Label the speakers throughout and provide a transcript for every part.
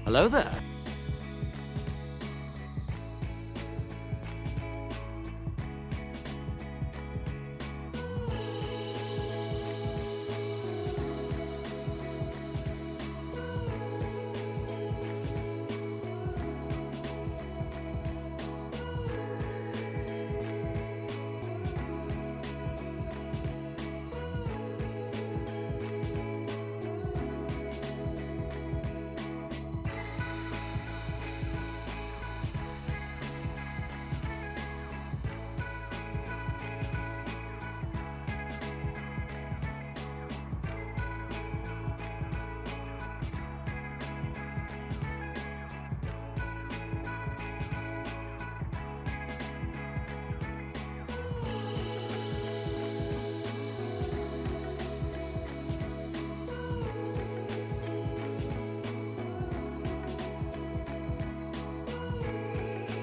Speaker 1: Hello there.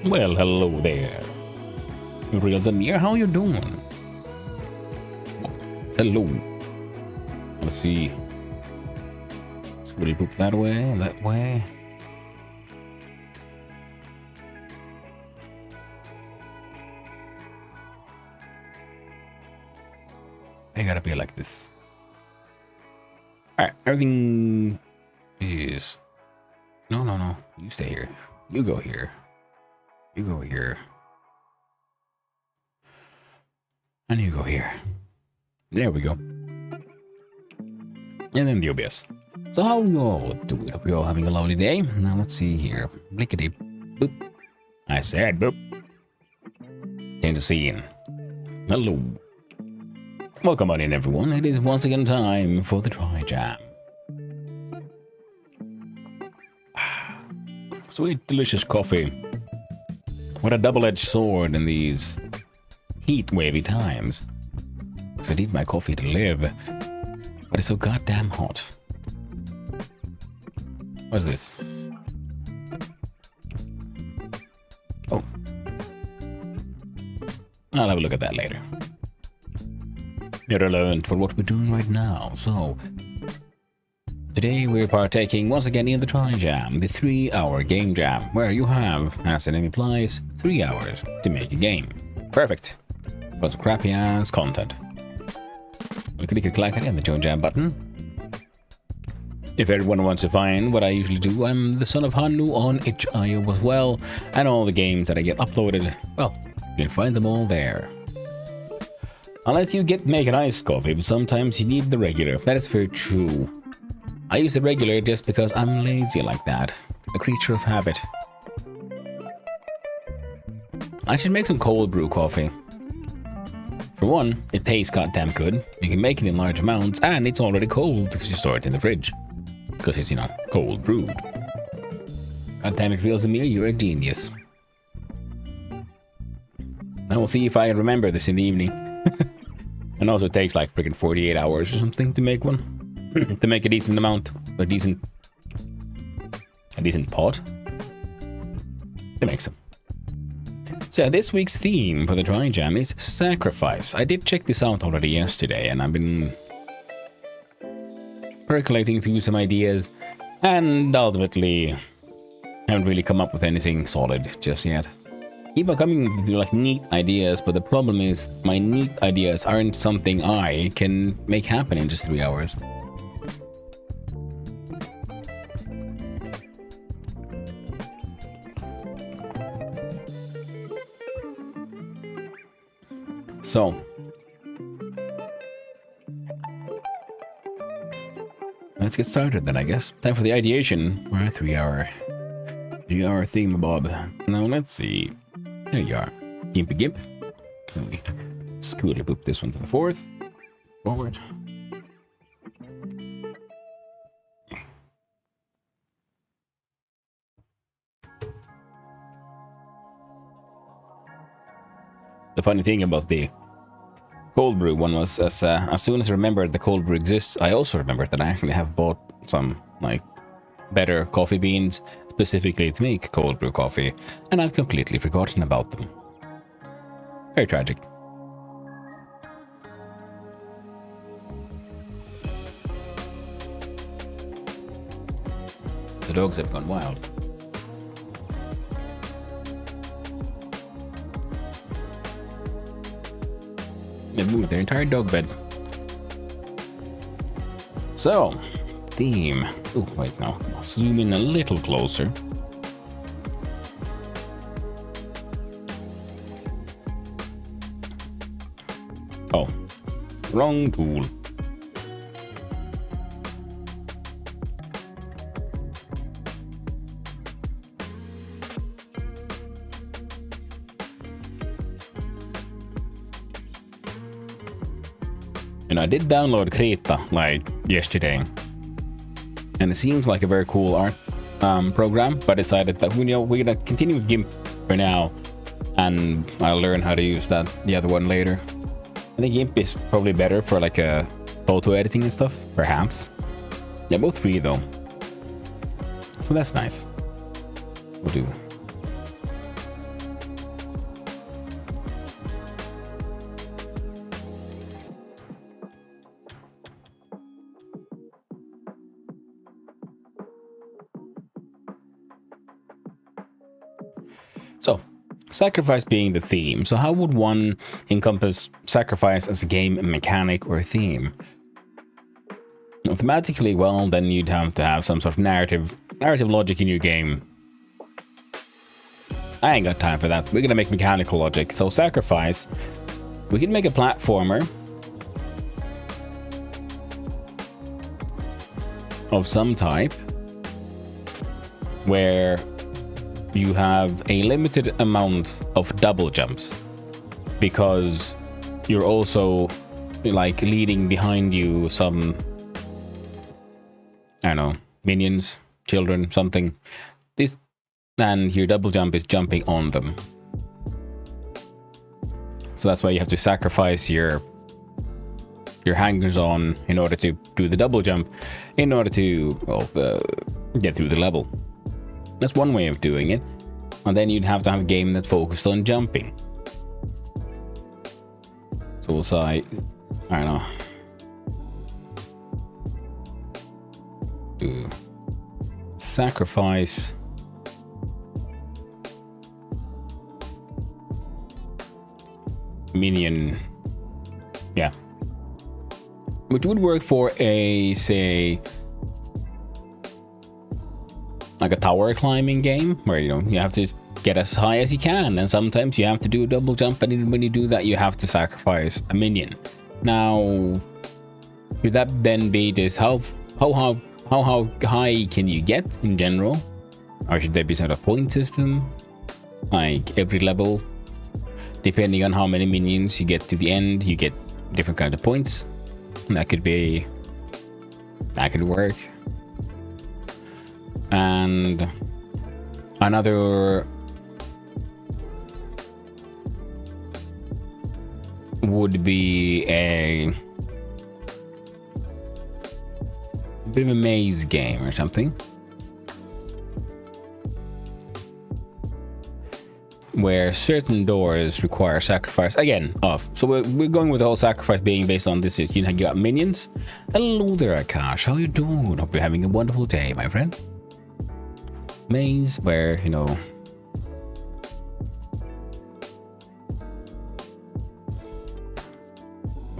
Speaker 2: Well, hello there. Real Zamir, how you doing? Hello. Let's see. Will you poop that way? That way? I gotta be like this. Alright, everything is... No. You stay here. You go here. You go here. And you go here. There we go. And then the OBS. So how you all doing? Hope you're all having a lovely day. Now let's see here. Blickety boop. I said boop. Change the scene. Hello. Welcome on in, everyone. It is once again time for the Trijam. Sweet, delicious coffee. What a double-edged sword in these heat-wavy times. Because I need my coffee to live, but it's so goddamn hot. What's this? Oh. I'll have a look at that later. Irrelevant for what we're doing right now. So, today we're partaking once again in the Trijam, the 3-hour game jam, where you have, as the name implies, 3 hours to make a game. Perfect. But some crappy ass content. Click on the join jam button. If everyone wants to find what I usually do, I'm the son of Hanu on itch.io as well, and all the games that I get uploaded, well, you can find them all there. Unless you make an iced coffee, but sometimes you need the regular. That is very true. I use the regular just because I'm lazy like that. A creature of habit. I should make some cold brew coffee. For one, it tastes goddamn good. You can make it in large amounts, and it's already cold because you store it in the fridge. Because it's, cold brewed. Goddamn it, Real Zamir, you're a genius. I will see if I remember this in the evening. And also it takes like freaking 48 hours or something to make one. To make a decent amount. A decent pot. To make some. So yeah, this week's theme for the Trijam is sacrifice. I did check this out already yesterday, and I've been percolating through some ideas, and ultimately haven't really come up with anything solid just yet. Keep on coming with like neat ideas, but the problem is my neat ideas aren't something I can make happen in just 3 hours. So, let's get started then, I guess. Time for the ideation for a 3-hour theme, Bob. Now let's see. There you are. Gimpy Gimp. Then we scooter boop this one to the 4th. Forward. The funny thing about the cold brew one was, as soon as I remembered the cold brew exists, I also remembered that I actually have bought some, like, better coffee beans, specifically to make cold brew coffee, and I've completely forgotten about them. Very tragic. The dogs have gone wild. They moved their entire dog bed. So, theme. Oh, wait, no. I'll zoom in a little closer. Oh, wrong tool. And I did download Krita like yesterday, and it seems like a very cool art program. But I decided that we're gonna continue with GIMP for now, and I'll learn how to use the other one later. I think GIMP is probably better for like a photo editing and stuff, perhaps. Yeah, both free though, so that's nice. We'll do. So, sacrifice being the theme. So how would one encompass sacrifice as a game mechanic or theme? Thematically, well, then you'd have to have some sort of narrative logic in your game. I ain't got time for that. We're gonna make mechanical logic. So sacrifice, we can make a platformer of some type where you have a limited amount of double jumps, because you're also like leading behind you some, I don't know, minions, children, something. And your double jump is jumping on them. So that's why you have to sacrifice your hangers on in order to do the double jump, in order to get through the level. That's one way of doing it. And then you'd have to have a game that focused on jumping. So we'll say, I don't know. Sacrifice. Minion. Yeah. Which would work for a, say, like a tower climbing game where you have to get as high as you can, and sometimes you have to do a double jump, and when you do that you have to sacrifice a minion. Now, should that then be this how high can you get in general, or should there be sort of point system, like every level, depending on how many minions you get to the end, you get different kind of points? And that could work. And another would be a bit of a maze game or something, where certain doors require sacrifice again off. So we're going with the whole sacrifice being based on this. You got minions. Hello there, Akash. How you doing? Hope you're having a wonderful day, my friend. Maze where,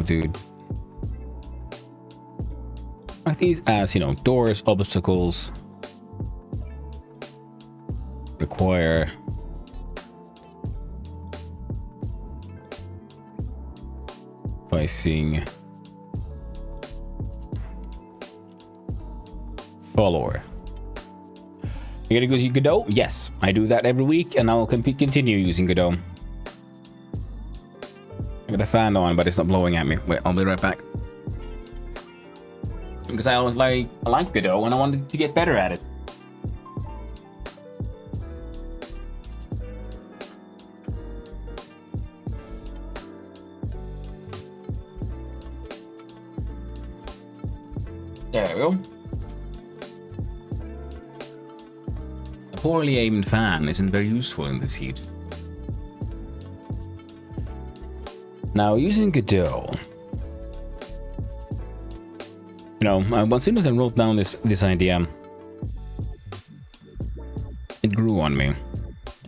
Speaker 2: dude, like these as, doors, obstacles require facing follower. You're gonna use Godot? Yes, I do that every week, and I'll continue using Godot. I got a fan on, but it's not blowing at me. Wait, I'll be right back. Because I like Godot, and I wanted to get better at it. There we go. A poorly aimed fan isn't very useful in this heat. Now, using Godot, as soon as I wrote down this idea, It grew on me.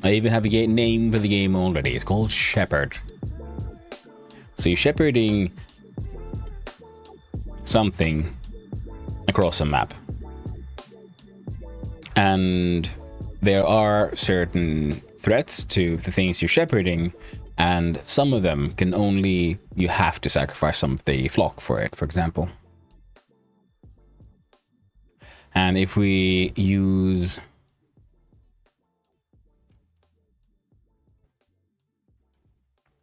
Speaker 2: I even have a name for the game already. It's called Shepherd. So you're shepherding something across a map. And there are certain threats to the things you're shepherding, and some of them can only, you have to sacrifice some of the flock for it, for example. And if we use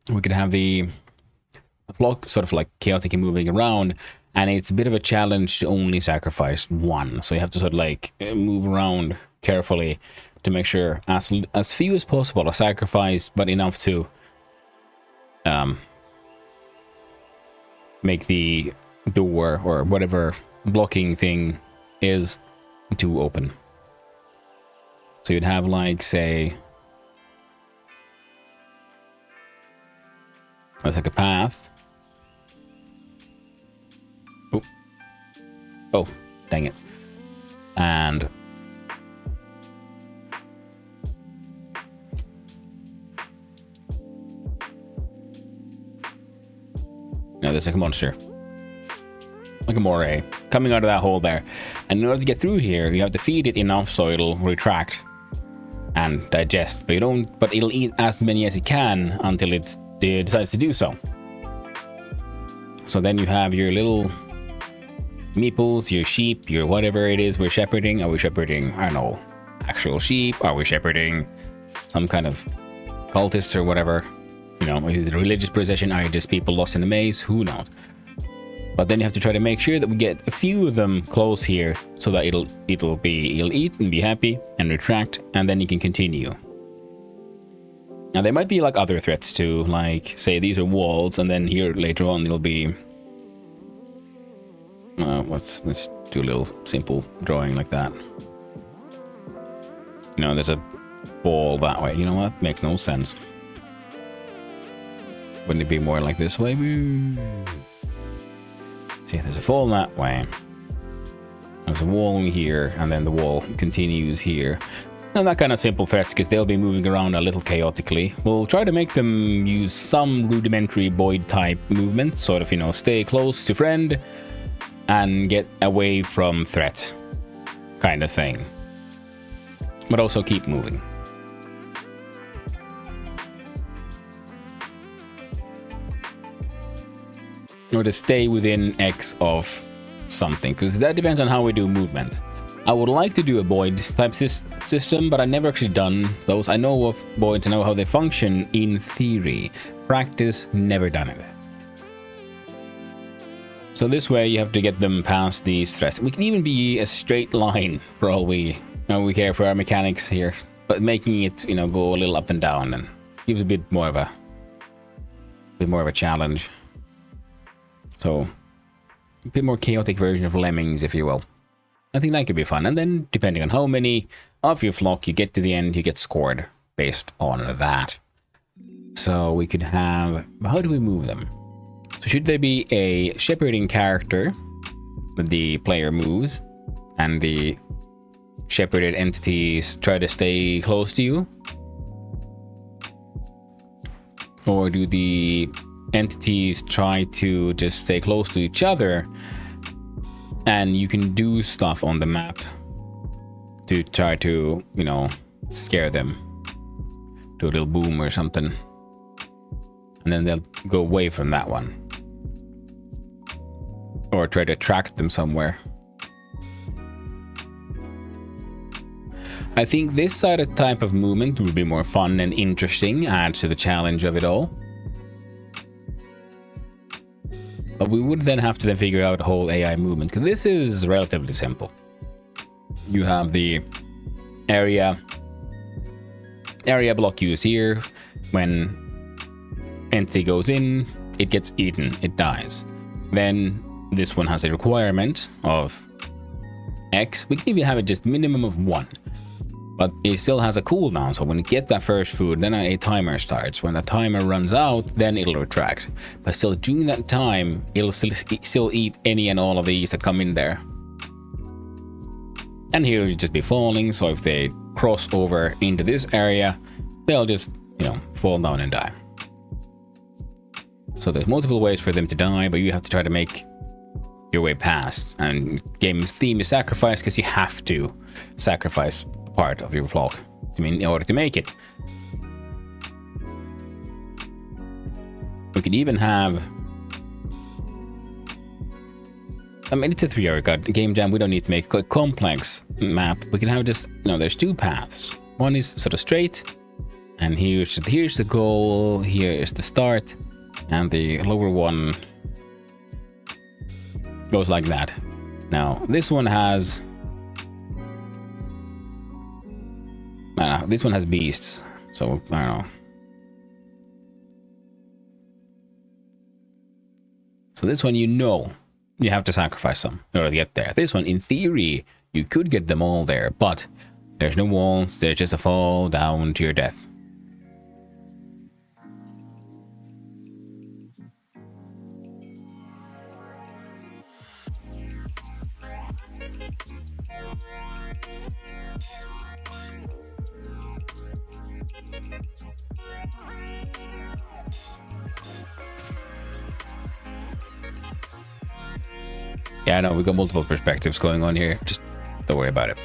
Speaker 2: we could have the flock sort of like chaotically moving around, and it's a bit of a challenge to only sacrifice one. So you have to sort of like move around carefully to make sure as few as possible are sacrificed, but enough to make the door or whatever blocking thing is to open. So you'd have like, say, that's like a path. Oh, dang it. And no, there's like a monster. Like a moray coming out of that hole there. And in order to get through here, you have to feed it enough so it'll retract and digest. But it'll eat as many as it can until it decides to do so. So then you have your little meeples, your sheep, your whatever it is we're shepherding. Are we shepherding, I don't know, actual sheep? Are we shepherding some kind of cultists or whatever? You know, is it a religious procession? Are it just people lost in the maze? Who knows? But then you have to try to make sure that we get a few of them close here so that it'll eat and be happy and retract, and then you can continue. Now there might be like other threats too, like say these are walls, and then here later on it'll be let's do a little simple drawing like that. You know, there's a wall that way. You know what? Makes no sense. Wouldn't it be more like this way? See, there's a fall that way. There's a wall here, and then the wall continues here. And that kind of simple threats, because they'll be moving around a little chaotically. We'll try to make them use some rudimentary Boyd type movement, sort of, you know, stay close to friend and get away from threat kind of thing. But also keep moving. Or to stay within X of something, because that depends on how we do movement. I would like to do a Boyd type system, but I've never actually done those. I know of Boyds, I know how they function in theory. Practice, never done it. So this way you have to get them past these threats. We can even be a straight line for all we care for our mechanics here, but making it, you know, go a little up and down and gives a bit more of a challenge. So a bit more chaotic version of Lemmings, if you will. I think that could be fun. And then depending on how many of your flock you get to the end, you get scored based on that. So we could have, how do we move them? So should there be a shepherding character that the player moves, and the shepherded entities try to stay close to you? Or do the entities try to just stay close to each other, and you can do stuff on the map to try to, you know, scare them, do a little boom or something, and then they'll go away from that one, or try to attract them somewhere. I think this side of type of movement would be more fun and interesting, adds to the challenge of it all. But we would then have to figure out the whole AI movement, because this is relatively simple. You have the area block used here. When entity goes in, it gets eaten, it dies. Then this one has a requirement of X. We can even have it just minimum of 1. But it still has a cooldown, so when it gets that first food, then a timer starts. When the timer runs out, then it'll retract. But still, during that time, it'll still eat any and all of these that come in there. And here it'll just be falling, so if they cross over into this area, they'll just, you know, fall down and die. So there's multiple ways for them to die, but you have to try to make your way past. And game's theme is sacrifice, because you have to sacrifice a part of your flock in order to make it. We could even have, I mean, it's a 3-hour game jam. We don't need to make a complex map. We can have just, you know, there's 2 paths. One is sort of straight, and here's the goal, here is the start, and the lower one goes like that. Now, this one has, this one has beasts, so I don't know. So this one, you know, you have to sacrifice some in order to get there. This one, in theory, you could get them all there, but there's no walls, there's just a fall down to your death. Yeah, I know, we got multiple perspectives going on here. Just don't worry about it.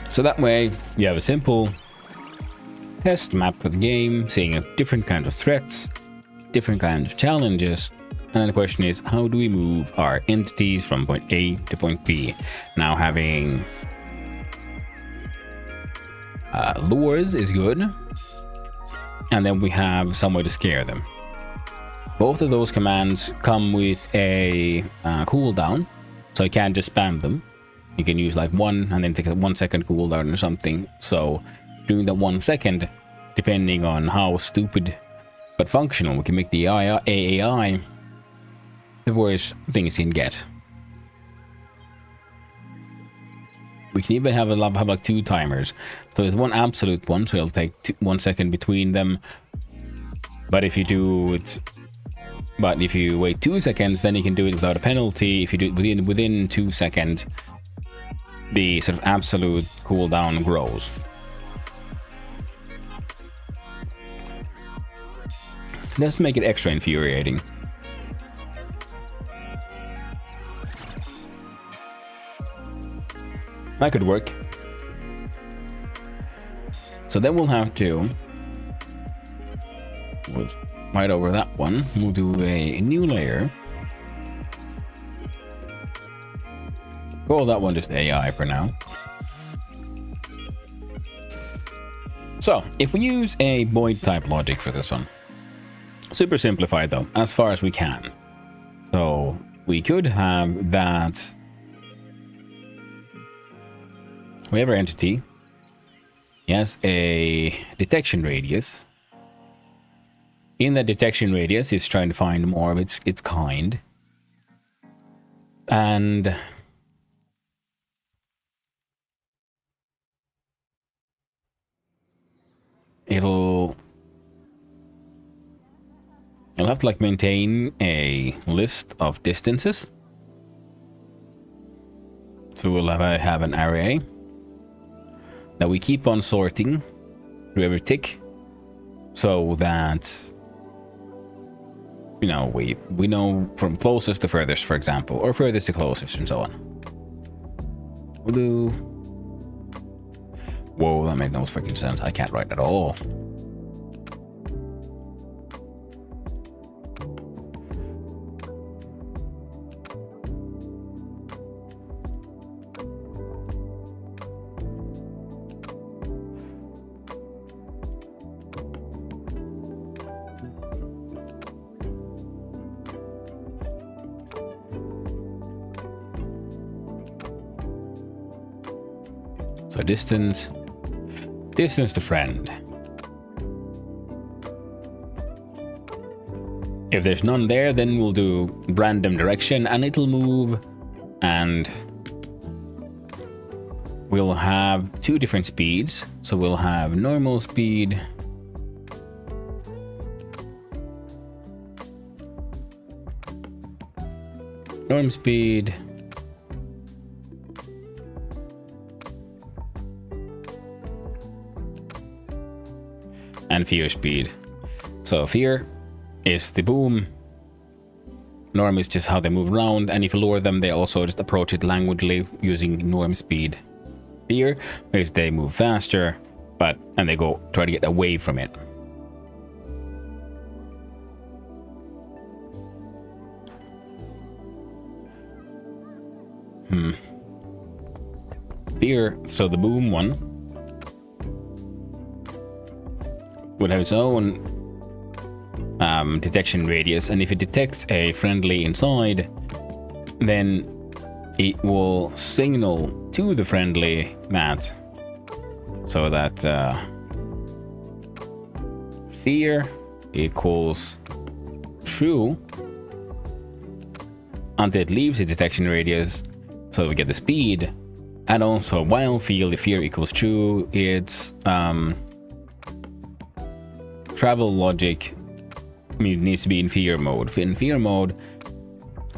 Speaker 2: So that way, you have a simple test map for the game, seeing different kinds of threats, different kinds of challenges. And then the question is, how do we move our entities from point A to point B? Now, having lures is good. And then we have some way to scare them. Both of those commands come with a cooldown, so you can't just spam them. You can use like 1 and then take a 1 second cooldown or something. So doing the 1 second, depending on how stupid but functional we can make the AI, the worse things you can get. We can even have like 2 timers. So there's one absolute one, so it'll take 1 second between them. But if you do it, if you wait 2 seconds, then you can do it without a penalty. If you do it within 2 seconds, the sort of absolute cooldown grows. Let's make it extra infuriating. That could work. So then we'll have to, right over that one, we'll do a new layer. Call that one just AI for now. So if we use a void type logic for this one, super simplified though, as far as we can. So we could have that, we have our entity, he has a detection radius. In that detection radius, it's trying to find more of its kind. And it'll have to like maintain a list of distances. So we'll have an array that we keep on sorting through every tick, so that, you know, we know from closest to furthest, for example, or furthest to closest, and so on. We'll do... Whoa, that made no freaking sense. I can't write at all. So distance to friend. If there's none there, then we'll do random direction and it'll move, and we'll have 2 different speeds. So we'll have normal speed, norm speed, and fear speed. So fear is the boom. Norm is just how they move around, and if you lure them, they also just approach it languidly using norm speed. Fear is they move faster, and they go try to get away from it. Fear, so the boom one would have its own detection radius, and if it detects a friendly inside, then it will signal to the friendly that fear equals true until it leaves the detection radius, so we get the speed. And also, while the fear equals true, its travel logic needs to be in fear mode. In fear mode,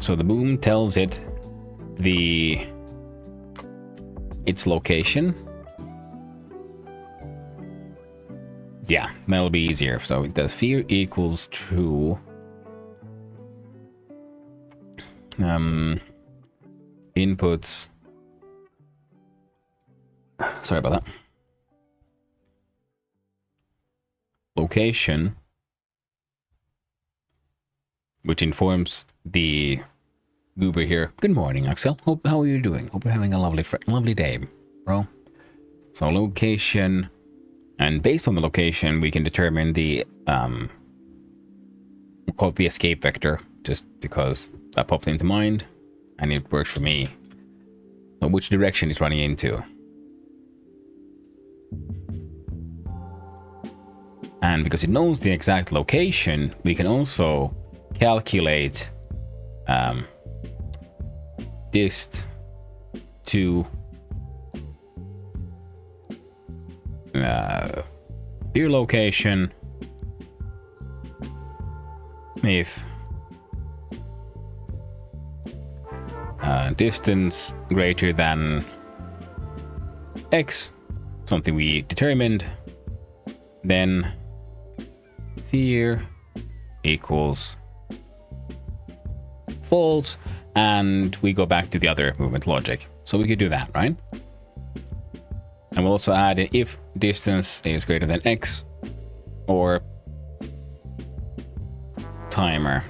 Speaker 2: so the boom tells it its location. Yeah, that'll be easier. So it does fear equals true. Inputs. Sorry about that. Location, which informs the goober here. Good morning, Axel. How are you doing? Hope you're having a lovely day, bro. So location, and based on the location, we can determine the we'll call it the escape vector, just because that popped into mind, and it works for me. So which direction it's running into. And because it knows the exact location, we can also calculate dist to your location if distance greater than x, something we determined, then fear equals false, and we go back to the other movement logic. So we could do that, right? And we'll also add if distance is greater than x, or timer,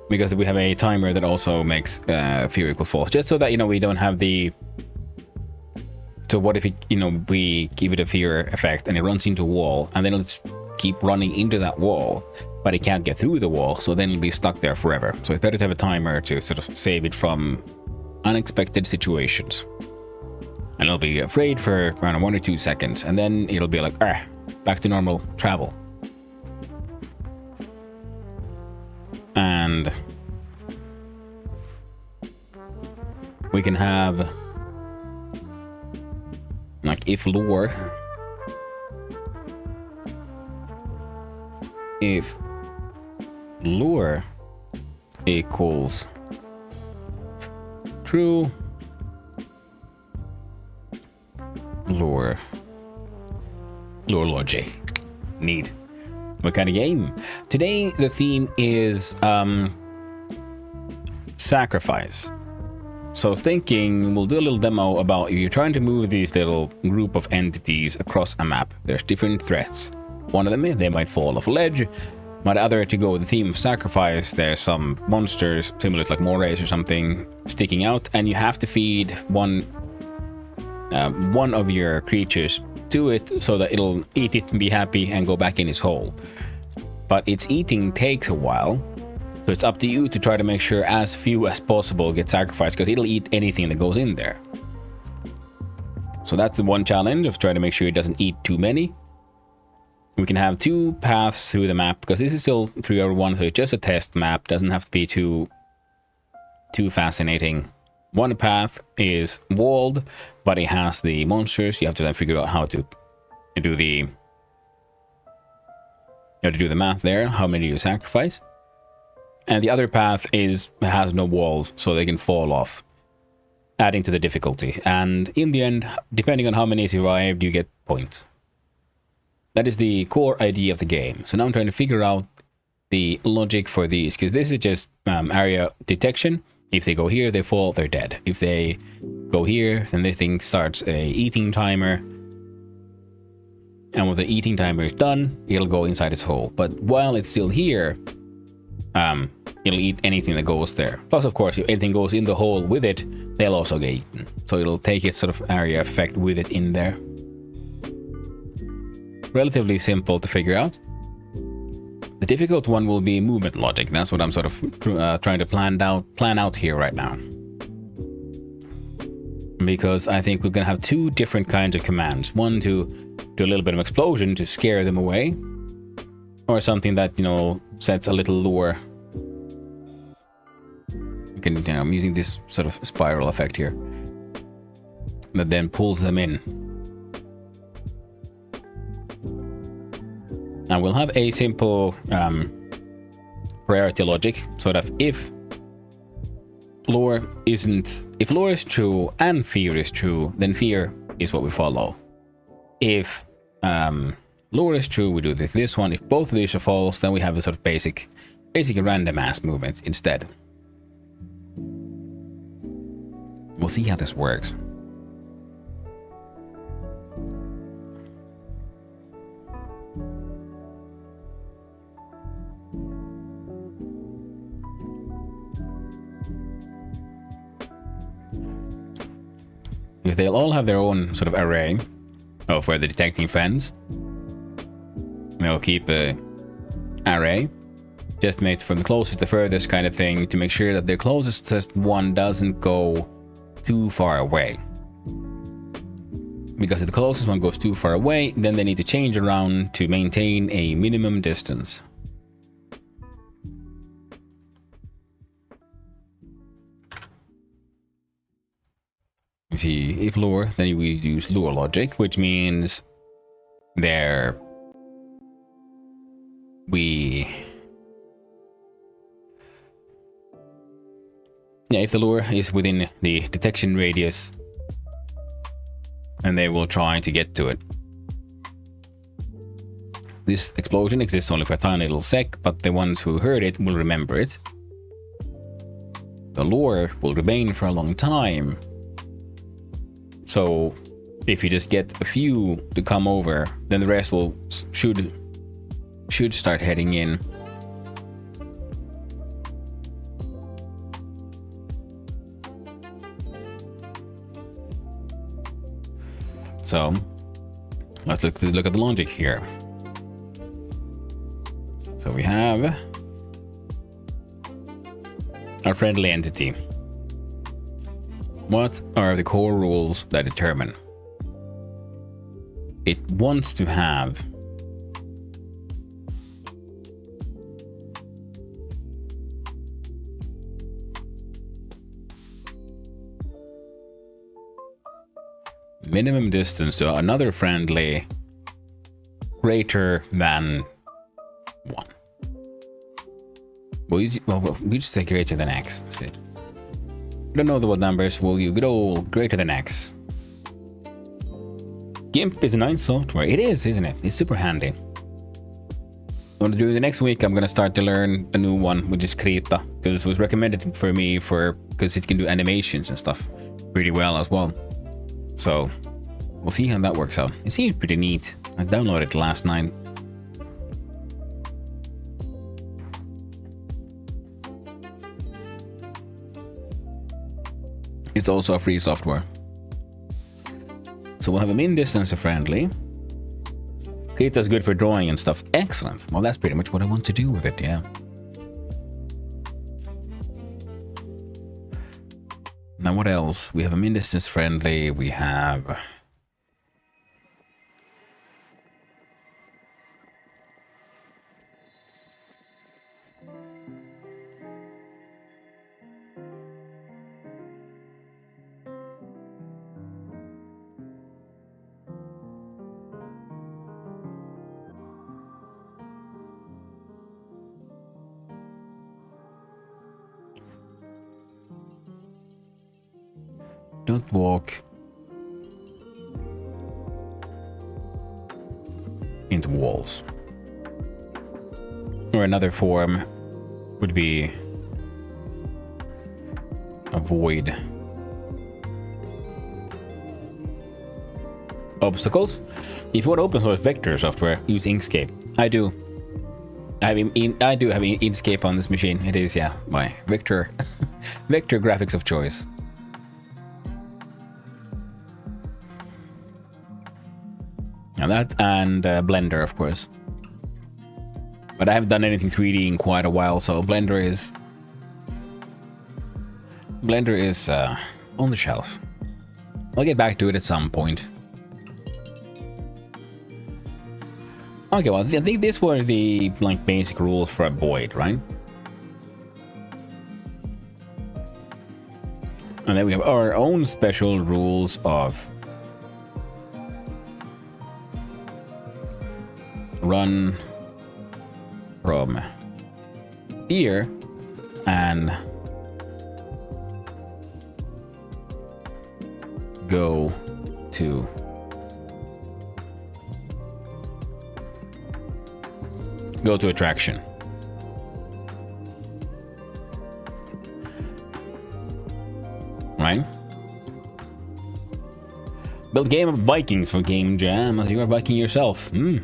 Speaker 2: because we have a timer that also makes fear equals false, just so that, you know, we don't have the. So what if it, we give it a fear effect and it runs into a wall, and then it'll just keep running into that wall, but it can't get through the wall, so then it'll be stuck there forever. So it's better to have a timer to sort of save it from unexpected situations. And it'll be afraid for around 1 or 2 seconds, and then it'll be like, back to normal travel. And we can have like if lure equals true, lure logic. Neat. What kind of game? Today the theme is sacrifice. So I was thinking we'll do a little demo about if you're trying to move these little group of entities across a map. There's different threats. One of them, they might fall off a ledge, but other, to go with the theme of sacrifice, there's some monsters, similar to like morays or something, sticking out, and you have to feed one of your creatures to it so that it'll eat it and be happy and go back in its hole. But its eating takes a while. So it's up to you to try to make sure as few as possible get sacrificed, because it'll eat anything that goes in there. So that's the one challenge, of trying to make sure it doesn't eat too many. We can have 2 paths through the map, because this is still 3.1, so it's just a test map. Doesn't have to be too fascinating. One path is walled, but it has the monsters. You have to then figure out how to do the math there, how many you sacrifice. And the other path has no walls, so they can fall off, adding to the difficulty. And in the end, depending on how many survived, you get points. That is the core idea of the game. So now I'm trying to figure out the logic for these, because this is just area detection. If they go here, they fall, they're dead. If they go here, then the thing starts a eating timer. And when the eating timer is done, it'll go inside its hole. But while it's still here, it'll eat anything that goes there. Plus, of course, if anything goes in the hole with it, they'll also get eaten. So it'll take its sort of area effect with it in there. Relatively simple to figure out. The difficult one will be movement logic. That's what I'm sort of trying to plan out here right now. Because I think we're gonna have two different kinds of commands. One to do a little bit of explosion to scare them away, or something that, you know, sets a little lure. You can, you know, I'm using this sort of spiral effect here that then pulls them in. Now we'll have a simple priority logic, so that if lore is true and fear is true, then fear is what we follow. If lore is true, we do this one. If both of these are false, then we have a sort of basic random ass movement instead. We'll see how this works. If they'll all have their own sort of array of where they're detecting friends, they'll keep a array just made from the closest to furthest kind of thing to make sure that their closest one doesn't go too far away. Because if the closest one goes too far away, then they need to change around to maintain a minimum distance. You see, if lure, then we use lure logic, which means if the lure is within the detection radius, and they will try to get to it. This explosion exists only for a tiny little sec, but the ones who heard it will remember it. The lure will remain for a long time. So if you just get a few to come over, then the rest should start heading in. So let's look at the logic here. So we have our friendly entity. What are the core rules that determine? It wants to have minimum distance to another friendly greater than 1. We just say greater than X. That's it. Don't know what numbers. Will you go greater than X? GIMP is a nice software. It is, isn't it? It's super handy. What to do the next week, I'm gonna start to learn a new one, which is Krita, because it was recommended for me because it can do animations and stuff pretty well as well. So we'll see how that works out. It seems pretty neat. I downloaded it last night. It's also a free software. So we'll have a min distance to friendly. Krita's good for drawing and stuff. Excellent. Well, that's pretty much what I want to do with it, yeah. Now what else? We have a min distance friendly. We have... Don't walk into walls. Or another form would be avoid obstacles. If you want open source vector software, use Inkscape. I do. I do have Inkscape on this machine. It is, yeah, my vector vector graphics of choice. Now that and Blender, of course. But I haven't done anything 3D in quite a while, so Blender is on the shelf. I'll get back to it at some point. Okay, well, I think these were the like basic rules for a void, right? And then we have our own special rules of run from here and go to attraction. Right? Build game of Vikings for Game Jam as you are Viking yourself. We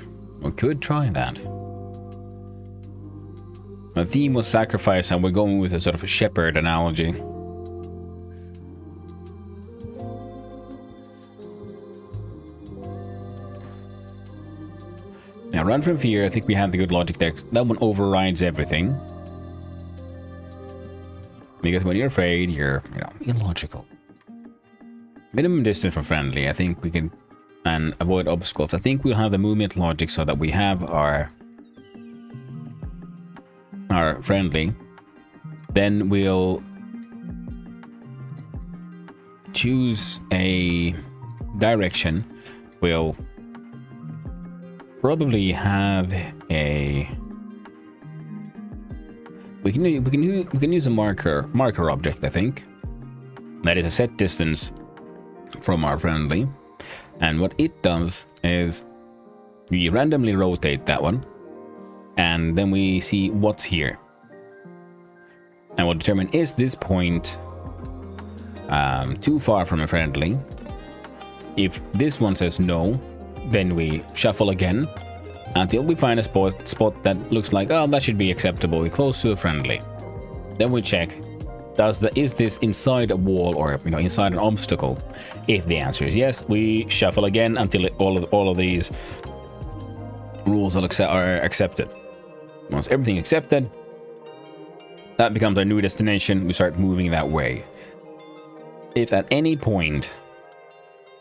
Speaker 2: could try that. The theme was sacrifice, and we're going with a sort of a shepherd analogy. Now, run from fear. I think we have the good logic there. That one overrides everything. Because when you're afraid, you're, illogical. Minimum distance from friendly. I think we can, and avoid obstacles. I think we'll have the movement logic so that we have our friendly. Then we'll choose a direction. We'll probably have a we can use a marker object, I think. That is a set distance from our friendly. And what it does is we randomly rotate that one, and then we see what's here. And we'll determine, is this point too far from a friendly? If this one says no, then we shuffle again until we find a spot that looks like, oh, that should be acceptable, close to a friendly. Then we check, is this inside a wall or inside an obstacle? If the answer is yes, we shuffle again until all of these rules are accepted. Once everything accepted, that becomes our new destination. We start moving that way. If at any point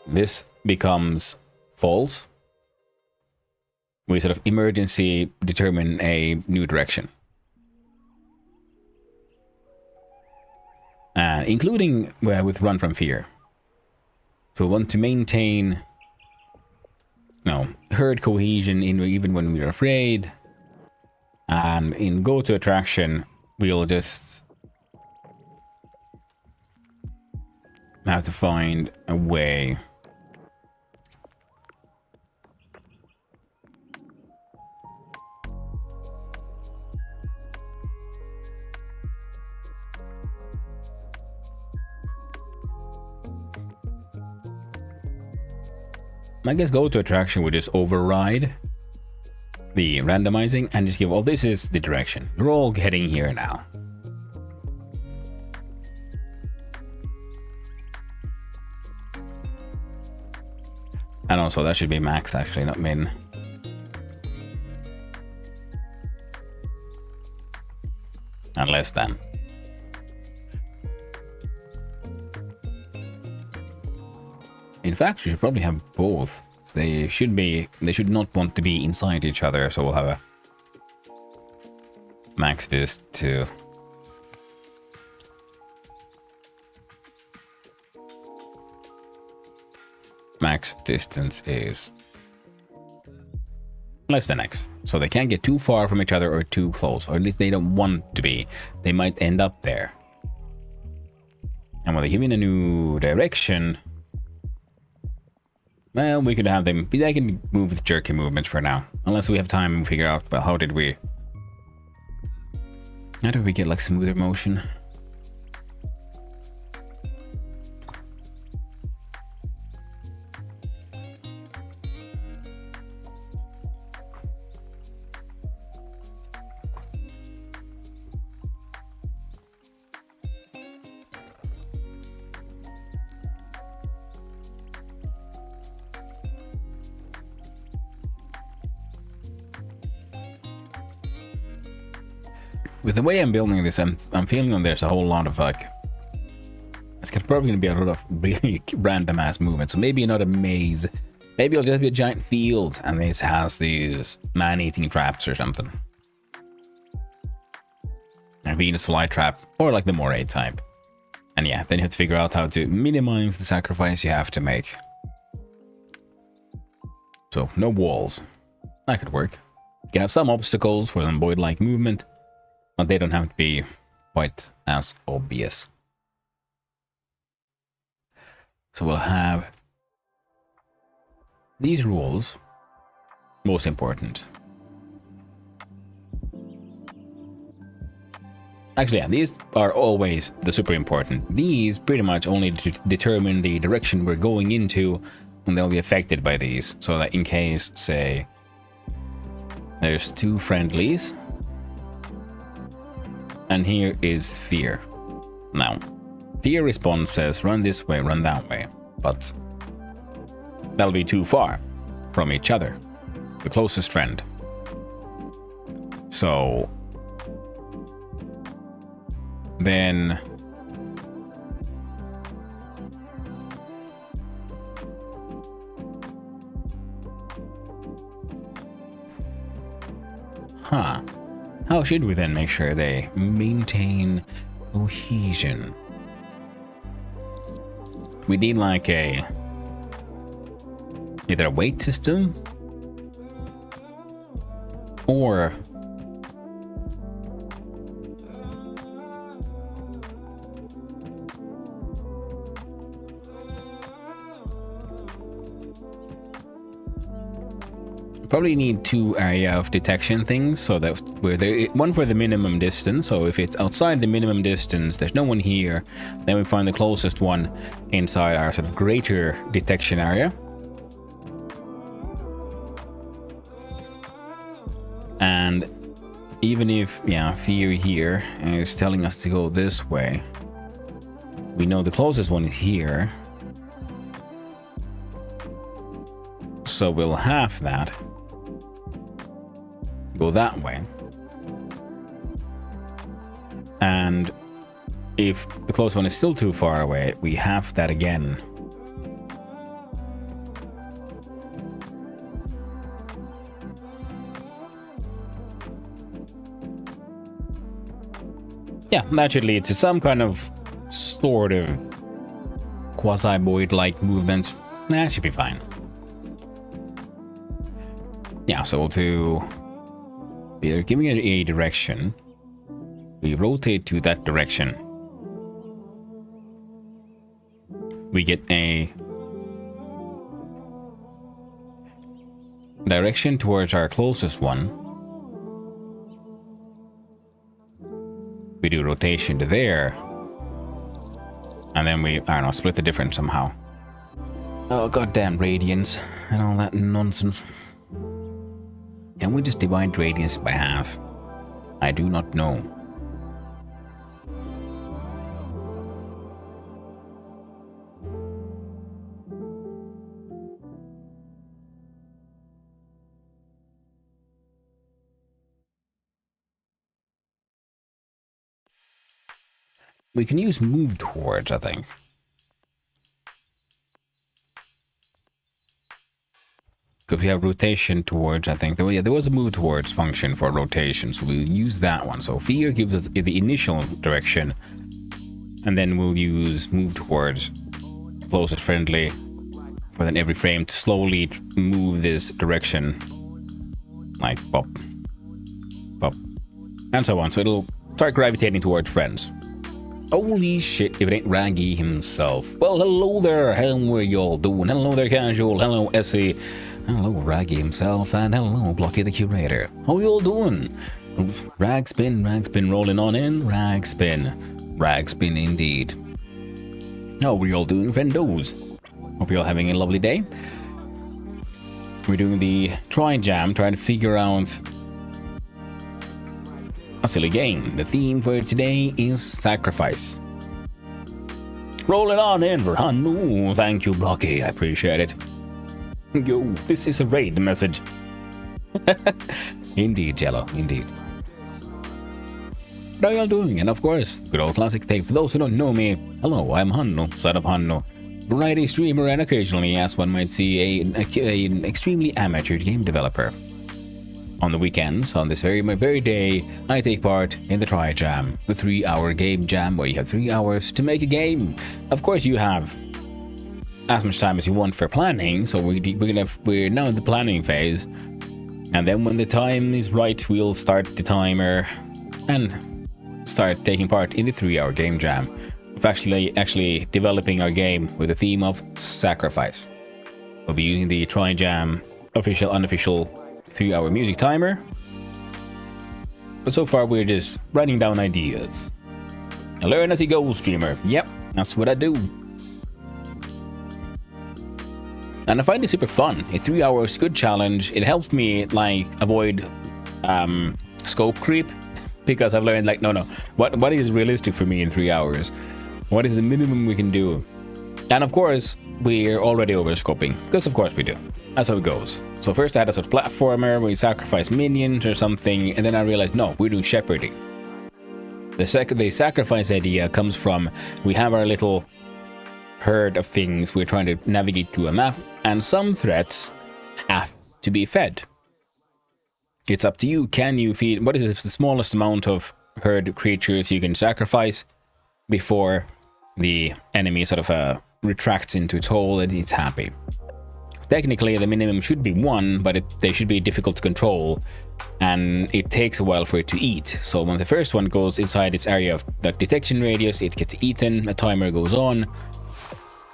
Speaker 2: this becomes false, we sort of emergency determine a new direction. Including with run from fear. So we want to maintain herd cohesion even when we're afraid. And in go to attraction, we'll just have to find a way I guess go to attraction would just override the randomizing and just give, well, this is the direction. You're all heading here now. And also that should be max actually, not min. And less than. In fact, we should probably have both. So they should not want to be inside each other, so we'll have a max this to max distance is less than x. So they can't get too far from each other or too close, or at least they don't want to be. They might end up there. And when they give me a new direction, Well, we could have them. They can move with jerky movements for now. Unless we have time and figure out, well, how did we get like smoother motion? With the way I'm building this, I'm feeling that there's a whole lot of like, it's probably gonna be a lot of really random ass movements. So maybe not a maze, maybe it'll just be a giant field, and this has these man-eating traps or something. A Venus flytrap, or like the moray type. And yeah, then you have to figure out how to minimize the sacrifice you have to make. So no walls, that could work. You can have some obstacles for the void-like movement, but they don't have to be quite as obvious. So we'll have these rules, most important. Actually, yeah, these are always the super important. These pretty much only determine the direction we're going into, and they'll be affected by these. So that in case, say, there's two friendlies, and here is fear. Now, fear response says run this way, run that way, but that'll be too far from each other, the closest friend. So then how should we then make sure they maintain cohesion? We need like either a weight system or probably need two area of detection things, so that where there one for the minimum distance. So if it's outside the minimum distance, there's no one here, then we find the closest one inside our sort of greater detection area. And even if, yeah, fear here is telling us to go this way, we know the closest one is here, so we'll have that go that way. And if the close one is still too far away, we have that again. Yeah, that should lead to some kind of sort of quasi-void-like movement. That should be fine. Yeah, so we'll do... we're giving it a direction. We rotate to that direction. We get a direction towards our closest one. We do rotation to there. And then we, I don't know, split the difference somehow. Oh, goddamn radians and all that nonsense. Can we just divide radius by half? I do not know. We can use move towards, I think. Because we have rotation towards, I think. There was a move towards function for rotation, so we'll use that one. So fear gives us the initial direction, and then we'll use move towards closest friendly for then every frame to slowly move this direction, like pop, pop, and so on. So it'll start gravitating towards friends. Holy shit, if it ain't Raggy himself. Well, hello there, how are y'all doing? Hello there, Casual, hello, Essie, hello, Raggy himself, and hello, Blocky the Curator. How y'all doing? Ragspin rolling on in, Ragspin indeed. How are y'all doing, friendos? Hope you're all having a lovely day. We're doing the Trijam, trying to figure out a silly game. The theme for today is sacrifice. Roll it on in for Hanu. Thank you, Blocky. I appreciate it. Yo, this is a raid message. Indeed, Jello. Indeed. What are y'all doing? And of course, good old classic tape. For those who don't know me, hello, I'm Hanno, son of Hanno. Variety streamer and occasionally, as one might see, an extremely amateur game developer. On the weekends, on this very day, I take part in the Trijam, the 3-hour game jam where you have 3 hours to make a game. Of course, you have as much time as you want for planning, so we're now in the planning phase. And then when the time is right, we'll start the timer and start taking part in the 3-hour game jam. We're actually developing our game with the theme of sacrifice. We'll be using the Trijam official, unofficial 3-hour music timer, but so far we're just writing down ideas. I learn as you go, streamer. Yep, that's what I do. And I find it super fun. A 3 hours good challenge. It helps me like avoid scope creep, because I've learned like no, what is realistic for me in 3 hours? What is the minimum we can do? And of course, we're already overscoping, because of course we do. That's how it goes. So first I had a sort of platformer where you sacrifice minions or something, and then I realized, no, we're doing shepherding. The sacrifice idea comes from, we have our little herd of things we're trying to navigate to a map, and some threats have to be fed. It's up to you. Can you feed, what is the smallest amount of herd creatures you can sacrifice before the enemy sort of retracts into its hole and it's happy? Technically, the minimum should be 1, but they should be difficult to control, and it takes a while for it to eat. So when the first one goes inside its area of like detection radius, it gets eaten, the timer goes on,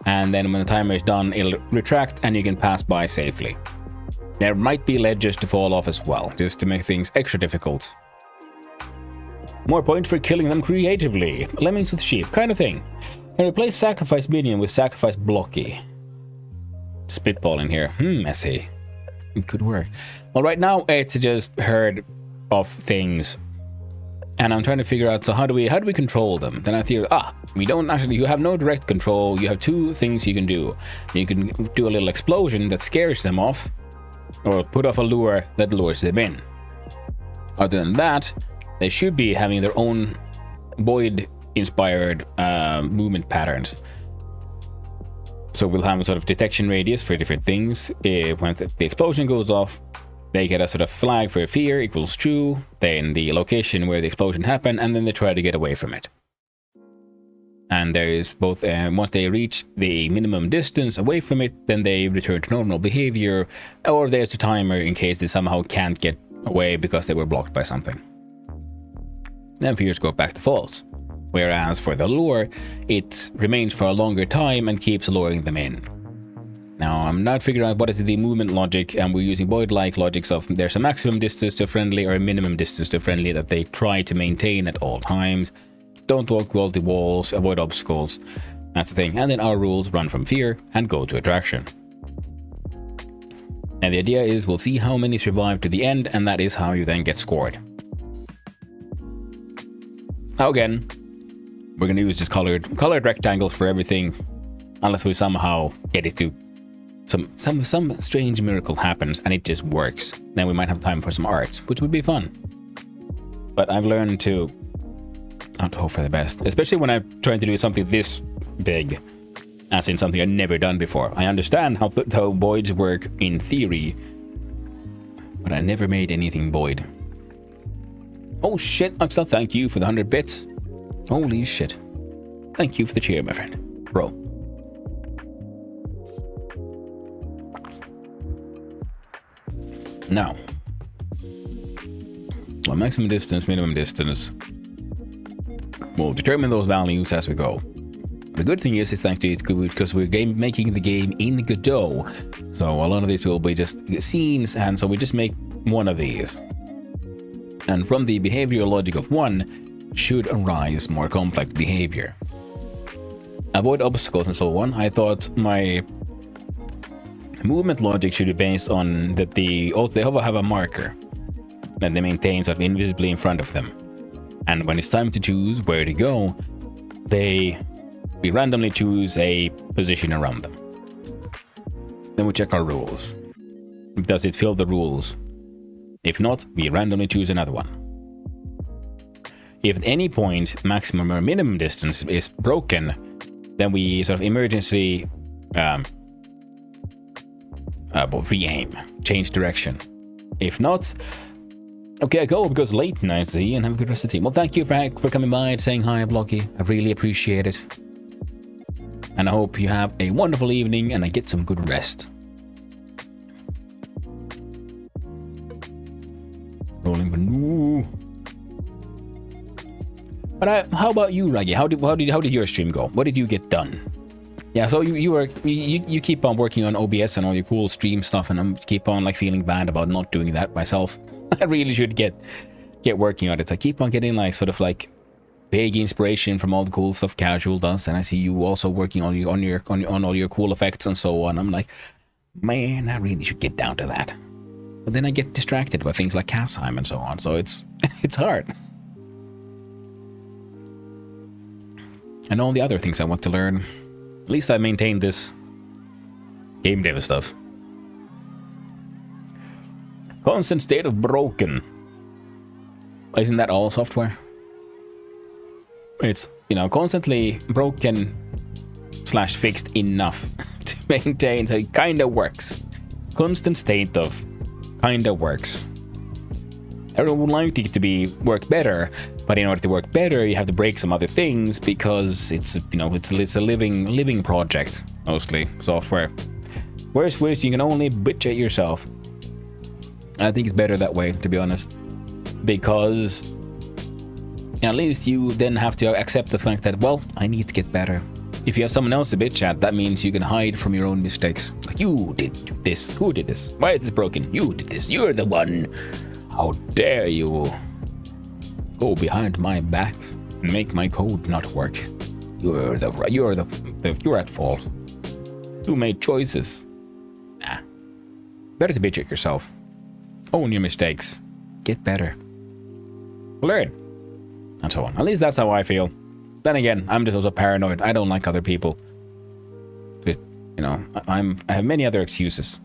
Speaker 2: and then when the timer is done, it'll retract and you can pass by safely. There might be ledges to fall off as well, just to make things extra difficult. More points for killing them creatively. Lemmings with sheep, kind of thing. And replace sacrifice minion with sacrifice blocky. Spitballing here. Messy. It could work. Well, right now it's just herd of things, and I'm trying to figure out, so how do we control them? Then I feel, we don't actually, you have no direct control. You have 2 things you can do. You can do a little explosion that scares them off, or put off a lure that lures them in. Other than that, they should be having their own void inspired movement patterns. So we'll have a sort of detection radius for different things. When the explosion goes off, they get a sort of flag for fear equals true, then the location where the explosion happened, and then they try to get away from it. And there is both, once they reach the minimum distance away from it, then they return to normal behavior, or there's a timer in case they somehow can't get away because they were blocked by something. Then fears go back to false. Whereas for the lure, it remains for a longer time and keeps luring them in. Now, I'm not figuring out what is the movement logic, and we're using void-like logics of there's a maximum distance to friendly or a minimum distance to friendly that they try to maintain at all times. Don't walk wall to walls, avoid obstacles, that's the thing. And then our rules run from fear and go to attraction. And the idea is we'll see how many survive to the end, and that is how you then get scored. Now again, we're going to use just colored rectangles for everything, unless we somehow get it to some strange miracle happens and it just works. Then we might have time for some art, which would be fun. But I've learned to not to hope for the best, especially when I'm trying to do something this big, as in something I've never done before. I understand how voids work in theory, but I never made anything void. Oh shit, Axel, thank you for the 100 bits. Holy shit. Thank you for the cheer, my friend. Bro. Now. Well, maximum distance, minimum distance. We'll determine those values as we go. The good thing is it's actually good because we're making the game in Godot, so a lot of these will be just scenes, and so we just make one of these. And from the behavioral logic of one should arise more complex behavior. Avoid obstacles and so on. I thought my movement logic should be based on that they have a marker that they maintain sort of invisibly in front of them. And when it's time to choose where to go, we randomly choose a position around them. Then we check our rules. Does it fill the rules? If not, we randomly choose another one. If at any point maximum or minimum distance is broken, then we sort of emergency re-aim, change direction. If not, okay, I go because late night, see, and have a good rest of the team. Well, thank you for coming by and saying hi, Blocky. I really appreciate it. And I hope you have a wonderful evening and I get some good rest. Rolling for no. But how about you, Raggy? How did your stream go? What did you get done? Yeah, so you keep on working on OBS and all your cool stream stuff, and I'm keep on like feeling bad about not doing that myself. I really should get working on it. I keep on getting like sort of like vague inspiration from all the cool stuff Casual does, and I see you also working on all your cool effects and so on. I'm like, man, I really should get down to that. But then I get distracted by things like Casheim and so on, so it's hard. And all the other things I want to learn. At least I maintain this game dev stuff. Constant state of broken. Isn't that all software? It's, you know, constantly broken / fixed enough to maintain that it kind of works. Constant state of kind of works. Everyone would like it to work better, but in order to work better, you have to break some other things because it's, you know, it's a living project, mostly software. Whereas you can only bitch at yourself. I think it's better that way, to be honest, because at least you then have to accept the fact that, well, I need to get better. If you have someone else to bitch at, that means you can hide from your own mistakes. Like, you did this. Who did this? Why is this broken? You did this. You're the one. How dare you go behind my back and make my code not work? You're at fault. You made choices. Nah. Better to bitch at yourself. Own your mistakes. Get better. Learn. And so on. At least that's how I feel. Then again, I'm just also paranoid. I don't like other people. But, you know, I have many other excuses.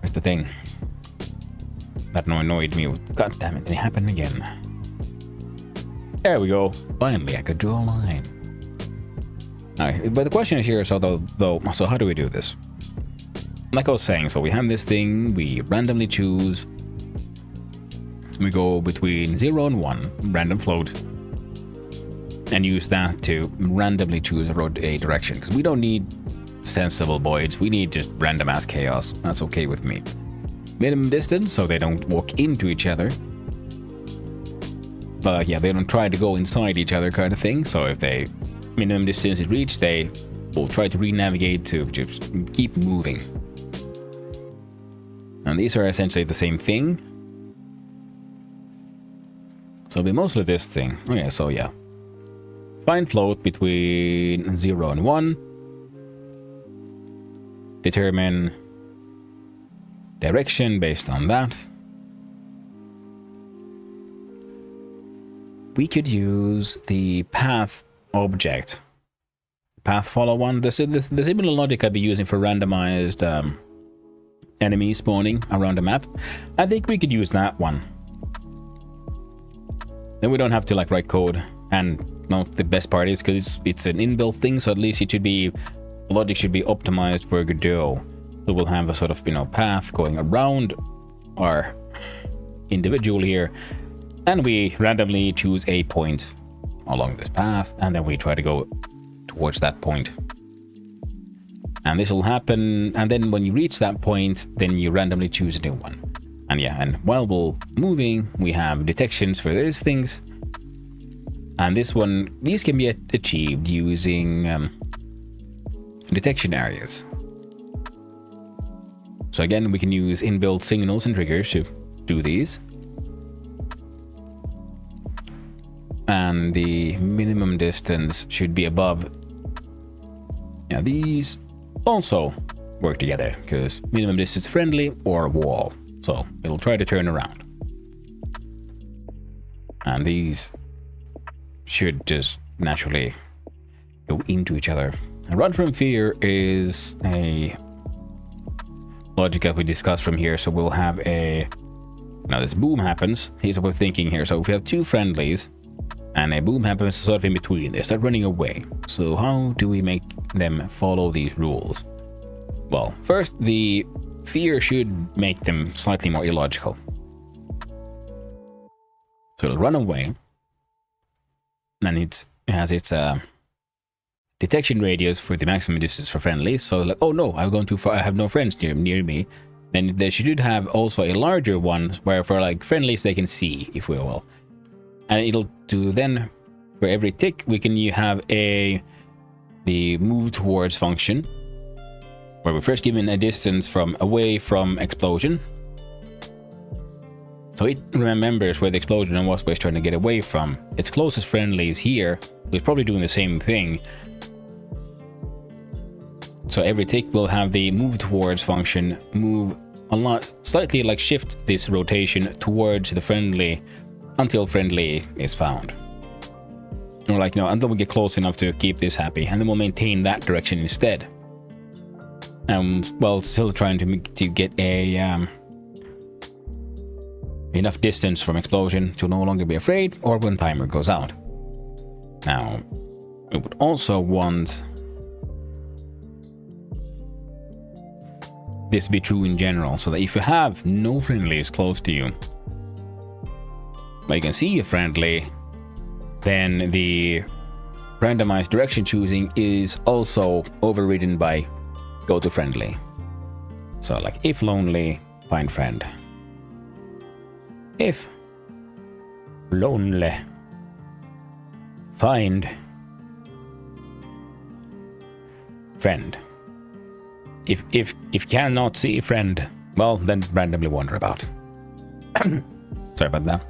Speaker 2: Here's the thing. That annoyed me. God damn it, it happened again. There we go. Finally, I could draw a line. Alright, but the question is here, so so how do we do this? Like I was saying, so we have this thing, we randomly choose. We go between 0 and 1, random float. And use that to randomly choose a direction. Because we don't need sensible voids, we need just random ass chaos. That's okay with me. Minimum distance, so they don't walk into each other. But yeah, they don't try to go inside each other kind of thing, so if they minimum distance is reached, they will try to re-navigate to just keep moving. And these are essentially the same thing. So it'll be mostly this thing. Okay, so yeah. Find float between 0 and 1. Determine direction based on that. We could use the path object. Path follow one. The similar logic I'd be using for randomized enemy spawning around the map. I think we could use that one. Then we don't have to like write code. And no, the best part is because it's an inbuilt thing, so at least it should be, the logic should be optimized for Godot. So we'll have a sort of, you know, path going around our individual here, and we randomly choose a point along this path, and then we try to go towards that point. And this will happen, and then when you reach that point, then you randomly choose a new one. And yeah, and while we're moving, we have detections for those things. And this one, these can be achieved using detection areas. So again, we can use inbuilt signals and triggers to do these. And the minimum distance should be above. Yeah, these also work together because minimum distance friendly or wall. So it'll try to turn around. And these should just naturally go into each other. And run from fear is a logic that we discussed from here. So we'll have a, now this boom happens. Here's what we're thinking here. So if we have two friendlies and a boom happens sort of in between, they start running away. So how do we make them follow these rules? Well, first, the fear should make them slightly more illogical. So it'll run away, and it has its detection radius for the maximum distance for friendlies. So like, oh no, I've gone too far, I have no friends near me. Then they should have also a larger one where for like friendlies they can see, if we will. And it'll do then, for every tick, we can have the move towards function, where we're first given a distance from away from explosion. So it remembers where the explosion and was trying to get away from. Its closest friendly is here, who's probably doing the same thing. So every tick will have the move towards function, move a lot, slightly like shift this rotation towards the friendly until friendly is found. Or like, you know, until we get close enough to keep this happy, and then we'll maintain that direction instead. Well, still trying to get a enough distance from explosion to no longer be afraid, or when timer goes out. Now, we would also want this to be true in general, so that if you have no friendlies close to you, but you can see a friendly, then the randomized direction choosing is also overridden by go to friendly. So like if lonely, find friend. If lonely, find friend. If cannot see friend, well then randomly wander about. Sorry about that.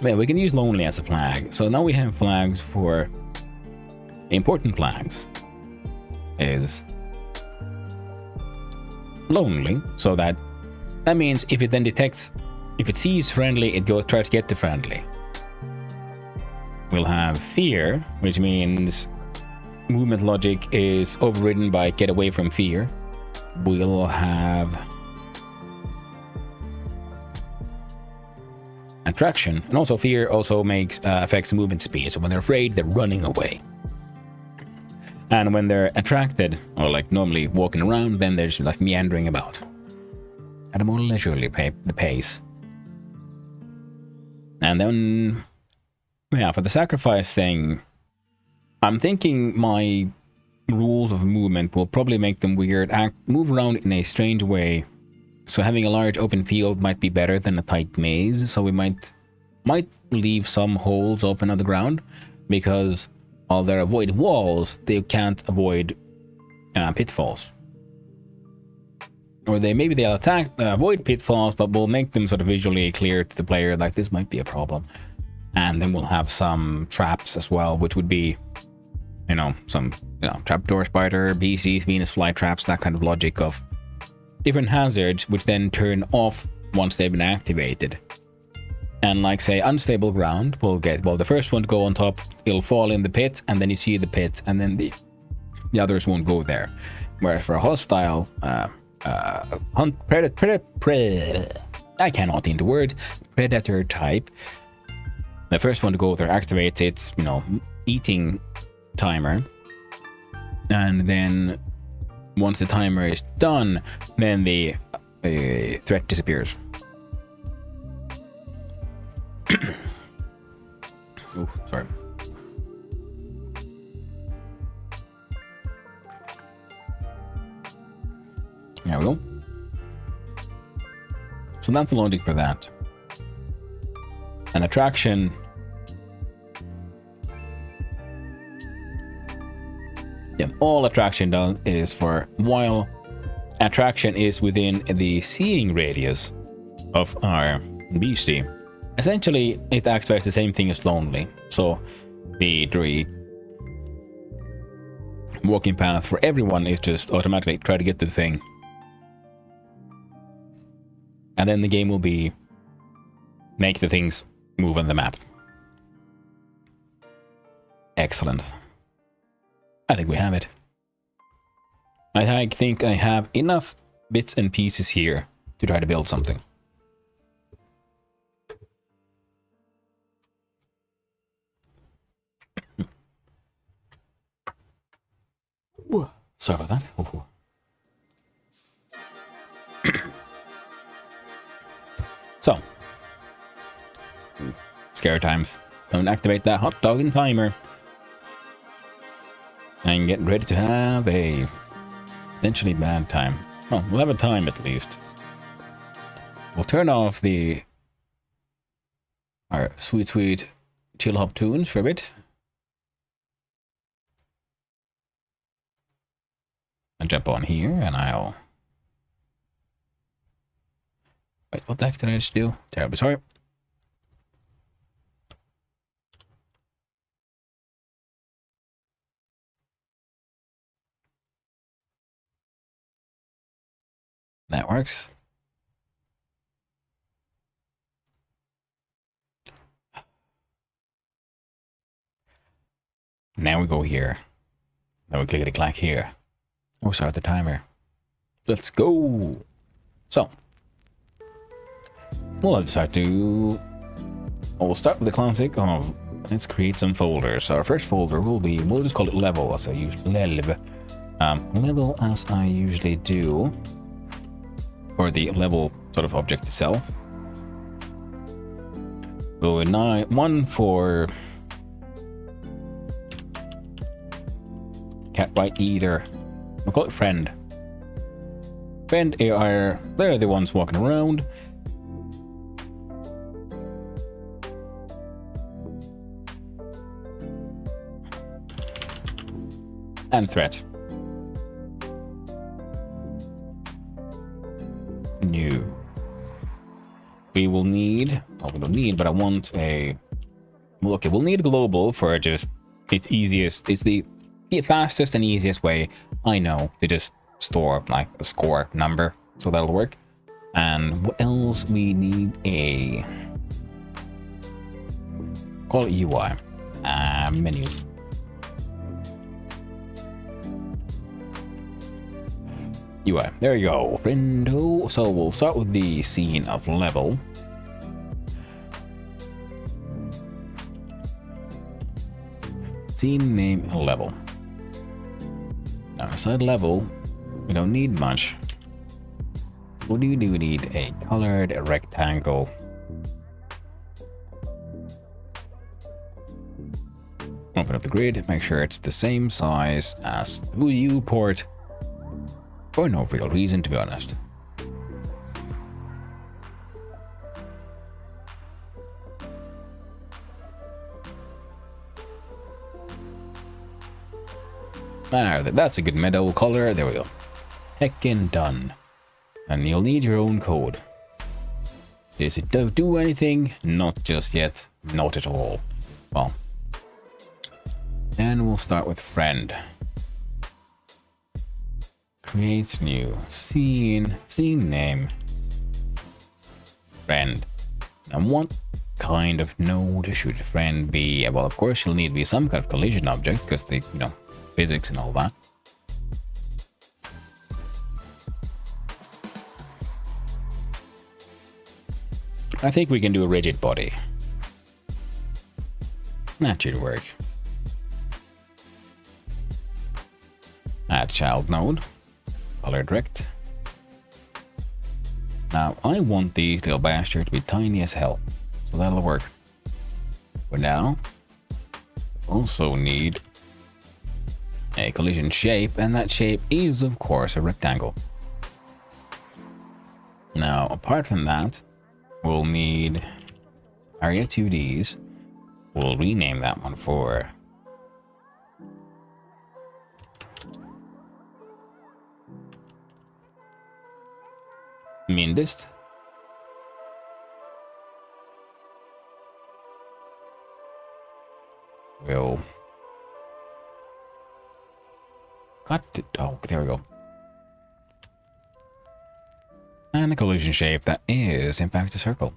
Speaker 2: Yeah, we can use lonely as a flag. So now we have flags for important flags. Is lonely, so that means if it then detects, if it sees friendly, it goes try to get to friendly. We'll have fear, which means movement logic is overridden by get away from fear. We'll have attraction, and also fear also makes affects movement speed. So when they're afraid, they're running away. And when they're attracted, or like normally walking around, then they're just like meandering about at a more leisurely pace. And then, yeah, for the sacrifice thing, I'm thinking my rules of movement will probably make them weird, move around in a strange way. So having a large open field might be better than a tight maze. So we might leave some holes open on the ground, because while they avoid walls, they can't avoid pitfalls. Or maybe they'll avoid pitfalls, but we'll make them sort of visually clear to the player, like this might be a problem. And then we'll have some traps as well, which would be, some, trapdoor spider, BCs, Venus fly traps, that kind of logic of different hazards, which then turn off once they've been activated. And like, say, unstable ground will get, well, the first one to go on top, it'll fall in the pit, and then you see the pit, and then the others won't go there. Whereas for a hostile, I cannot into word, predator type, the first one to go there activates its, eating timer. And then once the timer is done, then the threat disappears. Oh, sorry. There we go. So that's the logic for that. An attraction. Yeah, all attraction does is for while attraction is within the seeing radius of our beastie. Essentially, it activates the same thing as lonely. So the walking path for everyone is just automatically try to get the thing. And then the game will be make the things move on the map. Excellent. I think we have it. I think I have enough bits and pieces here to try to build something. Sorry about that. So, scare times. Don't activate that hot dog and timer. And get ready to have a potentially bad time. Well, we'll have a time at least. We'll turn off our sweet chill hop tunes for a bit. And jump on here and I'll... Wait, what the heck did I just do? Terribly sorry. That works. Now we go here. Then we clickety-clack here. We'll start the timer. Let's go! So, we'll decide to... We'll start with the classic of... Let's create some folders. So our first folder will be... We'll just call it level as I usually... level as I usually do. For the level sort of object itself. We'll have one for... Can't write either. We'll call it friend. Friend are... They're the ones walking around. And threat. New. We will need... Well, we don't need, but I want a... Well, okay, we'll need a global for just... It's easiest... It's the fastest and easiest way I know to just store like a score number, so that'll work. And what else? We need a... Call it UI. Menus. UI. There you go, friendo. So we'll start with the scene of level. Scene name level. Now inside level, we don't need much. What do? We need a colored rectangle. Open up the grid, make sure it's the same size as the viewport. For no real reason, to be honest. That's a good meadow color. There we go. Heckin' done. And you'll need your own code. Does it do anything? Not just yet. Not at all. Well. Then we'll start with friend. Create new scene. Scene name. Friend. And what kind of node should friend be? Well, of course, you'll need to be some kind of collision object because the, physics and all that. I think we can do a rigid body. That should work. Add child node. Color direct. Now I want these little bastards to be tiny as hell, so that'll work. But now, also need a collision shape, and that shape is of course a rectangle. Now, apart from that, we'll need area 2Ds. We'll rename that one for Mindest. We'll cut it. Oh, there we go. And a collision shape that is, in fact, a circle.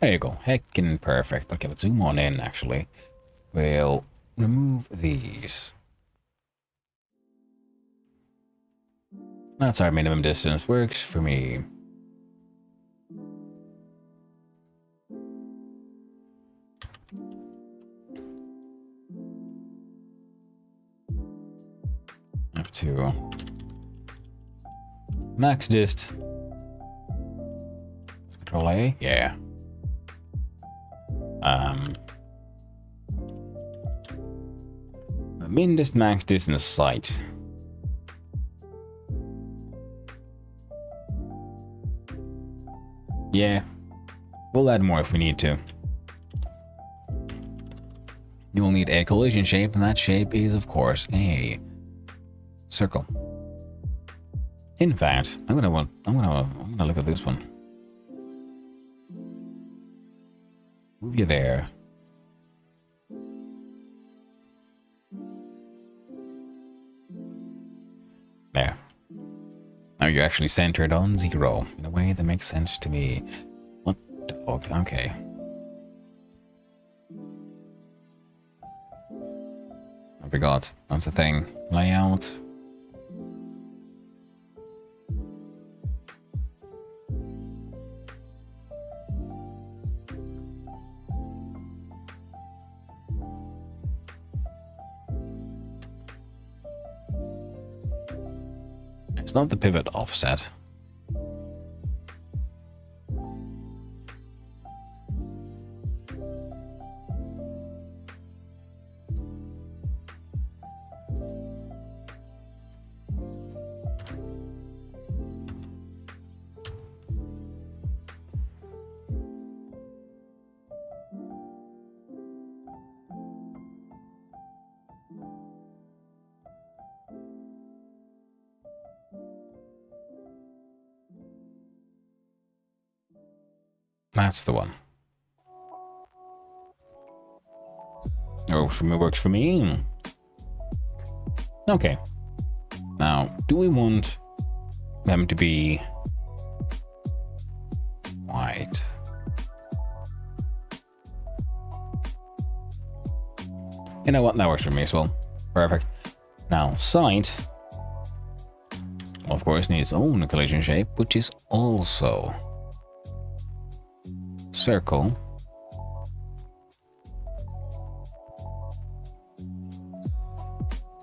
Speaker 2: There you go. Heckin' perfect. Okay, let's zoom on in, actually. We'll remove these. That's our minimum distance. Works for me. Up to max dist. Control A? Yeah. Min dist, max distance sight. Yeah. We'll add more if we need to. You'll need a collision shape, and that shape is, of course, a circle. In fact, I'm gonna look at this one. Move you there. There. Now you're actually centered on 0 in a way that makes sense to me. What dog? Okay. I forgot. That's the thing. Layout. It's not the pivot offset. That's the one. Oh, works for me. Okay. Now, do we want them to be white? You know what? That works for me as well. Perfect. Now, sight, of course, needs its own collision shape, which is also circle.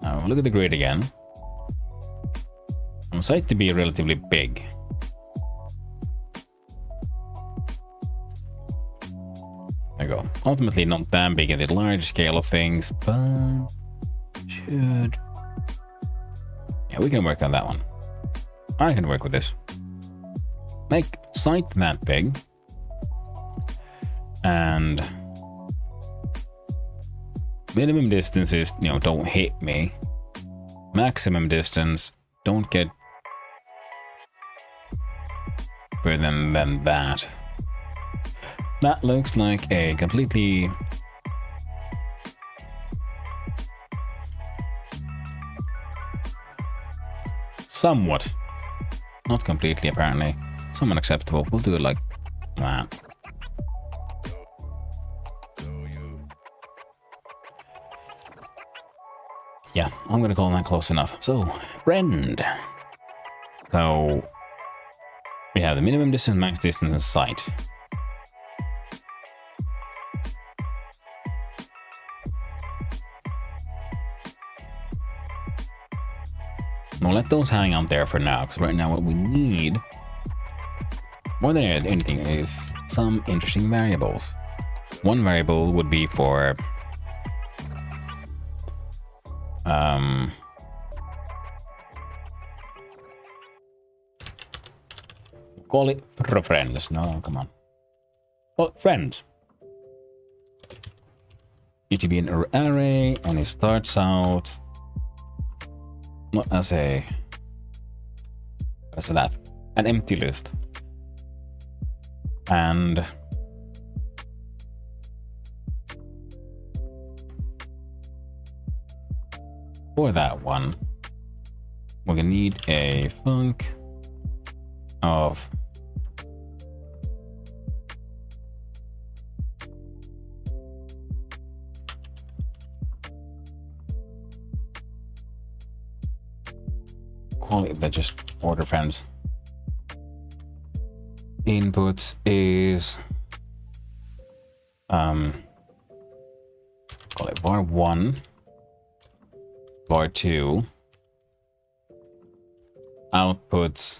Speaker 2: Now look at the grid again. On sight to be relatively big. There you go. Ultimately not that big in the large scale of things, but should... Yeah, we can work on that one. I can work with this. Make sight that big. And minimum distance is, don't hit me. Maximum distance, don't get further than that. That looks like a completely somewhat, not completely apparently, somewhat acceptable. We'll do it like that. Yeah, I'm going to call that close enough. So, friend. So, we have the minimum distance, max distance, and sight. Now let those hang out there for now, because right now what we need, more than anything, is some interesting variables. One variable would be for Call it friends. No, come on. Call it friends. Need to be an array, and it starts out not as a an empty list. And for that one, we're gonna need a func of call it that just order friends. Inputs is call it var1, var2, outputs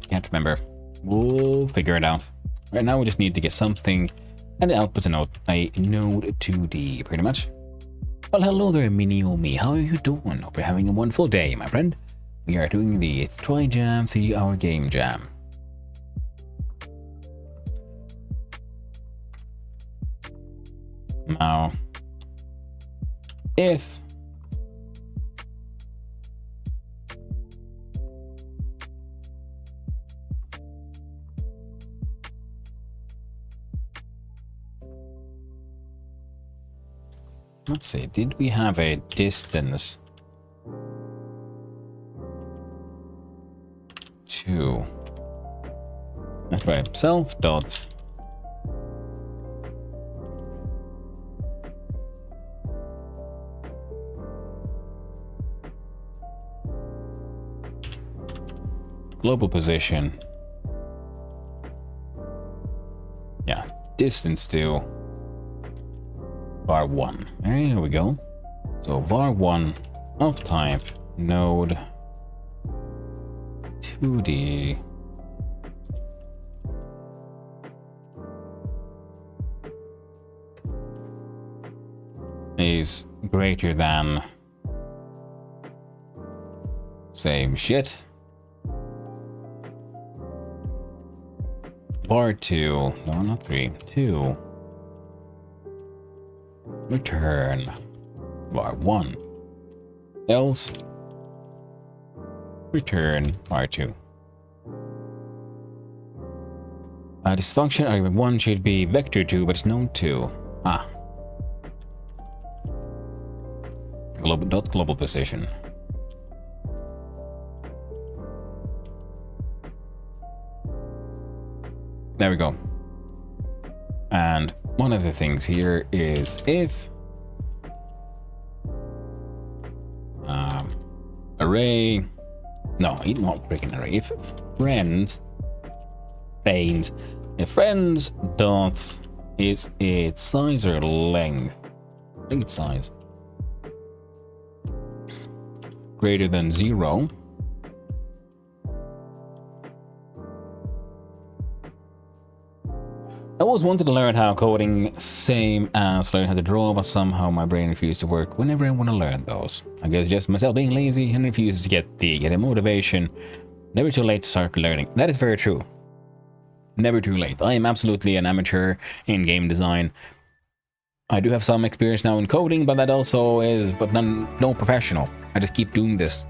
Speaker 2: can't remember. We'll figure it out. Right now we just need to get something, and the output's a node 2D pretty much. Well, hello there, Mini-Omi. How are you doing? Hope you're having a wonderful day, my friend. We are doing the Trijam 3-hour game jam. Now, if let's see, did we have a distance to, that's right, self dot global position, yeah, distance to var1. There we go. So var1 of type node 2D is greater than same shit var2, no, not 3, 2 return var1, else return var2. This function argument 1 should be vector2, but it's node 2. Global position. There we go. And one of the things here is if array, no, not freaking array. If friends dot is its size or length, I think it's size, greater than 0, I always wanted to learn how coding, same as learning how to draw, but somehow my brain refused to work whenever I want to learn those. I guess just myself being lazy and refuses to get the motivation. Never too late to start learning. That is very true. Never too late. I am absolutely an amateur in game design. I do have some experience now in coding, but that also is, but no professional. I just keep doing this.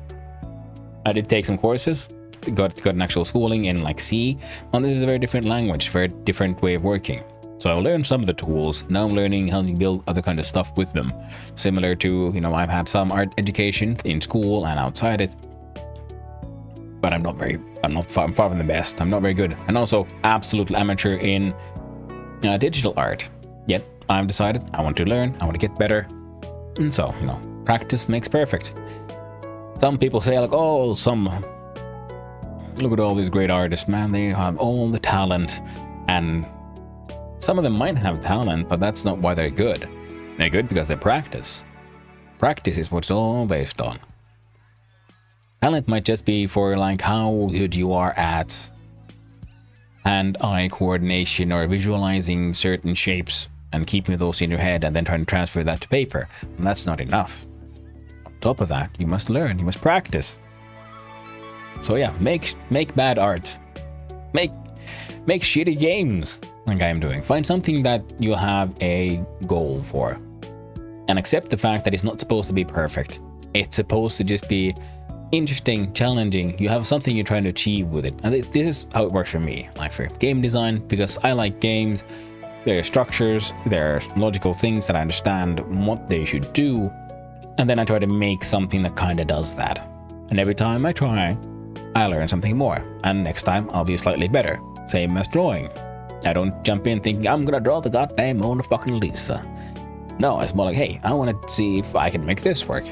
Speaker 2: I did take some courses. Got an actual schooling in like C, and this is a very different language, very different way of working. So I learned some of the tools. Now I'm learning how to build other kind of stuff with them. Similar to, you know, I've had some art education in school and outside it, but I'm far from the best. I'm not very good, and also absolute amateur in digital art. Yet I've decided I want to learn, I want to get better, and so, you know, practice makes perfect. Some people say like, oh, look at all these great artists, man, they have all the talent, and some of them might have talent, but that's not why they're good. They're good because they practice. Practice is what's all based on. Talent might just be for like how good you are at hand-eye coordination or visualizing certain shapes and keeping those in your head and then trying to transfer that to paper. And that's not enough. On top of that, you must learn, you must practice. So yeah, make bad art. Make shitty games like I'm doing. Find something that you have a goal for. And accept the fact that it's not supposed to be perfect. It's supposed to just be interesting, challenging. You have something you're trying to achieve with it. And this is how it works for me. Like for game design, because I like games. There are structures, there are logical things that I understand what they should do. And then I try to make something that kind of does that. And every time I try, I learn something more. And next time I'll be slightly better. Same as drawing. I don't jump in thinking I'm gonna draw the goddamn Mona fucking Lisa. No, it's more like, hey, I want to see if I can make this work.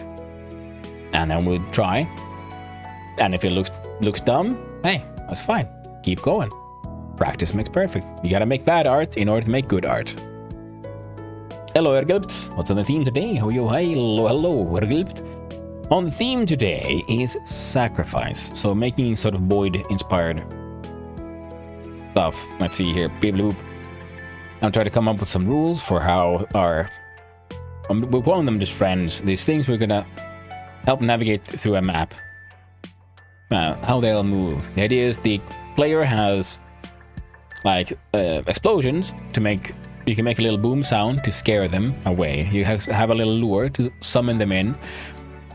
Speaker 2: And then we'll try. And if it looks dumb, hey, that's fine. Keep going. Practice makes perfect. You gotta make bad art in order to make good art. Hello, Ergelpt. What's on the theme today? How are you? Hello, Ergelpt. On the theme today is sacrifice. So making sort of void-inspired stuff. Let's see here. I'm trying to come up with some rules for how we're calling them just friends. These things we're gonna help navigate through a map. How they'll move. The idea is the player has like explosions to make. You can make a little boom sound to scare them away. You have a little lure to summon them in.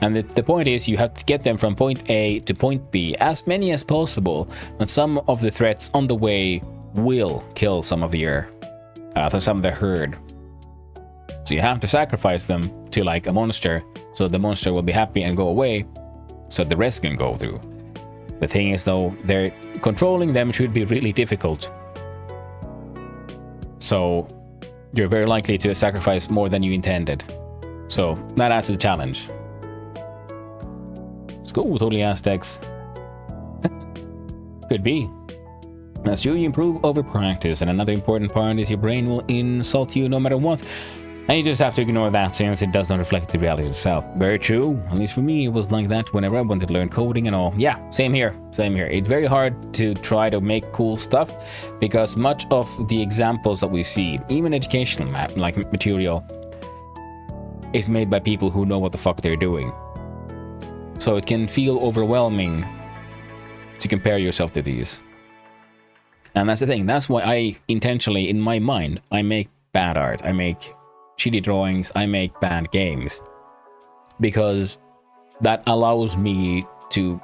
Speaker 2: And the point is you have to get them from point A to point B, as many as possible, and some of the threats on the way will kill some of the herd. So you have to sacrifice them to like a monster, so the monster will be happy and go away, so the rest can go through. The thing is though, controlling them should be really difficult. So you're very likely to sacrifice more than you intended. So that adds to the challenge. Let's go, totally Aztecs. Could be. That's true, you improve over practice, and another important part is your brain will insult you no matter what. And you just have to ignore that since it does not reflect the reality itself. Very true. At least for me, it was like that whenever I wanted to learn coding and all. Yeah, same here. Same here. It's very hard to try to make cool stuff because much of the examples that we see, even educational material, is made by people who know what the fuck they're doing. So it can feel overwhelming to compare yourself to these. And that's the thing. That's why I intentionally, in my mind, I make bad art. I make shitty drawings. I make bad games. Because that allows me to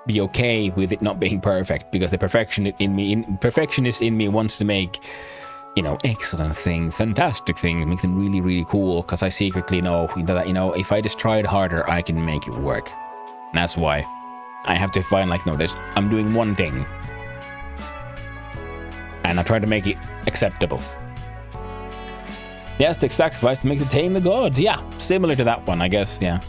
Speaker 2: be okay with it not being perfect. Because the perfectionist in me wants to make, excellent things, fantastic things, make them really, really cool. Because I secretly know that, if I just tried harder, I can make it work. And that's why I have to find I'm doing one thing. And I try to make it acceptable. The Aztec sacrifice to make the tame the gods. Yeah, similar to that one, I guess, yeah.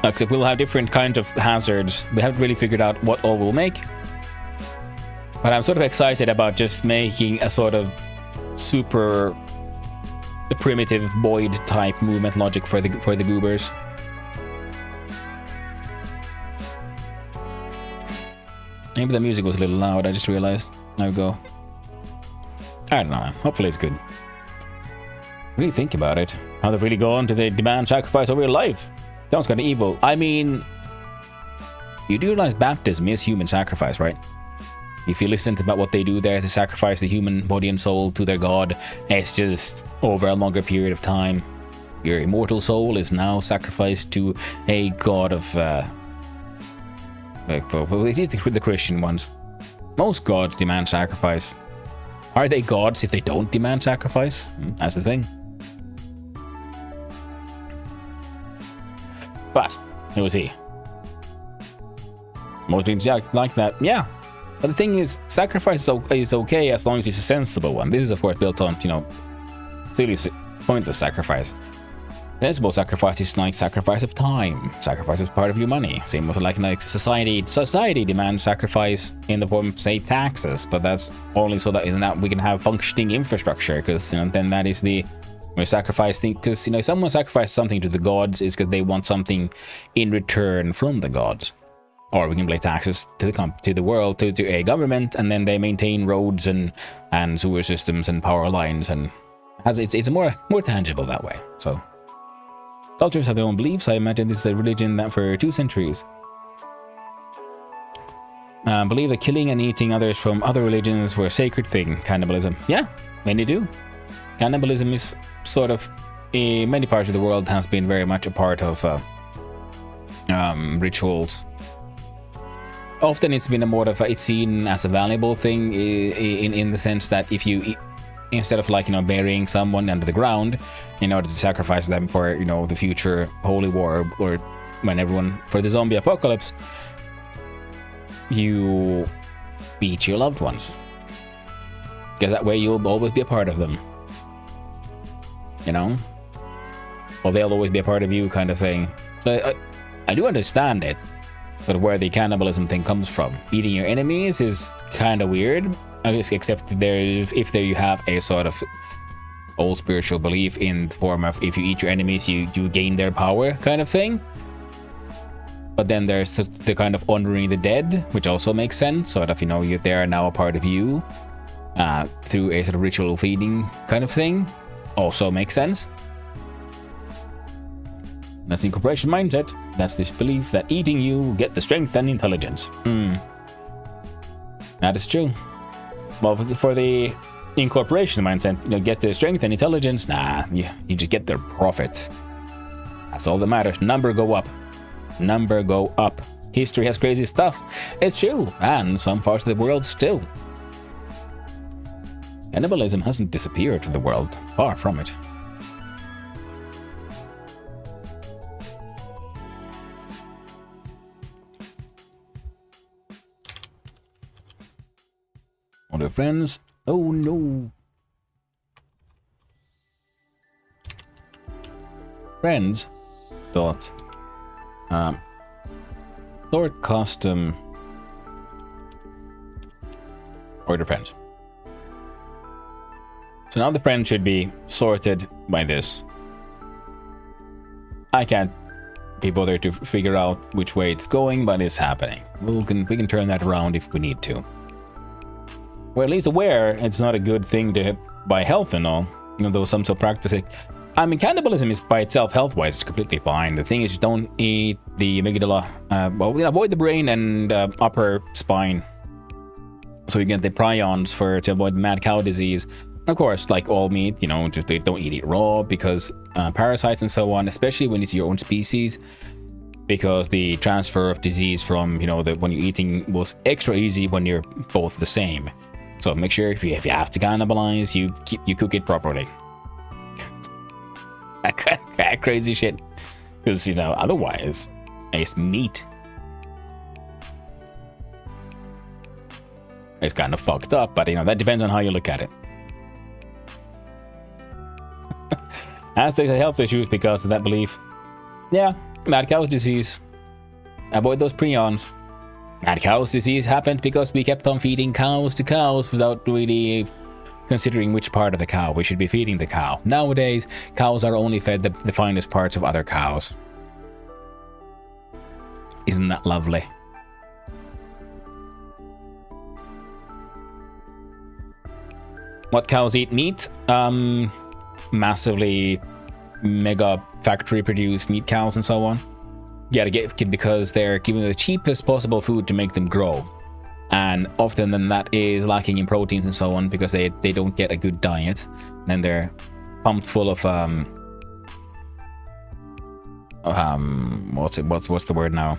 Speaker 2: Except we'll have different kinds of hazards. We haven't really figured out what all we'll make. But I'm sort of excited about just making a sort of super primitive void type movement logic for the goobers. Maybe the music was a little loud, I just realized. There we go. I don't know, hopefully it's good. Really think about it. How they've really gone to the demand sacrifice over your life. Sounds kind of evil. I mean, you do realize baptism is human sacrifice, right? If you listen to about what they do there, to sacrifice the human body and soul to their god, it's just over a longer period of time. Your immortal soul is now sacrificed to a god of, at least the Christian ones. Most gods demand sacrifice. Are they gods if they don't demand sacrifice? That's the thing. But, we'll see. Most games like that, yeah. But the thing is, sacrifice is okay as long as it's a sensible one. This is, of course, built on, silly, pointless sacrifice. Sensible sacrifice is like sacrifice of time. Sacrifice is part of your money. Same with like society. Society demands sacrifice in the form of, say, taxes. But that's only so that we can have functioning infrastructure. Because then that is the sacrifice thing. Because if someone sacrifices something to the gods, is because they want something in return from the gods. or we can pay taxes to the world, to a government, and then they maintain roads and sewer systems and power lines, and it's more tangible that way. So cultures have their own beliefs. I imagine this is a religion that for 2 centuries believe that killing and eating others from other religions were a sacred thing. Cannibalism, yeah, many do. Cannibalism is sort of, in many parts of the world, has been very much a part of rituals. Often it's been it's seen as a valuable thing in the sense that if you instead of burying someone under the ground in order to sacrifice them for the future holy war, or when everyone for the zombie apocalypse, you eat your loved ones, because that way you'll always be a part of them, or they'll always be a part of you, kind of thing. So I do understand it, sort of where the cannibalism thing comes from. Eating your enemies is kind of weird, I guess, except if you have a sort of old spiritual belief in the form of, if you eat your enemies, you gain their power, kind of thing. But then there's the kind of honoring the dead, which also makes sense. Sort of, they are now a part of you through a sort of ritual feeding kind of thing. Also makes sense. That's the incorporation mindset. That's this belief that eating you get the strength and intelligence. That is true. Well, for the incorporation mindset, get the strength and intelligence. Nah, you just get the profit. That's all that matters. Number go up. Number go up. History has crazy stuff. It's true, and some parts of the world still. Cannibalism hasn't disappeared from the world. Far from it. Other friends. Oh no. Friends dot sort custom order friends. So now the friends should be sorted by this. I can't be bothered to figure out which way it's going, but it's happening. We can turn that around if we need to. We're at least aware it's not a good thing to buy health and all, even though some still practice it. I mean, cannibalism is by itself, health-wise, completely fine. The thing is, just don't eat the amygdala. Avoid the brain and upper spine, so you get the prions to avoid mad cow disease. Of course, like all meat, just don't eat it raw, because parasites and so on, especially when it's your own species, because the transfer of disease from when you're eating was extra easy when you're both the same. So make sure if you have to cannibalize, you cook it properly. Crazy shit, because otherwise it's meat. It's kind of fucked up, but that depends on how you look at it. Aztecs had health issues because of that belief. Yeah, mad cow's disease. Avoid those prions. Mad cow's disease happened because we kept on feeding cows to cows without really considering which part of the cow we should be feeding the cow. Nowadays, cows are only fed the finest parts of other cows. Isn't that lovely? What cows eat meat? Massively mega factory produced meat cows and so on. You gotta get, because they're given the cheapest possible food to make them grow. And often then that is lacking in proteins and so on, because they don't get a good diet. Then they're pumped full of what's the word now?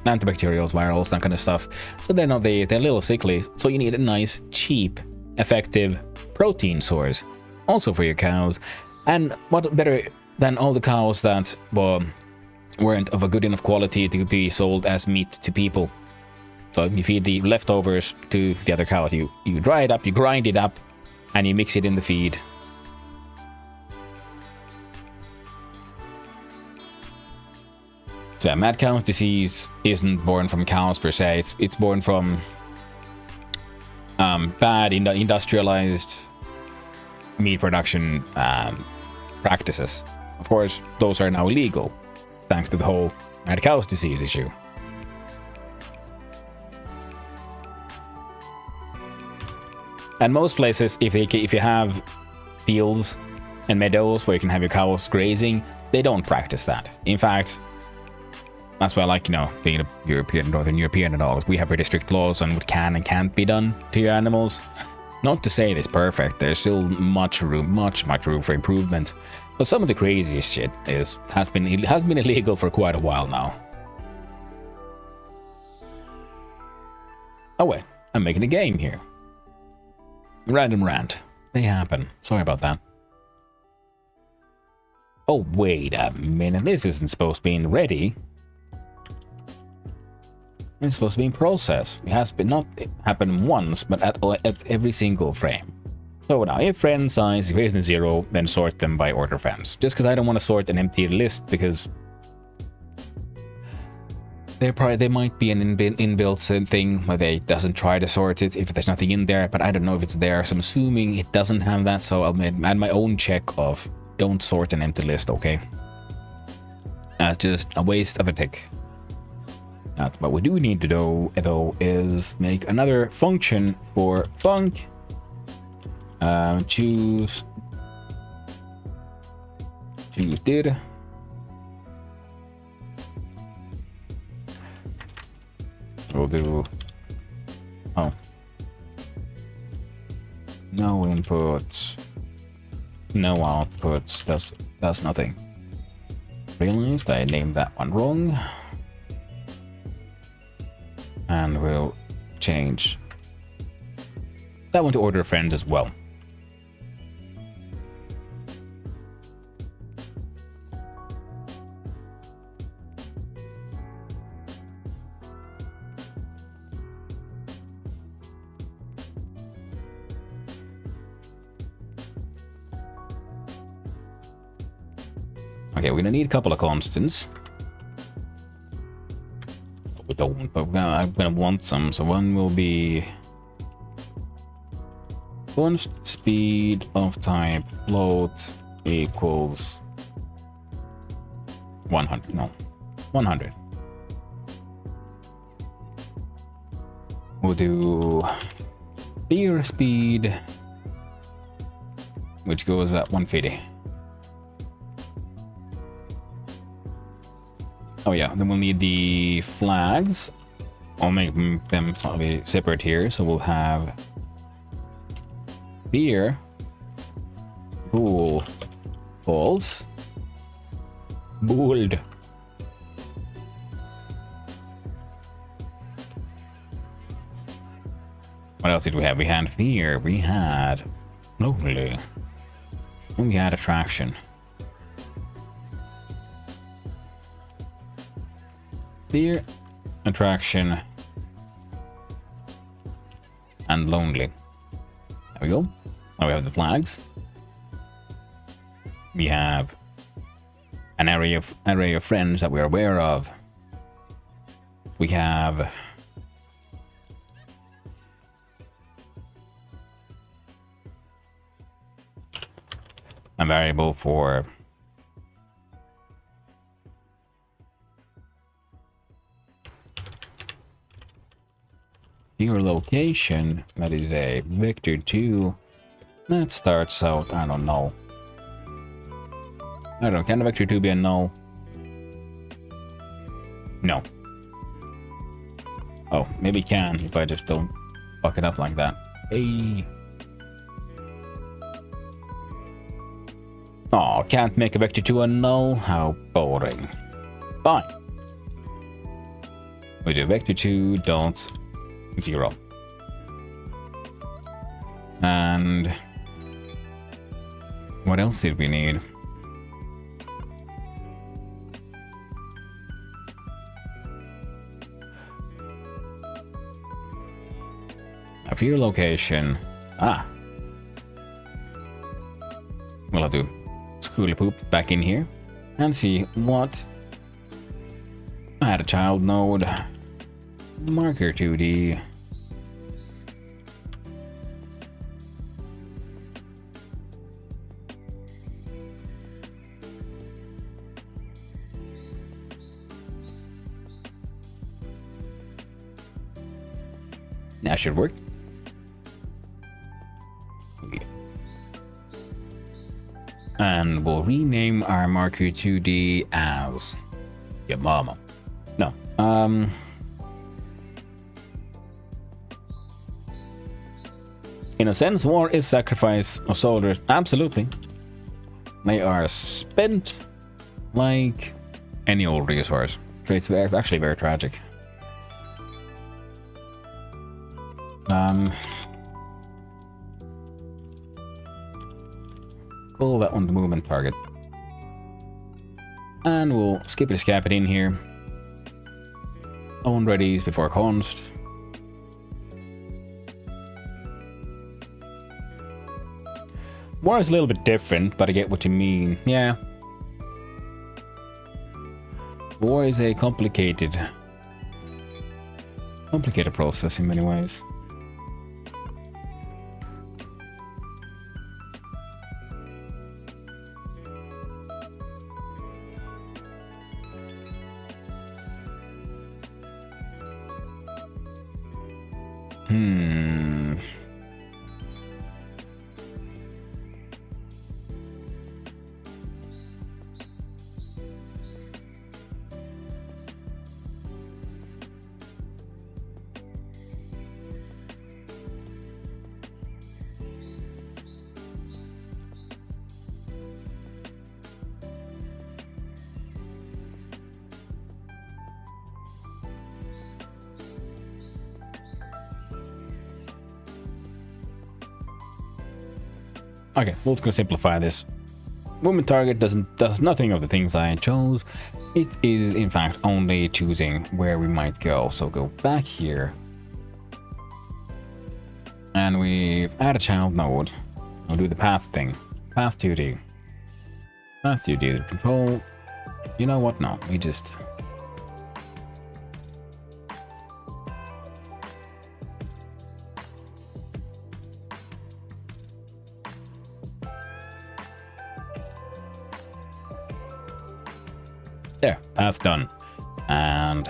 Speaker 2: Antibacterials, virals, that kind of stuff. So they're a little sickly. So you need a nice, cheap, effective protein source also for your cows. And what better than all the cows that weren't of a good enough quality to be sold as meat to people. So you feed the leftovers to the other cows. You dry it up, you grind it up, and you mix it in the feed. So mad cow's disease isn't born from cows per se. It's born from bad industrialized meat production practices. Of course, those are now illegal, thanks to the whole Mad cow's disease issue. And most places, if you have fields and meadows where you can have your cows grazing, they don't practice that. In fact, that's why I like, being a European, Northern European and all. We have pretty strict laws on what can and can't be done to your animals. Not to say it's perfect. There's still much room for improvement. But some of the craziest shit has been illegal for quite a while now. Oh wait, I'm making a game here. Random rant. They happen. Sorry about that. Oh, wait a minute. This isn't supposed to be in ready. It's supposed to be in process. It has been not happened once, but at every single frame. So now, if friend size is greater than 0, then sort them by order friends. Just because I don't want to sort an empty list, because there might be an inbuilt thing where they doesn't try to sort it if there's nothing in there, but I don't know if it's there, so I'm assuming it doesn't have that, so I'll add my own check of don't sort an empty list, okay? That's just a waste of a tick. What we do need to do, though, is make another function for func. Choose did. We'll do no input, no output. That's nothing. Realized I named that one wrong, and we'll change that one to order friend as well. Okay, we're gonna need a couple of constants. We don't, but I'm gonna want some. So one will be const speed of type float equals 100. No, 100. We'll do beer speed, which goes at 150. Oh yeah, then we'll need the flags. I'll make them slightly separate here. So we'll have beer, bool, balls, booled. What else did we have? We had fear, we had lovely, and we had attraction. Fear, attraction, and lonely. There we go. Now we have the flags. We have an array of friends that we're aware of. We have a variable for your location. That is a vector2 that starts out, I don't know. I don't know, can a vector2 be a null? No. Oh, maybe it can if I just don't fuck it up like that. Hey. Oh, can't make a vector2 a null? How boring. Fine. We do vector2 dot 0. And what else did we need? A fear location. Ah. We'll have to school poop back in here and see what. Add a child node. Marker 2D. That should work. Okay. And we'll rename our marker 2D as your mama. No. In a sense, war is sacrifice of soldiers. Absolutely. They are spent like any old resource. It's actually very tragic. Call that one the movement target. And we'll skip it, scap it in here. Own readies before const. War is a little bit different, but I get what you mean. Yeah. War is a complicated process in many ways. Okay, we're just gonna simplify this. Movement target does nothing of the things I chose. It is in fact only choosing where we might go. So go back here, and we add a child node. I'll do the path thing. Path 2D. Path 2D. The control. You know what? No, we just. There, path done. And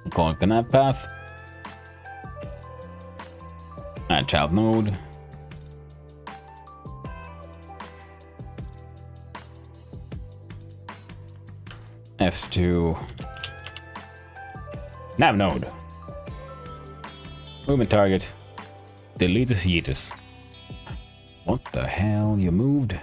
Speaker 2: call it the nav path. Add child node. F2 nav node. Movement target. Delete the hiatus. What the hell? You moved?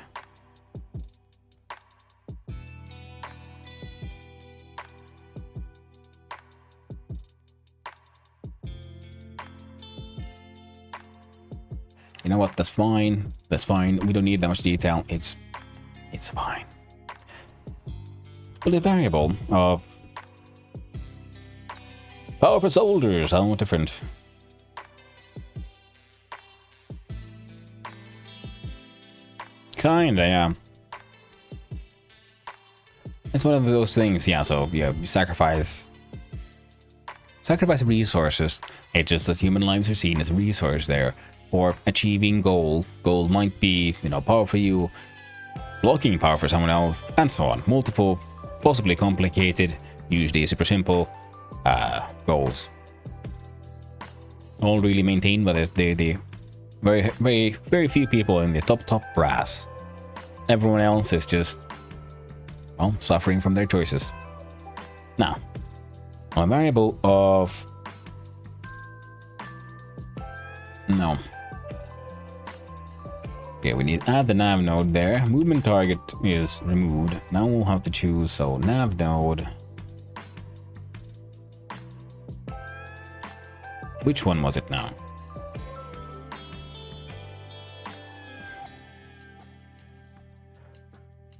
Speaker 2: You know what? That's fine. That's fine. We don't need that much detail. It's fine. But a variable of powerful soldiers. How different. Kinda, yeah. It's one of those things, yeah. So yeah, you sacrifice resources. It's just that human lives are seen as a resource there. Or achieving goal. Goal might be, you know, power for you, blocking power for someone else, and so on. Multiple, possibly complicated, usually super simple goals. All really maintained by the very few people in the top brass. Everyone else is just, well, suffering from their choices. Now, a variable of no. Okay, we need to add the nav node there. Movement target is removed. Now we'll have to choose, so nav node. Which one was it now?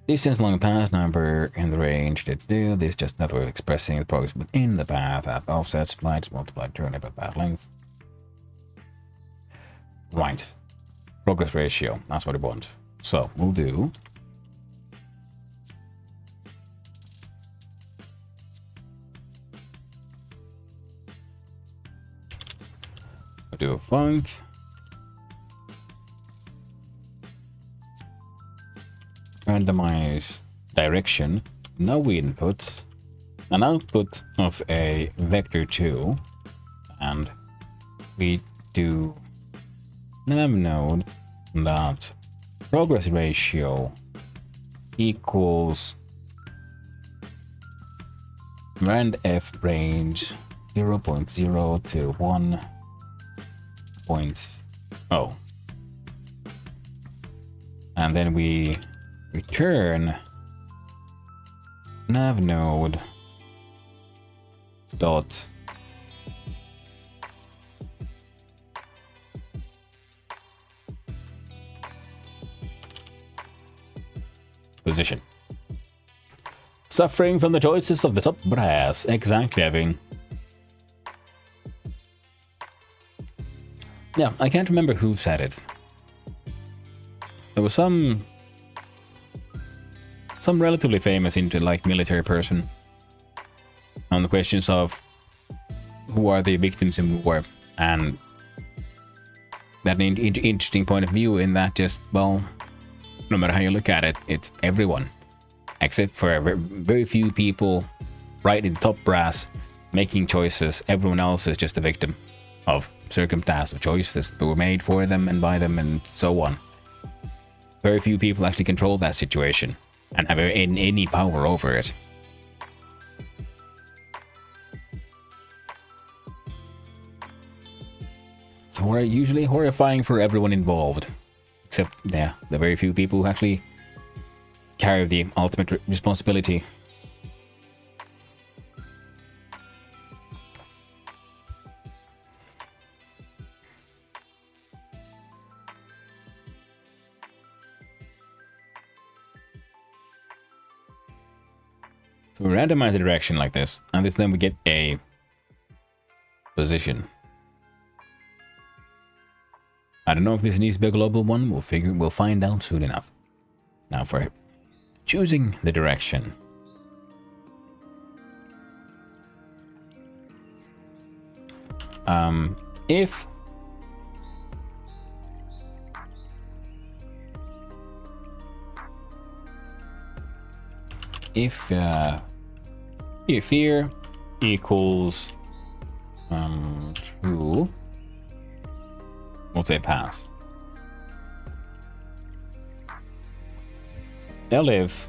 Speaker 2: Distance along the path, number in the range. This is just another way of expressing the progress within the path. At offset, splits, multiplied turn by path length. Right. Progress ratio. That's what we want. So we'll do. We'll do a func. Randomize direction. No inputs. an output of a vector 2, and we do nav node dot progress ratio equals rand f range 0.0 to 1.0, and then we return nav node dot position. Suffering from the choices of the top brass. Exactly, Evan. Yeah, I can't remember who said it. There was some relatively famous military person on the questions of who are the victims in war, and that interesting point of view in that just, well, no matter how you look at it, it's everyone. Except for very few people right in the top brass making choices. Everyone else is just a victim of circumstance, of choices that were made for them and by them and so on. Very few people actually control that situation and have any power over it. So we're usually horrifying for everyone involved. Except, yeah, the very few people who actually carry the ultimate responsibility. So we randomize the direction like this, and then we get a position. I don't know if this needs to be a global one. We'll find out soon enough. Now for choosing the direction. If here equals true, we'll say pass. Elif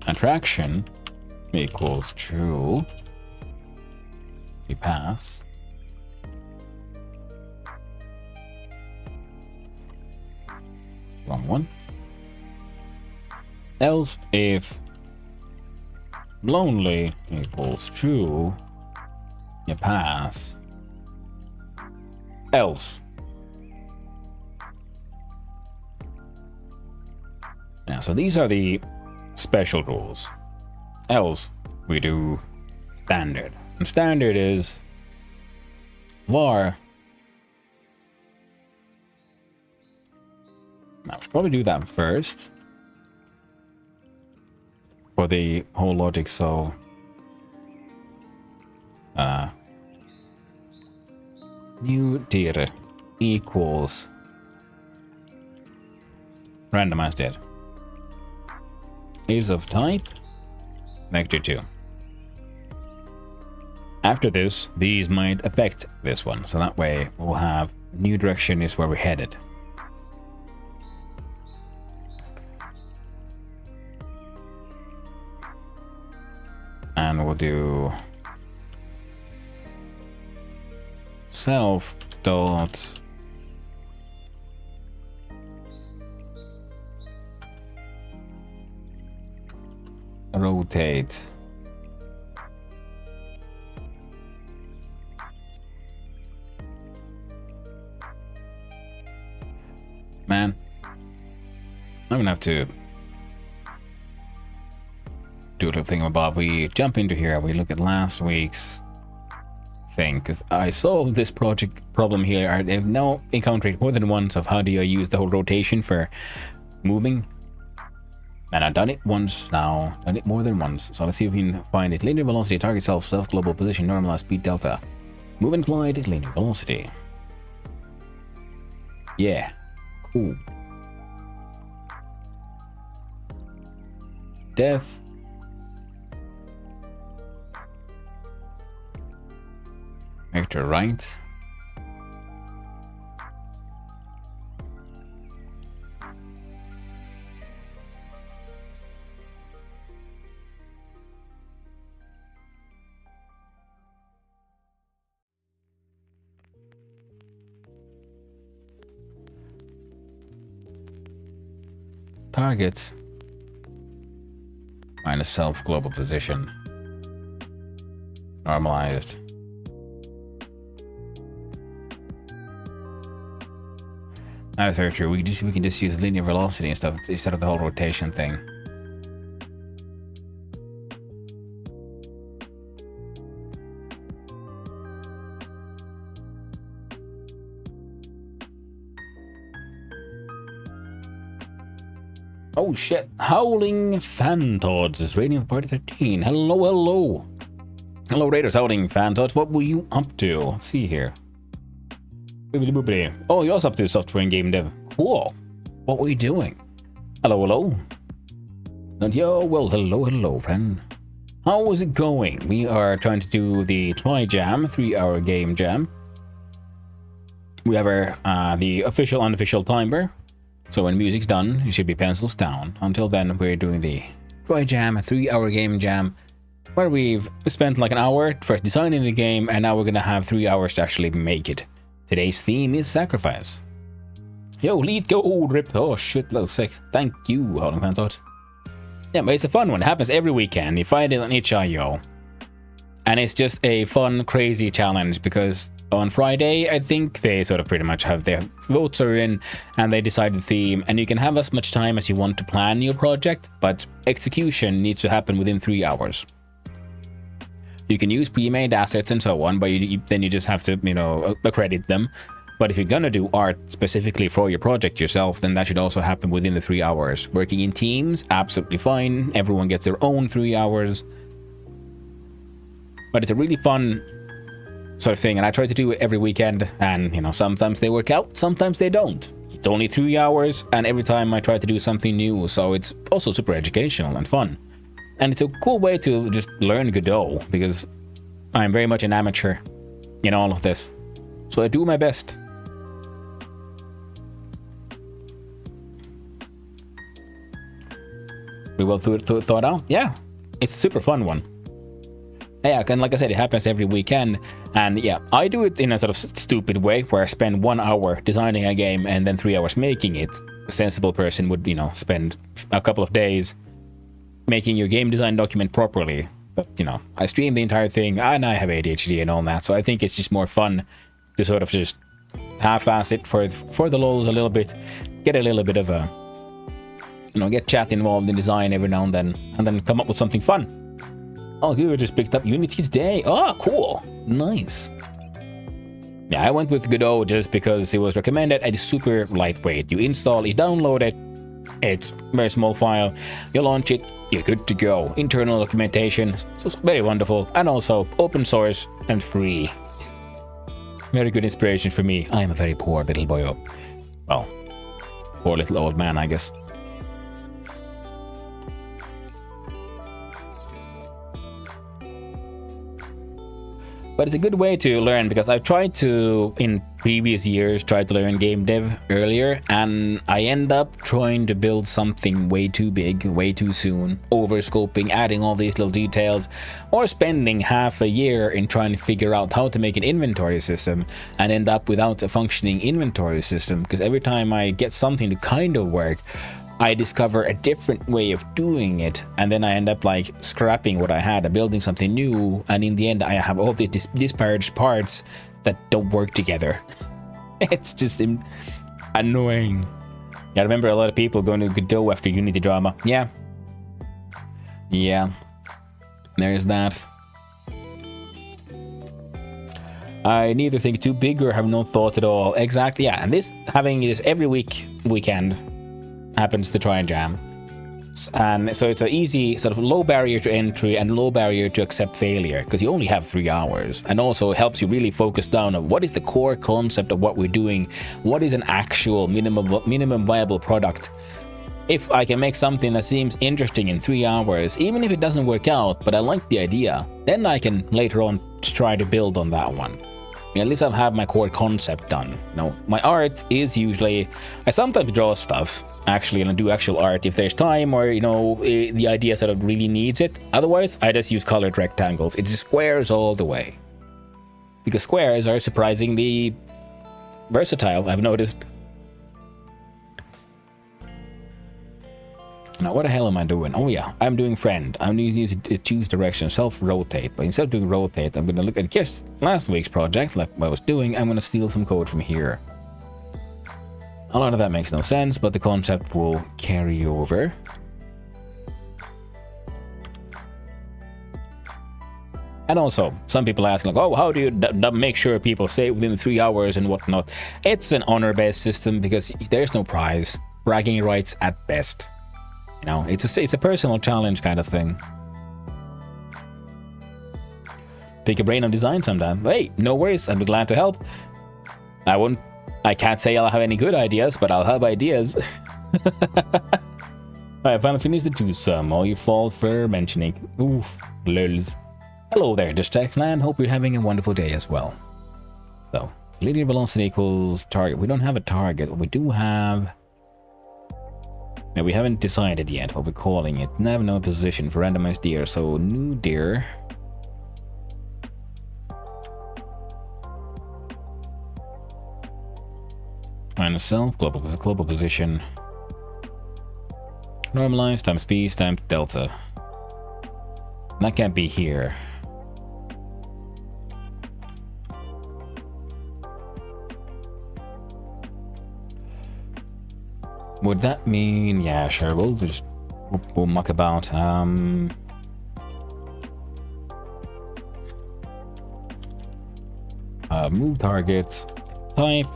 Speaker 2: attraction equals true, we pass. Wrong one. Else if lonely equals true, you pass. Else. Now, so these are the special rules. Else, we do standard. And standard is var. Now, we should probably do that first for the whole logic, so new dir equals randomized dir is of type vector 2. After this, these might affect this one, so that way we'll have new direction is where we're headed. And we'll do self dot rotate man. I'm gonna have to do a little thing about. We jump into here, we look at last week's thing, because I solved this project problem here. I've now encountered more than once of how do I use the whole rotation for moving, and I've done it once now, done it more than once. So let's see if we can find it. Linear velocity, target self global position, normalized speed delta, move and glide, linear velocity. Yeah. Cool. Death. Vector right. Target. Minus self global position. Normalized. That is very true. We can just use linear velocity and stuff instead of the whole rotation thing. Oh shit. Howling Fantods is rating of party 13. Hello, hello. Hello, Raiders. Howling Fantods. What were you up to? Let's see here. Oh, you're also up to software and game dev. Cool. What were you doing? Hello, hello. And yo, well, hello, hello, friend. How is it going? We are trying to do the Trijam 3-hour game jam. We have our the official, unofficial timer. So when music's done, it should be pencils down. Until then, we're doing the Trijam 3-hour game jam, where we've spent like an hour first designing the game, and now we're gonna have 3 hours to actually make it. Today's theme is sacrifice. Yo, lead go, rip. Oh shit, little sick. Thank you, Howling Fantot. Yeah, but it's a fun one. It happens every weekend. You find it on itch.io. And it's just a fun, crazy challenge because on Friday, I think they sort of pretty much have their votes are in and they decide the theme, and you can have as much time as you want to plan your project, but execution needs to happen within 3 hours. You can use pre-made assets and so on, but then you just have to, you know, accredit them. But if you're gonna do art specifically for your project yourself, then that should also happen within the 3 hours. Working in teams, absolutely fine. Everyone gets their own 3 hours. But it's a really fun sort of thing, and I try to do it every weekend, and, you know, sometimes they work out, sometimes they don't. It's only 3 hours, and every time I try to do something new, so it's also super educational and fun. And it's a cool way to just learn Godot, because I'm very much an amateur in all of this. So I do my best. We will thought out? Yeah, it's a super fun one. Yeah, and like I said, it happens every weekend. And yeah, I do it in a sort of stupid way, where I spend 1 hour designing a game and then 3 hours making it. A sensible person would, you know, spend a couple of days making your game design document properly. But, you know, I stream the entire thing, and I have ADHD and all that, so I think it's just more fun to sort of just half-ass it for the lols a little bit, get a little bit of a, you know, get chat involved in design every now and then come up with something fun. Oh, you just picked up Unity today. Oh, cool. Nice. Yeah, I went with Godot just because it was recommended, and it's super lightweight. You install, you download it, it's a very small file, you launch it, you're good to go. Internal documentation, so it's very wonderful, and also open source and free. Very good inspiration for me. I am a very poor little boy. Well, poor little old man, I guess. But it's a good way to learn, because I've tried to, in previous years, try to learn game dev earlier, and I end up trying to build something way too big, way too soon, over-scoping, adding all these little details, or spending half a year in trying to figure out how to make an inventory system, and end up without a functioning inventory system, because every time I get something to kind of work, I discover a different way of doing it, and then I end up like scrapping what I had and building something new, and in the end I have all the disparate parts that don't work together. It's just annoying. Yeah, I remember a lot of people going to Godot after Unity drama. Yeah, there's that. I neither think too big or have no thought at all. Exactly, yeah, and having this every weekend happens to try and jam. And so it's an easy sort of low barrier to entry and low barrier to accept failure because you only have 3 hours, and also helps you really focus down on what is the core concept of what we're doing, what is an actual minimum viable product. If I can make something that seems interesting in 3 hours, even if it doesn't work out, but I like the idea, then I can later on try to build on that one. At least I'll have my core concept done. You know, my art is usually, I sometimes draw stuff actually and I do actual art if there's time, or you know, the idea sort of really needs it. Otherwise, I just use colored rectangles. It's squares all the way, because squares are surprisingly versatile, I've noticed. Now, what the hell am I doing? Oh yeah, I'm doing friend. I'm using to choose direction, self-rotate. But instead of doing rotate, I'm going to look at just last week's project, like what I was doing. I'm going to steal some code from here. A lot of that makes no sense, but the concept will carry over. And also, some people ask, like, oh, how do you make sure people stay within 3 hours and whatnot? It's an honor-based system because there's no prize. Bragging rights at best. You know, it's a personal challenge kind of thing. Pick a brain on design sometime. Hey, no worries, I'd be glad to help. I can't say I'll have any good ideas, but I'll have ideas. I finally finished the twosome. All your fault for mentioning. Oof, lols. Hello there, Distractland. Hope you're having a wonderful day as well. So, linear velocity equals target. We don't have a target, but we do have... No, we haven't decided yet what we're calling it. We have no position for randomized deer, so new deer. Minus self, global position. Normalized times p times delta. That can't be here. Would that mean, yeah, sure, we'll muck about. Move target, type,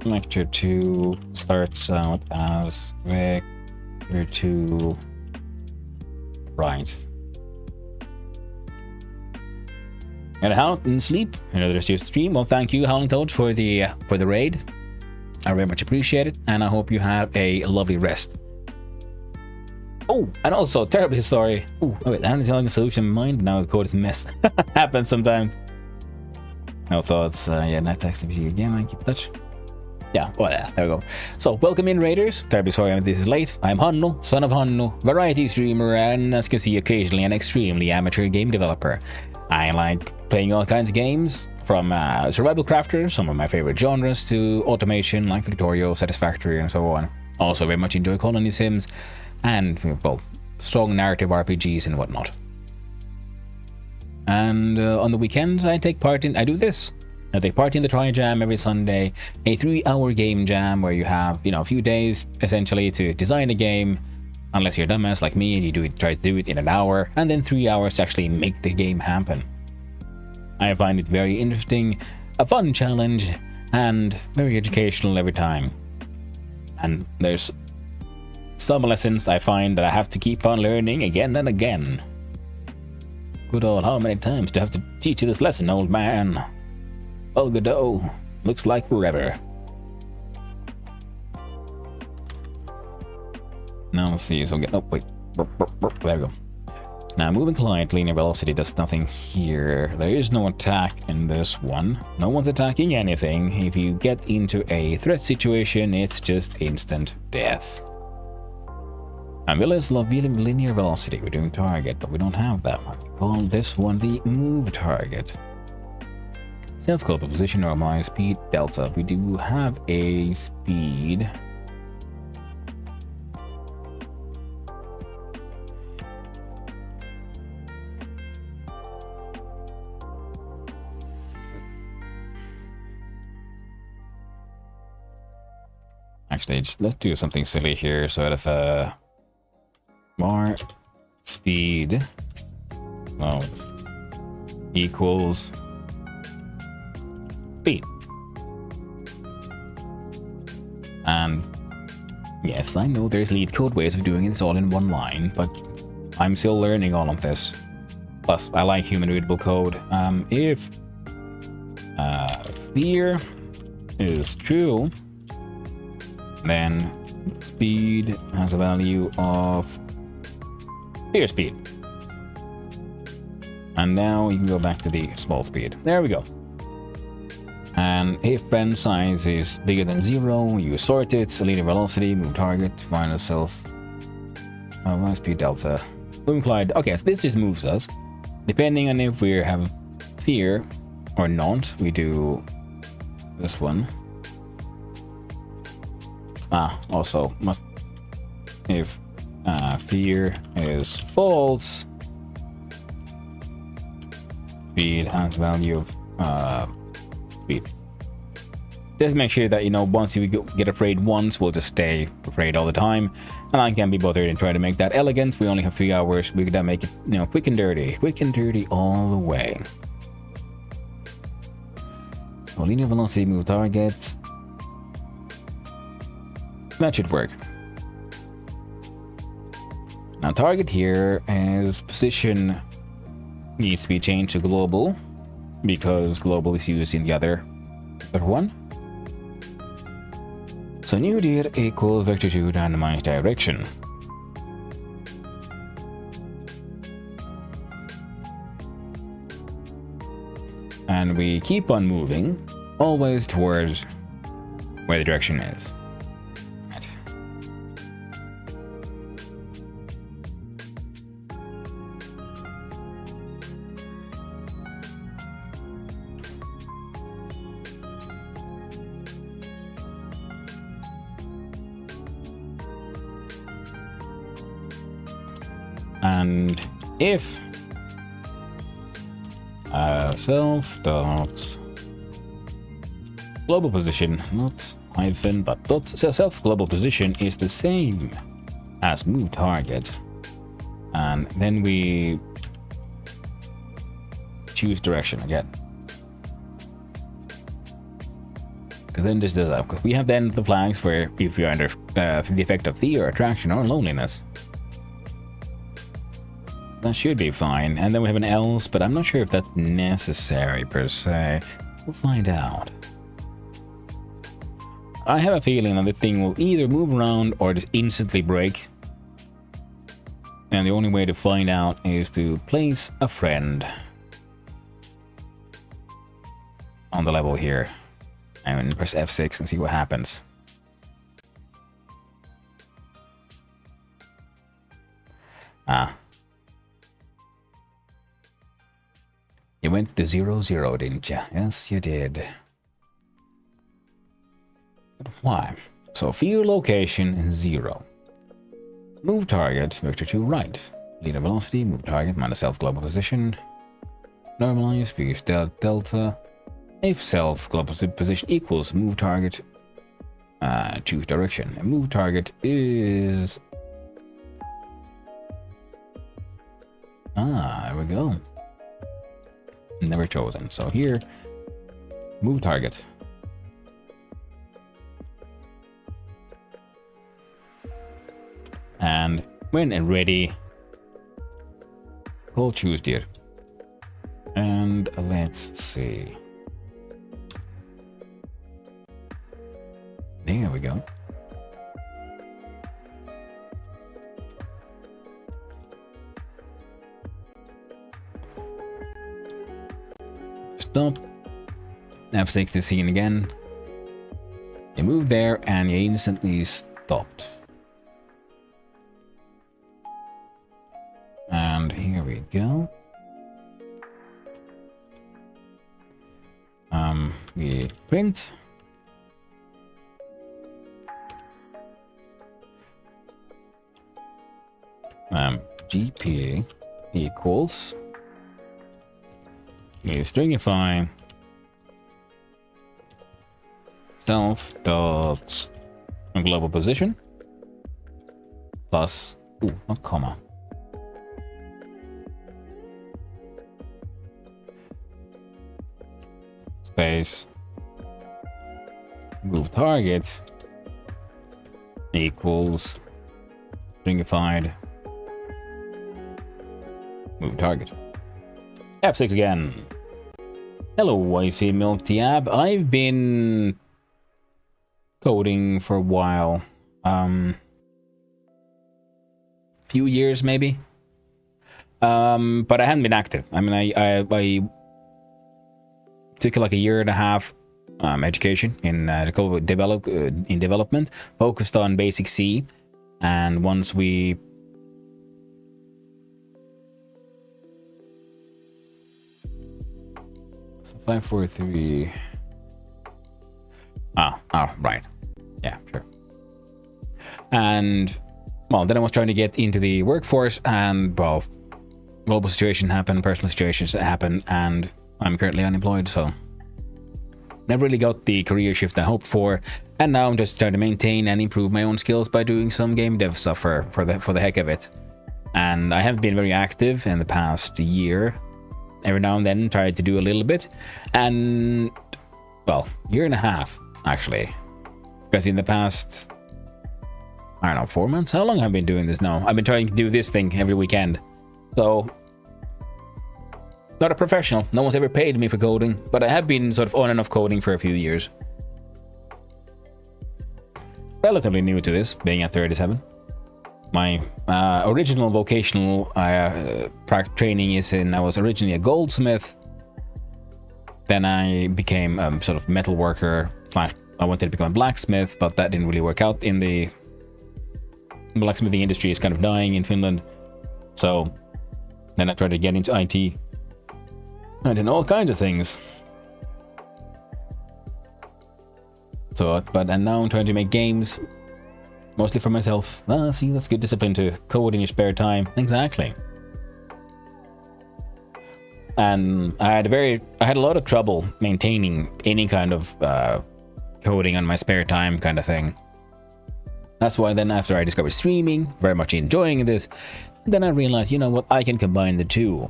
Speaker 2: vector 2 starts out as vector 2 right. And out and sleep. Another just your stream. Well, thank you, Howling Toad, for the raid. I very much appreciate it, and I hope you have a lovely rest. Oh, and also terribly sorry. Oh, wait, I had a solution in mind, but now the code is a mess. Happens sometimes. No thoughts. Yeah, night text again. I keep in touch. Yeah, well, yeah, there we go. So, welcome in, Raiders. Terribly sorry this is late. I'm Hanno, son of Hanno, variety streamer, and as you can see, occasionally an extremely amateur game developer. I like playing all kinds of games, from survival crafters, some of my favorite genres, to automation like Victorio, Satisfactory, and so on. Also very much enjoy colony sims, and, well, strong narrative RPGs and whatnot. And on the weekends, I take part in, I take part in the Trijam every Sunday, a 3-hour game jam where you have, you know, a few days essentially to design a game, unless you're a dumbass like me and you try to do it in an hour, and then 3 hours to actually make the game happen. I find it very interesting, a fun challenge, and very educational every time. And there's some lessons I find that I have to keep on learning again and again. Good old, how many times do I have to teach you this lesson, old man? Oh, Godot, looks like forever. Now let's see, so get, oh wait, there we go. Now moving client, linear velocity does nothing here. There is no attack in this one. No one's attacking anything. If you get into a threat situation, it's just instant death. And Willis love linear velocity. We're doing target, but we don't have that one. We call this one the move target. Self-global position or my speed delta. We do have a speed. Actually, let's do something silly here. So if more speed equals speed, and Yes, I know there's lead code ways of doing this all in one line, but I'm still learning all of this. Plus, I like human readable code. If fear is true, then speed has a value of fear speed. And now you can go back to the small speed. There we go. And if friend size is bigger than 0, you sort it, linear velocity, move target, minus self, speed delta, moving collide. Okay, so this just moves us. Depending on if we have fear or not, we do this one. Also, must if fear is false, speed has value of speed. Just make sure that, you know, once you get afraid once, we'll just stay afraid all the time. And I can't be bothered and try to make that elegant. We only have 3 hours. We gotta make it, you know, quick and dirty all the way. So linear velocity, move target. That should work. Now target here is position needs to be changed to global because global is used in the other one. So new dir equals vector 2 randomized direction. And we keep on moving, always towards where the direction is. Right. And if self dot global position, not hyphen, but dot self global position is the same as move target, and then we choose direction again. Because then this does that. Because we have then the flags for if you're under the effect of fear, attraction, or loneliness. That should be fine. And then we have an else, but I'm not sure if that's necessary per se. We'll find out. I have a feeling that the thing will either move around or just instantly break. And the only way to find out is to place a friend on the level here. And press F6 and see what happens. You went to 0, 0, didn't you? Yes, you did. But why? So fear location is 0. Move target, vector 2 right. Linear velocity, move target, minus self global position. Normalize, speed delta. If self global position equals move target, choose direction. And move target is... there we go. Never chosen. So here, move target. And when ready, we'll choose dir. And let's see. There we go. Stop. F6 to scene again. You move there and you instantly stopped. And here we go. We print. GP equals. We stringify self dot global position plus not comma. Space move target equals stringified move target. F6 again. Hello, I see Milk Diab. I've been coding for a while. Few years maybe. But I haven't been active. I mean, I took like a year and a half education in development, focused on basic C, and once we 543. Oh, right. Yeah, sure. And well, then I was trying to get into the workforce, and well, global situation happened, personal situations happened, and I'm currently unemployed, so never really got the career shift I hoped for. And now I'm just trying to maintain and improve my own skills by doing some game dev stuff for the heck of it. And I have been very active in the past year. Every now and then tried to do a little bit, and well, year and a half actually, because in the past, I don't know, 4 months. How long have I been doing this now? I've been trying to do this thing every weekend. So, not a professional. No one's ever paid me for coding, but I have been sort of on and off coding for a few years. Relatively new to this, being at 37. My original vocational training is in, I was originally a goldsmith. Then I became sort of metal worker / I wanted to become a blacksmith, but that didn't really work out. In the blacksmithing industry is kind of dying in Finland. So then I tried to get into IT. I did all kinds of things. So, and now I'm trying to make games. Mostly for myself. Ah, see, that's good discipline to code in your spare time. Exactly. And I had a lot of trouble maintaining any kind of coding on my spare time kind of thing. That's why then after I discovered streaming, very much enjoying this, then I realized, you know what, I can combine the two.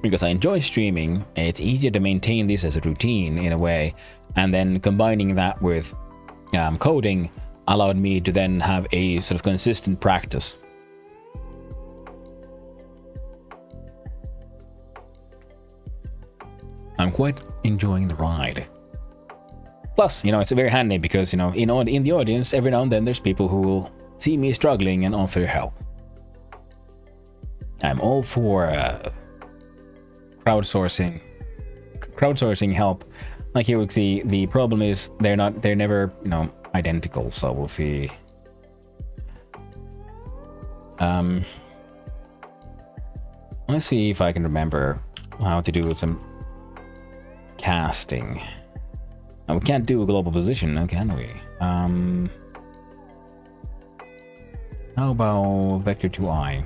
Speaker 2: Because I enjoy streaming, it's easier to maintain this as a routine in a way, and then combining that with coding allowed me to then have a sort of consistent practice. I'm quite enjoying the ride. Plus, you know, it's very handy because, you know, in the audience, every now and then there's people who will see me struggling and offer help. I'm all for crowdsourcing help. Like here we see, the problem is they're never, you know, identical, so we'll see. Let's see if I can remember how to do some casting. Now, we can't do a global position, now can we? How about vector 2i?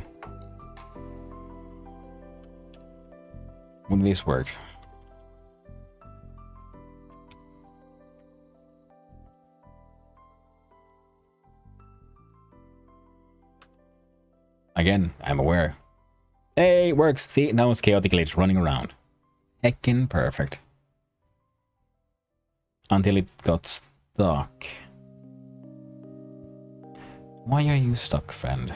Speaker 2: Would this work? Again, I'm aware. Hey, it works. See, now it's chaotically it's running around. Heckin' perfect. Until it got stuck. Why are you stuck, friend?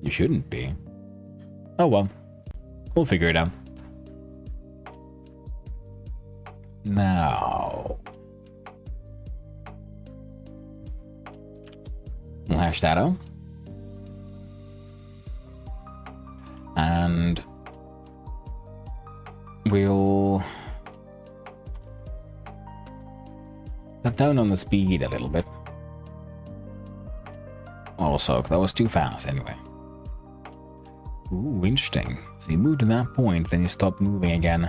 Speaker 2: You shouldn't be. Oh well. We'll figure it out. Now. We'll hash that out. And we'll cut down on the speed a little bit. Also, that was too fast anyway. Ooh, interesting. So you move to that point, then you stop moving again.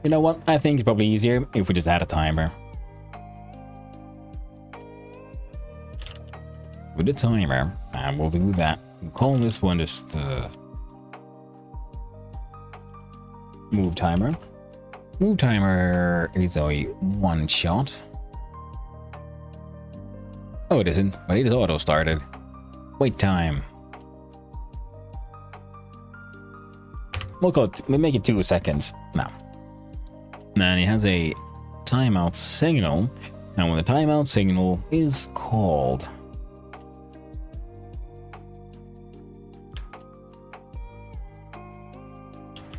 Speaker 2: You know what? I think it's probably easier if we just add a timer. With a timer, and we'll do that. We'll call this one just the move timer. Move timer is a one shot. Oh, it isn't, but it is auto started. Wait time. We'll make it 2 seconds now. Then it has a timeout signal. And when the timeout signal is called,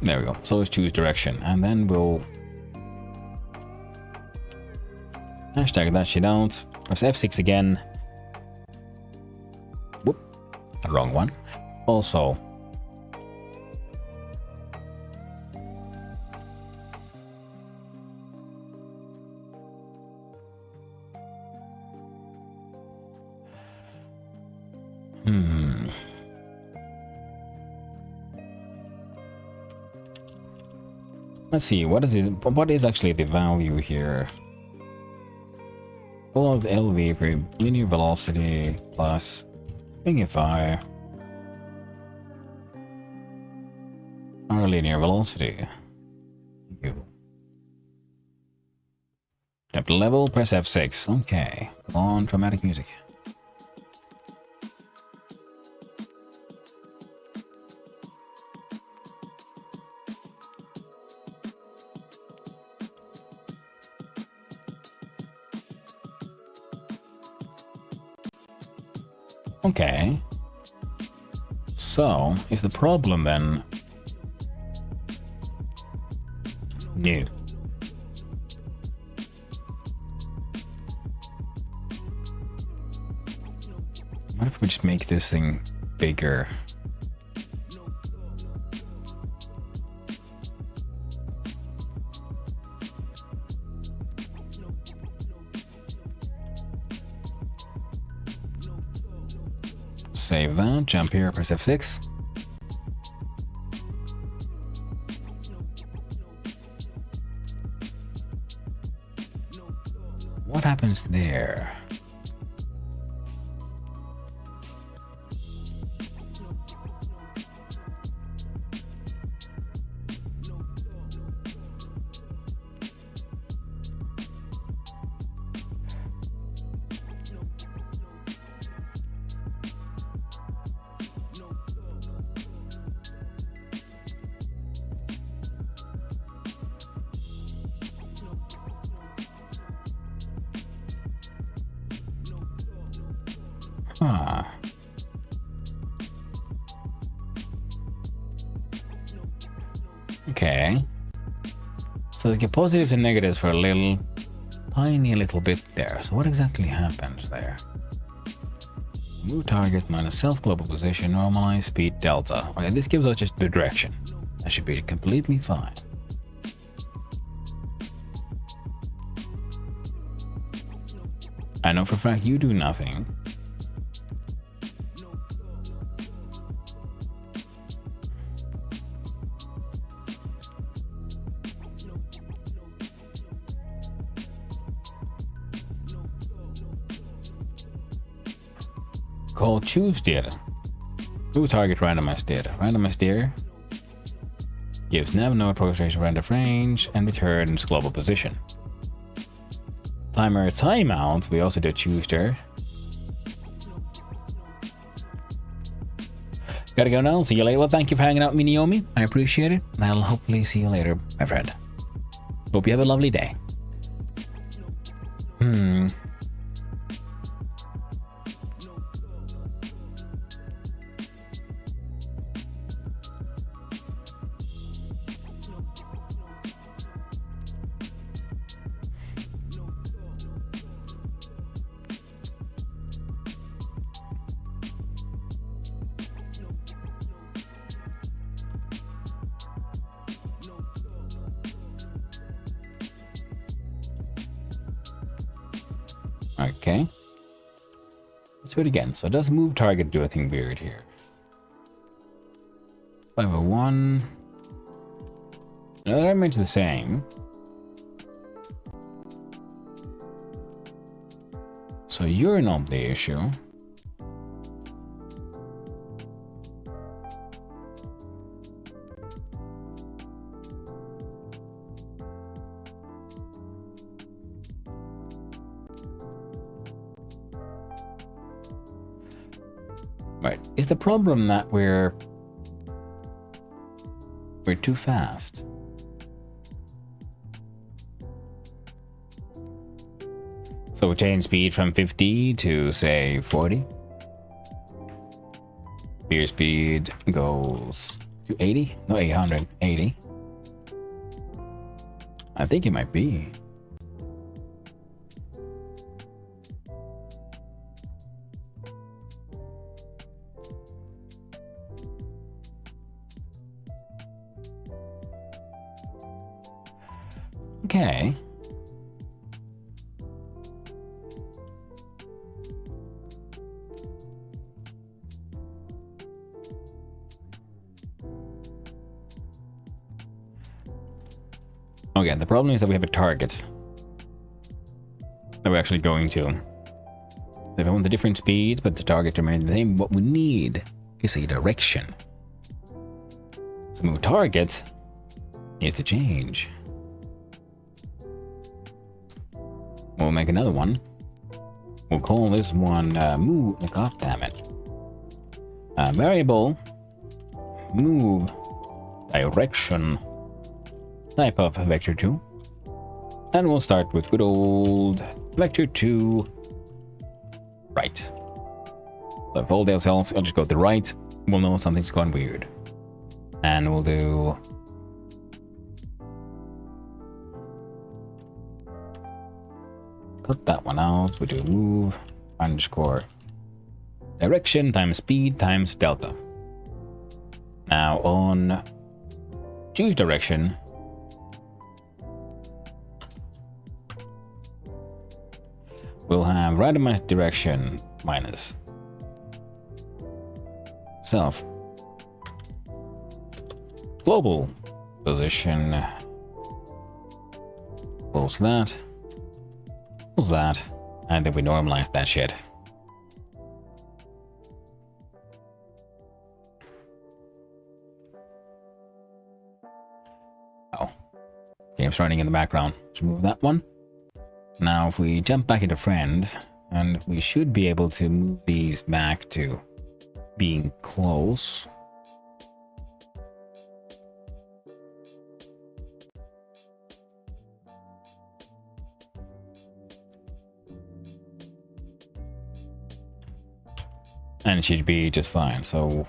Speaker 2: there we go. So let's choose direction, and then we'll hashtag that shit out. Press F6 again. Whoop, wrong one. Also, let's see, what is actually the value here? All of the LV for linear velocity plus thingifier our linear velocity. Thank you. Tap level, press F6. Okay. On dramatic music. Okay. So, is the problem then new? What if we just make this thing bigger? Save that, jump here, press F6. What happens there? Huh. Okay. So they get positives and negatives for a little, tiny little bit there. So what exactly happens there? Move target minus self global position, normalize speed delta. Okay, this gives us just the direction. That should be completely fine. I know for a fact you do nothing. Call choose data. Move target randomized data. Randomized data gives nav node progression random range and returns global position. Timer timeout, we also do choose there. Gotta go now. See you later. Well, thank you for hanging out with me, Naomi. I appreciate it. And I'll hopefully see you later, my friend. Hope you have a lovely day. Okay. Let's do it again. So does move target do anything weird here? 501. Another image the same. So you're not the issue. Right. Is the problem that we're too fast? So we change speed from 50 to say 40. Beer speed goes to 80? No, 800. 80. I think it might be. Okay. Okay, the problem is that we have a target that we're actually going to. If I want the different speeds, but the target remains the same, what we need is a direction. So move target needs to change. We'll make another one. We'll call this one move. God damn it. Variable move direction type of vector 2. And we'll start with good old vector 2 right. So if all else, I'll just go to the right. We'll know something's gone weird. And we'll do cut that one out. We do move underscore direction times speed times delta. Now on choose direction, we'll have randomized direction minus self global position. Close that. That, and then we normalize that shit. Oh, game's running in the background. Let's remove that one. Now if we jump back into friend, and we should be able to move these back to being close. And it should be just fine. So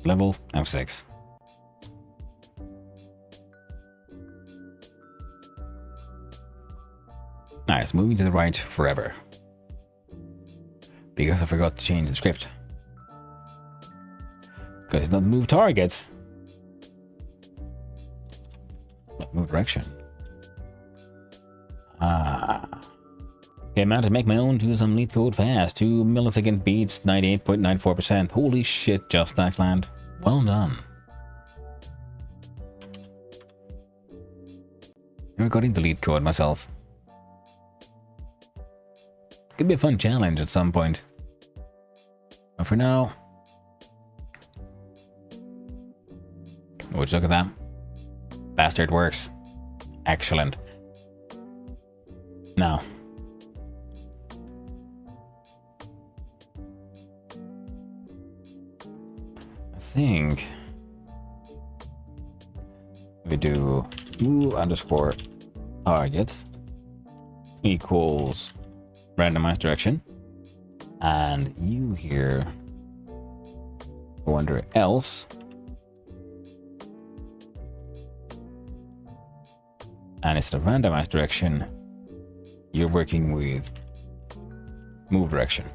Speaker 2: level F6. Nice, moving to the right forever. Because I forgot to change the script. Because it's not move targets. But move direction. Okay, man, to make my own do some lead code fast. 2 millisecond beats, 98.94%. Holy shit, Just Land. Well done. Never got into lead code myself. Could be a fun challenge at some point. But for now... would you look at that? Bastard works. Excellent. Now... think we do move underscore target equals randomized direction, and you here go under else, and instead of randomized direction you're working with move direction.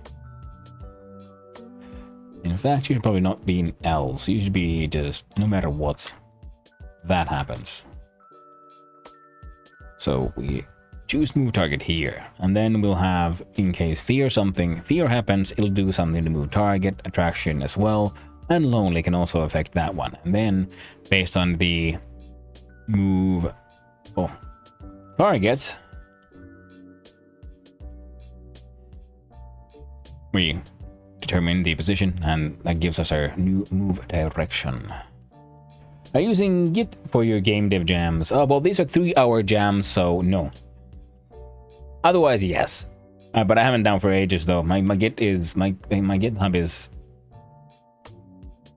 Speaker 2: In fact, you should probably not be in else. You should be just no matter what, that happens. So we choose move target here, and then we'll have, in case fear happens, it'll do something to move target, attraction as well, and lonely can also affect that one. And then based on the move target, we determine the position, and that gives us our new move direction. Are you using Git for your game dev jams? Oh, well, these are 3-hour jams, so no. Otherwise, yes. But I haven't down for ages though. My Git is my GitHub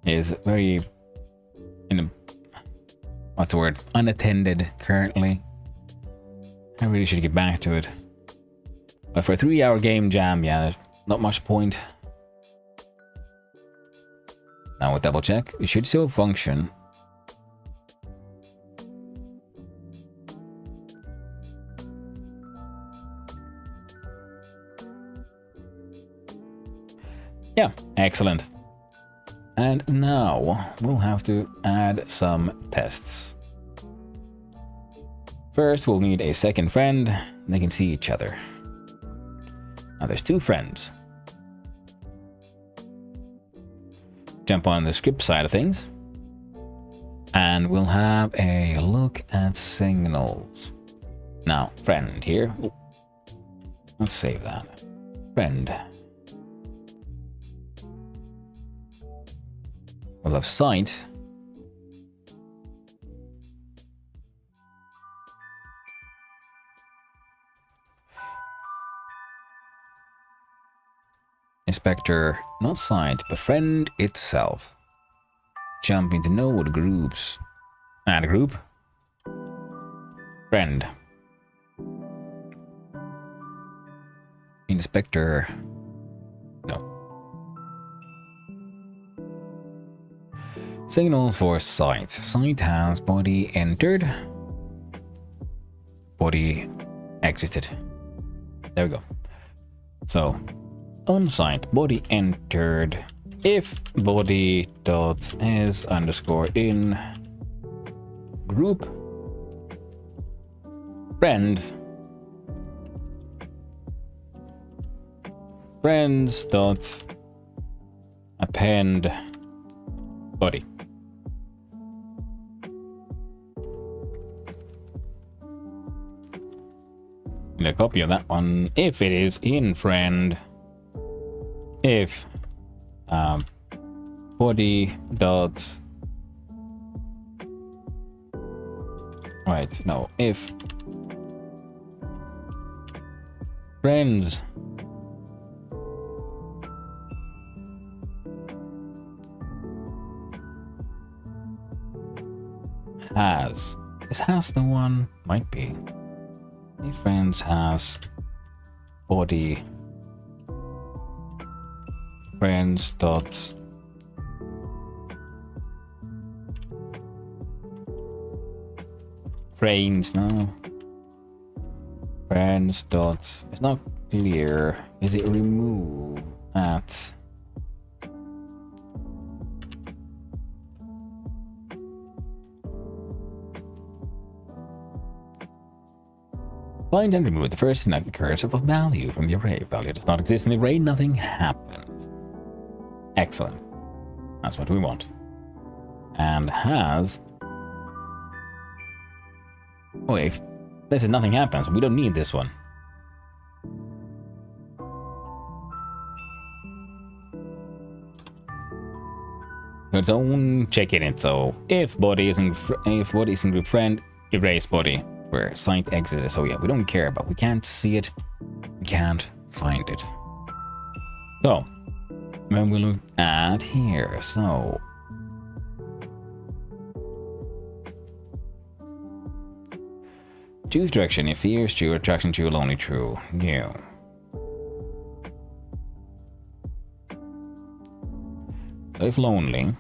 Speaker 2: is very what's the word, unattended currently. I really should get back to it. But for a 3-hour game jam, yeah, there's not much point. Now we'll double check. It should still function. Yeah, excellent. And now we'll have to add some tests. First, we'll need a second friend. They can see each other. Now there's 2 friends. Jump on the script side of things. And we'll have a look at signals. Now, friend here. Ooh. Let's save that. Friend. We'll have site. Inspector, not site, but friend itself. Jump into node groups. Add a group. Friend. Inspector. No. Signals for site. Site has body entered. Body exited. There we go. So, on site, body entered. If body dot is underscore in group friend friends dot append body. Need a copy of that one. If it is in friend, if body dot right, no, if friends has, is has the one? Might be. If friends has body friends dot frames, no, friends dot, it's not clear. Is it remove at find and remove the first occurrence of a value from the array. If value does not exist in the array, nothing happens. Excellent. That's what we want. And has... oh, if this is nothing happens, we don't need this one. Its own check in it. So if body is in group friend, erase body where site exited. So yeah, we don't care about. We can't see it. We can't find it. So when we look at here, so choose direction. If fear is true, attraction to only true. No. So if lonely.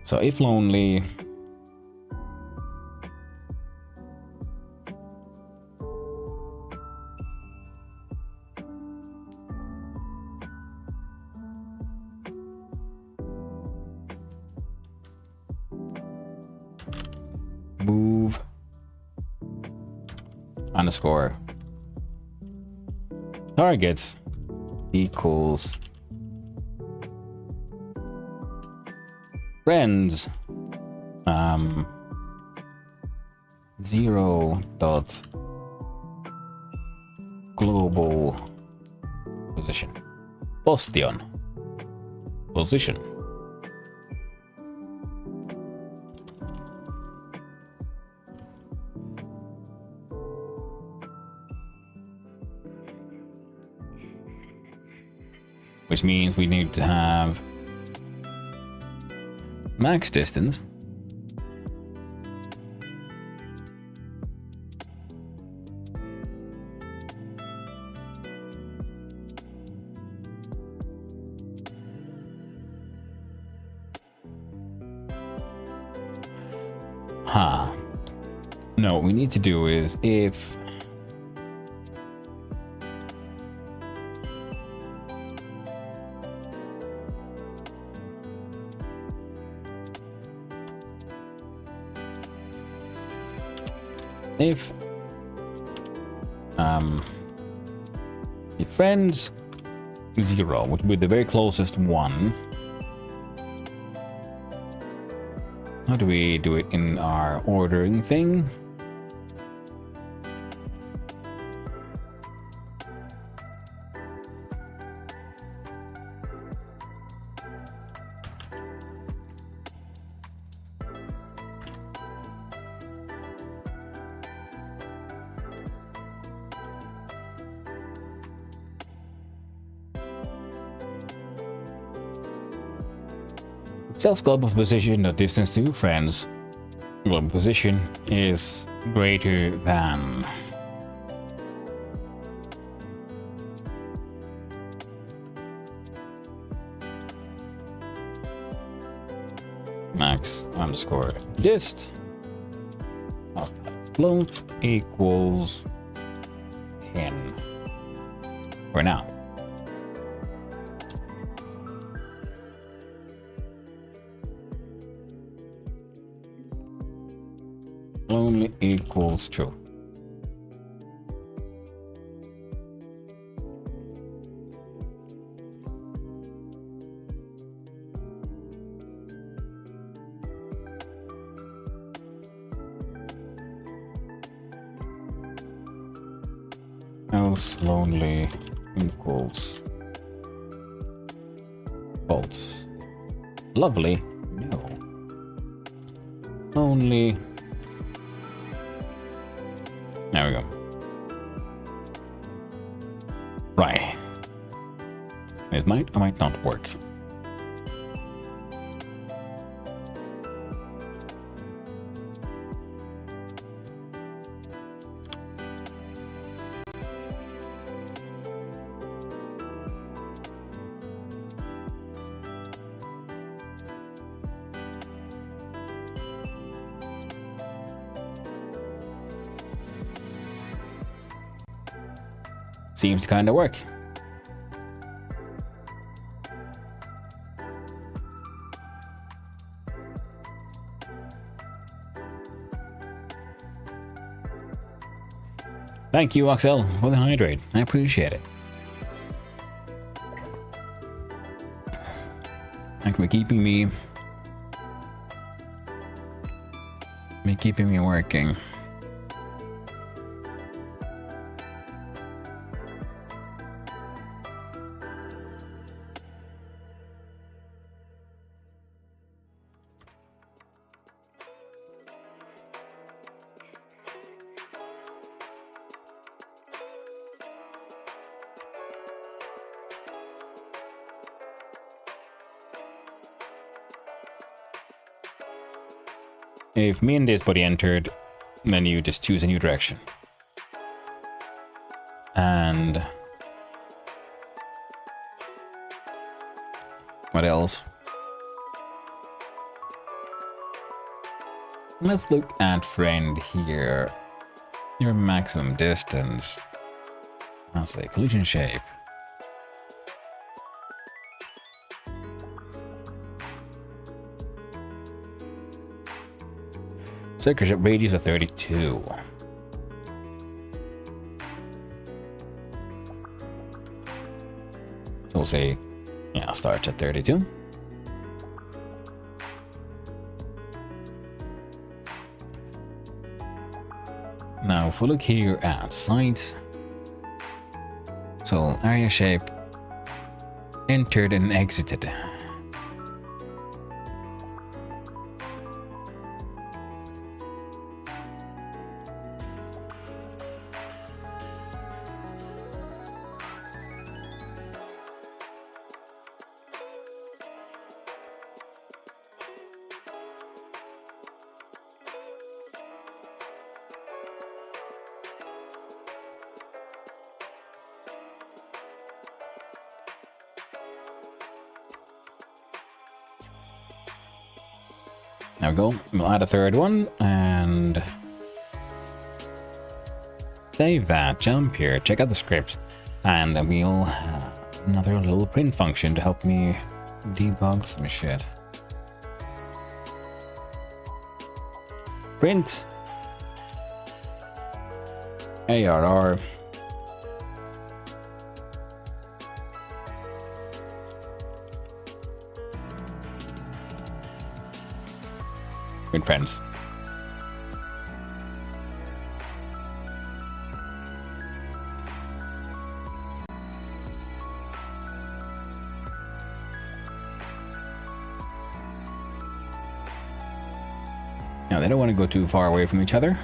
Speaker 2: So if lonely. Move underscore target equals friends 0 dot global position position. which means we need to have max distance. No, what we need to do is if friends 0, which would be the very closest one. How do we do it in our ordering thing? Self-global position, the distance to friends. Global position is greater than. Max underscore dist of float equals 10 for now. Only equals true. Else lonely equals false. Lovely. No. Only. There we go. Right. It might or might not work. Seems to kind of work. Thank you, Oxel, for the hydrate. I appreciate it. Thank you for keeping me working. If me and this buddy entered, then you just choose a new direction. And what else? Let's look at friend here. Your maximum distance. I'll say collision shape. Circular radius of 32. So we'll say, yeah, starts at 32. Now, if we look here at sites, so area shape entered and exited. There we go. We'll add a third one and save that. Jump here. Check out the script. And we'll have another little print function to help me debug some shit. Print ARR print friends. Now they don't want to go too far away from each other.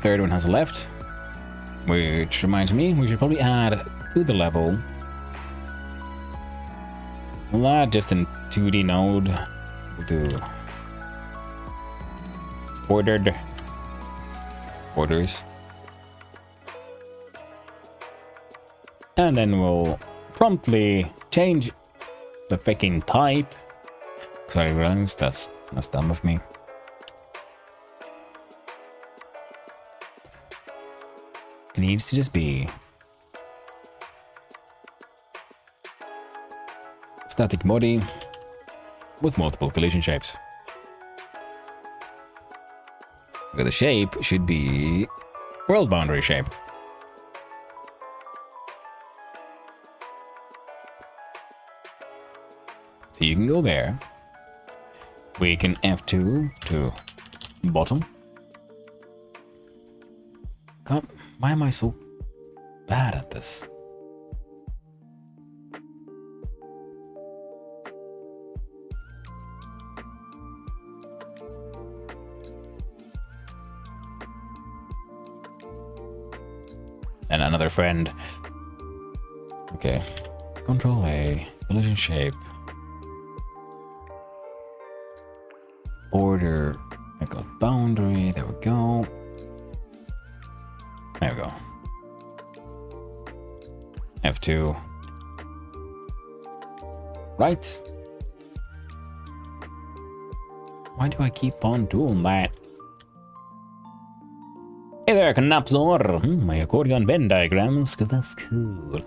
Speaker 2: Third one has left, which reminds me we should probably add to the level. We'll add just a 2D node. We'll do ordered orders, and then we'll promptly change the freaking type. Sorry, guys, that's dumb of me. It needs to just be static body with multiple collision shapes. The shape should be world boundary shape. So you can go there. We can F2 to bottom. God, why am I so bad at this? And another friend. Okay. Control A. Collision shape. Border. I got boundary. There we go. There we go. F2. Right. Why do I keep on doing that? Hey there, Knapzor. My accordion Venn diagrams, because that's cool.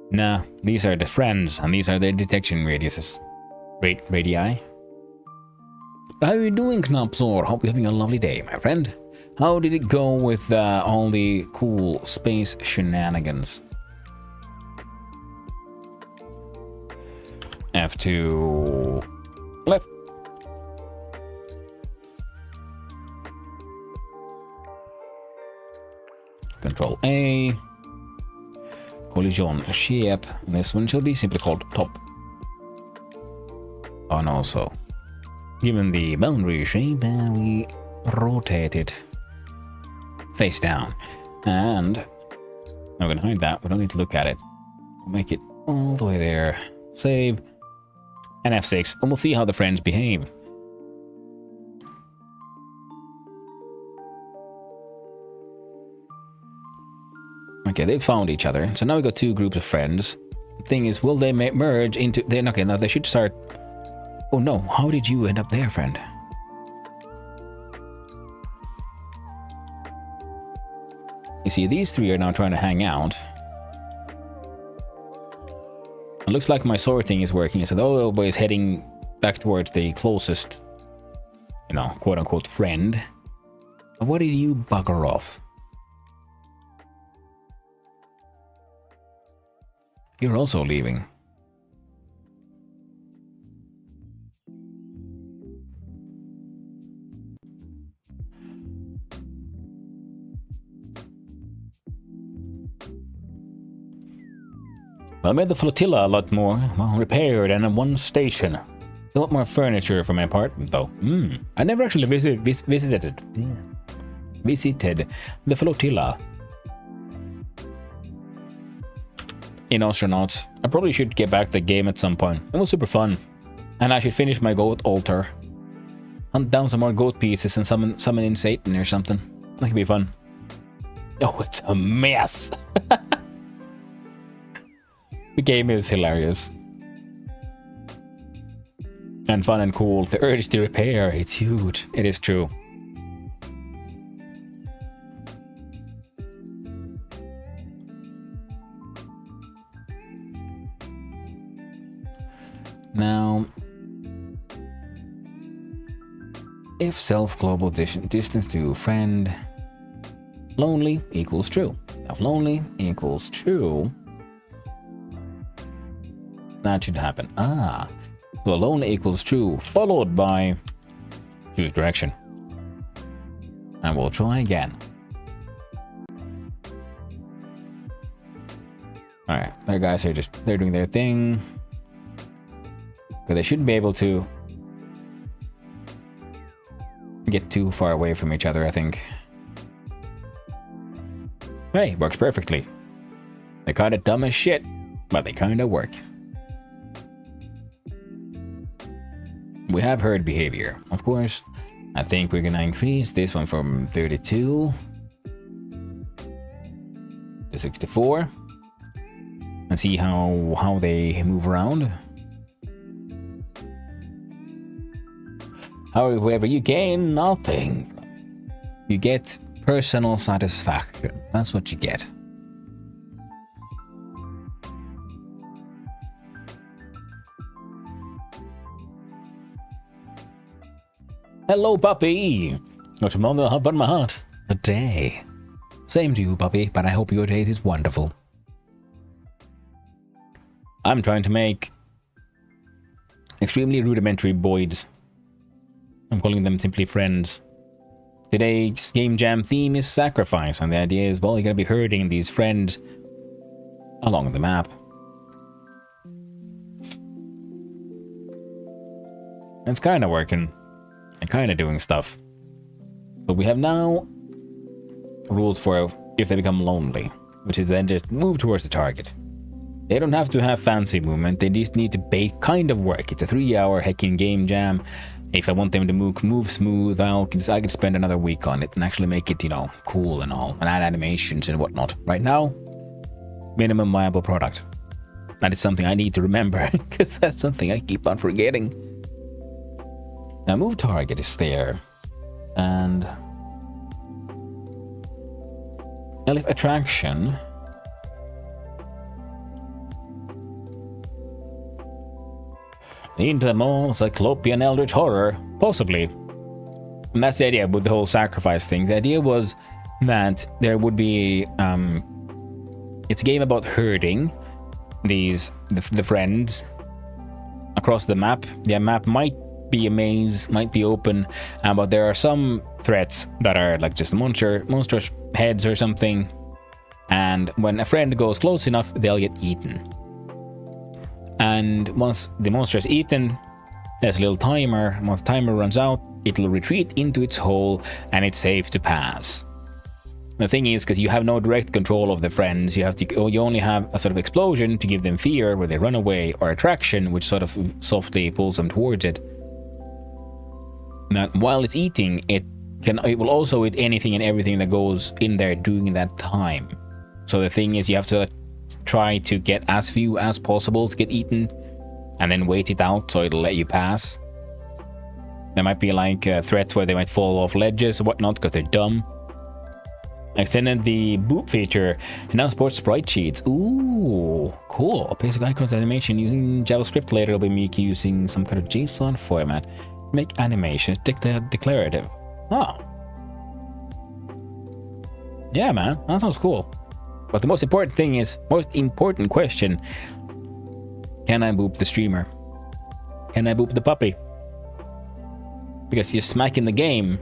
Speaker 2: Nah, these are the friends, and these are their detection radiuses. Radii. How are you doing, Knapzor? Hope you're having a lovely day, my friend. How did it go with all the cool space shenanigans? F2 left. Control A. Collision shape. This one shall be simply called top. And also, given the boundary shape, we rotate it face down. And I'm going to hide that. We don't need to look at it. We'll make it all the way there. Save. And F6. And we'll see how the friends behave. Okay, they found each other. So now we got two groups of friends. The thing is, will they merge into... Okay, now they should start... Oh no, how did you end up there, friend? You see, these three are now trying to hang out. It looks like my sorting is working, so the old boy is heading back towards the closest, you know, quote-unquote friend. But what did you bugger off? You're also leaving. Well, I made the flotilla a lot more, well, repaired and in one station. A lot more furniture for my apartment, though. I never actually visited the flotilla. In Astronauts. I probably should get back to the game at some point. It was super fun. And I should finish my goat altar. Hunt down some more goat pieces and summon in Satan or something. That could be fun. Oh, it's a mess! The game is hilarious. and fun and cool. The urge to repair, it's huge. It is true. Now, if self-global distance to friend lonely equals true. If lonely equals true, that should happen. So lonely equals true, followed by choose direction. And we'll try again. Alright, their guys are they're doing their thing. Because they shouldn't be able to get too far away from each other, I think. Hey, works perfectly. They're kind of dumb as shit, but they kind of work. We have herd behavior, of course. I think we're gonna increase this one from 32 to 64 and see how they move around. However, you gain nothing. You get personal satisfaction. That's what you get. Hello, puppy. Not a moment up on my heart. A day. Same to you, puppy, but I hope your day is wonderful. I'm trying to make extremely rudimentary boys. I'm calling them simply friends. Today's game jam theme is sacrifice, and the idea is, well, you're gonna be herding these friends along the map. It's kind of working. And kind of doing stuff. So we have now rules for if they become lonely, which is then just move towards the target. They don't have to have fancy movement, they just need to kind of work. It's a 3-hour heckin' game jam. If I want them to move smooth, I could spend another week on it and actually make it, you know, cool and all, and add animations and whatnot. Right now, minimum viable product. That is something I need to remember, because that's something I keep on forgetting. Now, move target is there, and elf attraction. Into the more cyclopean eldritch horror, possibly. And that's the idea with the whole sacrifice thing. The idea was that there would be it's a game about herding the friends across the map. The map might be a maze, might be open, but there are some threats that are like just monstrous heads or something, and when a friend goes close enough, they'll get eaten. And once the monster is eaten, there's a little timer. Once the timer runs out, it'll retreat into its hole, and it's safe to pass. The thing is, because you have no direct control of the friends, you only have a sort of explosion to give them fear, where they run away, or attraction, which sort of softly pulls them towards it. Now, while it's eating, it will also eat anything and everything that goes in there during that time. So the thing is, you have to try to get as few as possible to get eaten, and then wait it out so it'll let you pass. There might be like threats where they might fall off ledges or whatnot because they're dumb. Extended the boop feature and now supports sprite sheets. Ooh, cool. Basic icons animation using JavaScript. Later will be me using some kind of JSON format. Make animations declarative. Oh. Yeah, man, that sounds cool. But the most important question, can I boop the streamer? Can I boop the puppy? Because you're smacking the game.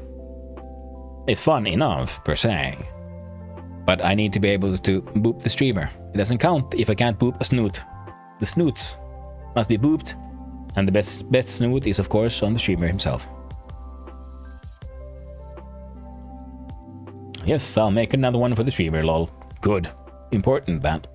Speaker 2: It's fun enough, per se. But I need to be able to boop the streamer. It doesn't count if I can't boop a snoot. The snoots must be booped. And the best snoot is, of course, on the streamer himself. Yes, I'll make another one for the streamer, lol. Good. Important, that.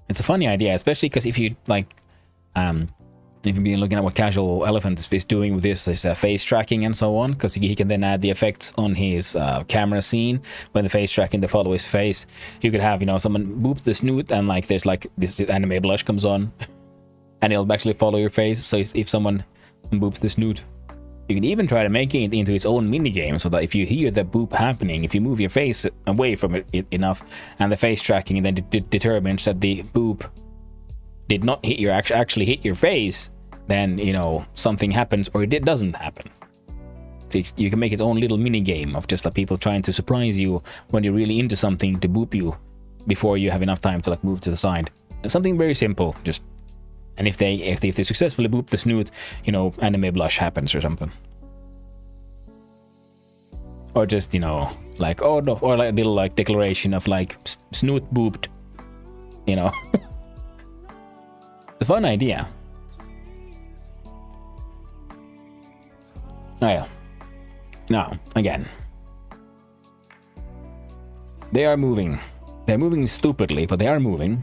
Speaker 2: It's a funny idea, especially because if you, like, If you've been looking at what Casual Elephant is doing with this face tracking and so on, because he can then add the effects on his camera scene when the face tracking to follow his face. You could have, you know, someone boop the snoot and like there's like this anime blush comes on and it'll actually follow your face. So if someone boops the snoot, you can even try to make it into its own minigame so that if you hear the boop happening, if you move your face away from it enough and the face tracking then determines that the boop did not hit your actually hit your face, then, you know, something happens or it doesn't happen. So you can make its own little mini game of just like people trying to surprise you when you're really into something to boop you before you have enough time to like move to the side. Something very simple, just, and if they successfully boop the snoot, you know, anime blush happens or something. Or just, you know, like, oh no, or like a little like declaration of like snoot booped, you know. It's a fun idea. Oh yeah. Now, again. They are moving. They're moving stupidly, but they are moving.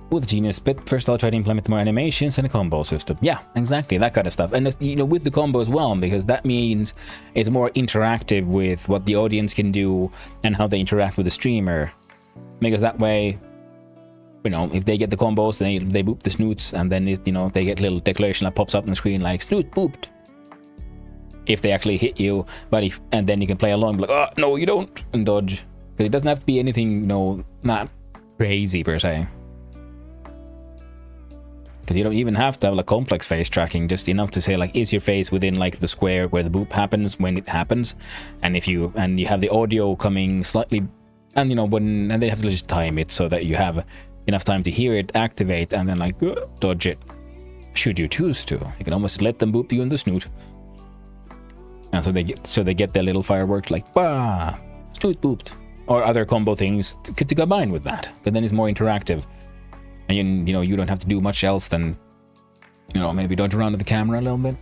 Speaker 2: With Genius Bit, first I'll try to implement more animations and a combo system. Yeah, exactly, that kind of stuff. And, you know, with the combo as well, because that means it's more interactive with what the audience can do and how they interact with the streamer. Because that way, you know, if they get the combos, they boop the snoots, and then, you know, they get a little declaration that pops up on the screen like, snoot booped. If they actually hit you, but and then you can play along, like, oh, no, you don't, and dodge. Because it doesn't have to be anything, you know, not crazy per se. Because you don't even have to have like complex face tracking, just enough to say like, is your face within like the square where the boop happens when it happens, and if you have the audio coming slightly, and you know and they have to just time it so that you have enough time to hear it activate and then like dodge it. Should you choose to, you can almost let them boop you in the snoot, and so they get their little fireworks like bah, snoot booped, or other combo things to combine with that, because then it's more interactive. And you know, you don't have to do much else than, you know, maybe dodge around to the camera a little bit.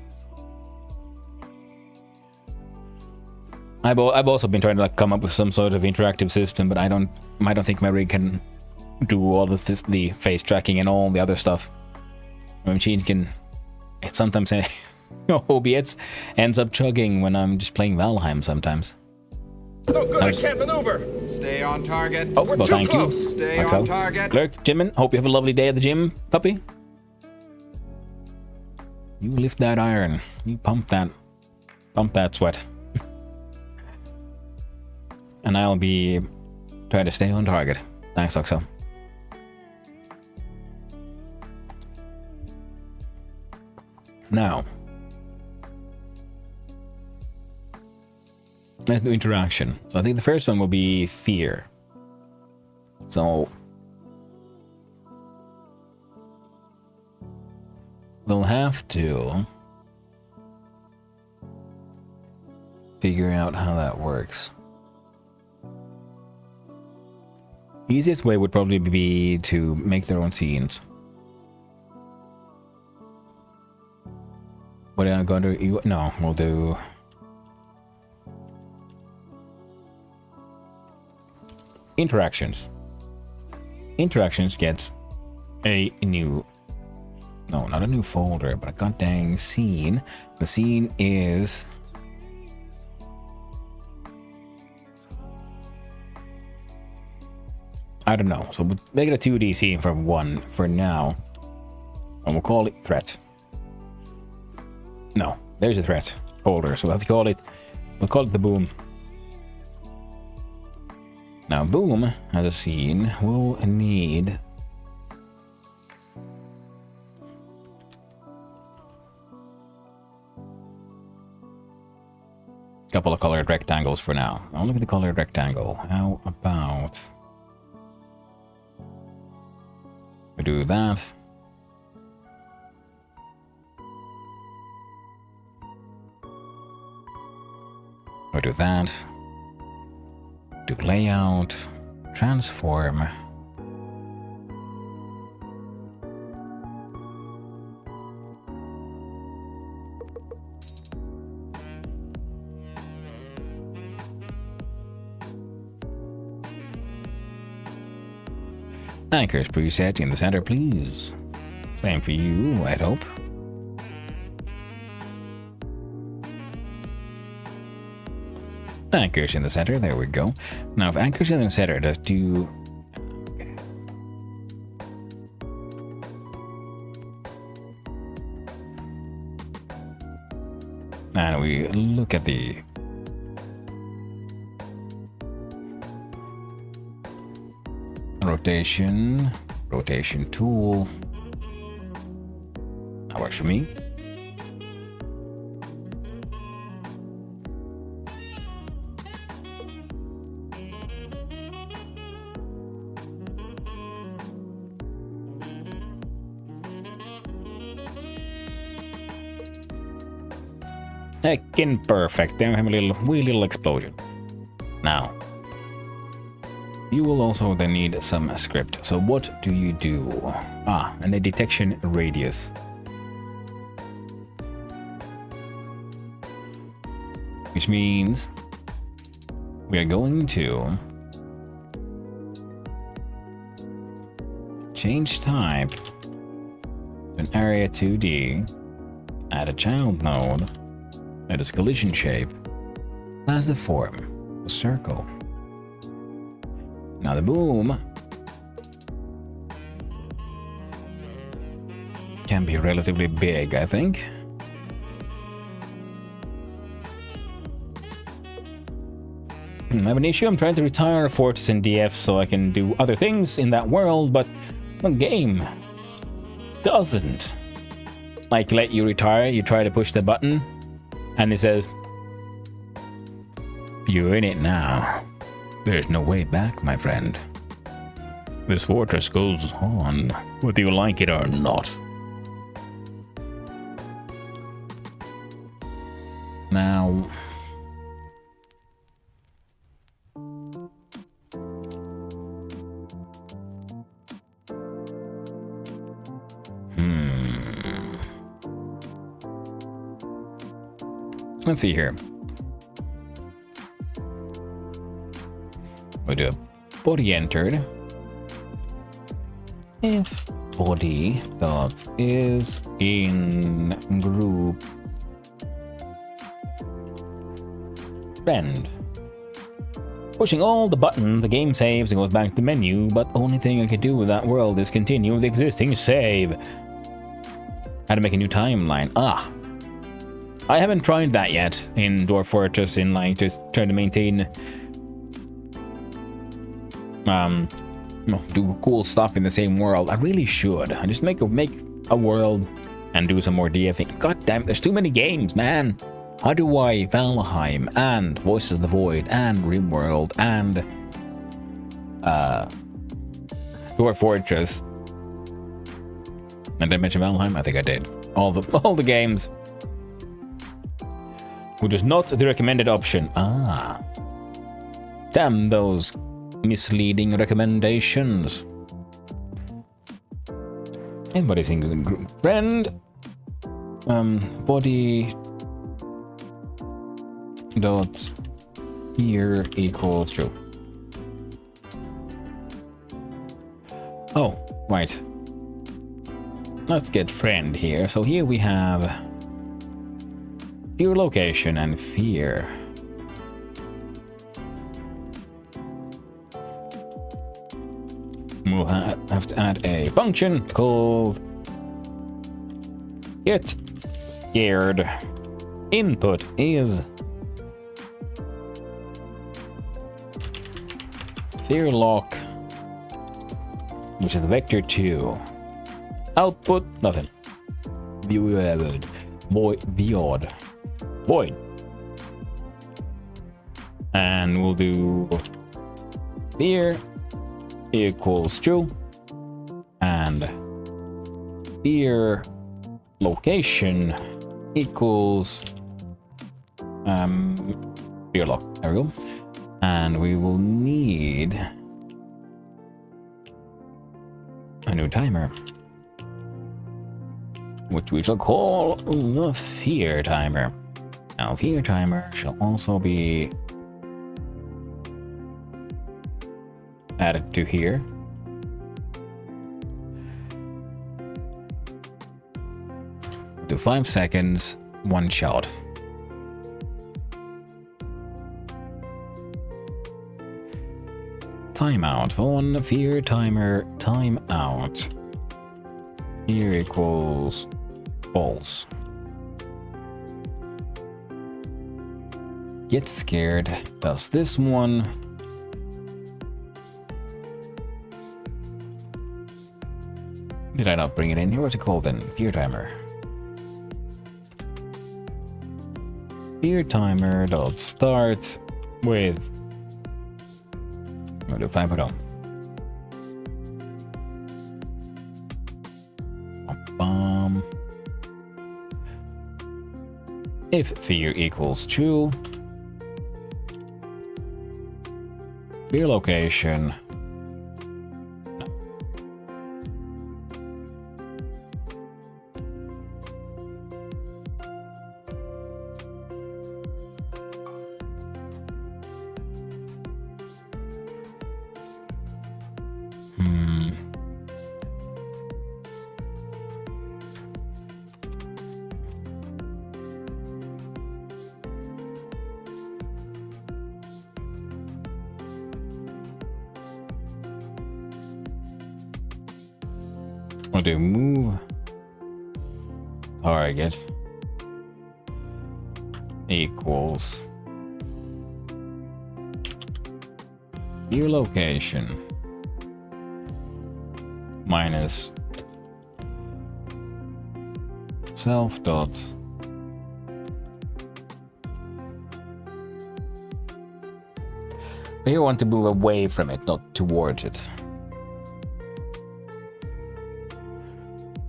Speaker 2: I've also been trying to like come up with some sort of interactive system, but I don't think my rig can do all of this, the face tracking and all the other stuff. My machine can. It sometimes OBS ends up chugging when I'm just playing Valheim sometimes.
Speaker 1: Oh good, I can't maneuver. Stay on target.
Speaker 2: Oh, well, thank you.
Speaker 1: Stay on target.
Speaker 2: Lurk, Jimin, hope you have a lovely day at the gym, puppy. You lift that iron. You pump that sweat. And I'll be trying to stay on target. Thanks, Oxel. Now, let's do interaction. So I think the first one will be fear. So we'll have to figure out how that works. Easiest way would probably be to make their own scenes. What am I going to do? No, we'll do interactions. Interactions gets a new, no, not a new folder, but a goddamn scene. The scene is I don't know. So we'll make it a 2D scene for now. And we'll call it threat. No, there's a threat folder, so we'll have to call it, we'll call it the boom. Now boom as a scene will need a couple of colored rectangles for now. I'll look at the colored rectangle. How about we do that? We do that. Do layout, transform. Anchors preset in the center, please. Same for you, I'd hope. Anchors in the center, there we go. Now if anchors in the center does do... And we look at the rotation tool. That works for me. Heckin' perfect. Then we have a wee little explosion. Now, you will also then need some script. So what do you do? And a detection radius. Which means we are going to change type to an area 2D, add a child node, add a collision shape as the form, a circle. Now the boom can be relatively big, I think. I have an issue. I'm trying to retire Fortress and DF so I can do other things in that world, but the game doesn't like let you retire. You try to push the button and it says, "You're in it now. There's no way back, my friend. This fortress goes on, whether you like it or not." Now, let's see here. We do a body entered. If body dot is in group friend. Pushing all the button, the game saves and goes back to the menu, but only thing I can do with that world is continue with the existing save. How to make a new timeline. I haven't tried that yet in Dwarf Fortress, in like just trying to maintain do cool stuff in the same world. I really should. I just make a world and do some more DFing. God damn, there's too many games, man. How do I Valheim and Voices of the Void and RimWorld and Dwarf Fortress? And did I mention Valheim? I think I did. All the games. Which is not the recommended option. Damn those misleading recommendations. Anybody's in good group. Friend. Body dot here equals true. Oh, right. Let's get friend here. So here we have fear location and fear. We'll have to add a function called get scared. Input is fear lock, which is vector 2. Output nothing. Void. And we'll do fear equals true and fear location equals fear lock. There we go. And we will need a new timer, which we shall call the fear timer. Now, fear timer shall also be added to here. Do 5 seconds, one shot. timeout on fear timer timeout. Fear equals false. Get scared. Does this one? Did I not bring it in here? What's it called then? Fear timer. Fear timer dot start with. What if I put on? If fear equals true, fear location. We'll do move target equals your location minus self dot you want to move away from it, not towards it.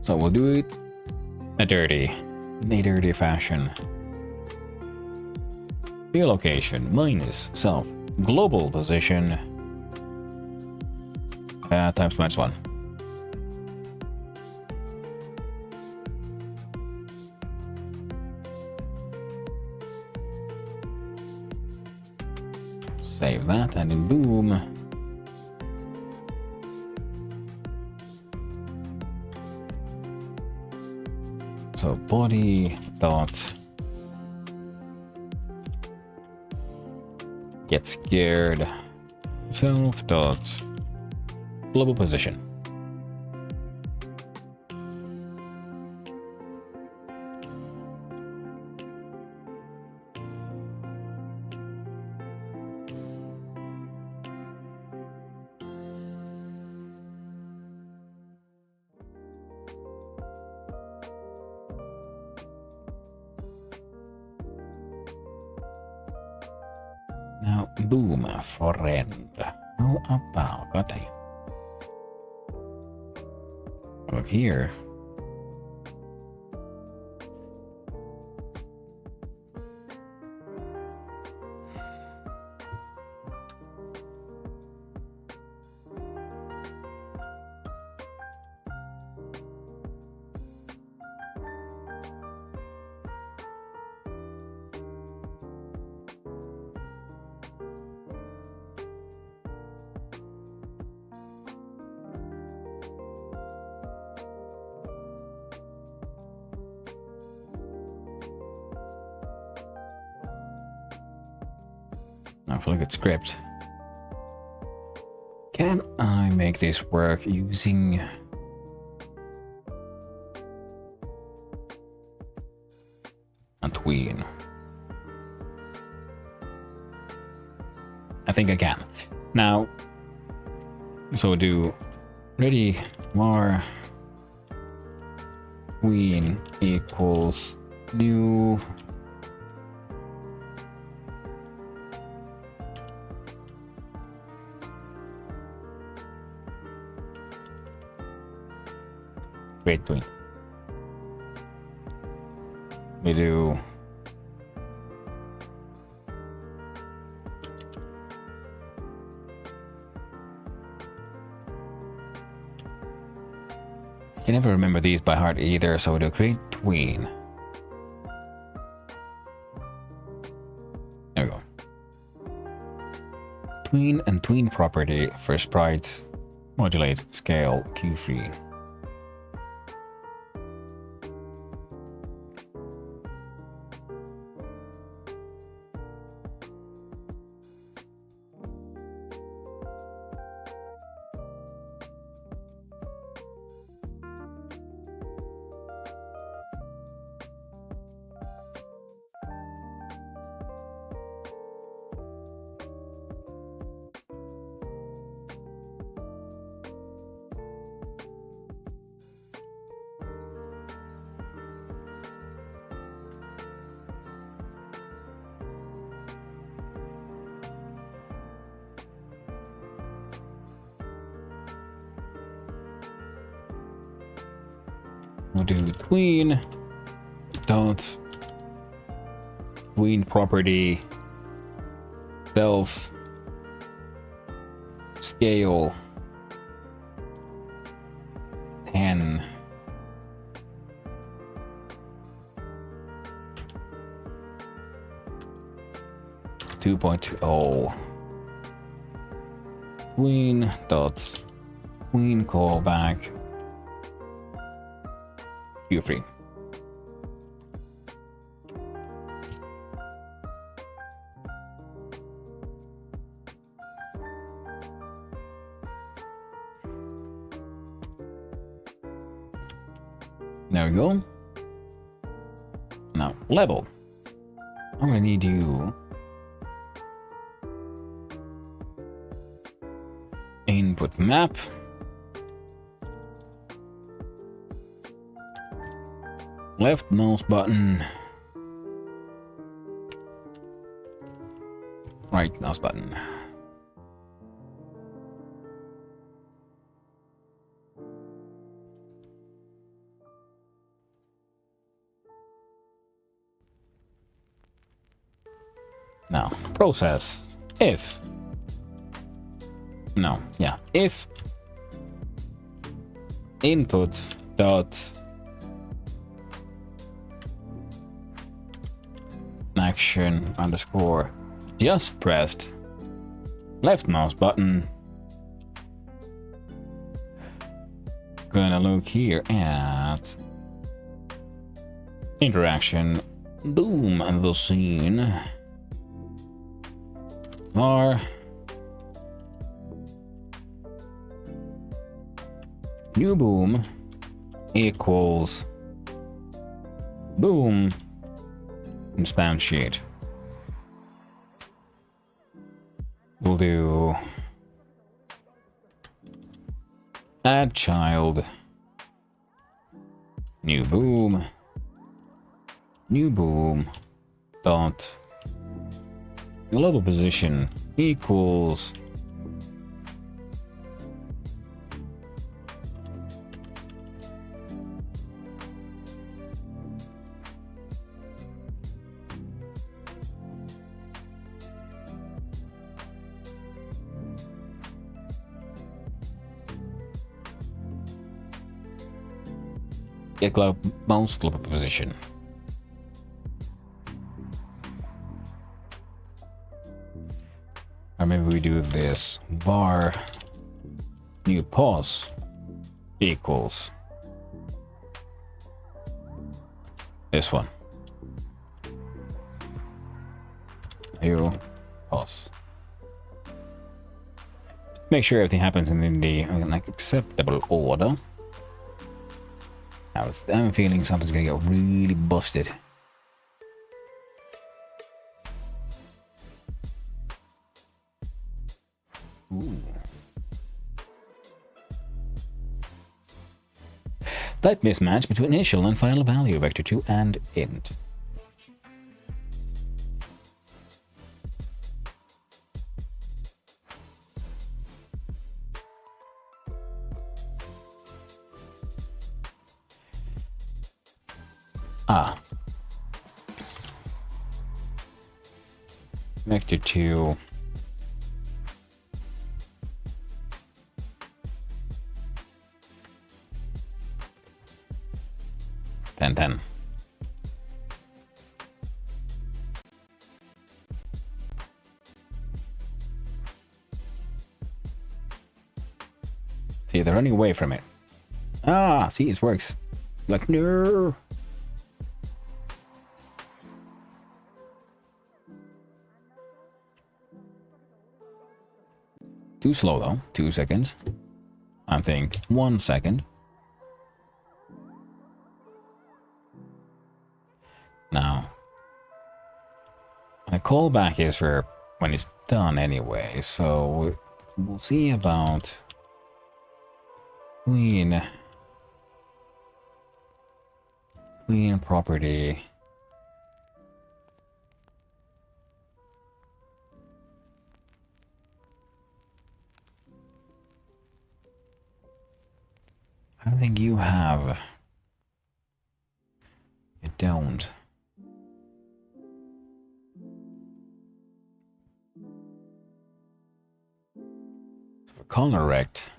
Speaker 2: So we'll do it in a dirty fashion. Fear location minus self global position times -1. Save that and then boom. So body dot get scared self dot global position. Now, boom, friend. How about got I? Look here. Now if I look at script, can I make this work using a tween? I think I can. Now, so do ready var tween equals new create tween. We do I can never remember these by heart either, so we do create tween. There we go. Tween and tween property for sprite modulate scale Q3. We'll do tween dot tween property self scale 10 2.0 tween dot tween callback Q3. There we go. Now, level. I'm gonna need you input map. Left mouse button. Right mouse button. Now, process if input dot action underscore just pressed left mouse button. Gonna look here at interaction boom and the scene var new boom equals boom instantiate. We'll do add child new boom dot global position equals get mouse global position. Or maybe we do this var new pause equals this one. New pause. Make sure everything happens in the like acceptable order. Now, I'm feeling something's gonna get really busted. Ooh. Type mismatch between initial and final value vector 2 and int. Vector 2 10. See, they're running away from it. See, it works. Like, no. Too slow though. 2 seconds. I think 1 second. Now, the callback is for when it's done anyway, so we'll see about queen property. I don't think you have color rect.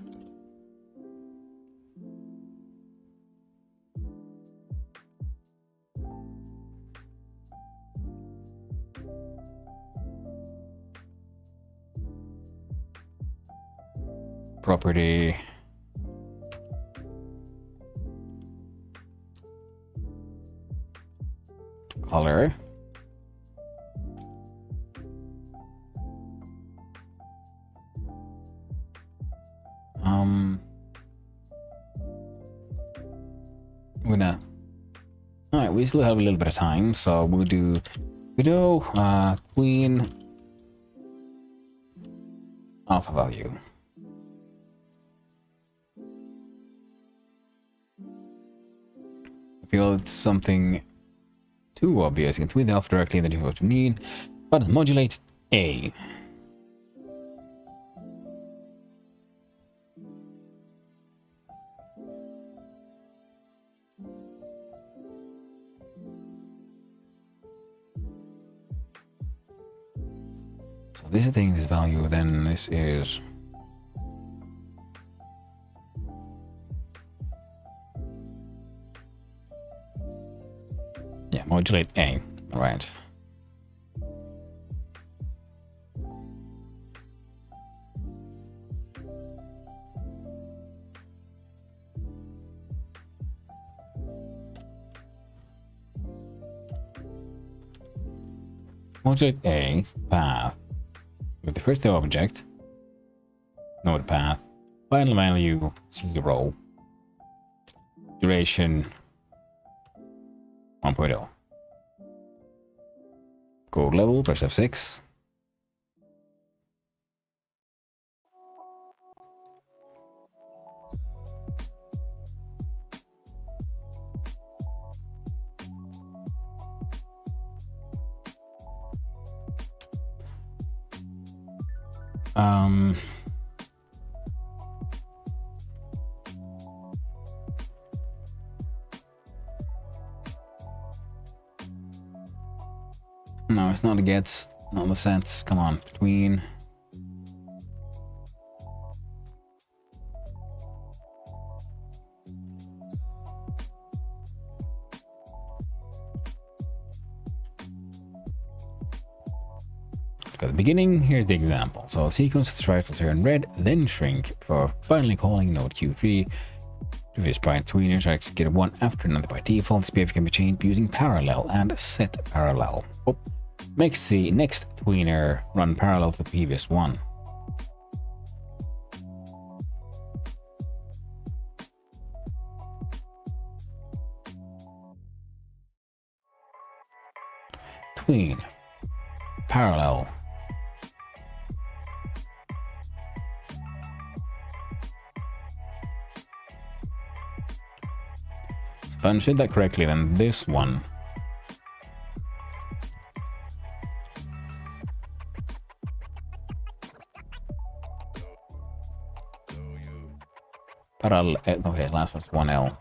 Speaker 2: Property. Color. Alright, we still have a little bit of time, so we'll do queen alpha value. I feel it's something too obvious. You can tweet the alpha directly, then you have what you need. But modulate A. So this is taking this value, then this is modulate A. All right. Modulate A path with the first object, node path, final value 0, duration 1.0. Code level, press F6. No, it's not a gets, not the sets. Come on, between. At the beginning, here's the example. So a sequence of stripe will turn red, then shrink for finally calling node Q3. Previous sprite tweeners are executed one after another by default. This behavior can be changed using parallel and set parallel. Oh, makes the next tweener run parallel to the previous one. Tween parallel. If I understood that correctly, then this one parallel. Okay, last one's 1L.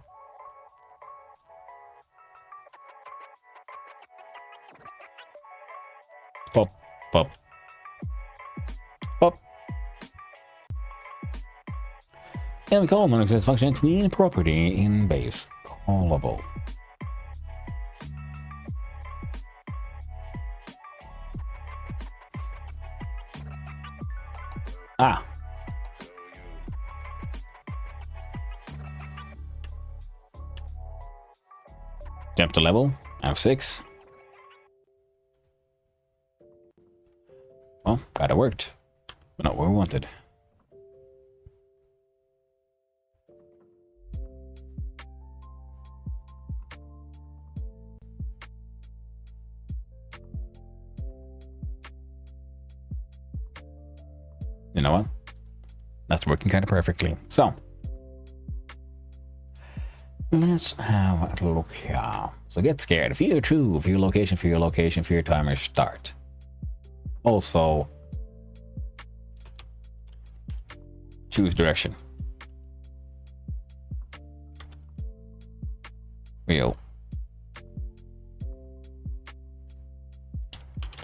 Speaker 2: Pop, pop, pop. And we call non-access function tween property in base callable. Ah. Jump to level, F6. Well, kinda worked, but not what we wanted. You know what? That's working kind of perfectly. So, let's have a look here. So get scared. If you're true, for your location, for your location, for your timer, start. Also, choose direction. Wheel.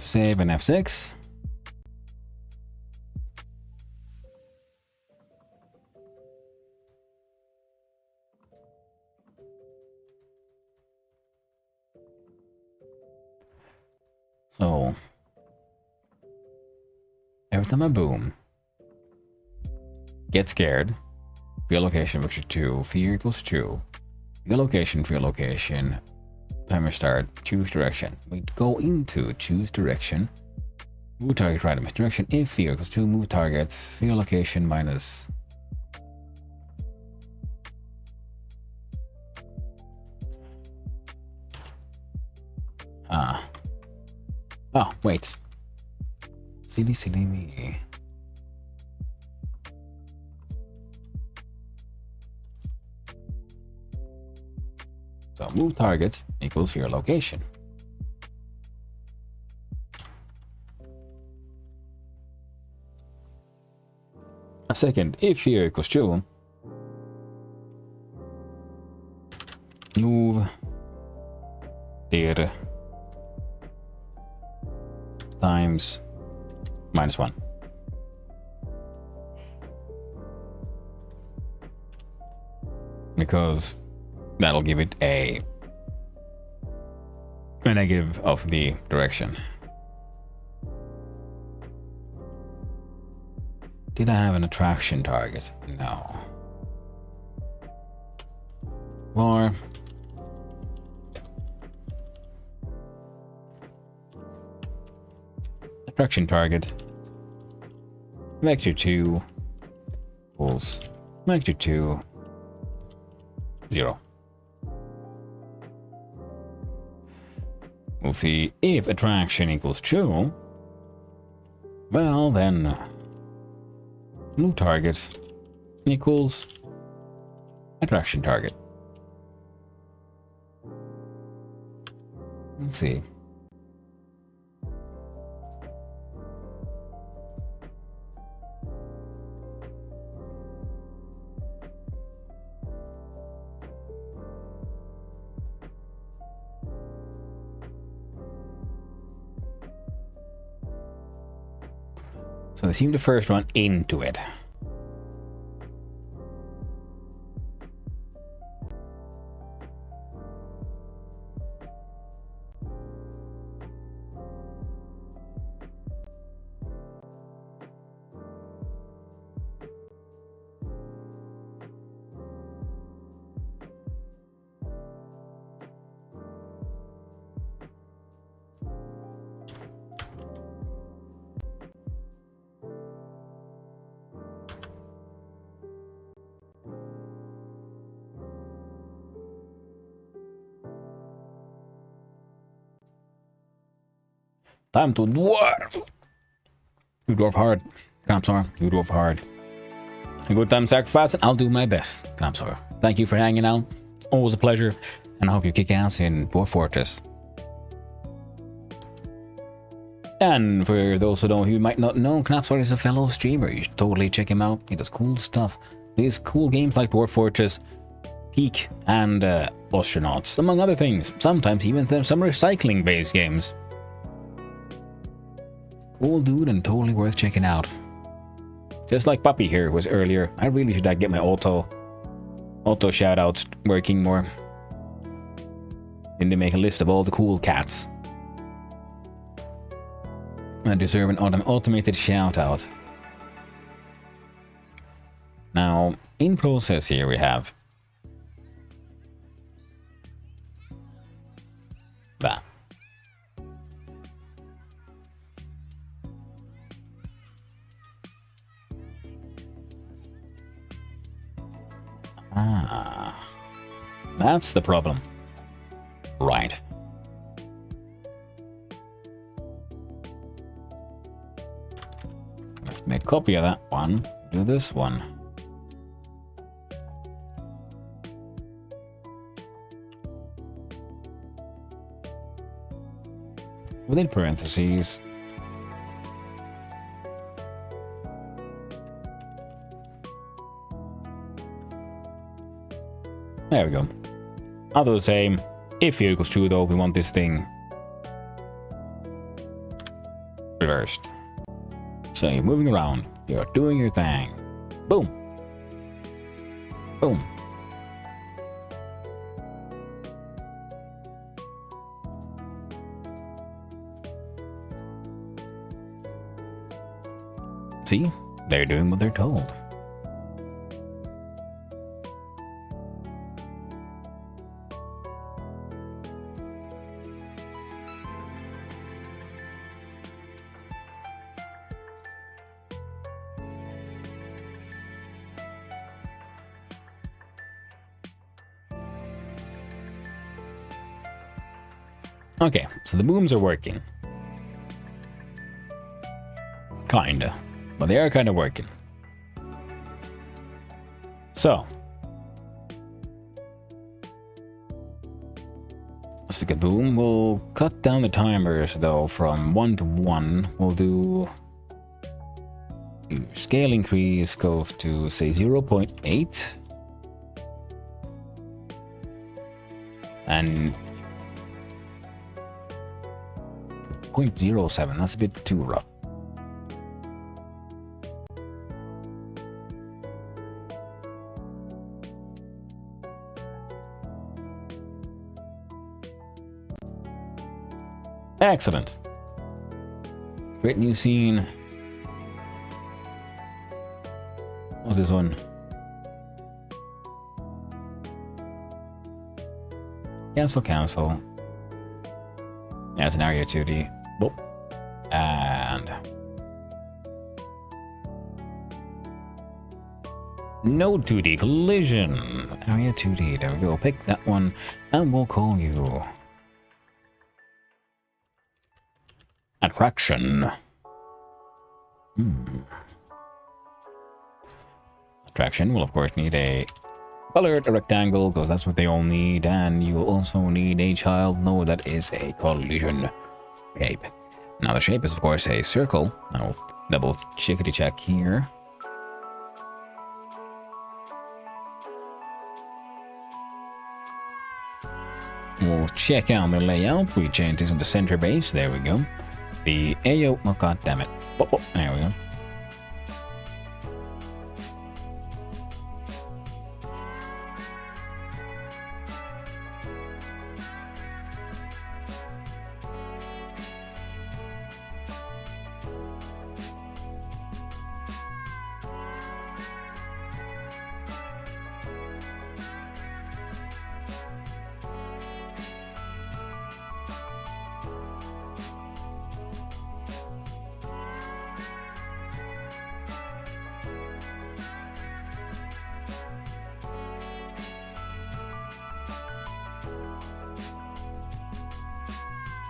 Speaker 2: Save and F6. So every time I boom, get scared. Fear location vector 2. Fear equals true. Fear location, fear location. Timer start. Choose direction. We go into choose direction. Move target right in my direction. If fear equals 2, move target. Fear location minus. Oh, wait. Silly me. So move target equals fear location. A second, if fear equals true, move dir times -1. Because that'll give it a negative of the direction. Did I have an attraction target? No. Or attraction target vector 2 equals vector 2 0. We'll see if attraction equals true. Well, then move target equals attraction target. Let's see. So they seem to first run into it. Time to dwarf. You dwarf hard. Knapsaur, you dwarf hard. A good time sacrificing. I'll do my best. Knapsaur. Thank you for hanging out. Always a pleasure. And I hope you kick ass in Dwarf Fortress. And for those who might not know, Knapsaur is a fellow streamer. You should totally check him out. He does cool stuff. These cool games like Dwarf Fortress, Peak, and Astronauts, among other things. Sometimes even some recycling-based games. Cool dude and totally worth checking out. Just like Puppy here was earlier, I really should get my auto shoutouts working more. Then they make a list of all the cool cats. I deserve an automated shoutout. Now, in process here we have that. Ah, that's the problem. Right. Let's make a copy of that one. Do this one. Within parentheses. There we go. Other the same. If here equals true though, we want this thing reversed. So you're moving around. You're doing your thing. Boom. Boom. See? They're doing what they're told. Okay, so the booms are working. Kinda. But they are kind of working. So. Let's look at boom. We'll cut down the timers though from 1 to 1. We'll do scale increase goes to say 0.8. And 0.07, that's a bit too rough. Excellent. Great new scene. What's this one? Cancel. Yeah, it's an area 2D. Whoop. And no 2D collision. Area 2D. There we go. Pick that one, and we'll call you Attraction. Attraction will of course need a colored rectangle because that's what they all need, and you will also need a child. No, that is a collision shape. Now the shape is of course a circle. I'll double chickadee check here. We'll check out the layout. We change this with the center base. There we go. The AO. Oh god damn it. Oh, there we go.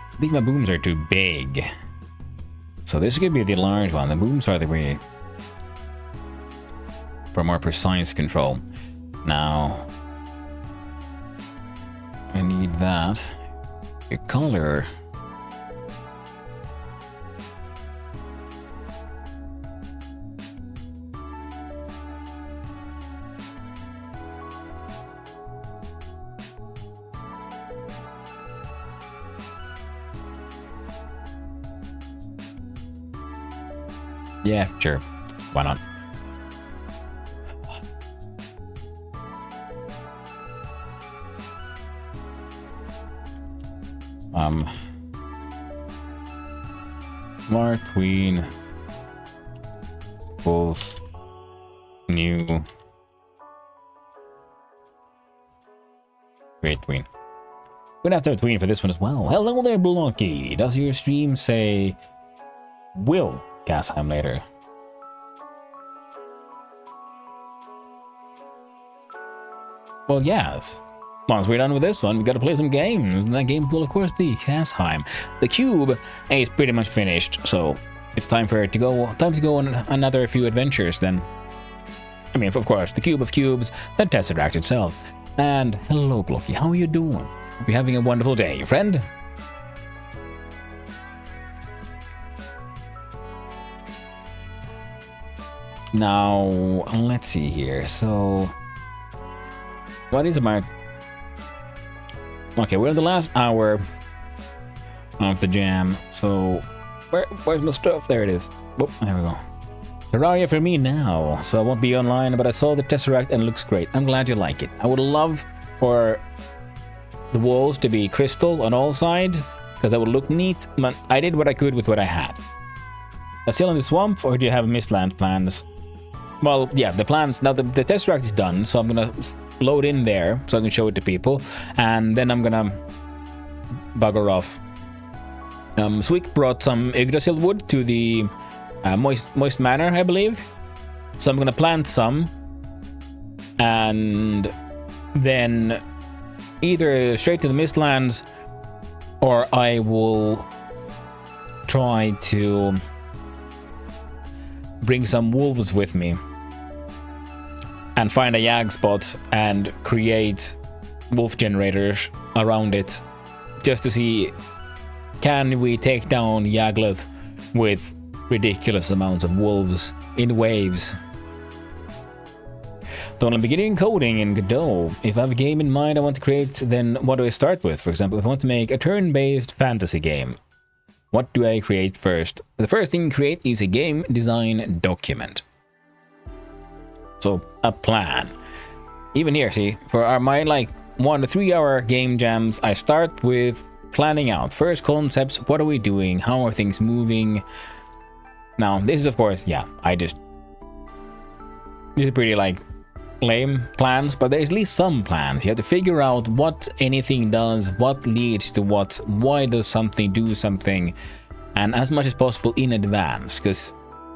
Speaker 2: I think my booms are too big. So this could be the large one. The booms are the way for more precise control. Now, I need that. Your color. Yeah, sure. Why not? Smart Tween Bulls New Great Tween. We're gonna have to have a tween for this one as well. Hello there, Blocky. Does your stream say will Casheim later? Well, yes. Once we're done with this one, we gotta play some games, and that game will of course be Casheim. The cube is pretty much finished, so it's time for it to go. Time to go on another few adventures. Then, I mean, of course, the cube of cubes, the Tesseract itself. And hello, Blocky. How are you doing? Hope you're having a wonderful day, friend. Now, let's see here. So, what is my... Okay, we're in the last hour of the jam. So, where's my stuff? There it is. Oh, there we go. Terraria for me now. So I won't be online, but I saw the Tesseract and it looks great. I'm glad you like it. I would love for the walls to be crystal on all sides, because that would look neat. But I did what I could with what I had. Still in the swamp, or do you have Mistland plans? Well, yeah, the plans. Now the test track is done, so I'm gonna load in there so I can show it to people, and then I'm gonna bugger off. Swick brought some Yggdrasil wood to the moist manor, I believe. So I'm gonna plant some, and then either straight to the Mistlands, or I will try to bring some wolves with me and find a Yag spot and create wolf generators around it, just to see, can we take down Yagluth with ridiculous amounts of wolves in waves. So I'm beginning coding in Godot. If I have a game in mind I want to create, then what do I start with? For example, if I want to make a turn-based fantasy game, what do I create first? The first thing to create is a game design document. So a plan. Even here, see, for my like 1 to 3 hour game jams, I start with planning out first concepts. What are we doing? How are things moving? Now, this is of course, yeah, these are pretty like lame plans, but there's at least some plans. You have to figure out what anything does, what leads to what, why does something do something, and as much as possible in advance. Because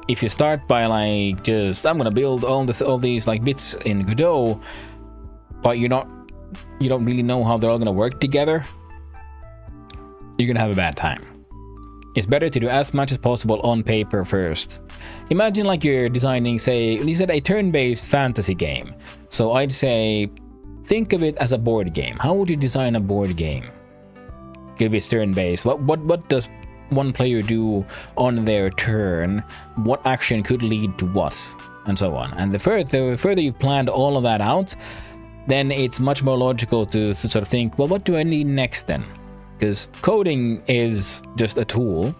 Speaker 2: if you start by like just I'm gonna build all these like bits in Godot, but you don't really know how they're all gonna work together, you're gonna have a bad time. It's better to do as much as possible on paper first. Imagine like you're designing, say, you said a turn-based fantasy game. So I'd say, think of it as a board game. How would you design a board game? If it's turn-based, what does one player do on their turn? What action could lead to what? And so on. And the further you've planned all of that out, then it's much more logical to sort of think, well, what do I need next then? Because coding is just a tool,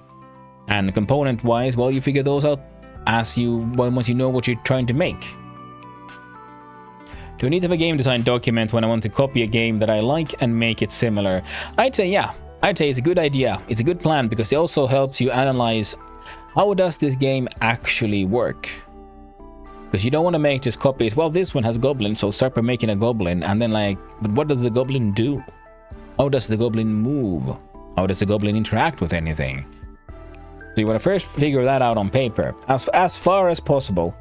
Speaker 2: and component-wise, well, you figure those out once you know what you're trying to make. Do I need to have a game design document when I want to copy a game that I like and make it similar? I'd say yeah. I'd say it's a good idea. It's a good plan because it also helps you analyze how does this game actually work. Because you don't want to make just copies. Well, this one has goblins, so start by making a goblin, and then like, but what does the goblin do? How does the goblin move? How does the goblin interact with anything? So you want to first figure that out on paper as far as possible,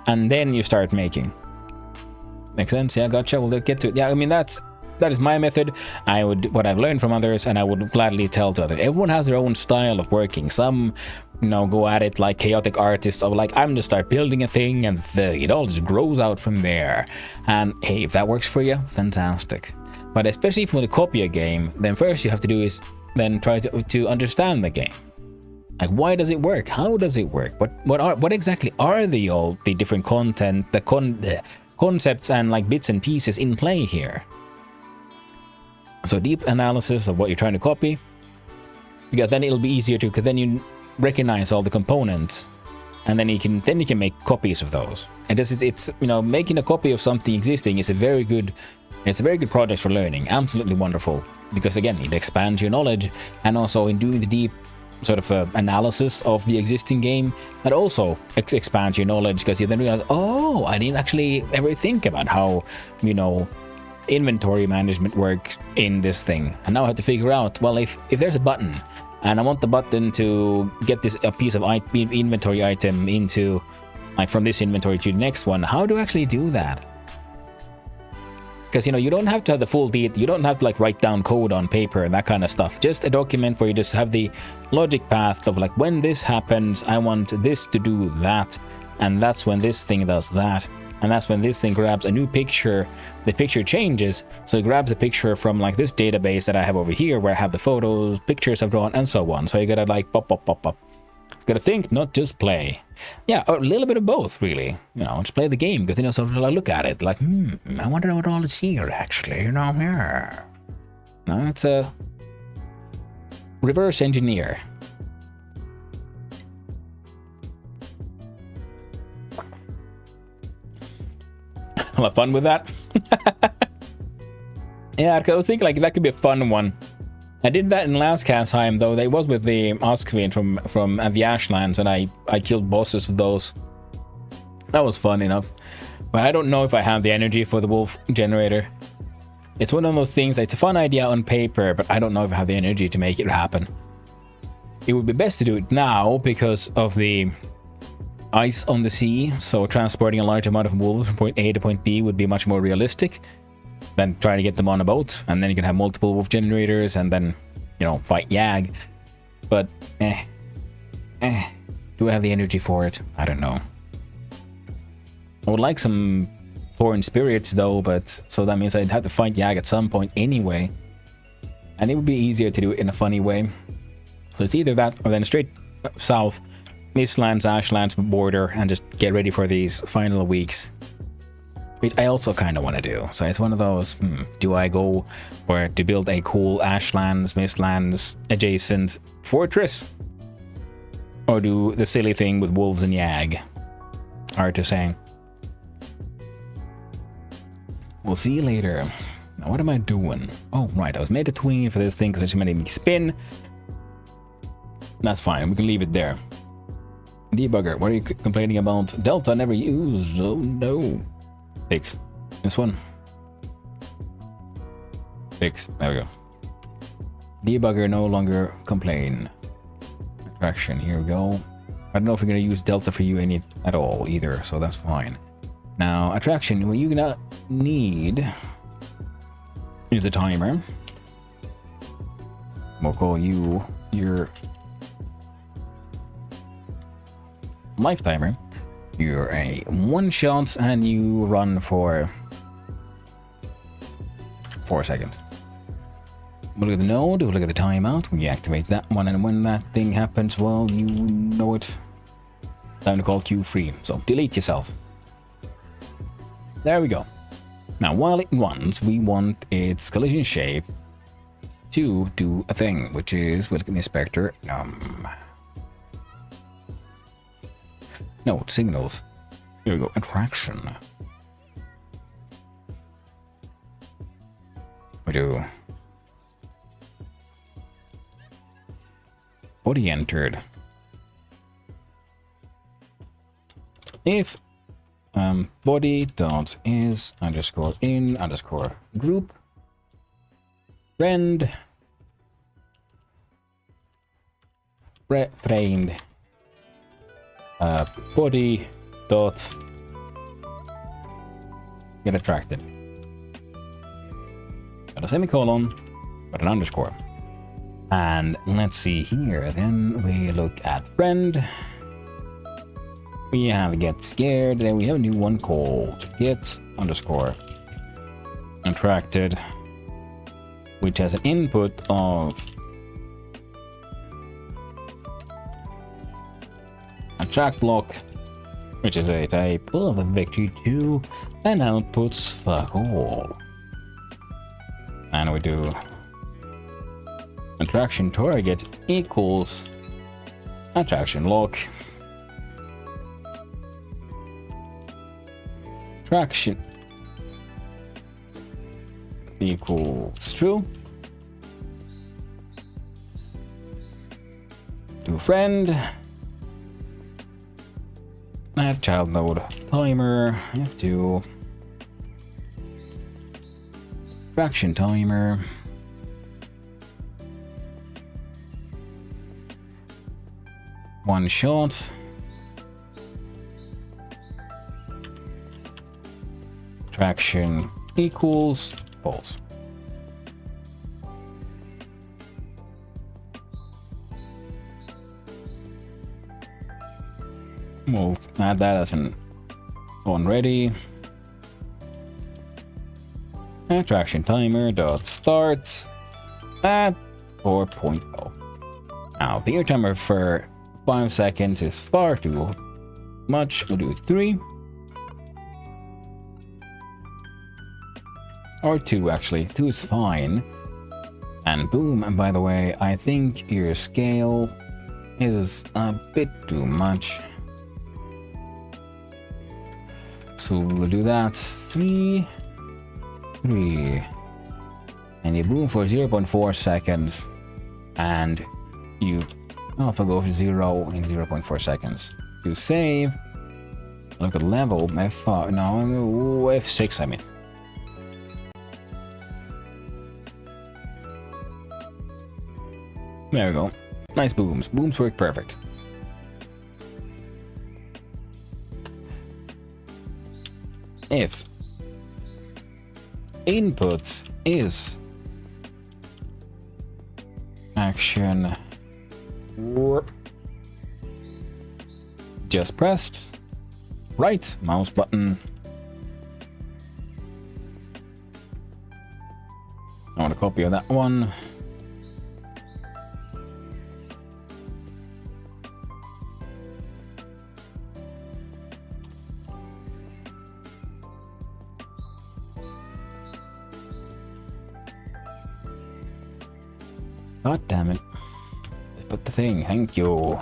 Speaker 2: and then you start making. Make sense? Yeah, gotcha. We'll get to it. Yeah, I mean that is my method. What I've learned from others, and I would gladly tell to others. Everyone has their own style of working. Some, go at it like chaotic artists, or like I'm just start building a thing, and it all just grows out from there. And hey, if that works for you, fantastic. But especially if you want to copy a game, then first you have to do is then try to understand the game. Like, why does it work? How does it work? What exactly are the different content, the concepts and like bits and pieces in play here? So deep analysis of what you're trying to copy, because then it'll be easier because then you recognize all the components, and then you can make copies of those. And it's making a copy of something existing is a very good project for learning. Absolutely wonderful, because again, it expands your knowledge, and also in doing the deep sort of analysis of the existing game, that also expands your knowledge, because you then realize, oh, I didn't actually ever think about how inventory management works in this thing. And now I have to figure out, well, if there's a button and I want the button to get a piece of inventory item into like from this inventory to the next one, how do I actually do that? Because you don't have to have the full detail, you don't have to like write down code on paper and that kind of stuff. Just a document where you just have the logic path of like, when this happens, I want this to do that, and that's when this thing does that, and that's when this thing grabs a new picture. The picture changes, so it grabs a picture from like this database that I have over here, where I have the photos, pictures I've drawn, and so on. So you gotta like pop. Gotta think, not just play. Yeah, a little bit of both, really. Just play the game, because sort of look at it like, I wonder what all is here, actually. Here. No, it's a reverse engineer. Have fun with that. Yeah, I was thinking like that could be a fun one. I did that in last Casheim though. They was with the Oskveen from the Ashlands, and I killed bosses with those. That was fun enough. But I don't know if I have the energy for the wolf generator. It's one of those things that's a fun idea on paper, but I don't know if I have the energy to make it happen. It would be best to do it now because of the ice on the sea, so transporting a large amount of wolves from point A to point B would be much more realistic than trying to get them on a boat, and then you can have multiple wolf generators and then, you know, fight Yag. But, do I have the energy for it? I don't know. I would like some foreign spirits though, but so that means I'd have to fight Yag at some point anyway. And it would be easier to do it in a funny way. So it's either that or then straight south, Mistlands, Ashlands border, and just get ready for these final weeks. Which I also kind of want to do. So it's one of those, do I go for to build a cool Ashlands, Mistlands adjacent fortress? Or do the silly thing with wolves and Yag? Hard to say. We'll see you later. Now, what am I doing? Oh, right. I was made a tween for this thing because it's made me spin. That's fine. We can leave it there. Debugger, what are you complaining about? Delta never used. Oh, no. Fix. This one. Fix. There we go. Debugger no longer complain. Attraction. Here we go. I don't know if we're going to use Delta for you any at all either, so that's fine. Now, attraction, what you're gonna need is a timer. We'll call you your life timer. You're a one-shot and you run for 4 seconds. We'll look at the node, we'll look at the timeout, we activate that one, and when that thing happens, well, you know it. Time to call Q free, so delete yourself. There we go. Now, while it runs, we want its collision shape to do a thing, which is, we'll look at the inspector. No, signals. Here we go. Attraction. We do. Body entered. If body dot is underscore in underscore group friend framed body dot get attracted. Got a semicolon, but an underscore. And let's see here. Then we look at friend. We have get scared, then we have a new one called get underscore attracted, which has an input of attract block, which is a type of vector 2, and outputs fuck all. And we do attraction target equals attraction lock. Attraction equals true. Do friend. Add child node timer. F2. Attraction timer. One shot. Attraction equals false. We'll add that as an on ready. Attraction timer dot start at 4.0. Now the air timer for 5 seconds is far too much. We'll do 3. Or 2 actually. 2 is fine. And boom, and by the way, I think your scale is a bit too much. So we'll do that. 3, 3. and you boom for 0.4 seconds, and you also go for 0 in 0.4 seconds. You save, look at level, F5, no, F6 I mean. There we go. Nice booms. Booms work perfect. If input is action just pressed right mouse button. I want a copy of that one. God damn it. Put the thing, thank you.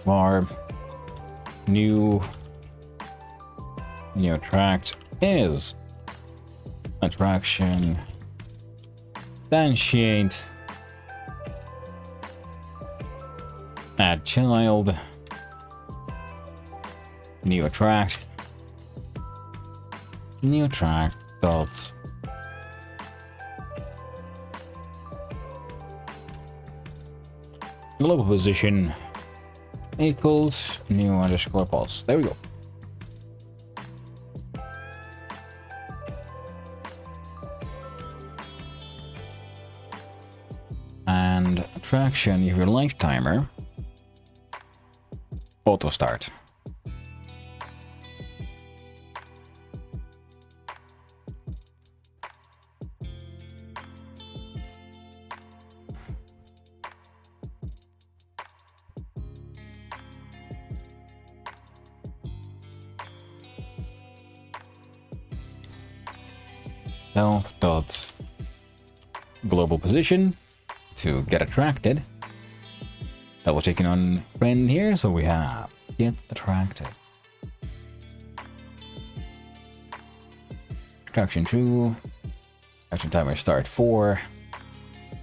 Speaker 2: Our new attract is attraction instantiate add child new attract dot global position equals new underscore pulse. There we go. And attraction, you have your life timer auto start. Self dot global position to get attracted. Double checking on friend here, so we have get attracted. Attraction true. Action timer start 4.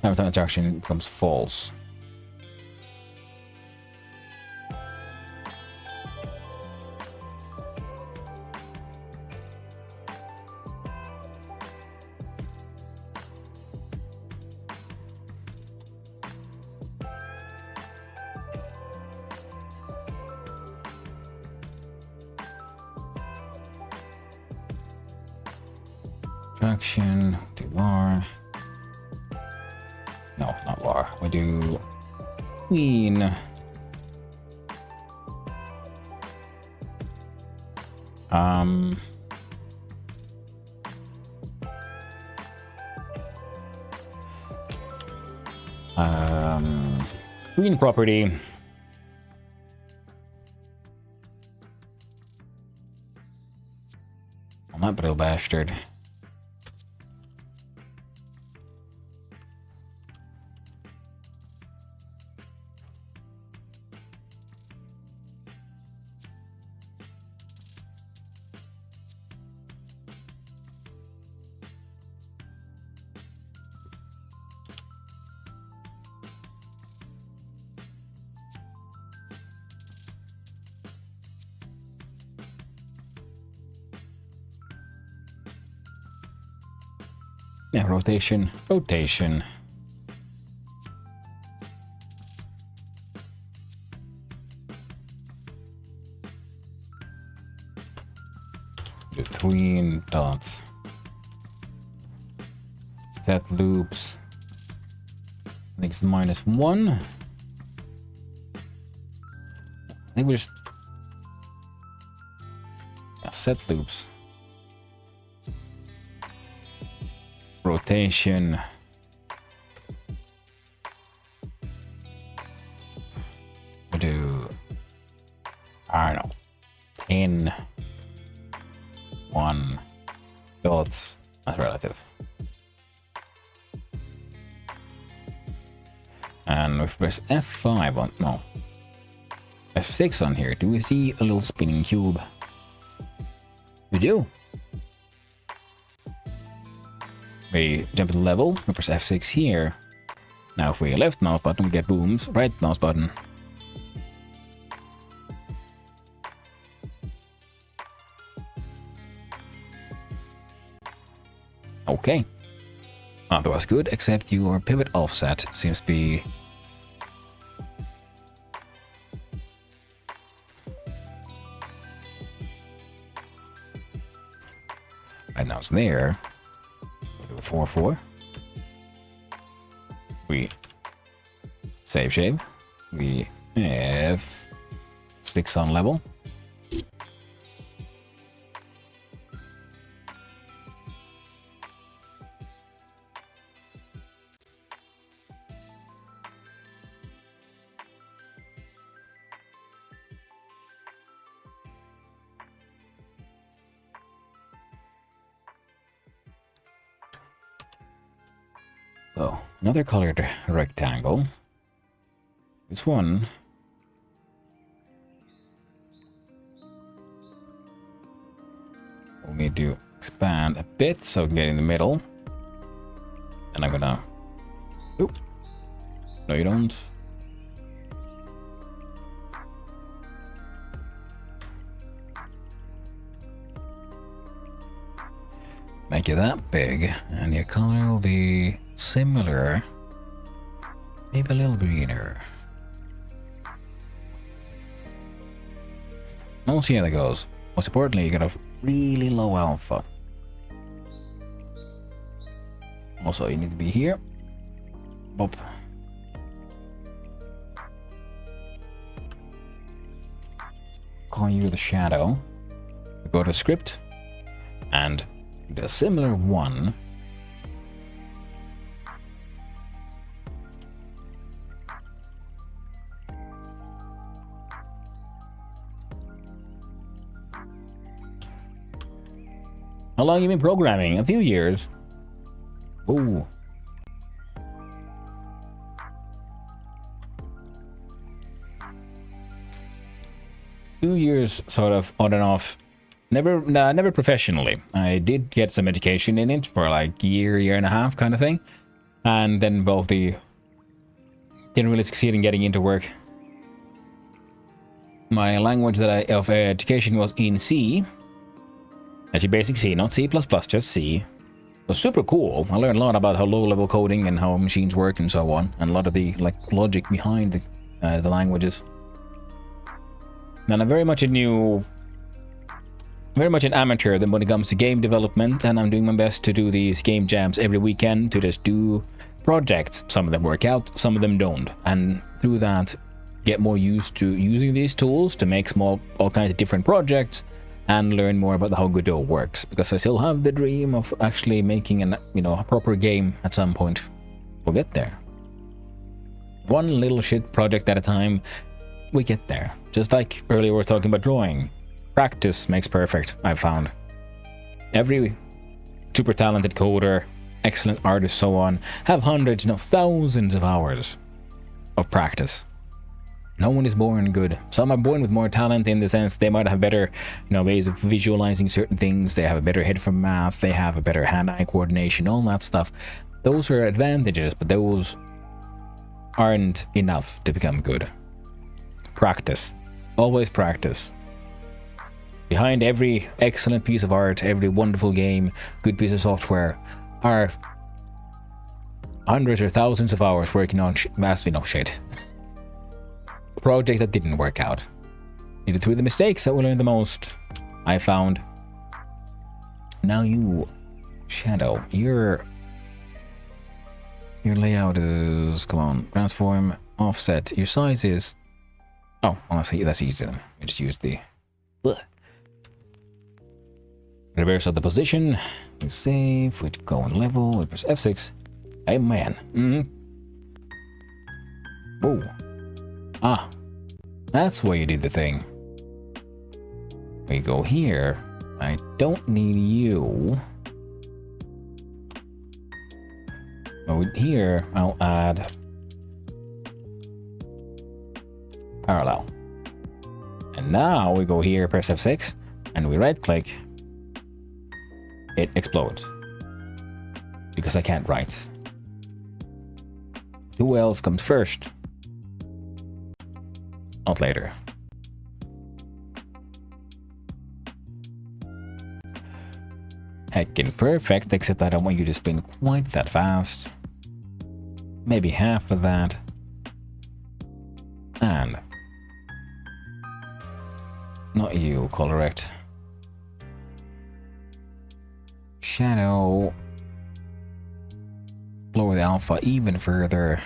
Speaker 2: Time attraction becomes false. Attraction to bar. No, not bar. We do queen. Queen property. On that little bastard. Yeah, rotation. Between dots. Set loops. I think it's -1. I think we just set loops. Rotation. We do, I don't know, 10, 1 dots. That's relative. And we press F5 on, no. F6 on here. Do we see a little spinning cube? We do. We jump to the level, we press F6 here. Now if we left mouse button, we get booms, right mouse button. Okay. Oh, that was good, except your pivot offset seems to be... Right now it's there. So do a 4-4. We save shape. We have 6 on level. So, another colored rectangle. This one we'll need to expand a bit so we can get in the middle. And I'm gonna... Oop. No, you don't. Make it that big, and your color will be similar, maybe a little greener. We'll see how that goes. Most importantly, you got a really low alpha. Also, you need to be here. Bop. Call you the shadow. Go to script and the similar one. How long have you been programming? A few years. Ooh. Few years, sort of on and off. Never professionally. I did get some education in it for like year and a half kind of thing. And then both didn't really succeed in getting into work. My language of education was in C. Actually basic C, not C++, just C. It was super cool. I learned a lot about how low-level coding and how machines work and so on. And a lot of the logic behind the languages. And I'm very much an amateur then when it comes to game development, and I'm doing my best to do these game jams every weekend to just do projects. Some of them work out, some of them don't, and through that get more used to using these tools to make all kinds of different projects and learn more about how Godot works, because I still have the dream of actually making a proper game at some point. We'll get there. One little shit project at a time, we get there. Just like earlier we were talking about drawing. Practice makes perfect, I've found. Every super talented coder, excellent artist, so on, have hundreds, no, thousands of hours of practice. No one is born good. Some are born with more talent in the sense they might have better, ways of visualizing certain things. They have a better head for math. They have a better hand-eye coordination, all that stuff. Those are advantages, but those aren't enough to become good. Practice. Always practice. Behind every excellent piece of art, every wonderful game, good piece of software, are hundreds or thousands of hours working on shit. Projects that didn't work out. Either through the mistakes that we learn the most, I found. Now you, Shadow, your layout is, come on, transform, offset, your size is, oh, well, that's easy then. We just use the reverse of the position. We save, we go on level, we press F6. Hey man. Whoa. Ah, that's where you did the thing. We go here. I don't need you. Oh, here I'll add parallel. And now we go here, press F6, and we right click. It explodes. Because I can't write. Who else comes first? Not later. Heckin' perfect, except I don't want you to spin quite that fast. Maybe half of that. And not you, correct. Shadow. Lower the alpha even further.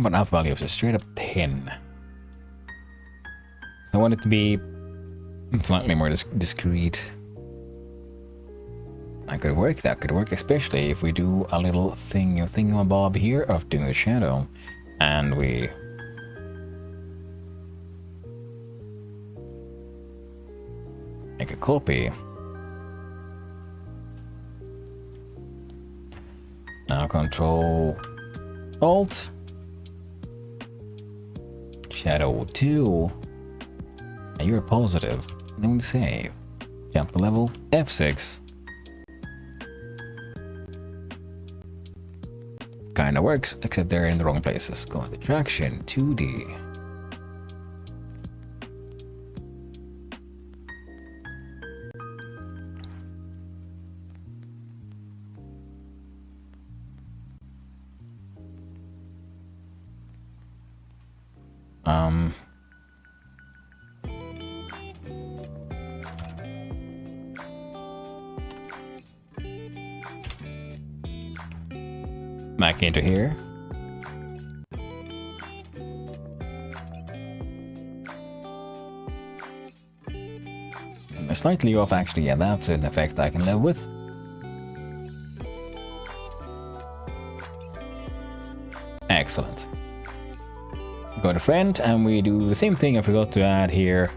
Speaker 2: But alpha value is straight up 10. So I want it to be slightly more discreet. That could work, especially if we do a little thingamabob here of doing the shadow, and we make a copy. Now Control Alt. Shadow 2. And you're positive. Then we save. Jump the level. F6. Kinda works, except they're in the wrong places. Go into Traction 2D. Back into here. And they're slightly off actually, yeah, that's an effect I can live with. Excellent. Go to friend and we do the same thing I forgot to add here.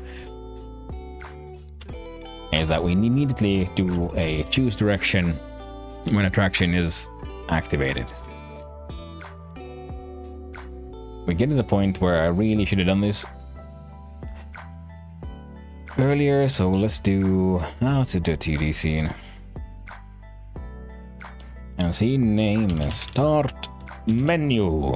Speaker 2: Is that we immediately do a choose direction when attraction is activated. We get to the point where I really should have done this earlier, so let's do a 2D scene. And scene name is Start Menu.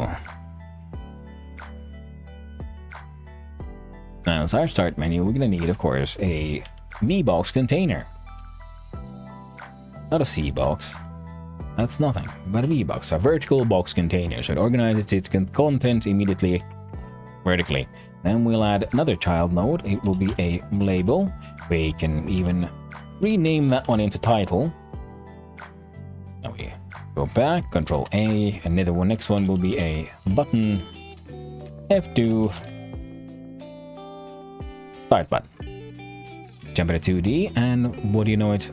Speaker 2: Now, as our start menu, we're gonna need, of course, a V-box container. Not a C-box. That's nothing, but a V-box, a vertical box container, so it organizes its content immediately vertically. Then we'll add another child node. It will be a label. We can even rename that one into title. Now we go back, Control A, another one. Next one will be a button, F2, start button. Jump into 2D, and what do you know it?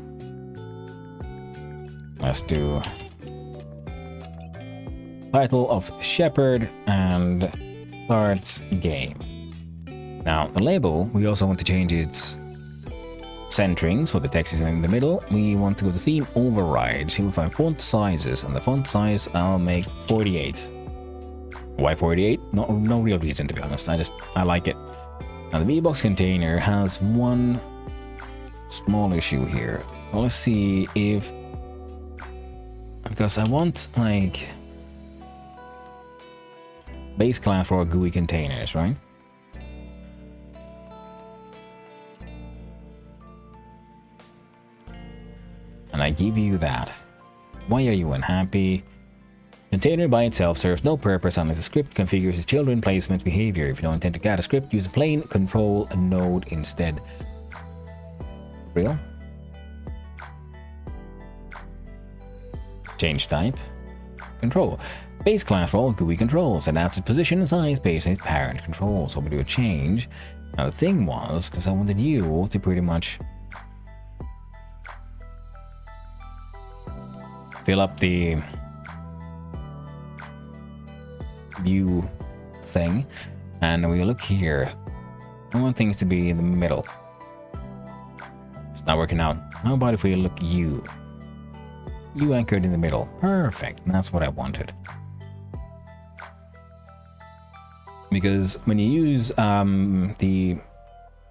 Speaker 2: Let's do title of Shepherd and start game. Now the label, we also want to change its centering, so the text is in the middle. We want to go to theme override. So we'll find font sizes, and the font size I'll make 48. Why 48? No real reason, to be honest. I like it. Now the V-box container has one small issue here. Well, let's see if, because I want like base class for GUI containers, right? And I give you that. Why are you unhappy? Container by itself serves no purpose unless the script configures its children placement behavior. If you don't intend to add a script, use a plain control node instead. Real? Change type. Control. Base class for all GUI controls, adapted position, size, base, and parent control. So we do a change. Now the thing was, because I wanted you to pretty much fill up the view thing, and we look here. I want things to be in the middle. It's not working out. How about if we look you anchored in the middle? Perfect. That's what I wanted. Because when you use the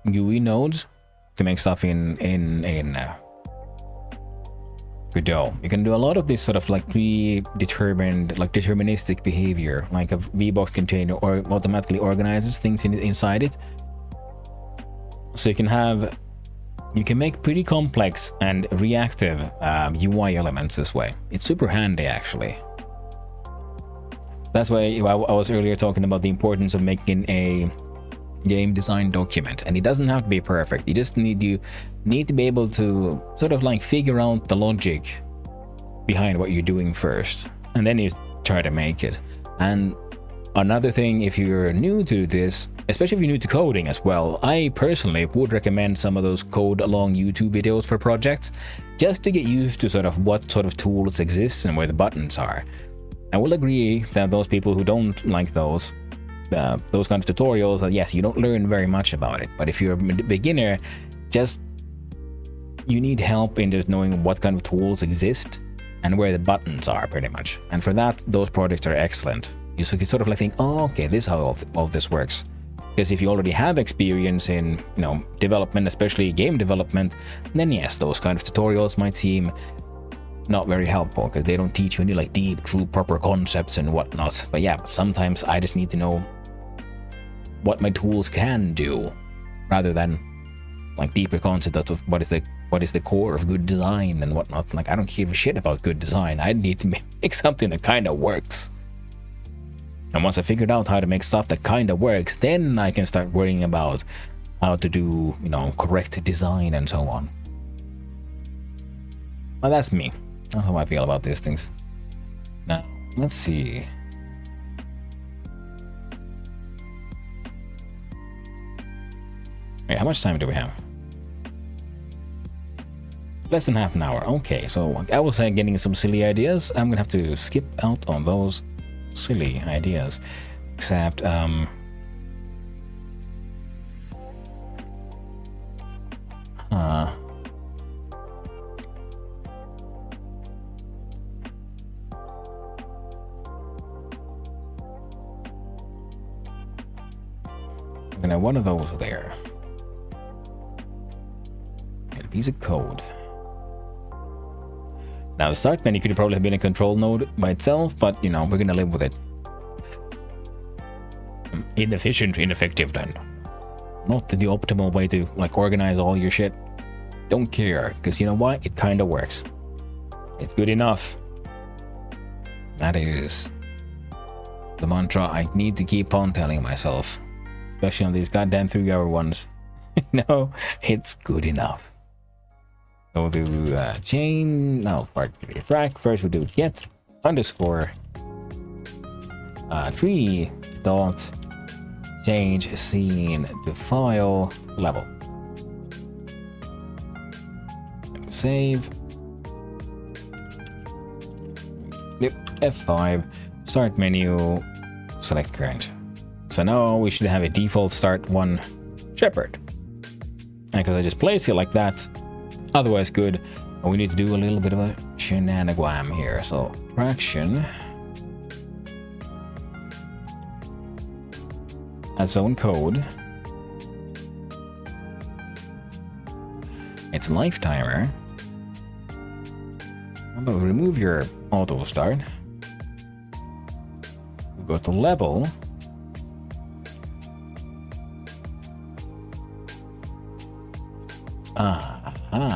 Speaker 2: GUI nodes to make stuff in Godot, you can do a lot of this sort of like predetermined, like deterministic behavior, like a VBox container or automatically organizes things inside it. So you can make pretty complex and reactive UI elements this way. It's super handy actually. That's why I was earlier talking about the importance of making a game design document, and it doesn't have to be perfect. You just need to be able to sort of like figure out the logic behind what you're doing first, and then you try to make it. And another thing, if you're new to this, especially if you're new to coding as well, I personally would recommend some of those code along YouTube videos for projects, just to get used to sort of what sort of tools exist and where the buttons are. I will agree that those people who don't like those kind of tutorials, yes, you don't learn very much about it. But if you're a beginner, you need help in just knowing what kind of tools exist and where the buttons are, pretty much. And for that, those projects are excellent. You sort of like think, oh, okay, this is how all this works. Because if you already have experience in, development, especially game development, then yes, those kind of tutorials might seem not very helpful, because they don't teach you any like deep, true, proper concepts and whatnot. But yeah, sometimes I just need to know what my tools can do, rather than like deeper concepts of what is the core of good design and whatnot. Like, I don't give a shit about good design. I need to make something that kind of works. And once I figured out how to make stuff that kind of works, then I can start worrying about how to do, correct design and so on. Well, that's me. That's how I feel about these things. Now, let's see. Wait, how much time do we have? Less than half an hour. Okay, so I was getting some silly ideas. I'm gonna have to skip out on those silly ideas. Except, I'm gonna have one of those there. And a piece of code. Now the start menu could probably have been a control node by itself, but we're gonna live with it. Inefficient, ineffective then. Not the optimal way to like organize all your shit. Don't care, because you know what? It kinda works. It's good enough. That is the mantra I need to keep on telling myself. Especially on these goddamn 3-hour ones. No, it's good enough. So we'll do chain, no, frac. First we'll do get underscore tree dot change scene to file level. Save. Yep, F5, start menu, select current. So now we should have a default start one shepherd. And because I just placed it like that, otherwise good. We need to do a little bit of a shenanigram here. So fraction. That's own code. It's life timer. How about we remove your auto start? We go to level.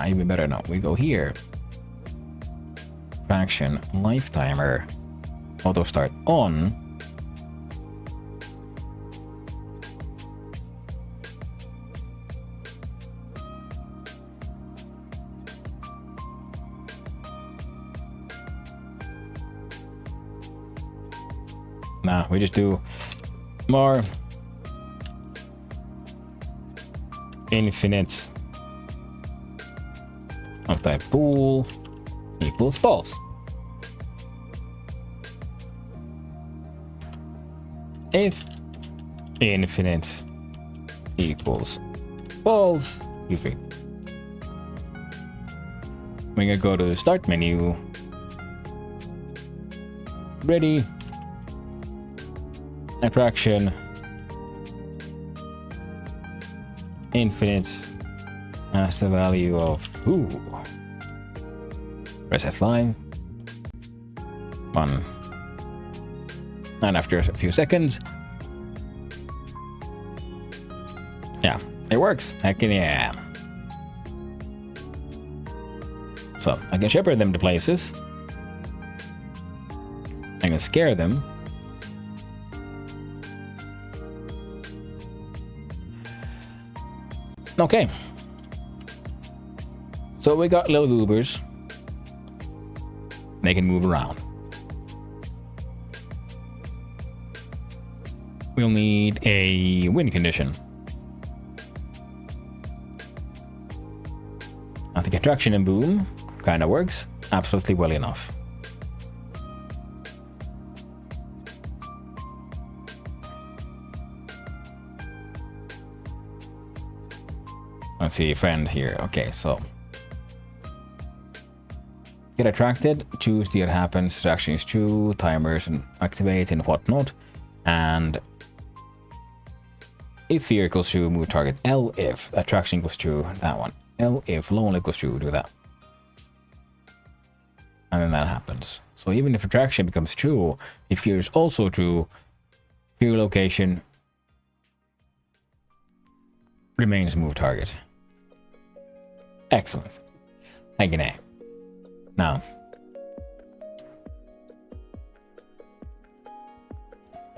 Speaker 2: Even better now. We go here. Fraction, life timer, auto start on. Nah, we just do more infinite of type pool equals false. If infinite equals false, you fail. We're gonna go to the start menu. Ready. Attraction. Infinite has the value of 2. Press F5. 1. And after a few seconds, yeah, it works. Heck yeah. So I can shepherd them to places. I can scare them. Okay. So we got little goobers. They can move around. We'll need a win condition. I think attraction and boom kind of works absolutely well enough. Let's see, friend here. Okay, so get attracted, choose the happens, attraction is true, timers and activate and whatnot, and if fear equals true, move target. L if attraction equals true, that one. L if lonely equals true, do that. And then that happens. So even if attraction becomes true, if fear is also true, fear location remains move target. Excellent. Thank you, Nate. Now,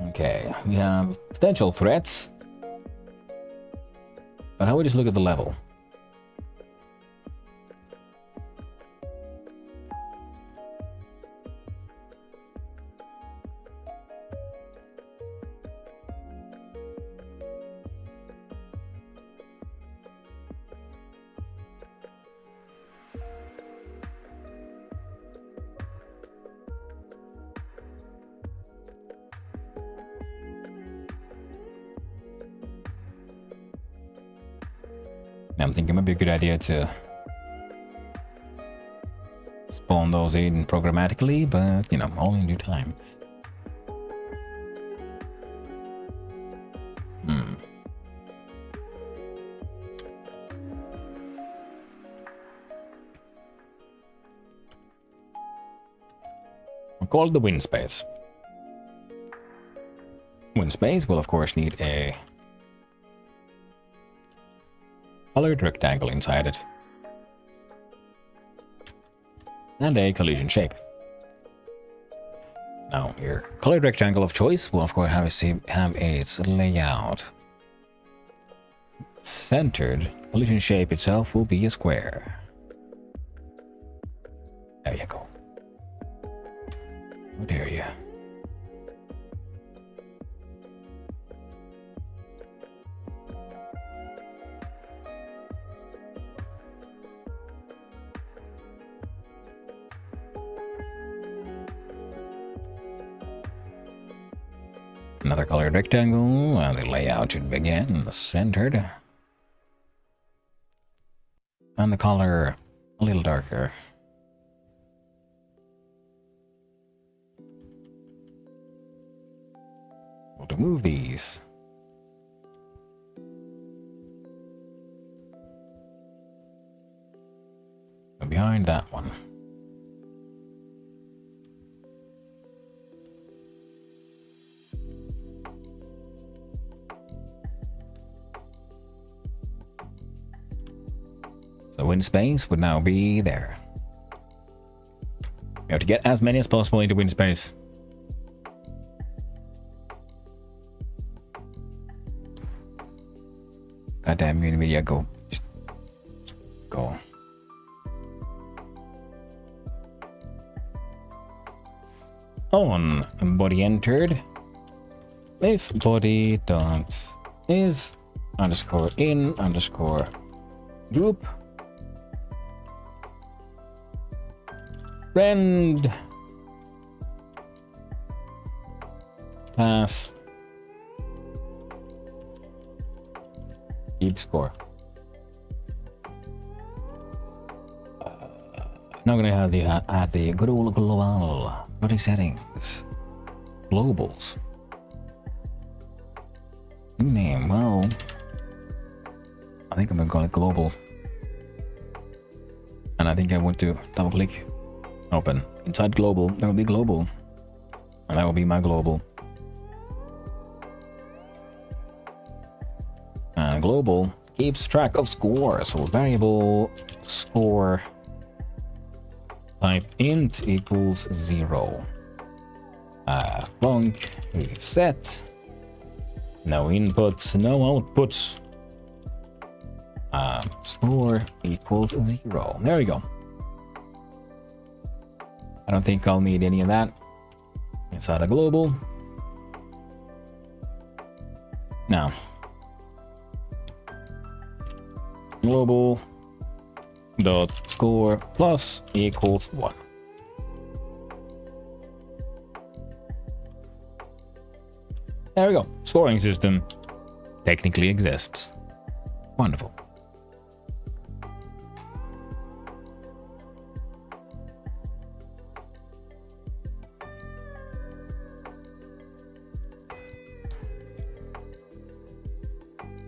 Speaker 2: okay, we have potential threats, but how we just look at the level. I'm thinking it might be a good idea to spawn those in programmatically, but you know, all in due time. We'll call it the win space. Win space will of course need a colored rectangle inside it, and a collision shape. Now, your colored rectangle of choice will of course have its layout centered. Collision shape itself will be a square. There you go. How dare you? Another colored rectangle, and the layout should begin centered. And the color a little darker. We'll remove these. And behind that one. So win space would now be there. We have to get as many as possible into win space. Goddamn Unimedia, go. Just go. On body entered, if body dot is underscore in underscore group friend pass keep score. Now I'm gonna have the add the good old global body settings, globals. New name, well, I think I'm gonna call it global. And I think I want to double click, open. Inside global, there will be global. And that will be my global. And global keeps track of score. So variable score type int equals 0. Func reset. No inputs, no outputs. Score equals 0. There we go. I don't think I'll need any of that inside a global. Now, global dot score plus equals 1. There we go. Scoring system technically exists. Wonderful.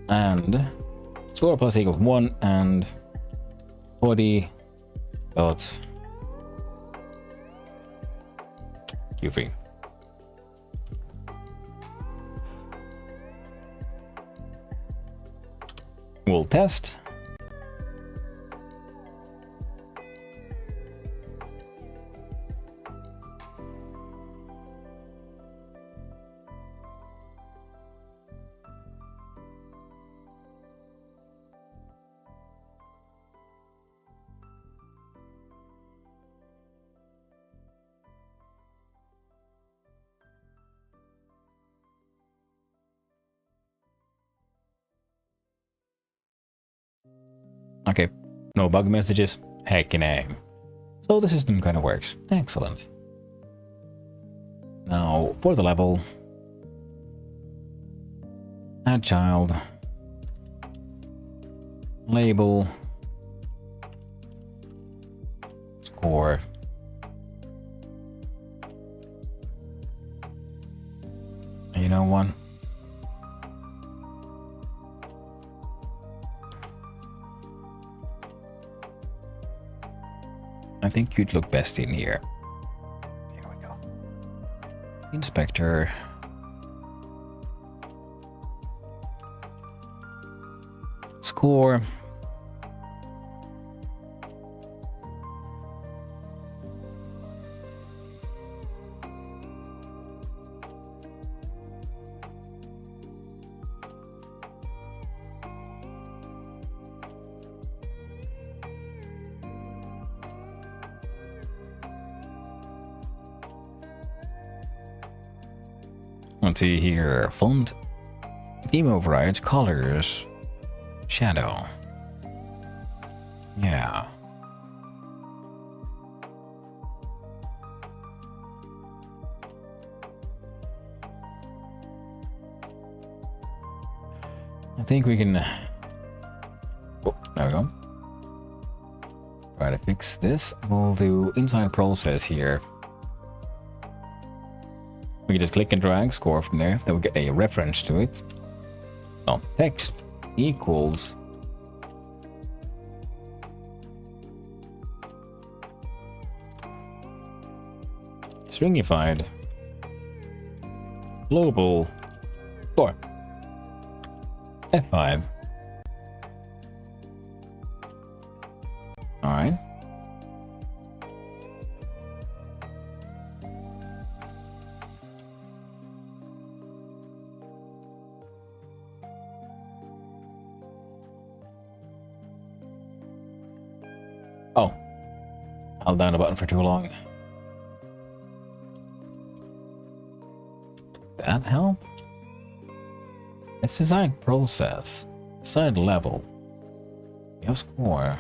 Speaker 2: And score plus equals 1 and body dot Q3. We'll test. Okay, no bug messages. Heckin' A. So the system kind of works. Excellent. Now for the level. Add child. Label. Score. You know what? I think you'd look best in here. Here we go. Inspector. Score. Let's see here. Font. Theme overrides. Colors. Shadow. Yeah. I think we can... Oh, there we go. Try to fix this. We'll do inside process here. We can just click and drag score from there. Then we get a reference to it. So text equals stringified global score F5. All right. Oh, held down a button for too long. That help? Let's decide process. Decide level. Your score.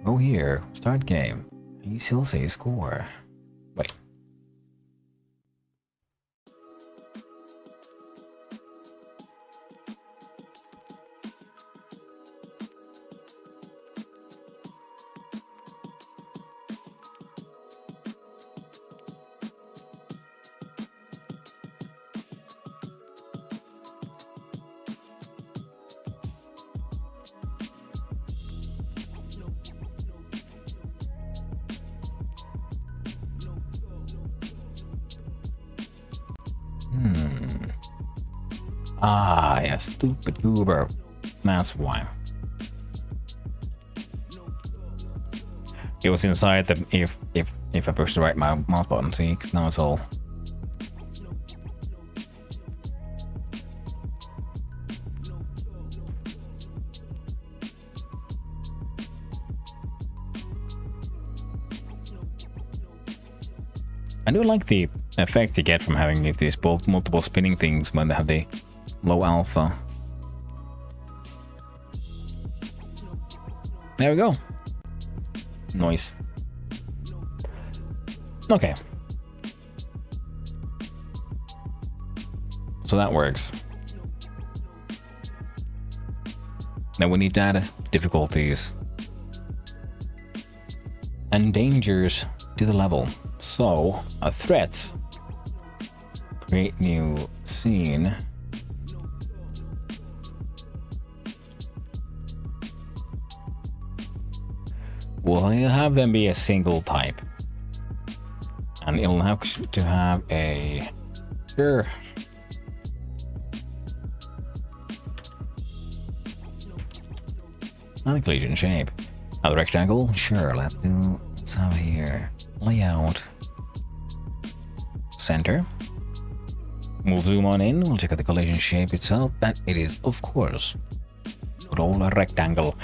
Speaker 2: Go here. Start game. You still say score. Wait. Ah, yeah, stupid goober. That's why. It was inside the if I push the right mouse button, see, 'cause now it's all. I do like the effect you get from having these multiple spinning things when they have the low alpha. There we go. Noise. Okay. So that works. Then we need to add difficulties and dangers to the level. So, a threat. Create new scene. We'll have them be a single type. And it'll have to have a... Sure. Not a collision shape. A rectangle? Sure, let's have here. Layout. Center. We'll zoom on in, we'll check out the collision shape itself, and it is, of course, good old rectangle.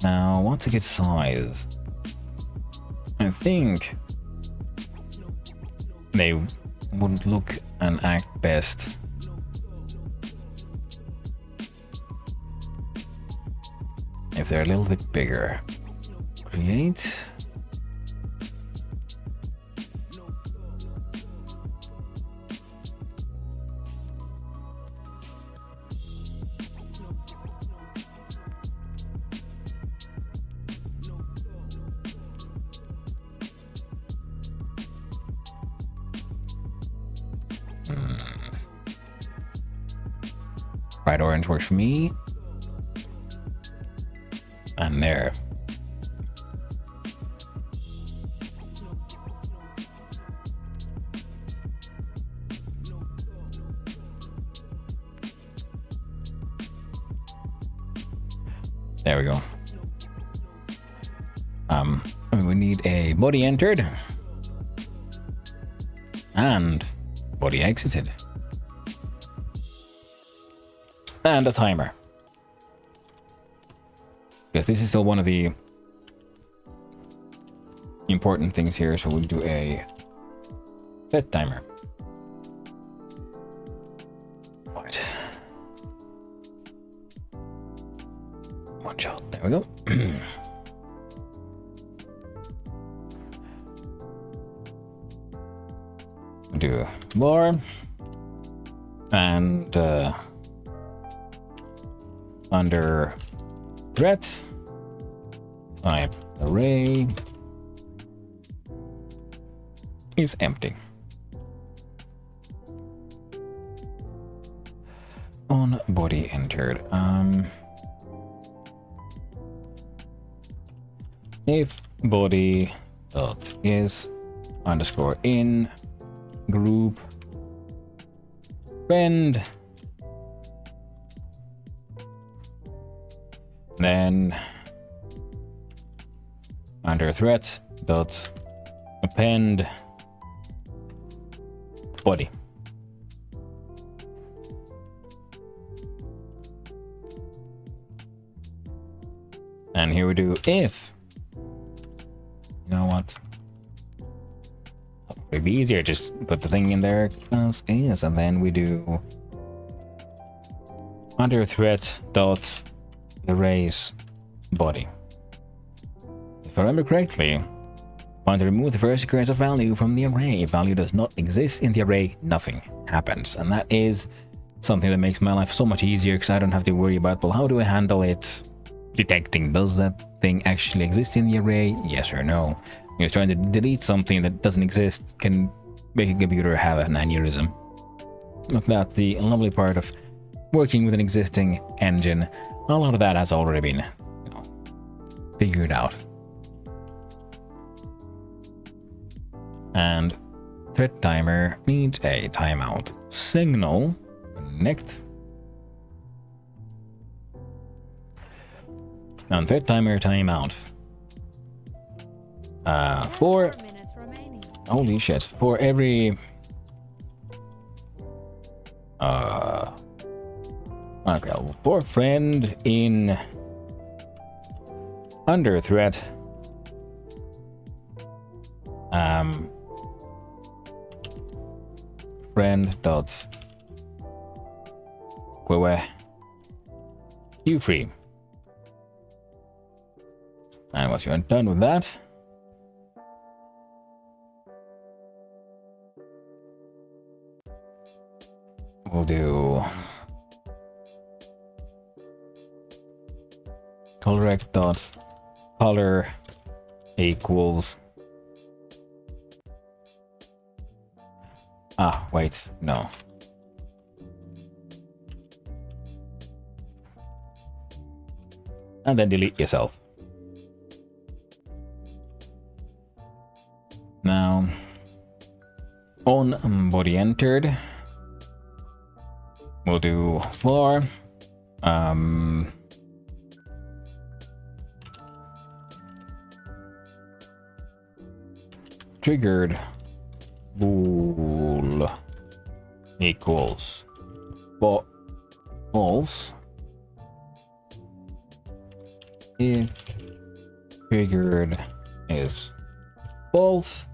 Speaker 2: Now, what's a good size? I think they wouldn't look and act best if they're a little bit bigger. Create. Bright orange works for me. And there. There we go. We need a body entered and body exited. And a timer. Because this is still one of the important things here, so we'll do a set timer. Right. One shot. There we go. Do more and under threat type array is empty. On body entered, if body dot is underscore in group friend, then under threat dot append body. And here we do if, you know what, It'd be easier just put the thing in there as is, and then we do under threat dot erase body. If I remember correctly, want to remove the first occurrence of value from the array. If value does not exist in the array, nothing happens. And that is something that makes my life so much easier, because I don't have to worry about, well, how do I handle it? Detecting, does that thing actually exist in the array? Yes or no? Because trying to delete something that doesn't exist can make a computer have an aneurysm. If that's the lovely part of working with an existing engine, a lot of that has already been, figured out. And thread timer needs a timeout signal. Connect. And thread timer timeout. For holy shit, for every okay, for friend in under thread, friend dot you free. And once you're done with that, we'll do colorect dot color equals wait, no. And then delete yourself. Now, on body entered, we'll do for triggered bool equals false if triggered is false.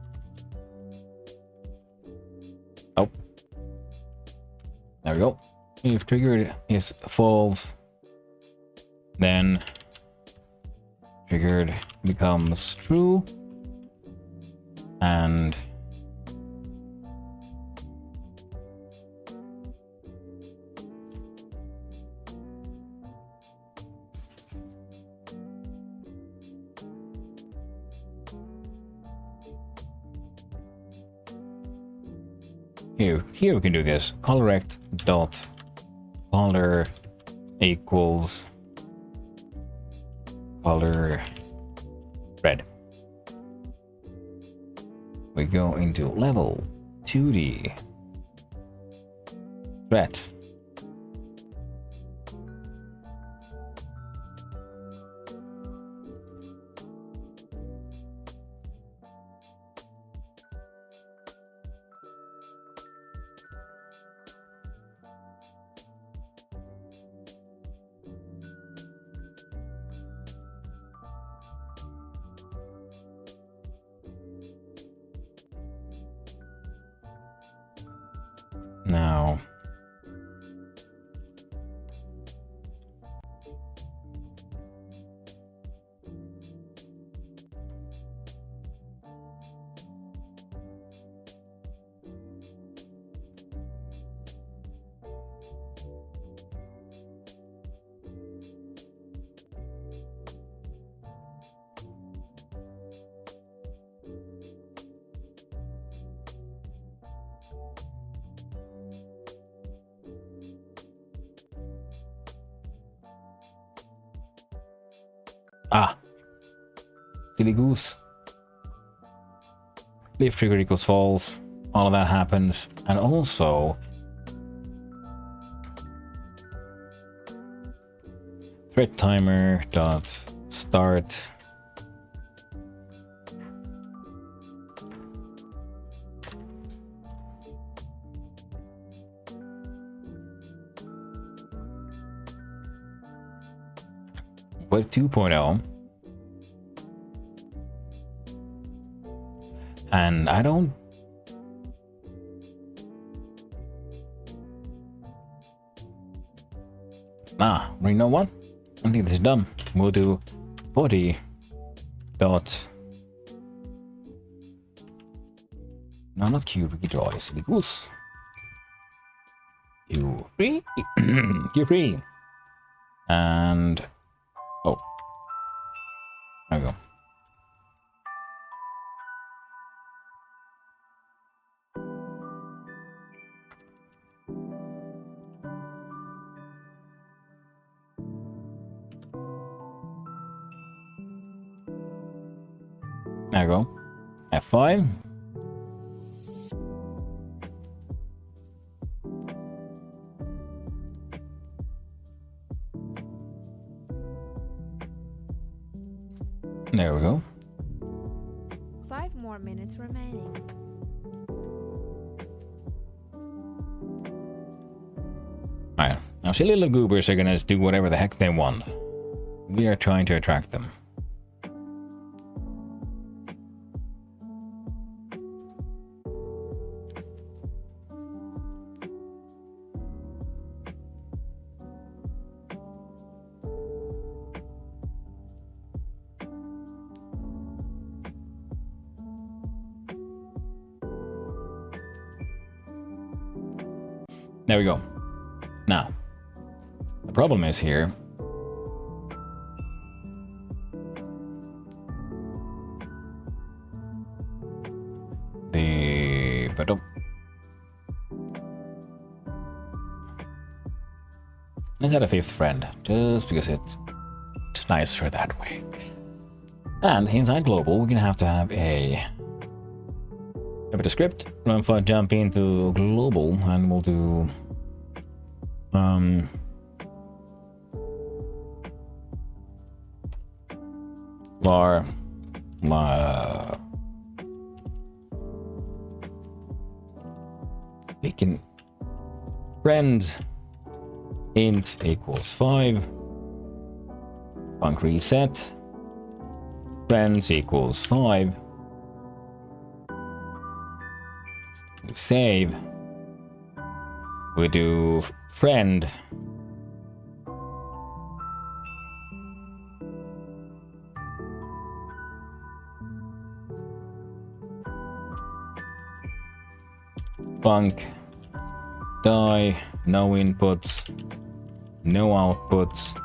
Speaker 2: Oh, there we go. If triggered is false, then triggered becomes true, and here we can do this. Colorect dot color equals color red. We go into level 2D threat. Now, silly goose. If trigger equals false, all of that happens, and also thread timer dot start with 2.0. And I don't You know what? I think this is dumb. We'll do body dot. No, not Q rejoice. Equals Q3. Q3. And oh, there we go. There we go. F5. There we go.
Speaker 3: 5 more minutes remaining.
Speaker 2: Alright, now silly little goobers are gonna do whatever the heck they want. We are trying to attract them. There we go. Now, the problem is here. Let's add a 5th friend, just because it's nicer that way. And inside global, we're gonna have to have a bit of script. Run for jump into global, and we'll do var we can friend int equals 5 func reset friends equals 5. We save. We do friend func die, no inputs, no outputs.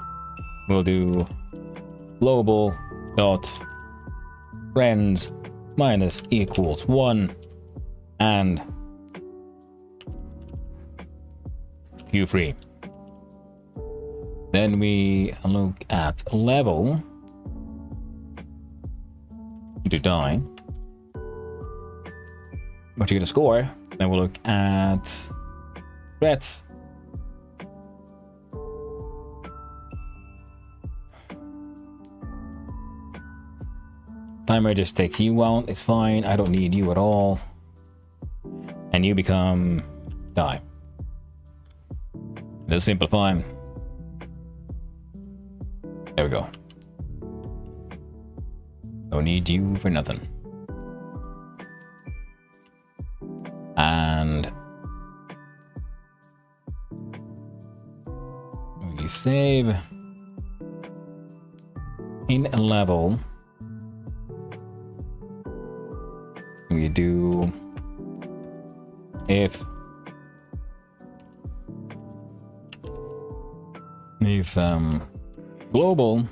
Speaker 2: We'll do global dot friends minus equals 1 and Q3. Then we look at level to die. What you're gonna score. Then we'll look at threat. Timer just takes you out. It's fine. I don't need you at all. And you become die. Let's simplify. There we go. Don't need you for nothing. And we save in a level. We do if global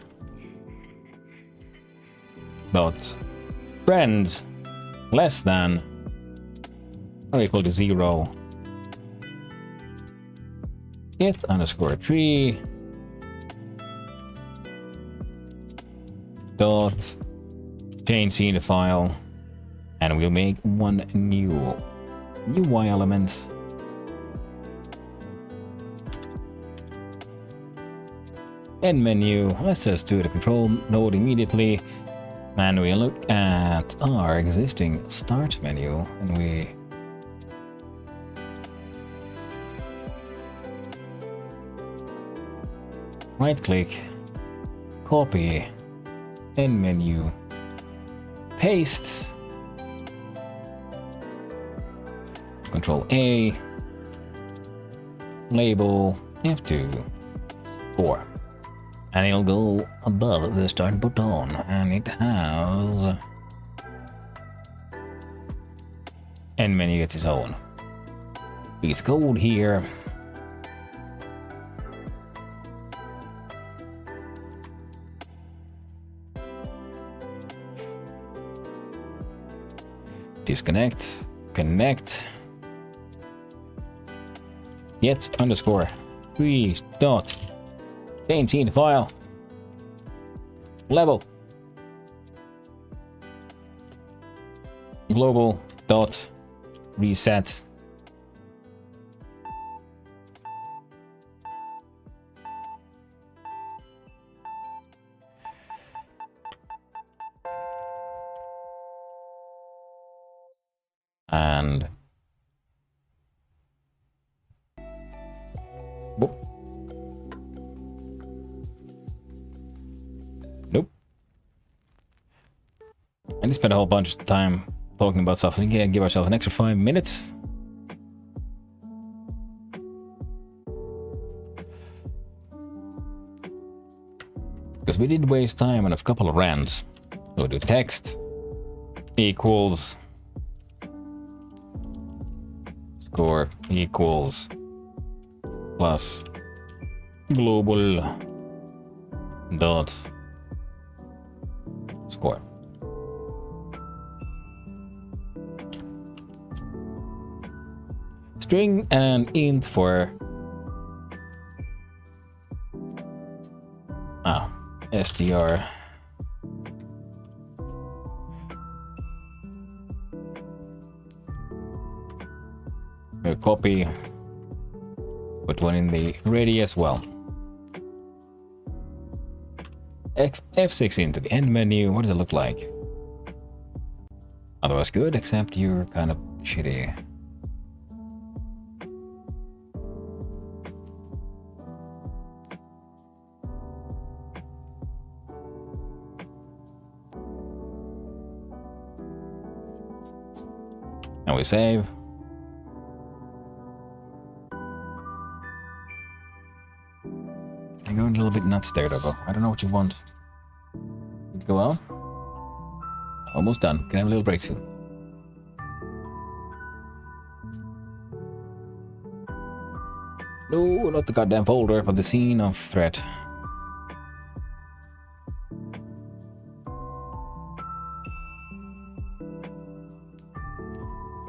Speaker 2: dot friends less than or equal to 0 get underscore tree dot change scene file, and we'll make one new UI element. End menu. Let's just do the control node immediately, and we look at our existing start menu, and we right click, copy, end menu, paste, Control A, label F2, score. And it'll go above the start button, and it has... End menu gets its own piece of code here. Disconnect, connect. Get underscore 3 dot change the file level global dot reset. And whoop. Nope. I just spent a whole bunch of time talking about stuff. We can give ourselves an extra 5 minutes. Because we did waste time on a couple of rants. So we do text equals score equals plus global dot score. String and int for str. We'll copy, put one in the ready as well. F6 into the end menu. What does it look like? Otherwise good, except you're kind of shitty. And we save. I'm going a little bit nuts there, Doggo. I don't know what you want. Go out. Almost done. Can I have a little break soon? No, not the goddamn folder, but the scene of threat.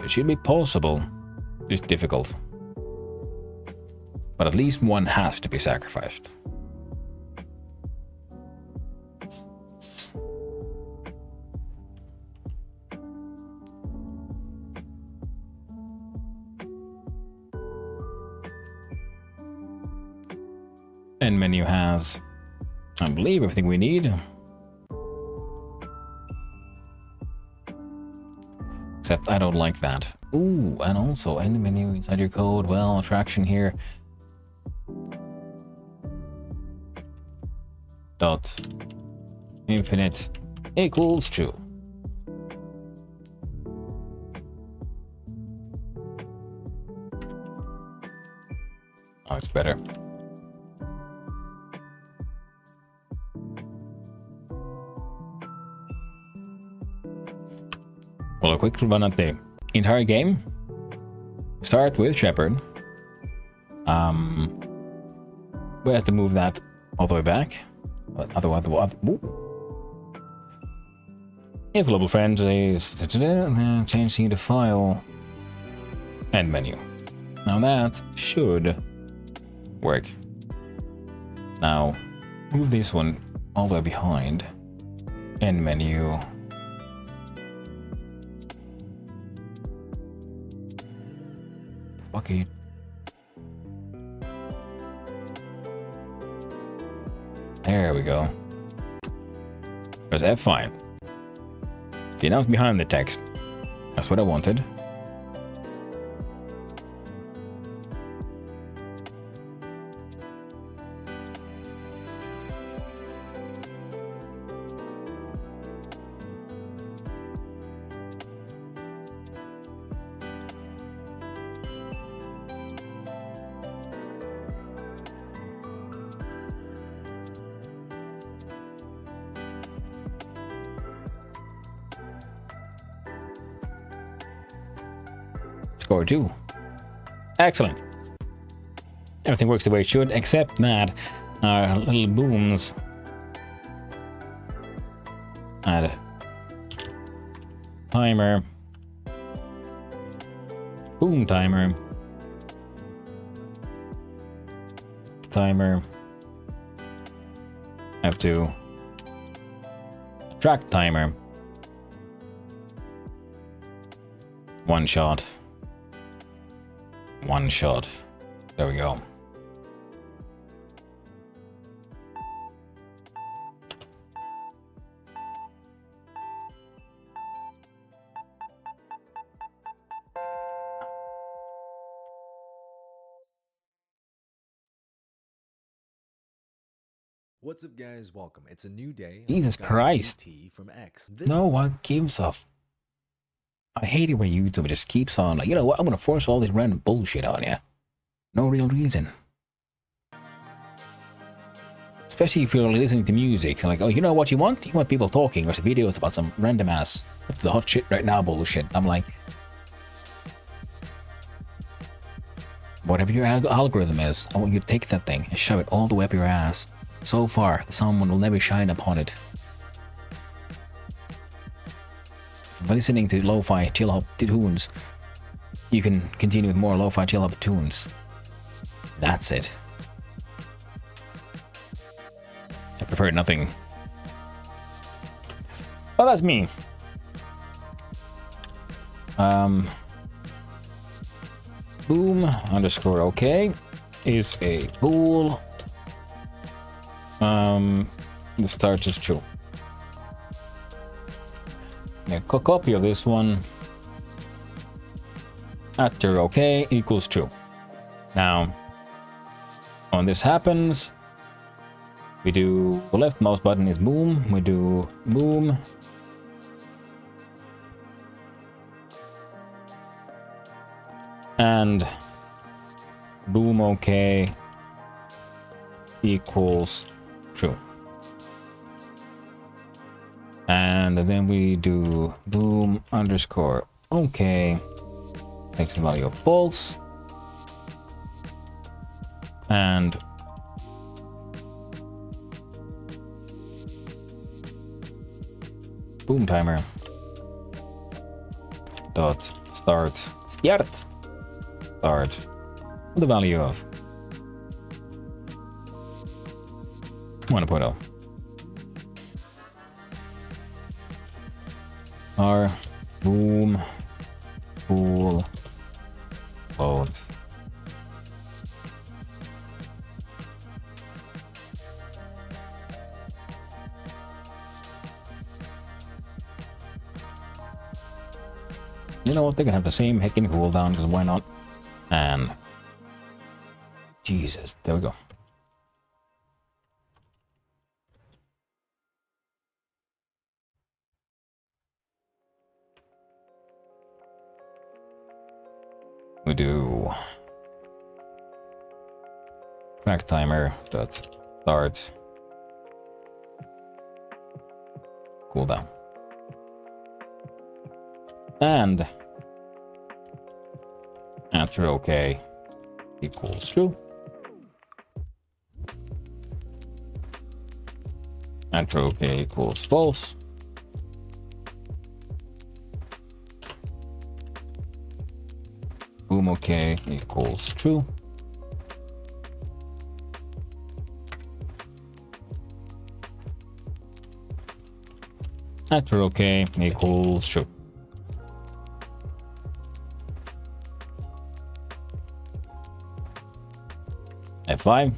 Speaker 2: It should be possible. It's difficult. But at least one has to be sacrificed. End menu has, I believe, everything we need. Except I don't like that. Ooh, and also end menu inside your code. Well, attraction here. Dot infinite equals true. Oh, it's better. Well, a quick run at the entire game. Start with Shepherd. We'll have to move that all the way back. Otherwise, if global friend is change the file end menu. Now that should work. Now move this one all the way behind end menu. Fuck it. There we go. There's F5. See, now it's behind the text. That's what I wanted. Score 2. Excellent. Everything works the way it should, except that our little booms add timer, boom timer, timer, have to track timer, one shot, there we go.
Speaker 4: What's up, guys? Welcome. It's a new day.
Speaker 2: Jesus
Speaker 4: I've got some
Speaker 2: Christ.
Speaker 4: tea from X.
Speaker 2: No one gives a I hate it when YouTube just keeps on like, you know what, I'm gonna force all this random bullshit on you. No real reason. Especially if you're listening to music, like, oh, you know what you want? You want people talking or some videos about some random ass what's the hot shit right now bullshit. I'm like, whatever your algorithm is, I want you to take that thing and shove it all the way up your ass. So far, the sun will never shine upon it. By listening to lo-fi chill-hop tunes, you can continue with more lo-fi chill-hop tunes. That's it. I prefer nothing. Oh, that's me. Boom underscore okay is a bool. The start is true. A copy of this one after okay equals true. Now, when this happens, we do the left mouse button is boom. We do boom. And boom okay equals true. And then we do boom underscore okay takes the value of false, and boom timer dot start the value of 1.0. R boom bool load. You know what? They can have the same heckin' cooldown, because why not? And Jesus, there we go. We do track timer dot start cooldown, and after okay equals true. After okay equals false. Boom okay equals true. After okay equals true. F5.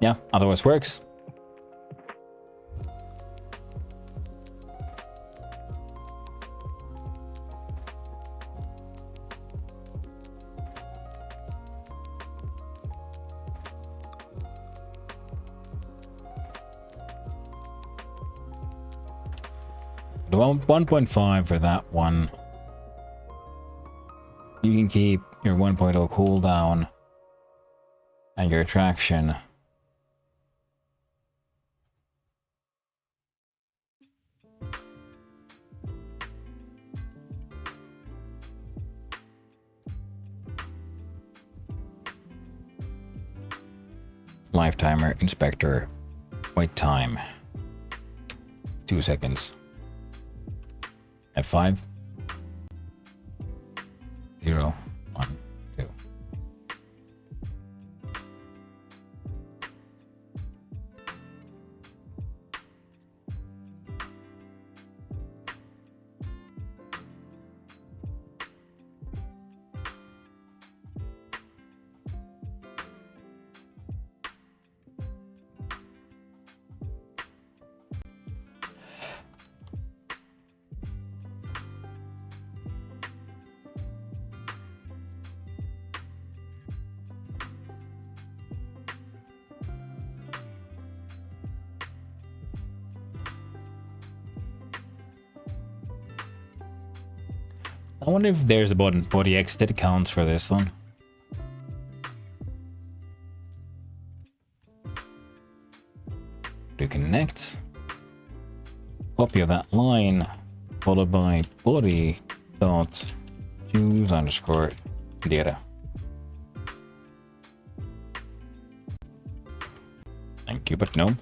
Speaker 2: Yeah, otherwise works. The 1.5 for that one. You can keep your 1.0 cooldown and your attraction. Lifetimer inspector. Wait time. 2 seconds. F5. 0, 1, 2. I wonder if there's a body X that counts for this one. To connect. Copy of that line, followed by body dot choose underscore data. Thank you, but no.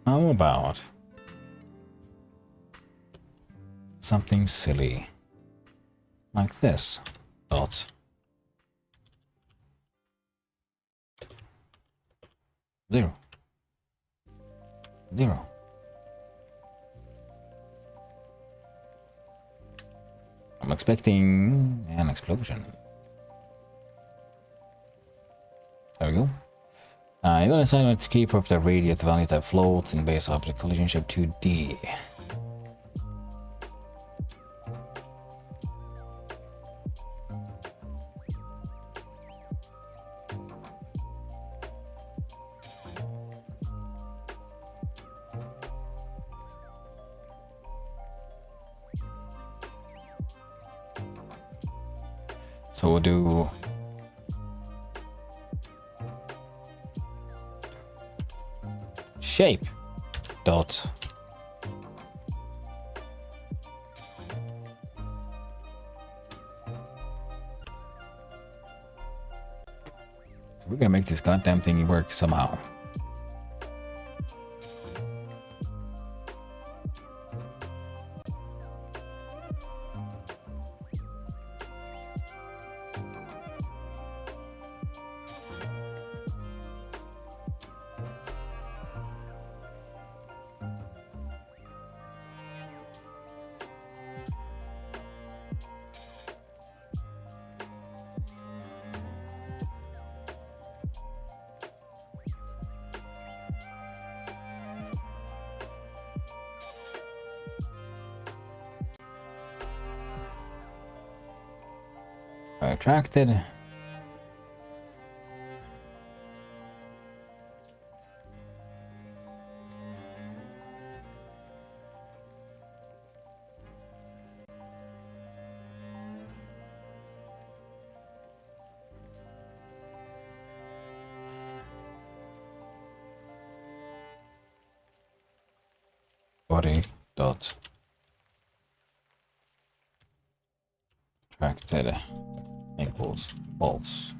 Speaker 2: How about something silly like this? Dot. Zero. Zero. I'm expecting an explosion. There we go. You're gonna assign to keep up the radius value that floats in base object collision shape 2D. So we'll do shape dot we're gonna make this goddamn thingy work somehow. Attracted. Body dot attracted equals false.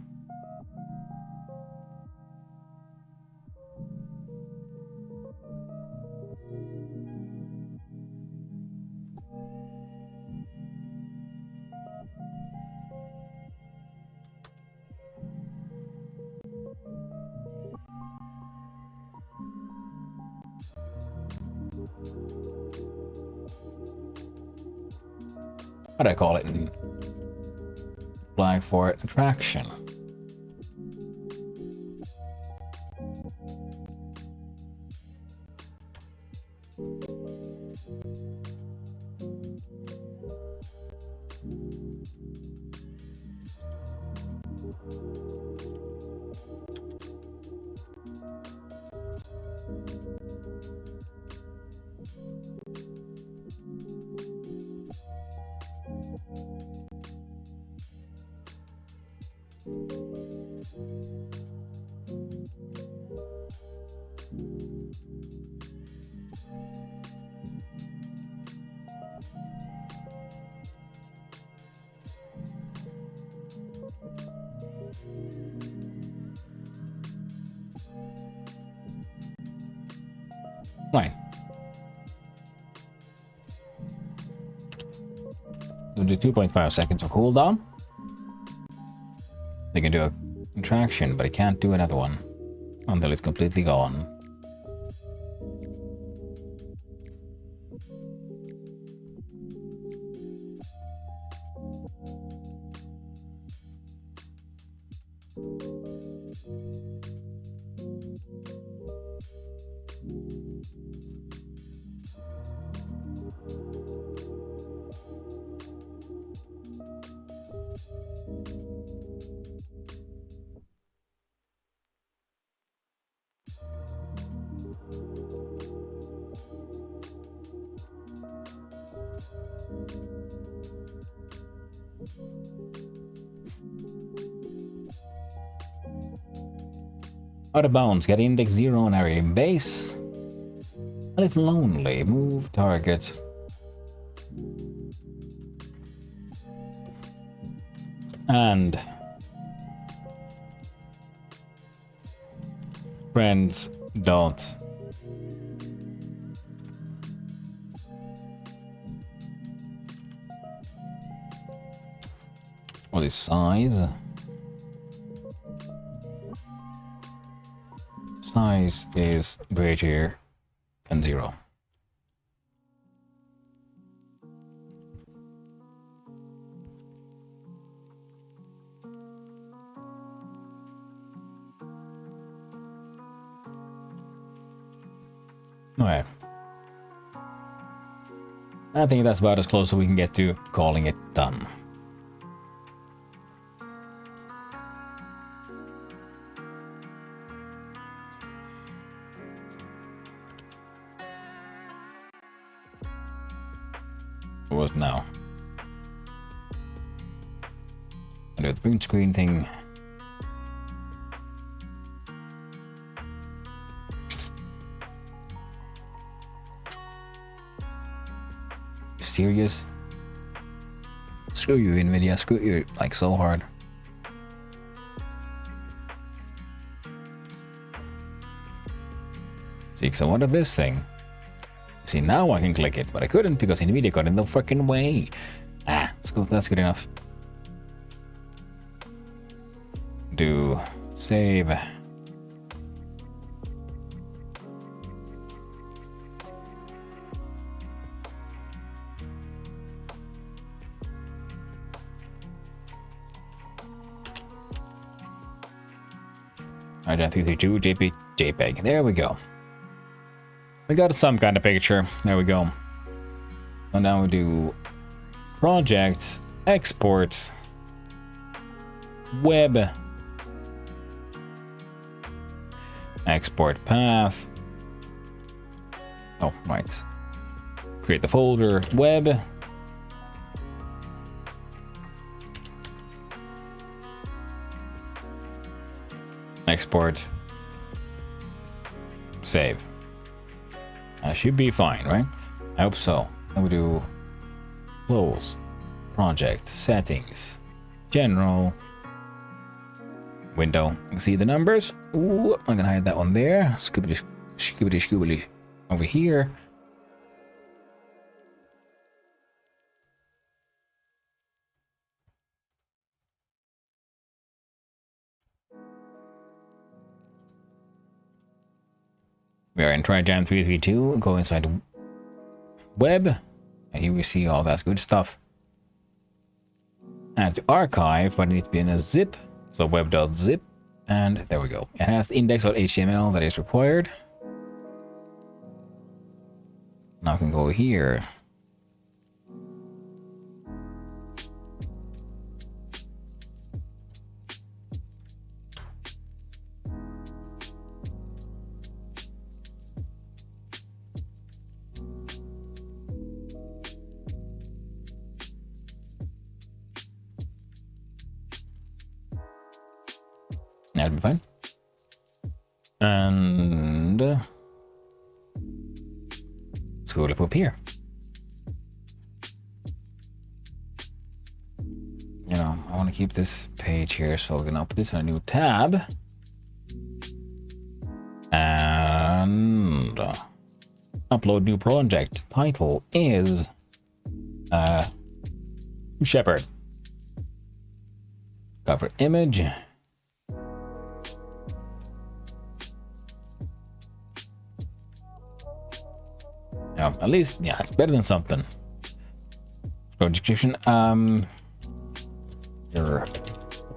Speaker 2: what do I call it? Flag for attraction. Right. We'll do 2.5 seconds of cooldown. They can do a contraction, but I can't do another one until it's completely gone. Out of bounds, get index 0 on area base. And if lonely, move target. And friends don't. What is size? Size is greater than 0. Okay. I think that's about as close as we can get to calling it done. What now? I do the print screen thing. Serious? Screw you, Nvidia. Screw you like so hard. See, so what of this thing? See, now I can click it, but I couldn't because Nvidia got in the freaking way. Ah, that's good enough. Do save. Trijam 332 JPEG. There we go. We got some kind of picture. There we go. And now we do project, export, web, export path. Oh, right. Create the folder, web. Export. Save. That should be fine, right? I hope so. Then we do close, project, settings, general, window. You can see the numbers. Ooh, I'm gonna hide that one there. Scoobity, scoobity, scoobity over here. We are in Trijam 332. Go inside web, and here we see all that good stuff. add to archive, but it needs to be in a zip. So web.zip, and there we go. It has the index.html that is required. Now I can go here. That'd be fine. And scroll up here. You know, I want to keep this page here, so we're gonna put this in a new tab. And upload new project. Title is Shepherd. Cover image. Yeah, at least, yeah, it's better than something. Scroll description. Your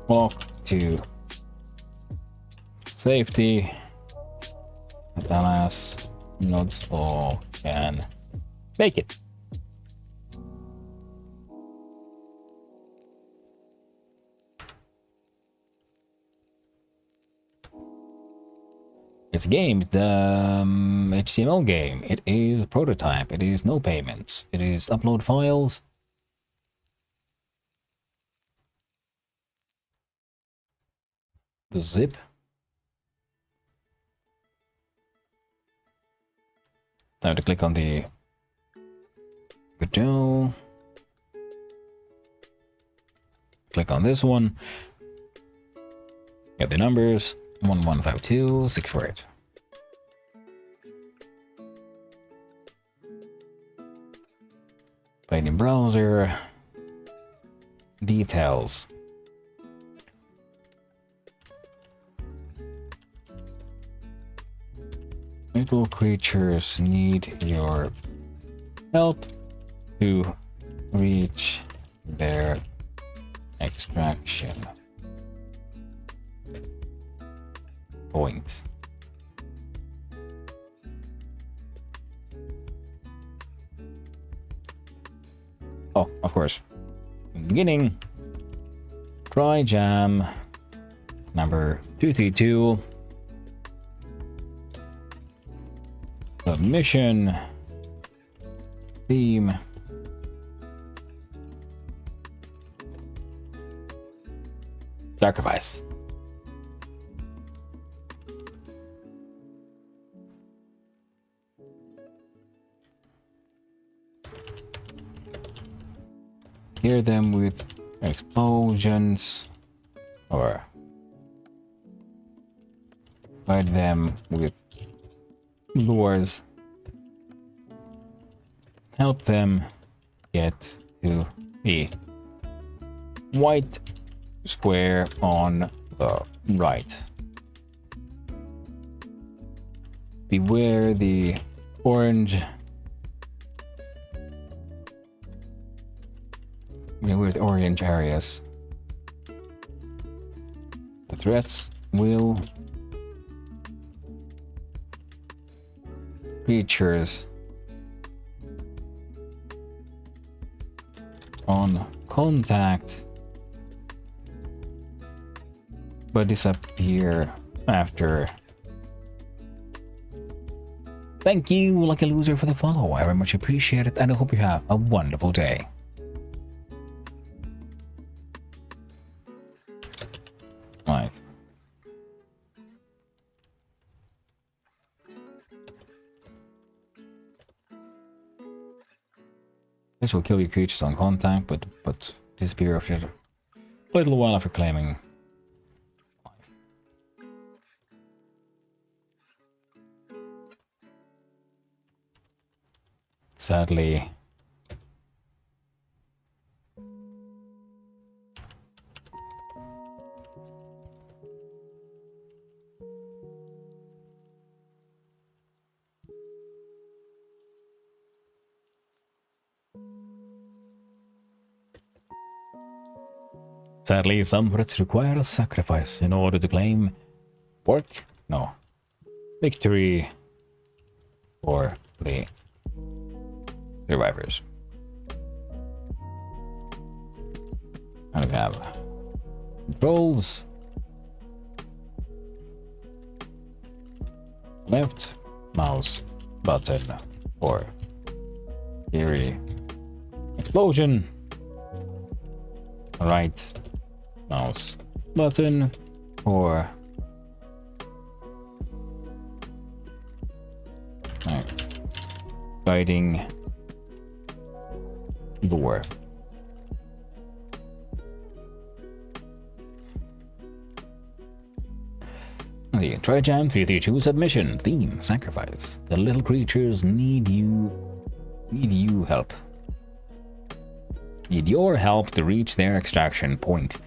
Speaker 2: walk to safety. Dallas notes all can make it. It's a game, the HTML game. It is a prototype. It is no payments. It is upload files. The zip. Time to click on the Godot. Click on this one. Get the numbers. 1152 648. Play in browser. Details. Little creatures need your help to reach their extraction point. Oh, of course. In the beginning, Trijam number 232. Submission theme. Sacrifice. Scare them with explosions or fight them with lures. Help them get to the white square on the right. Beware the orange. Beware the orange areas. The threats will creatures on contact but disappear after. Thank you, Lucky Loser, for the follow. I very much appreciate it, and I hope you have a wonderful day. Right. This will kill your creatures on contact, but disappear after a little while after claiming life. Sadly, Sadly, some threats require a sacrifice in order to claim victory for the survivors. And we have controls. Left mouse button for theory explosion. Right mouse button for guiding lure. The Trijam 332 submission theme sacrifice. The little creatures need help. Need your help to reach their extraction point.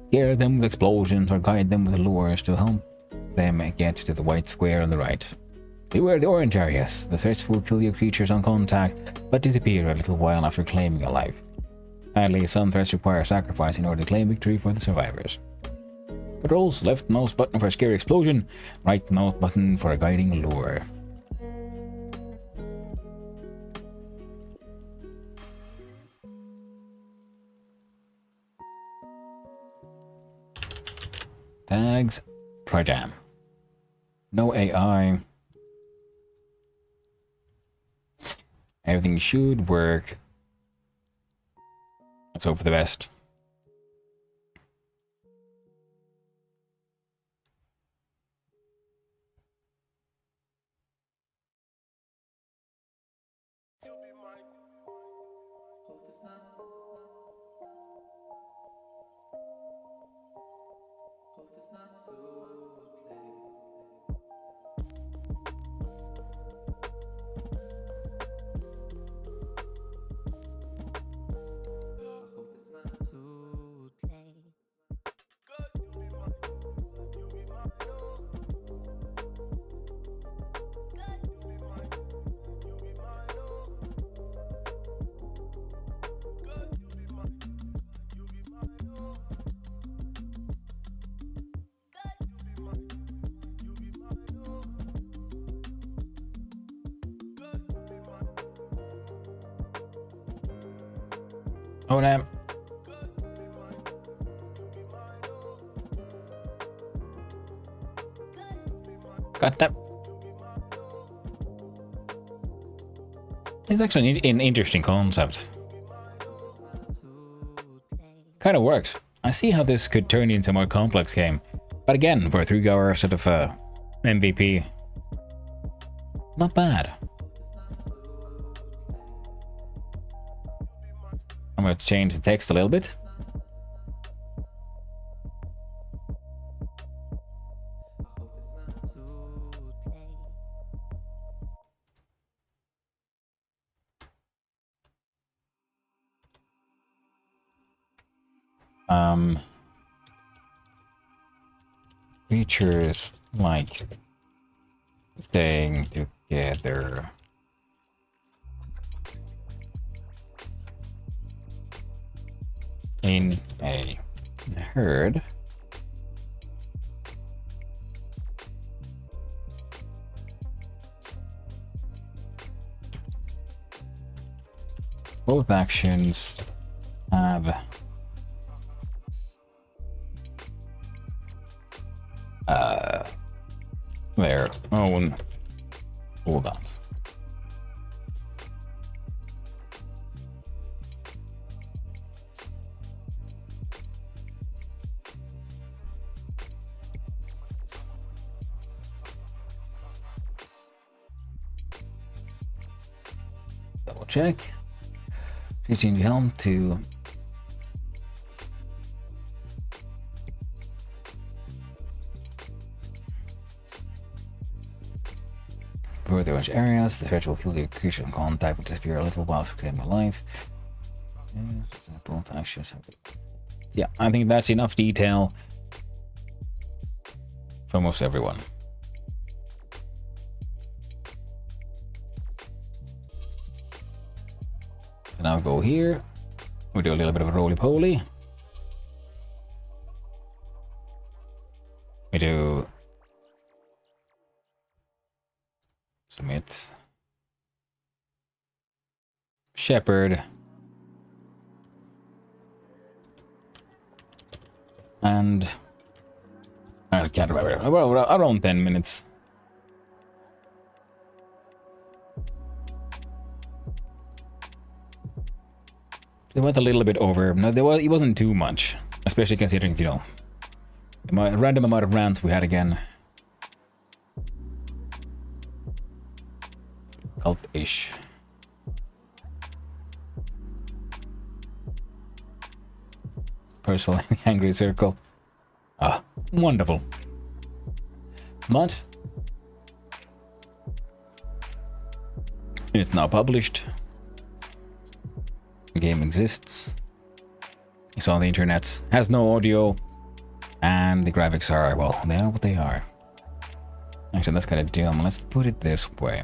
Speaker 2: Scare them with explosions or guide them with lures to help them get to the white square on the right. Beware the orange areas. The threats will kill your creatures on contact, but disappear a little while after claiming a life. Sadly, some threats require sacrifice in order to claim victory for the survivors. Controls: left mouse button for a scary explosion, right mouse button for a guiding lure. Tags: Trijam. No AI. Everything should work. Let's hope for the best. Oh damn. Got that. It's actually an interesting concept. Kind of works. I see how this could turn into a more complex game. But again, for a 3-hour sort of MVP, not bad. I'm going to change the text a little bit. Creatures like staying together. In a herd. Both actions have their own cooldowns. Double check. Change the helm to for the orange areas. The threat will kill the creature in contact, will disappear a little while for claiming life. Both actions have... Yeah, I think that's enough detail for most everyone. And I'll go here. We do a little bit of a roly-poly. We do submit shepherd and I can't remember. Well, around 10 minutes. It went a little bit over. No, it wasn't too much, especially considering, you know, the random amount of rants we had again. Cult-ish. Personal angry circle. Ah, wonderful. But it's now published. The game exists. It's on the internet. Has no audio. And the graphics are, well, they are what they are. Actually, that's kind of dumb. Let's put it this way.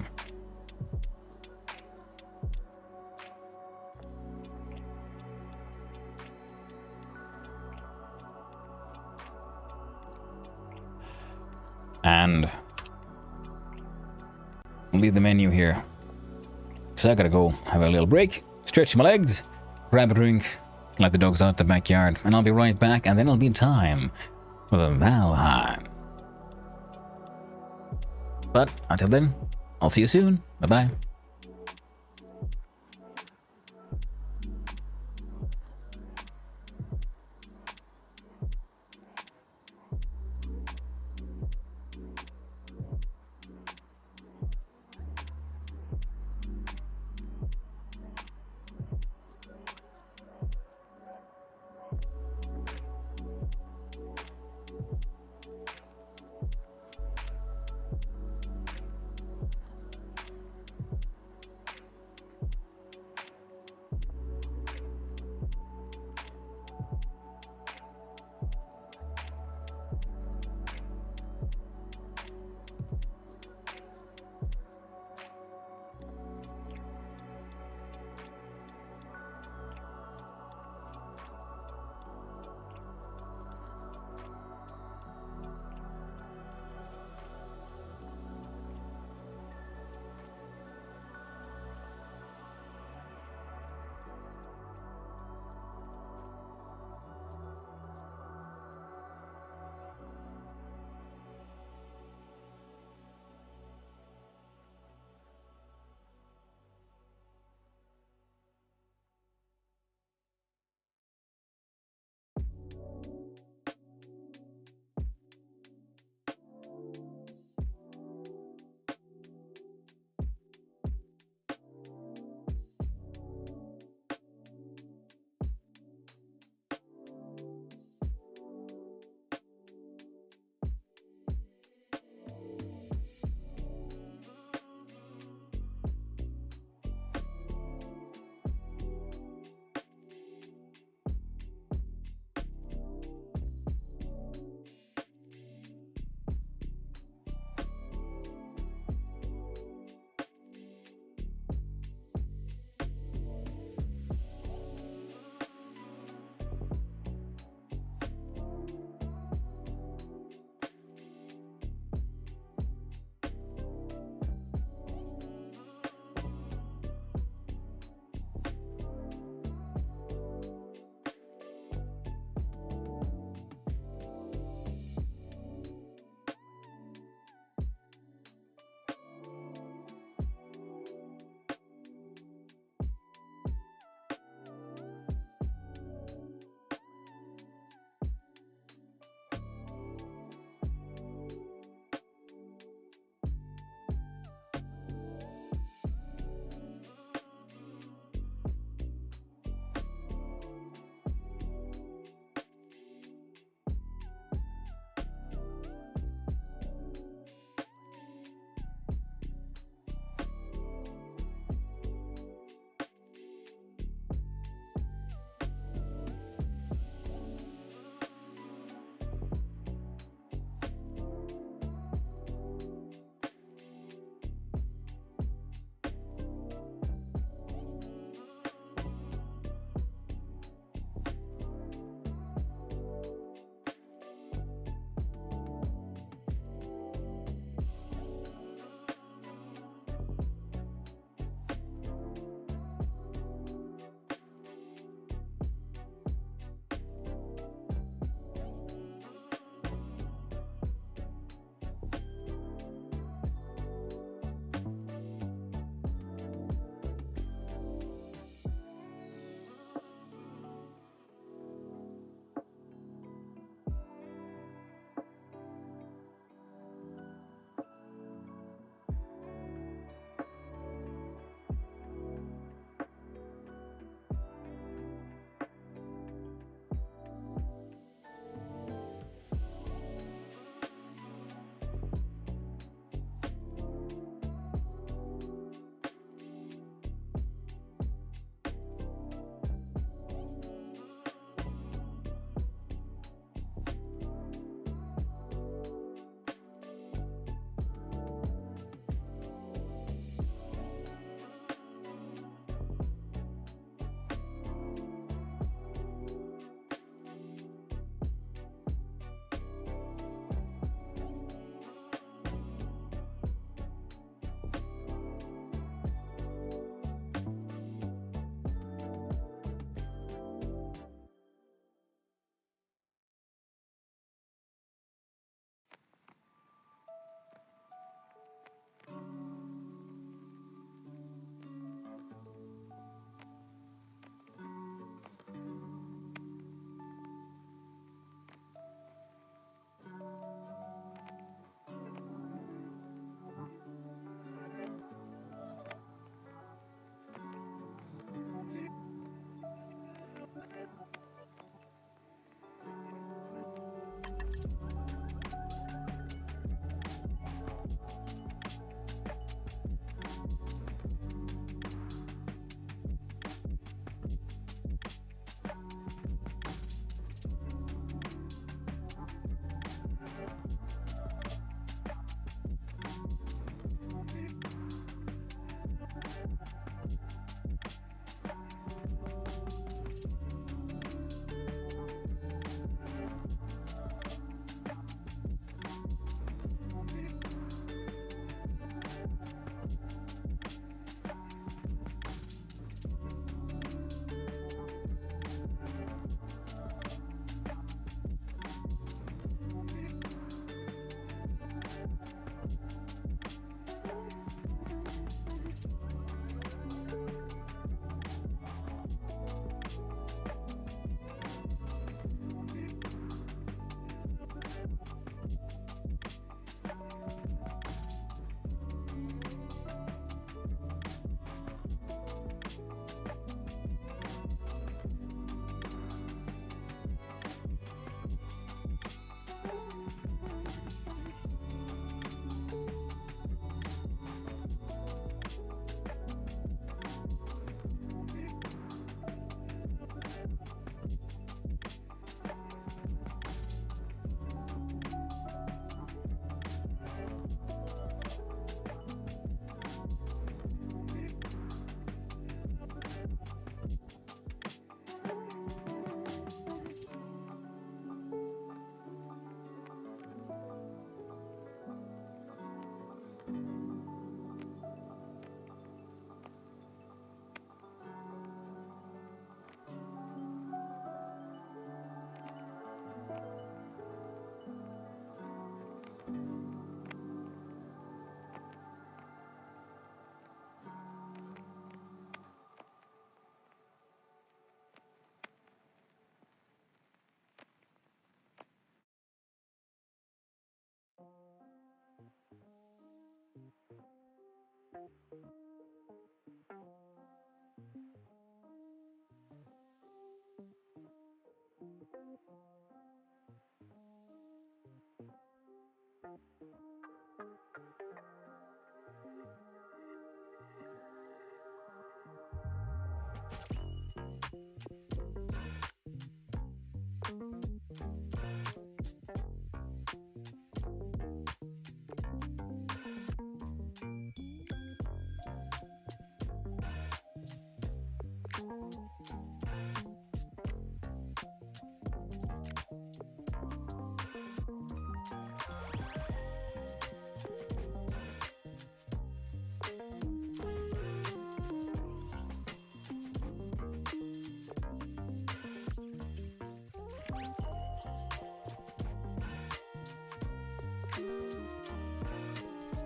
Speaker 2: And leave the menu here. So I gotta go have a little break, stretch my legs, grab a drink, let the dogs out the backyard, and I'll be right back, and then it'll be time for the Valheim. But until then, I'll see you soon. Bye-bye.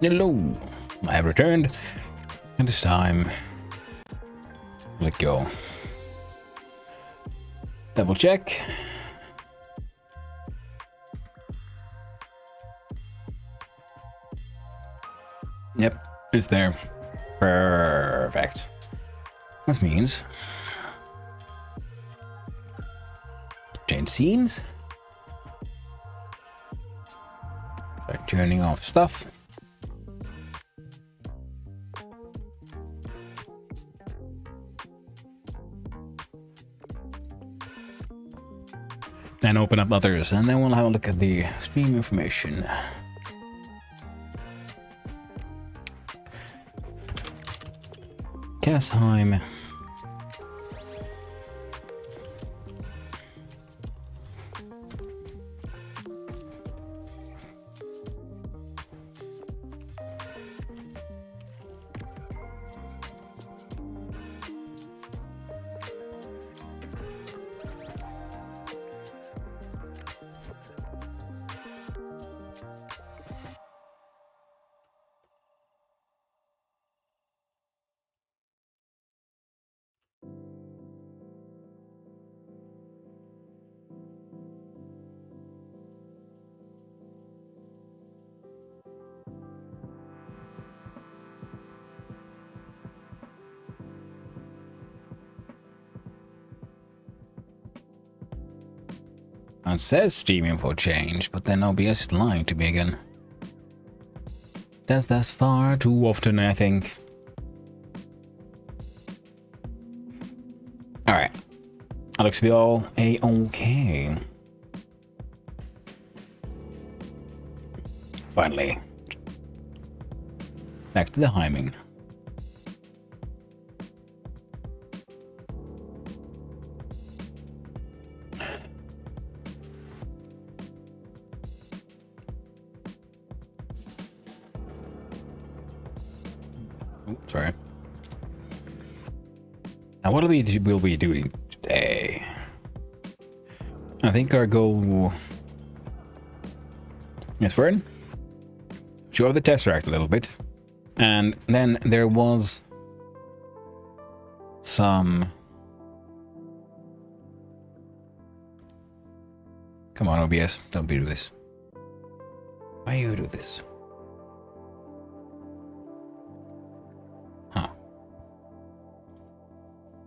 Speaker 2: Hello, I have returned, and this time, let go. Double check. Yep, it's there. Perfect. This means change scenes. Start turning off stuff. Then open up others, and then we'll have a look at the stream information. Casheim. It says stream info change, but then OBS is lying to me again. Does that far too often, I think. Alright. That looks to be all A-okay. Finally. Back to the hyming. Sorry. Now, what will we be doing today? I think our goal is first show off the Tesseract a little bit, and then there was some. Come on, OBS, don't do this. Why you do this?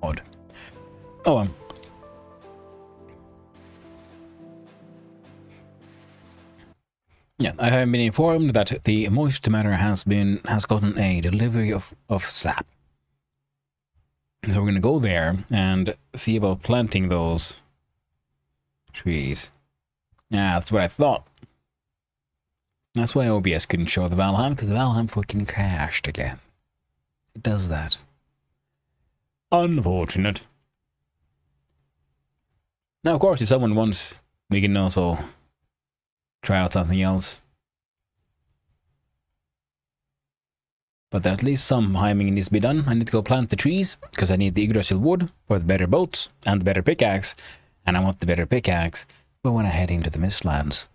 Speaker 2: Odd. Oh, yeah, I have been informed that the moisture matter has gotten a delivery of sap. So we're gonna go there and see about planting those trees. Yeah, that's what I thought. That's why OBS couldn't show the Valheim, because the Valheim fucking crashed again. It does that. Unfortunate. Now, of course, if someone wants, we can also try out something else. But at least some hyming needs to be done. I need to go plant the trees, because I need the Yggdrasil wood for the better boats and the better pickaxe. And I want the better pickaxe for when I head into the Mistlands.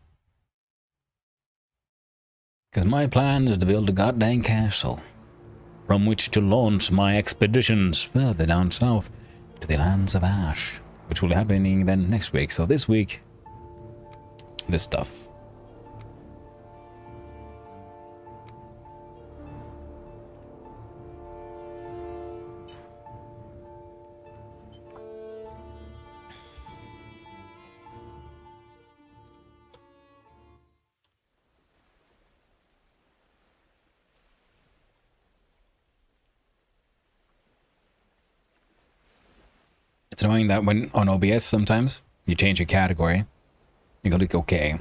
Speaker 2: Because my plan is to build a goddamn castle, from which to launch my expeditions further down south to the lands of Ash, which will be happening then next week. So this week, this stuff. It's annoying that when on OBS sometimes you change your category, you click OK.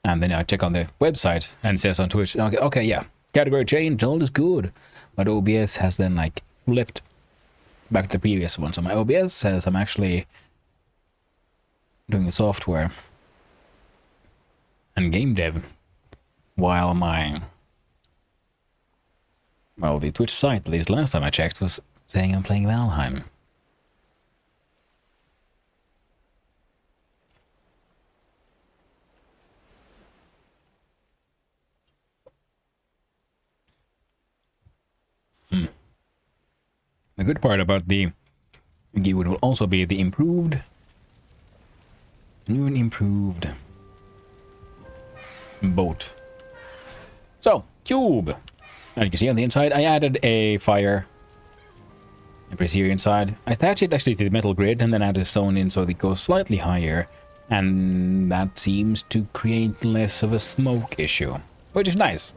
Speaker 2: And then I check on the website and it says on Twitch, okay, yeah, category change, all is good. But OBS has then like flipped back to the previous one. So my OBS says I'm actually doing the software and game dev, while the Twitch site, at least last time I checked, was saying I'm playing Valheim. The good part about the Gearwood will also be the new and improved boat. So, cube. As you can see on the inside, I added a fire. A brazier inside. I attached it actually to the metal grid and then added a stone in so it goes slightly higher. And that seems to create less of a smoke issue, which is nice.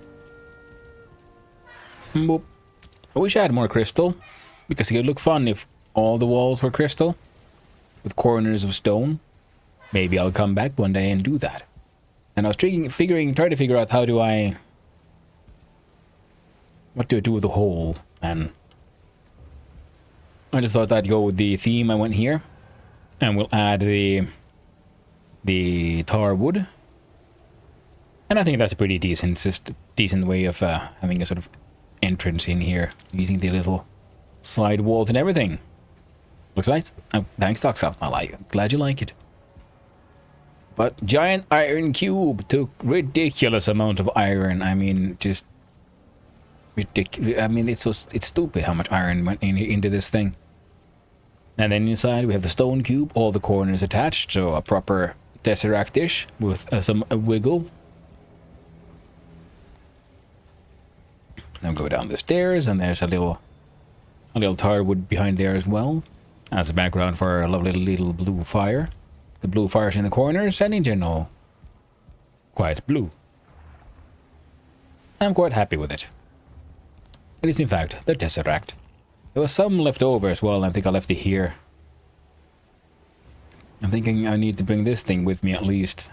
Speaker 2: Boop. I wish I had more crystal, because it would look fun if all the walls were crystal with corners of stone. Maybe I'll come back one day and do that. And I was trying to figure out what do I do with the hole, and I just thought I'd go with the theme I went here, and we'll add the tar wood. And I think that's a pretty decent way of having a sort of entrance in here, using the little side walls and everything. Looks nice. Oh, thanks, Toxa. I like it. Glad you like it. But giant iron cube took ridiculous amount of iron. I mean, just ridiculous. I mean, it's stupid how much iron went into this thing. And then inside we have the stone cube, all the corners attached, so a proper tesseract dish with some wiggle. Now go down the stairs, and there's a little tar wood behind there as well, as a background for a lovely little blue fire. The blue fires in the corners, and in general, quite blue. I'm quite happy with it. It is in fact the tesseract. There was some left over as well. I think I left it here. I'm thinking I need to bring this thing with me at least.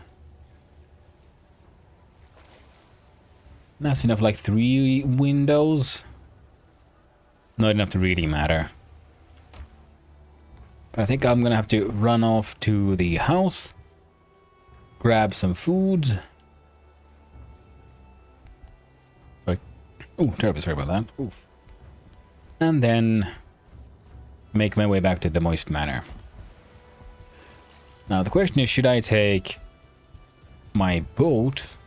Speaker 2: That's enough, like 3 windows. Not enough to really matter. But I think I'm gonna have to run off to the house, grab some food. Sorry. Oh, terribly sorry about that. Oof. And then make my way back to the Moist Manor. Now the question is, should I take my boat,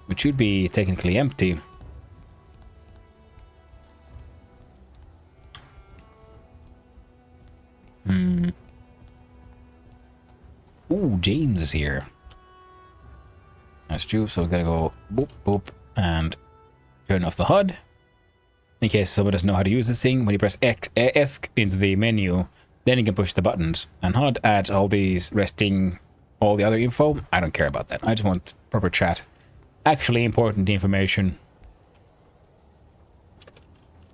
Speaker 2: which should be technically empty, Ooh, James is here. That's true, so we gotta go boop, boop, and turn off the HUD. In case someone doesn't know how to use this thing, when you press S into the menu, then you can push the buttons. And HUD adds all these all the other info. I don't care about that. I just want proper chat. Actually important information.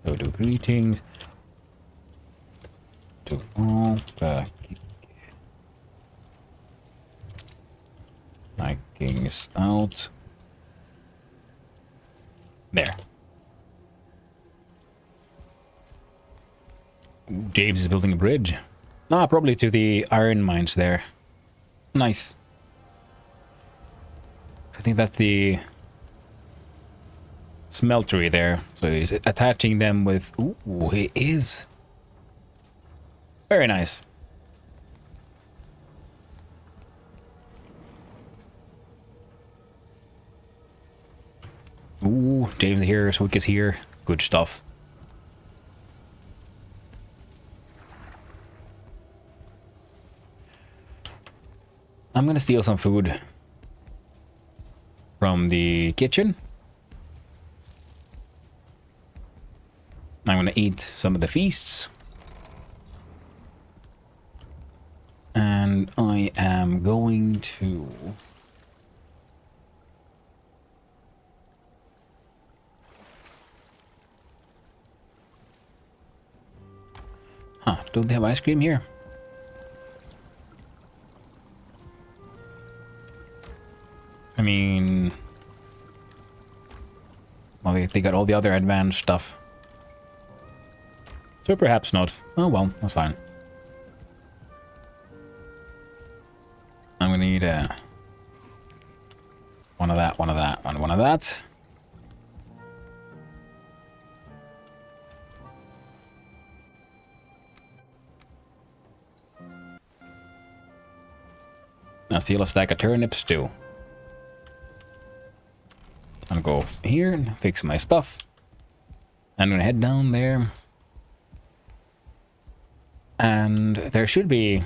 Speaker 2: So do greetings to all the Vikings out there. James is building a bridge. Ah, probably to the iron mines there. Nice. I think that's the smeltery there. So he's attaching them with... Ooh, he is. Very nice. Ooh, James is here, Swick is here. Good stuff. I'm gonna steal some food from the kitchen. I'm gonna eat some of the feasts. And I am going to... Huh, don't they have ice cream here? I mean... Well, they got all the other advanced stuff. So perhaps not. Oh well, that's fine. I'm gonna need one of that, one of that, and one of that. I'll steal a stack of turnips too. I'm gonna go here and fix my stuff. I'm gonna head down there. And there should be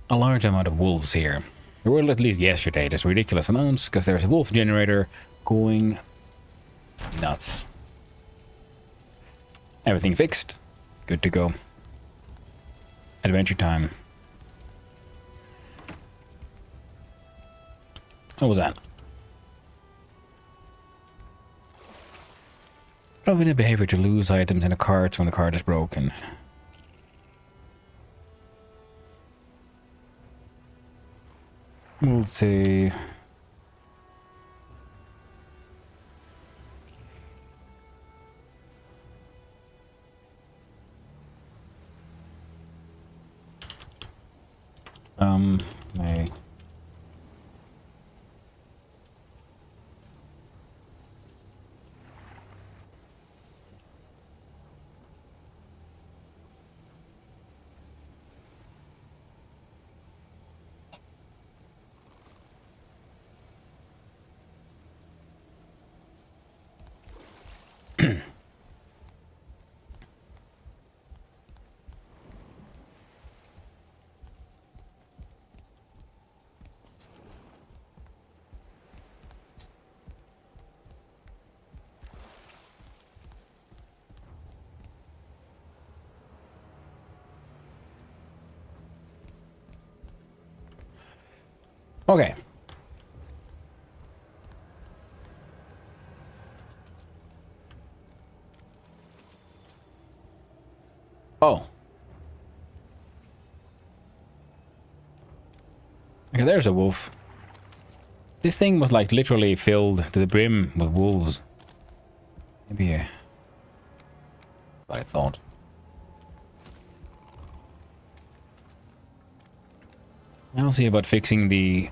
Speaker 2: a large amount of wolves here. There were at least yesterday, just ridiculous amounts, because there's a wolf generator going nuts. Everything fixed. Good to go. Adventure time. What was that? Provident behavior to lose items in a cart when the cart is broken. We'll see. Hey. Okay. Oh. Okay, there's a wolf. This thing was like literally filled to the brim with wolves. Maybe what I thought. I'll see about fixing the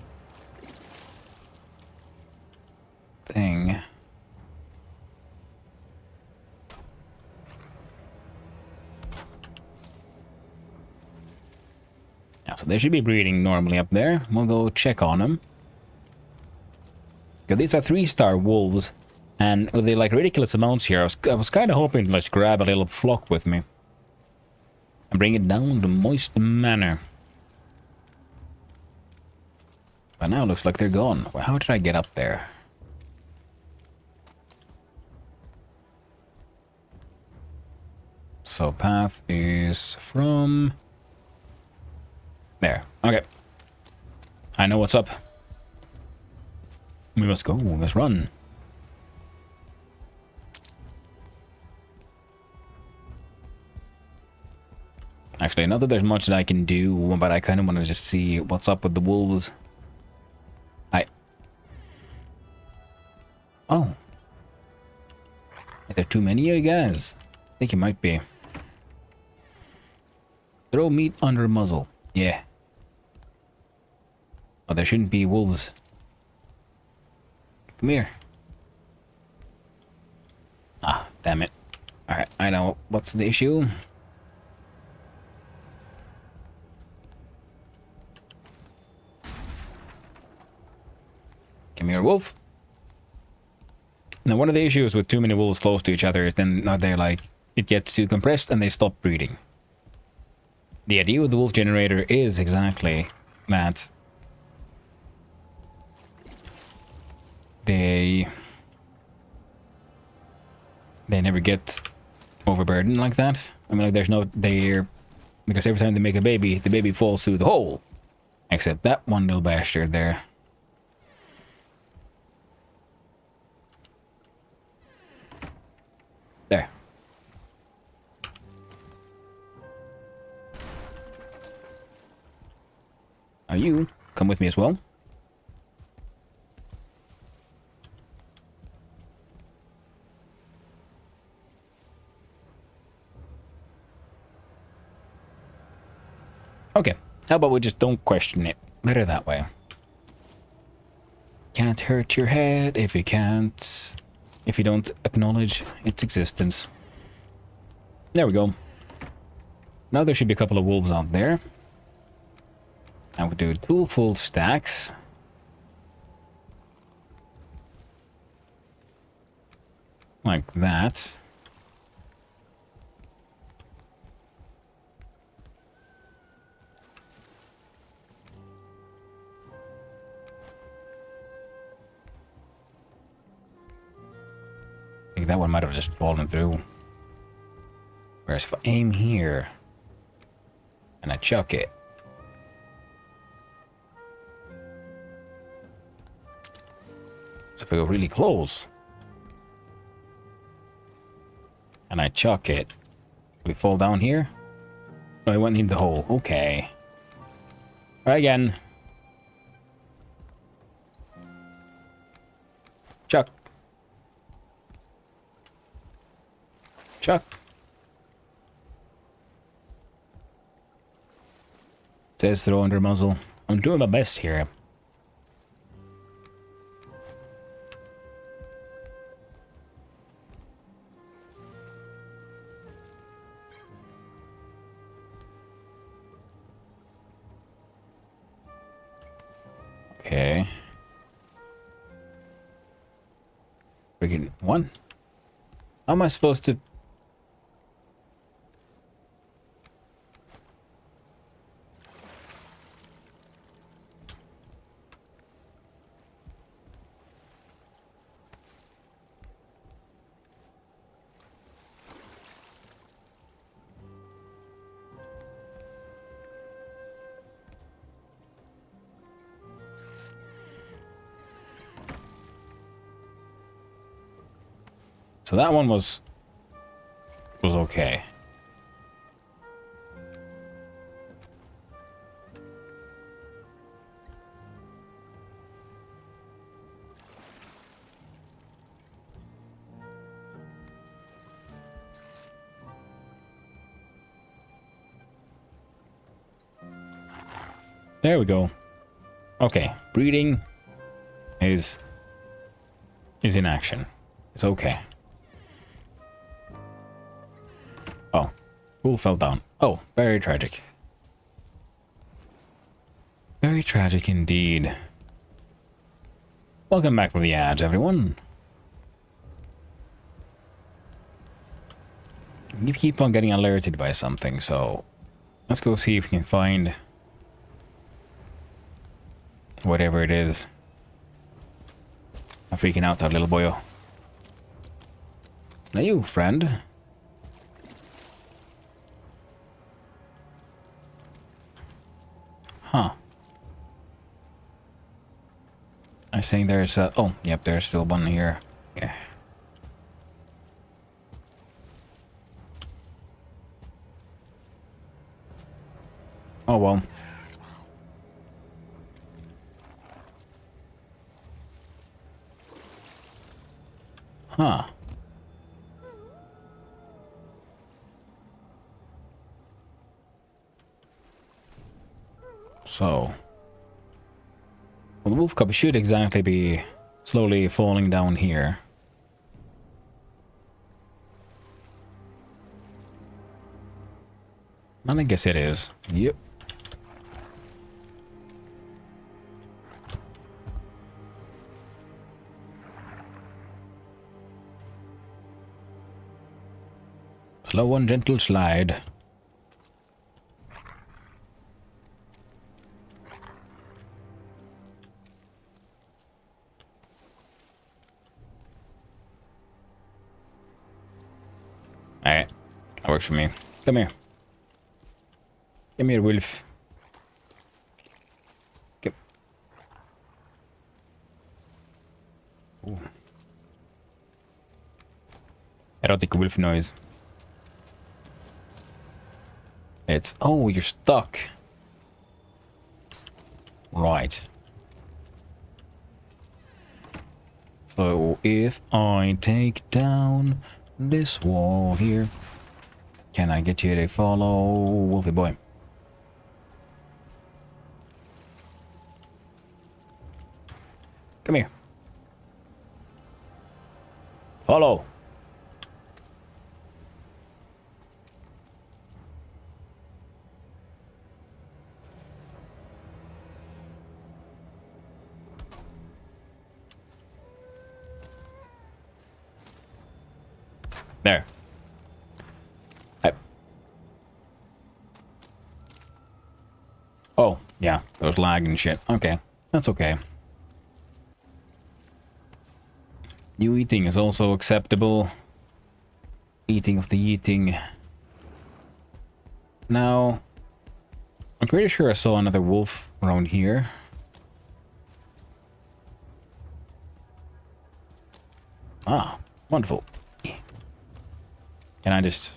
Speaker 2: thing. Yeah, so they should be breeding normally up there. We'll go check on them. Yeah, these are 3-star wolves, and with the like ridiculous amounts here, I was kind of hoping to just grab a little flock with me and bring it down to Moist Manor. But now it looks like they're gone. Well, how did I get up there? So path is from there. Okay. I know what's up. We must go. We must run. Actually, not that there's much that I can do, but I kind of want to just see what's up with the wolves. Oh. Is there too many of you guys? I think it might be. Throw meat under a muzzle. Yeah. Oh, there shouldn't be wolves. Come here. Ah, damn it. Alright, I know. What's the issue? Come here, wolf. Now, one of the issues with too many wolves close to each other is then they're like, it gets too compressed and they stop breeding. The idea with the wolf generator is exactly that. They never get overburdened like that. I mean, like, there's no there because every time they make a baby, the baby falls through the hole. Except that one little bastard there. There. Now you come with me as well. Okay, how about we just don't question it? Better that way. Can't hurt your head if you can't... if you don't acknowledge its existence. There we go. Now there should be a couple of wolves out there. I would do 2 full stacks. Like that. I think that one might have just fallen through. Whereas if I aim here and I chuck it, so if I go really close and I chuck it, will it fall down here? No, it went in the hole. Okay. Try again. Chuck. Chuck. Says throw under muzzle. I'm doing my best here. Okay. Freaking one. How am I supposed to... So that one was okay. There we go. Okay, breeding is in action. It's okay. Oh, wolf fell down. Oh, very tragic. Very tragic indeed. Welcome back from the ads, everyone. You keep on getting alerted by something, so let's go see if we can find whatever it is. I'm freaking out, that little boyo. Now you, friend. Huh. I think there's a... oh, yep, there's still one here. Yeah. Oh, well. Huh. So, well, the wolf cub should exactly be slowly falling down here. And I guess it is. Yep. Slow and gentle slide. Alright, that works for me. Come here. Come here, wolf. Come. Ooh. Erotic wolf noise. It's... oh, you're stuck. Right. So if I take down this wall here, can I get you to follow Wolfie boy? Come here. Follow. There. Oh, yeah, there's lag and shit. Okay, that's okay. New eating is also acceptable. Eating of the eating. Now, I'm pretty sure I saw another wolf around here. Ah, wonderful. Can I just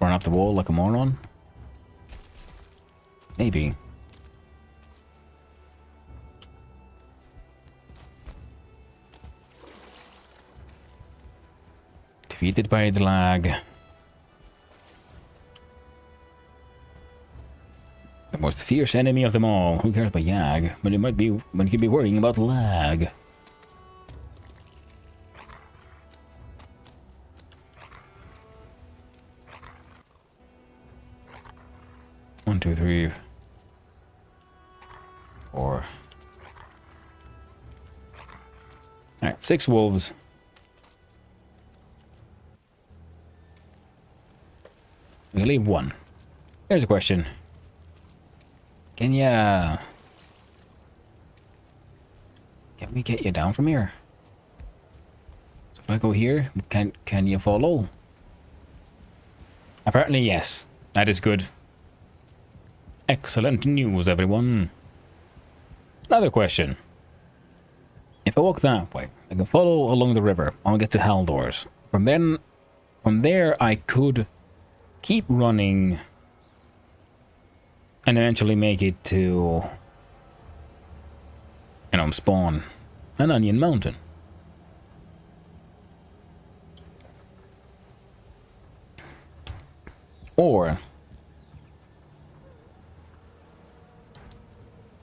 Speaker 2: run up the wall like a moron? Maybe. Defeated by the lag. The most fierce enemy of them all. Who cares about Yag? But it might be when you could be worrying about lag. One, two, three, four. Alright, 6 wolves. We leave 1. Here's a question. Can we get you down from here? So if I go here, can you follow? Apparently yes. That is good. Excellent news, everyone. Another question. If I walk that way, I can follow along the river. I'll get to Haldor's. From there, I could keep running and eventually make it to, spawn an Onion Mountain. Or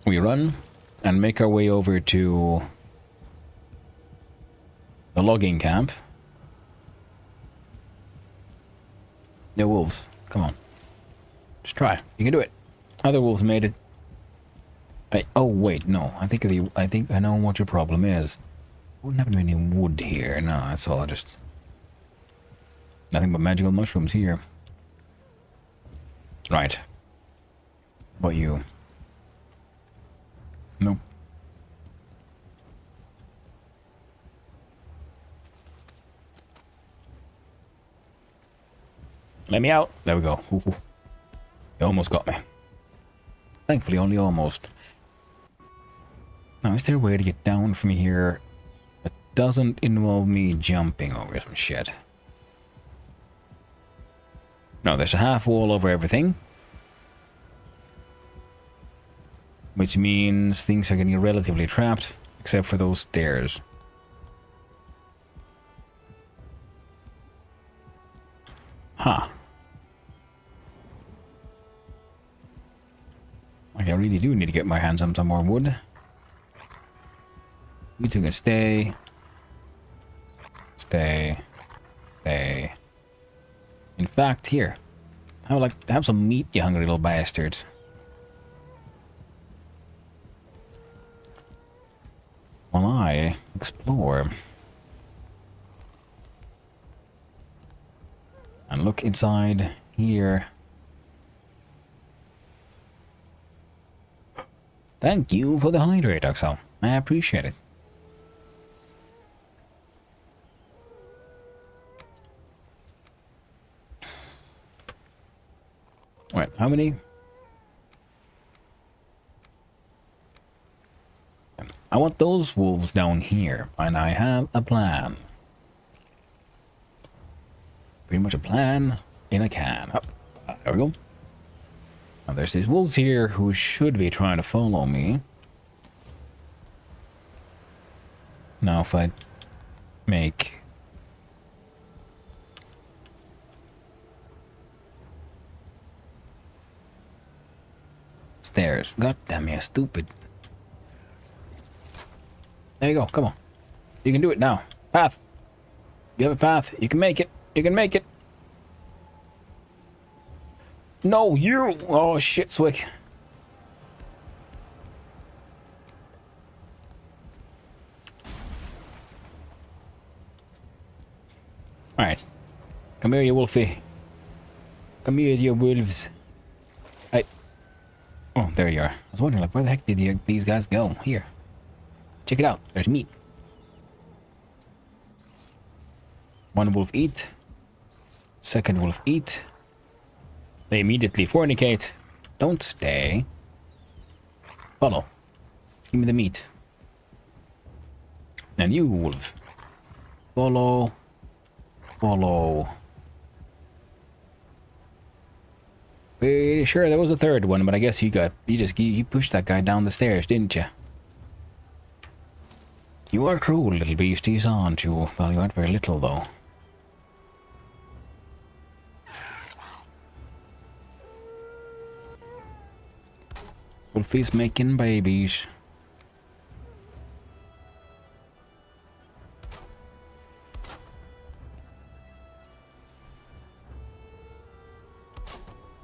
Speaker 2: we run and make our way over to the logging camp. No wolves. Come on. Just try. You can do it. Other wolves made it. Oh wait, no. I think I know what your problem is. Wouldn't have any wood here. No, that's all. Just nothing but magical mushrooms here. Right. What about you? Nope. Let me out. There we go. Ooh. You almost got me. Thankfully, only almost. Now, is there a way to get down from here that doesn't involve me jumping over some shit? No, there's a half wall over everything. Which means things are getting relatively trapped, except for those stairs. Huh. Like, I really do need to get my hands on some more wood. You two can stay. Stay. Stay. In fact, here. I would like to have some meat, you hungry little bastards. While I explore. And look inside here. Thank you for the hydrate, Axel. I appreciate it. Wait, how many? I want those wolves down here, and I have a plan. Pretty much a plan in a can. Oh, there we go. Now there's these wolves here who should be trying to follow me. Now if I make... stairs. God damn you, stupid. There you go, come on. You can do it now. Path. You have a path. You can make it. You can make it. No, you! Oh shit, Swick. Alright. Come here, you wolfie. Come here, you wolves. Oh, there you are. I was wondering, like, where the heck did these guys go? Here. Check it out. There's meat. One wolf eat. Second wolf eat. They immediately fornicate. Don't stay. Follow. Give me the meat. And you, wolf. Follow. Follow. Pretty sure there was a third one, but I guess you pushed that guy down the stairs, didn't you? You are cruel, little beasties, aren't you? Well, you aren't very little, though. Wolfie's making babies.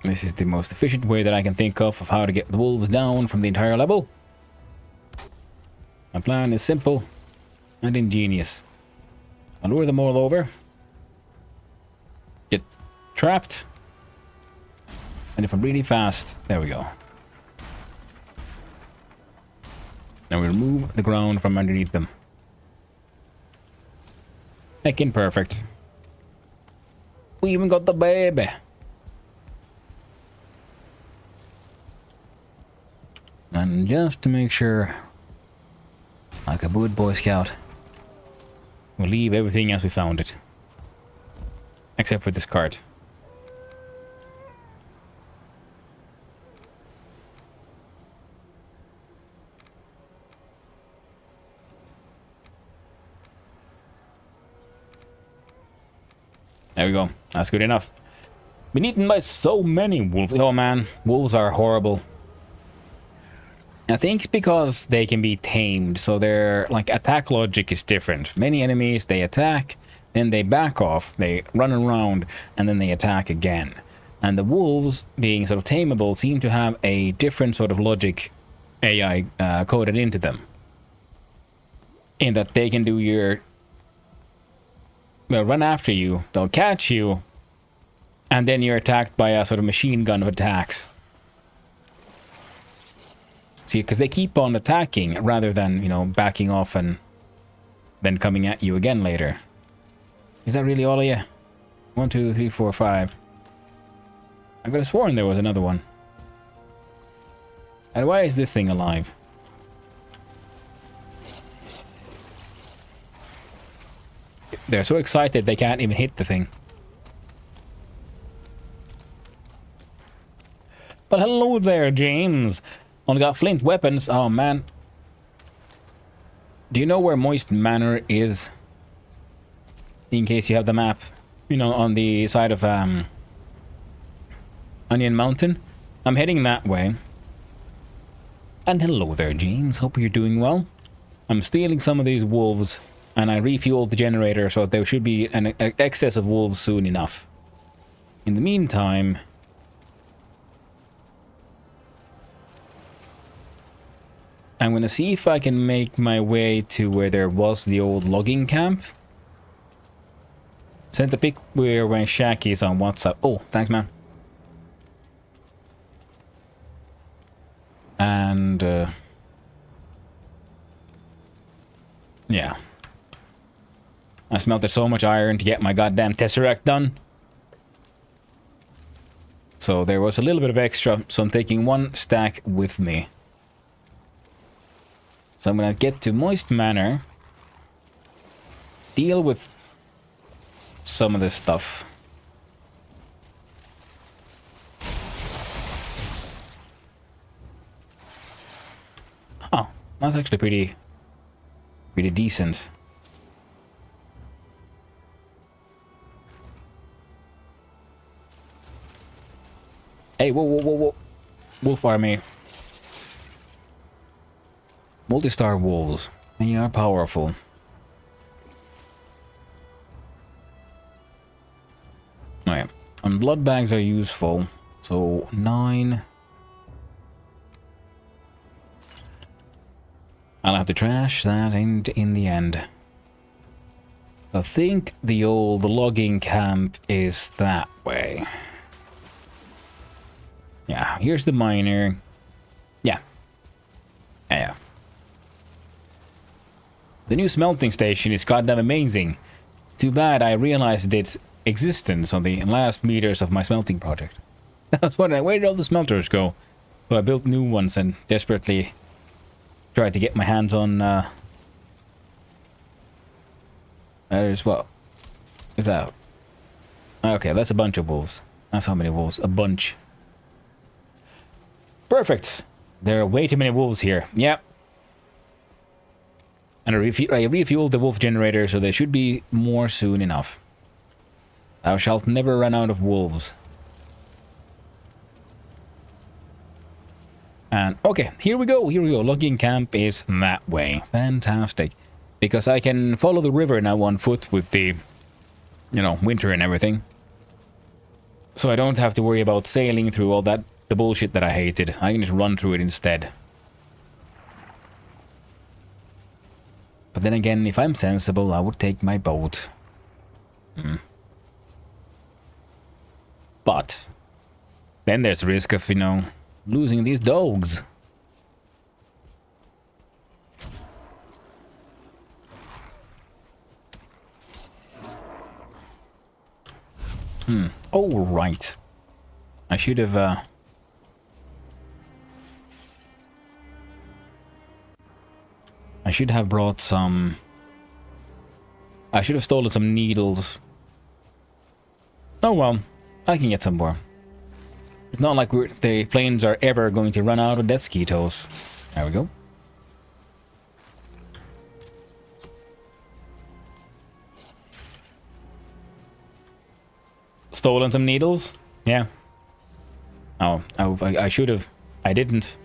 Speaker 2: This is the most efficient way that I can think of how to get the wolves down from the entire level. My plan is simple and ingenious. I'll lure them all over. Get trapped. And if I'm really fast, there we go. Now we remove the ground from underneath them. Heckin' perfect. We even got the baby. And just to make sure, like a good Boy Scout, we'll leave everything as we found it. Except for this cart. There we go. That's good enough. Been eaten by so many wolves. Oh man, wolves are horrible. I think because they can be tamed, so their like attack logic is different. Many enemies, they attack, then they back off, they run around, and then they attack again. And the wolves, being sort of tameable, seem to have a different sort of logic AI coded into them. In that they can do your... They'll run after you, they'll catch you, and then you're attacked by a sort of machine gun of attacks. See, because they keep on attacking rather than, you know, backing off and then coming at you again later. Is that really all of you? 1, 2, 3, 4, 5. I could have sworn there was another one. And why is this thing alive? They're so excited they can't even hit the thing. But hello there, James. Only got flint weapons. Oh, man. Do you know where Moist Manor is? In case you have the map. You know, on the side of Onion Mountain. I'm heading that way. And hello there, James. Hope you're doing well. I'm stealing some of these wolves. And I refueled the generator, so there should be an excess of wolves soon enough. In the meantime... I'm gonna see if I can make my way to where there was the old logging camp. Sent the pic where my shack is on WhatsApp. Oh, thanks, man. And, yeah. I smelted so much iron to get my goddamn Tesseract done. So there was a little bit of extra, so I'm taking one stack with me. So I'm gonna get to Moist Manor, deal with some of this stuff. That's actually pretty decent. Hey, whoa, whoa, whoa, whoa. Wolf army. Multi-star wolves. They are powerful. Alright. And blood bags are useful. So 9. I'll have to trash that in the end. I think the old logging camp is that way. Yeah, here's the miner. Yeah. Yeah. The new smelting station is goddamn amazing. Too bad I realized its existence on the last meters of my smelting project. I was wondering, where did all the smelters go? So I built new ones and desperately tried to get my hands on, there's what? Is that? Okay, that's a bunch of wolves. That's how many wolves. A bunch. Perfect. There are way too many wolves here. Yep. And I refueled the wolf generator, so there should be more soon enough. Thou shalt never run out of wolves. And, okay, here we go. Logging camp is that way. Fantastic. Because I can follow the river now on foot with the, you know, winter and everything. So I don't have to worry about sailing through all that, the bullshit that I hated. I can just run through it instead. But then again, if I'm sensible, I would take my boat. But then there's the risk of, you know, losing these dogs. Oh, right. I should have, I should have brought some... I should have stolen some needles. Oh well, I can get some more. It's not like the planes are ever going to run out of death skeetos. There we go. Stolen some needles? Yeah. Oh, I should have. I didn't.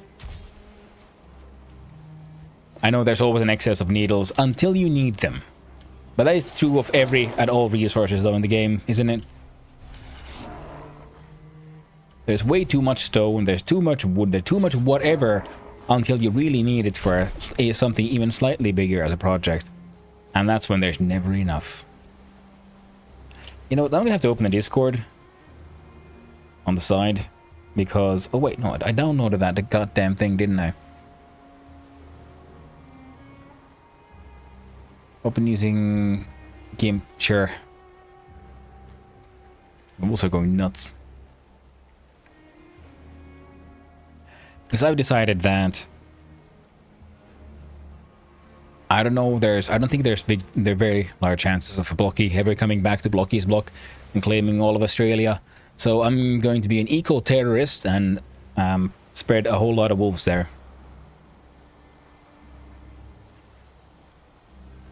Speaker 2: I know there's always an excess of needles until you need them. But that is true of all resources though in the game, isn't it? There's way too much stone, there's too much wood, there's too much whatever until you really need it for something even slightly bigger as a project. And that's when there's never enough. You know what, I'm gonna have to open the Discord on the side because... Oh wait, no, I downloaded that goddamn thing, didn't I? Open using game... Sure. I'm also going nuts. Because I've decided that... I don't know, I don't think there are very large chances of Blocky ever coming back to Blocky's block and claiming all of Australia. So I'm going to be an eco-terrorist and spread a whole lot of wolves there.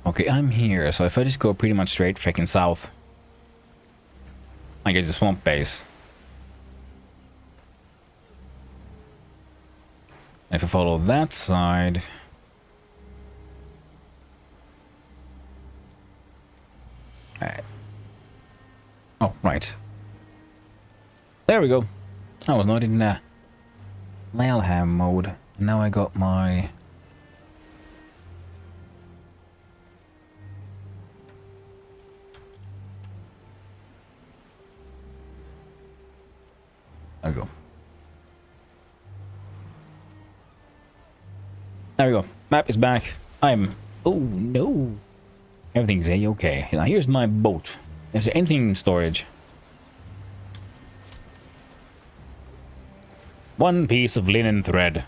Speaker 2: Okay, I'm here, so if I just go pretty much straight freaking south, I get the swamp base. And if I follow that side... Oh, right. There we go. I was not in Malham mode. Now I got my... There we go. There we go. Map is back. I'm... Oh, no. Everything's A-okay. Now here's my boat. Is there anything in storage? One piece of linen thread.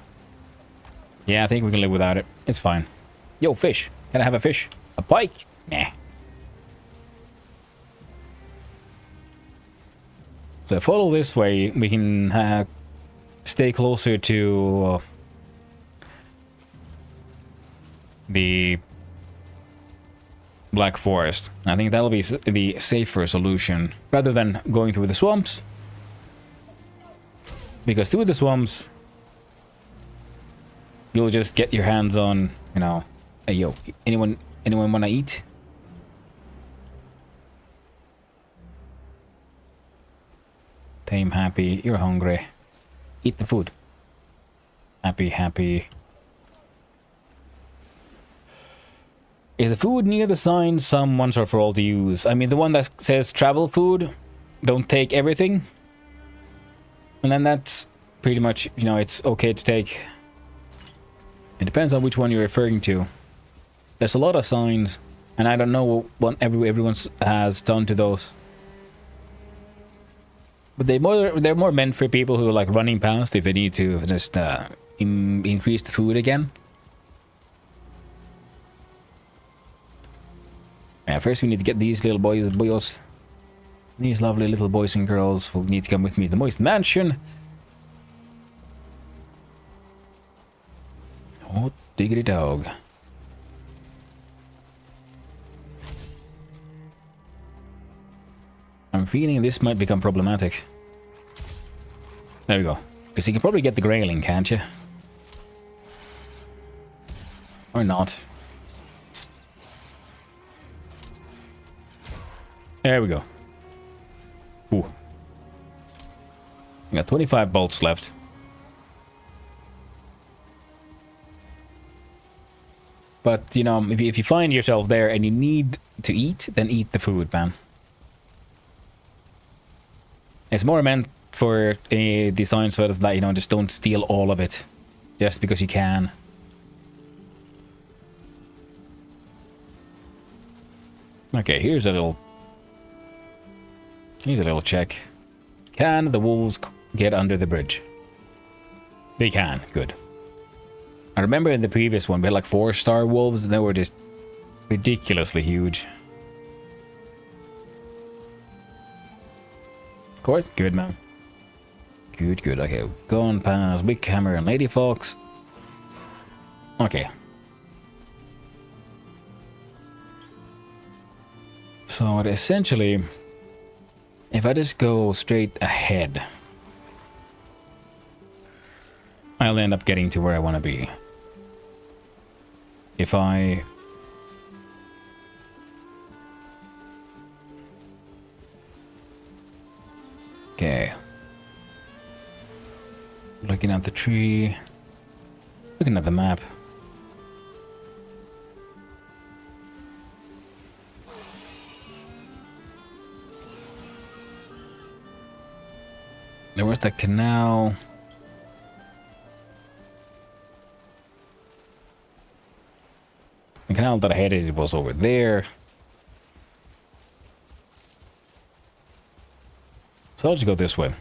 Speaker 2: Yeah, I think we can live without it. It's fine. Yo, fish. Can I have a fish? A pike? Nah. So follow this way. We can stay closer to the Black Forest. I think that'll be the safer solution rather than going through the swamps. Because through the swamps, you'll just get your hands on, you know, hey yo, anyone wanna eat? Tame, happy, you're hungry. Eat the food. Happy, happy. Is the food near the sign some once or for all to use? I mean, the one that says travel food, don't take everything. And then that's pretty much, you know, it's okay to take. It depends on which one you're referring to. There's a lot of signs, and I don't know what everyone has done to those. But they're more meant for people who are like running past if they need to just increase the food again. Yeah, first we need to get these little boys, these lovely little boys and girls who need to come with me to the Moist Mansion. Oh, diggity dog. I'm feeling this might become problematic. There we go. Because you can probably get the grayling, can't you? Or not. There we go. Ooh. We got 25 bolts left. But, you know, if you find yourself there and you need to eat, then eat the food, man. It's more meant for a design sort of that, you know, just don't steal all of it. Just because you can. Okay, here's a little check. Can the wolves get under the bridge? They can. Good. I remember in the previous one we had like 4-star wolves and they were just ridiculously huge. Of course. Good, man. Good, good. Okay, going past Big Hammer and Lady Fox. Okay. So essentially, if I just go straight ahead, I'll end up getting to where I want to be. If I... Okay. Looking at the tree. Looking at the map. There was the canal. The canal that I headed was over there. So I'll just go this way.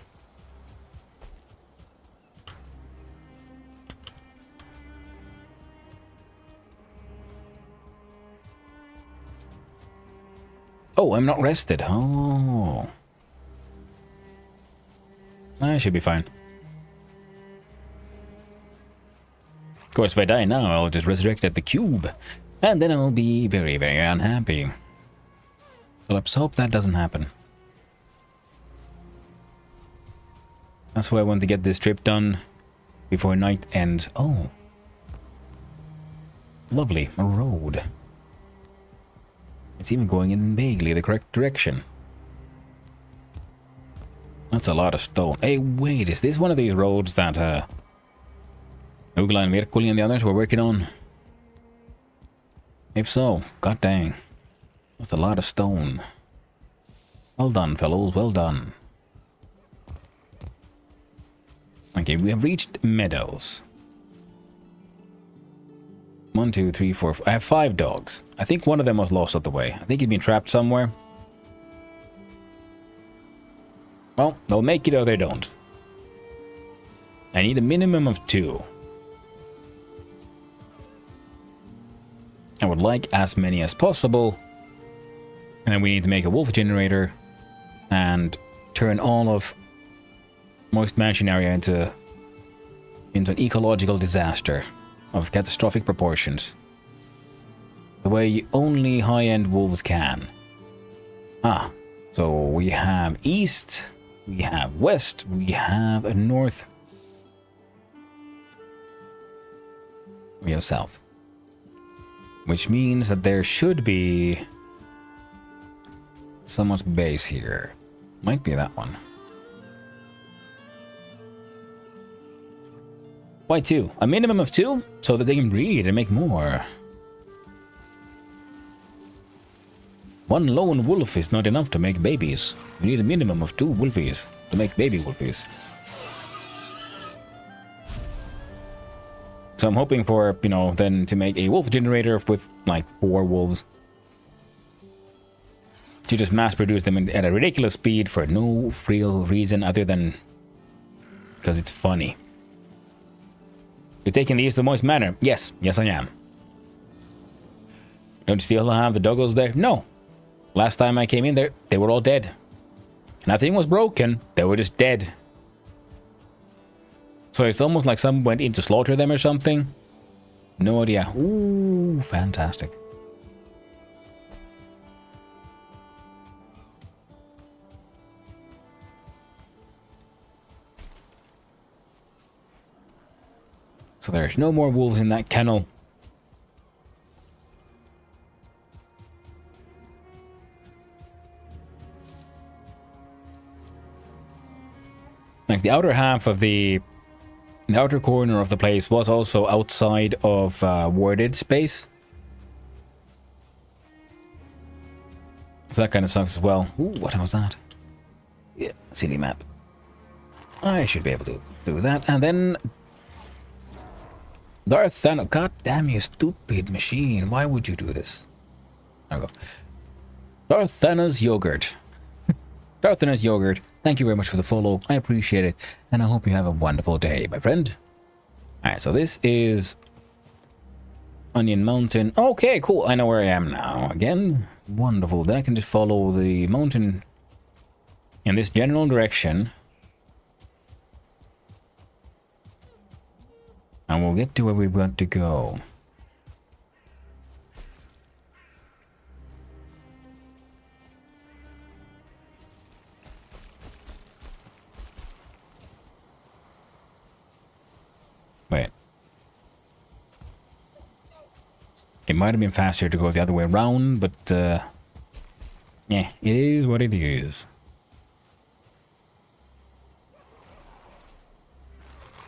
Speaker 2: Oh, I'm not rested. Oh. I should be fine. Of course, if I die now, I'll just resurrect at the cube. And then I'll be very, very unhappy. So let's hope that doesn't happen. That's why I want to get this trip done before night ends. Oh. Lovely. A road. It's even going in vaguely the correct direction. That's a lot of stone. Hey, wait, is this one of these roads that Ugla and Virkuli and the others were working on? If so, god dang. That's a lot of stone. Well done, fellows, well done. Okay, we have reached meadows. 1, 2, 3, 4, 5. I have 5 dogs. I think one of them was lost on the way. I think he'd been trapped somewhere. Well, they'll make it or they don't. I need a minimum of 2. I would like as many as possible. And then we need to make a wolf generator and turn all of Moist Mansion area into an ecological disaster of catastrophic proportions. the way only high-end wolves can. Ah, so we have east, we have west, we have a north, we have south. Which means that there should be someone's base here. Might be that one. Why 2? A minimum of 2? So that they can breed and make more. One lone wolf is not enough to make babies. You need a minimum of 2 wolfies to make baby wolfies. So I'm hoping for, you know, then to make a wolf generator with like 4 wolves. To just mass produce them at a ridiculous speed for no real reason other than because it's funny. You're taking these to the moist manor? Yes, yes I am. Don't you still have the doggos there? No. Last time I came in there, they were all dead. Nothing was broken, they were just dead. So it's almost like someone went in to slaughter them or something. No idea. Ooh, fantastic. So there's no more wolves in that kennel. Like the outer half of the outer corner of the place was also outside of warded space. So that kind of sucks as well. Ooh, what was that? Yeah, city map. I should be able to do that. And then Darth Thanos. God damn you, stupid machine. Why would you do this? There we go. Darth Thanos Yogurt. Darth Thanos Yogurt. Thank you very much for the follow. I appreciate it. And I hope you have a wonderful day, my friend. Alright, so this is Onion Mountain. Okay, cool. I know where I am now. Again, wonderful. Then I can just follow the mountain in this general direction. And we'll get to where we want to go. Wait. It might have been faster to go the other way around, but yeah, it is what it is.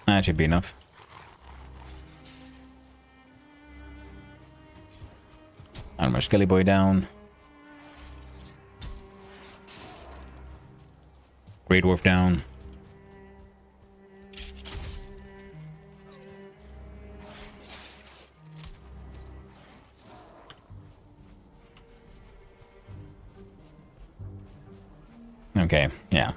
Speaker 2: That should be enough. Armor Skelly Boy down. Grey Dwarf down. Okay, yeah.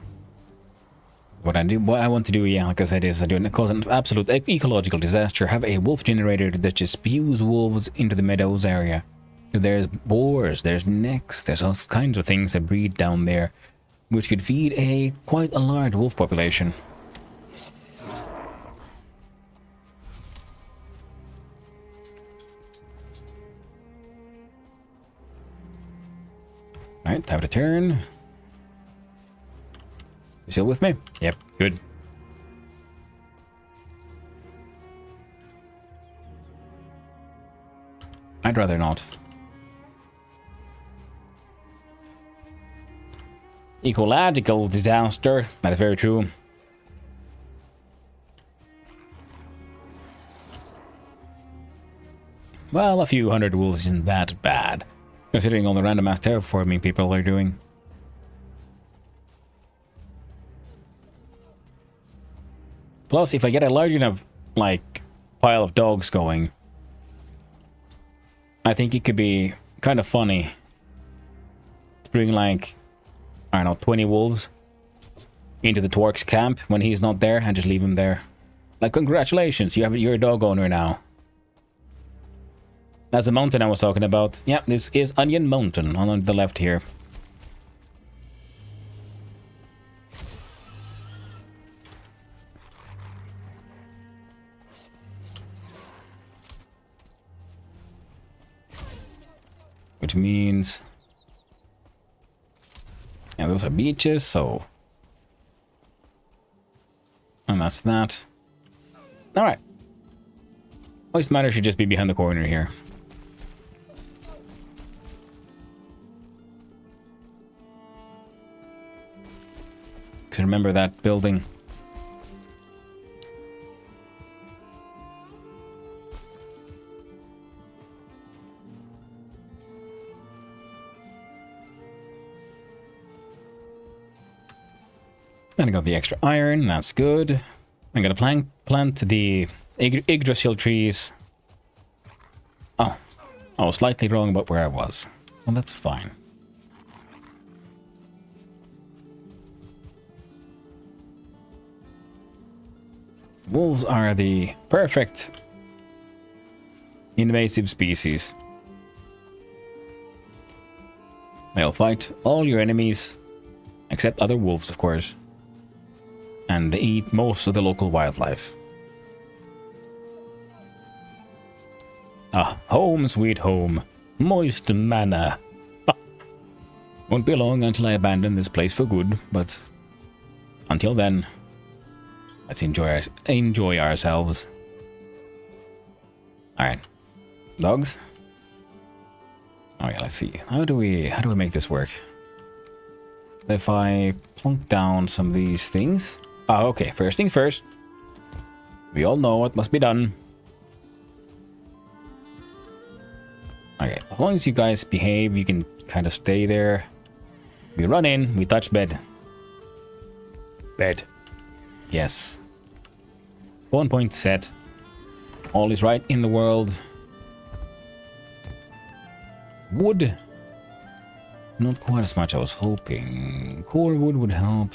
Speaker 2: What I want to do, yeah, like I said, is cause an absolute ecological disaster. Have a wolf generator that just spews wolves into the meadows area. There's boars, there's necks, there's all kinds of things that breed down there, which could feed quite a large wolf population. Alright, time to turn. You still with me? Yep, good. I'd rather not. Ecological disaster. That is very true. Well, a few hundred wolves isn't that bad, considering all the random ass terraforming people are doing. Plus, if I get a large enough, like, pile of dogs going, I think it could be kind of funny to bring, like, I don't know, 20 wolves into the Twerk's camp when he's not there and just leave him there. Like, congratulations, you're a dog owner now. That's the mountain I was talking about. Yeah, this is Onion Mountain on the left here. which means... Yeah, those are beaches, so... And that's that. Alright. Most matter should just be behind the corner here. Cause remember that building. Then I got the extra iron, that's good. I'm gonna plant the Yggdrasil trees. Oh, I was slightly wrong about where I was. Well, that's fine. Wolves are the perfect invasive species. They'll fight all your enemies, except other wolves, of course. And they eat most of the local wildlife. Ah, home sweet home. Moist manna. Won't be long until I abandon this place for good, but until then, let's enjoy ourselves. Alright. Dogs? Oh yeah, let's see. How do we make this work? If I plunk down some of these things. Oh, okay, first thing first. We all know what must be done. Okay, as long as you guys behave, you can kind of stay there. We run in, we touch bed. Bed. Yes. 1 point set. All is right in the world. Wood. Not quite as much I was hoping. Core wood would help.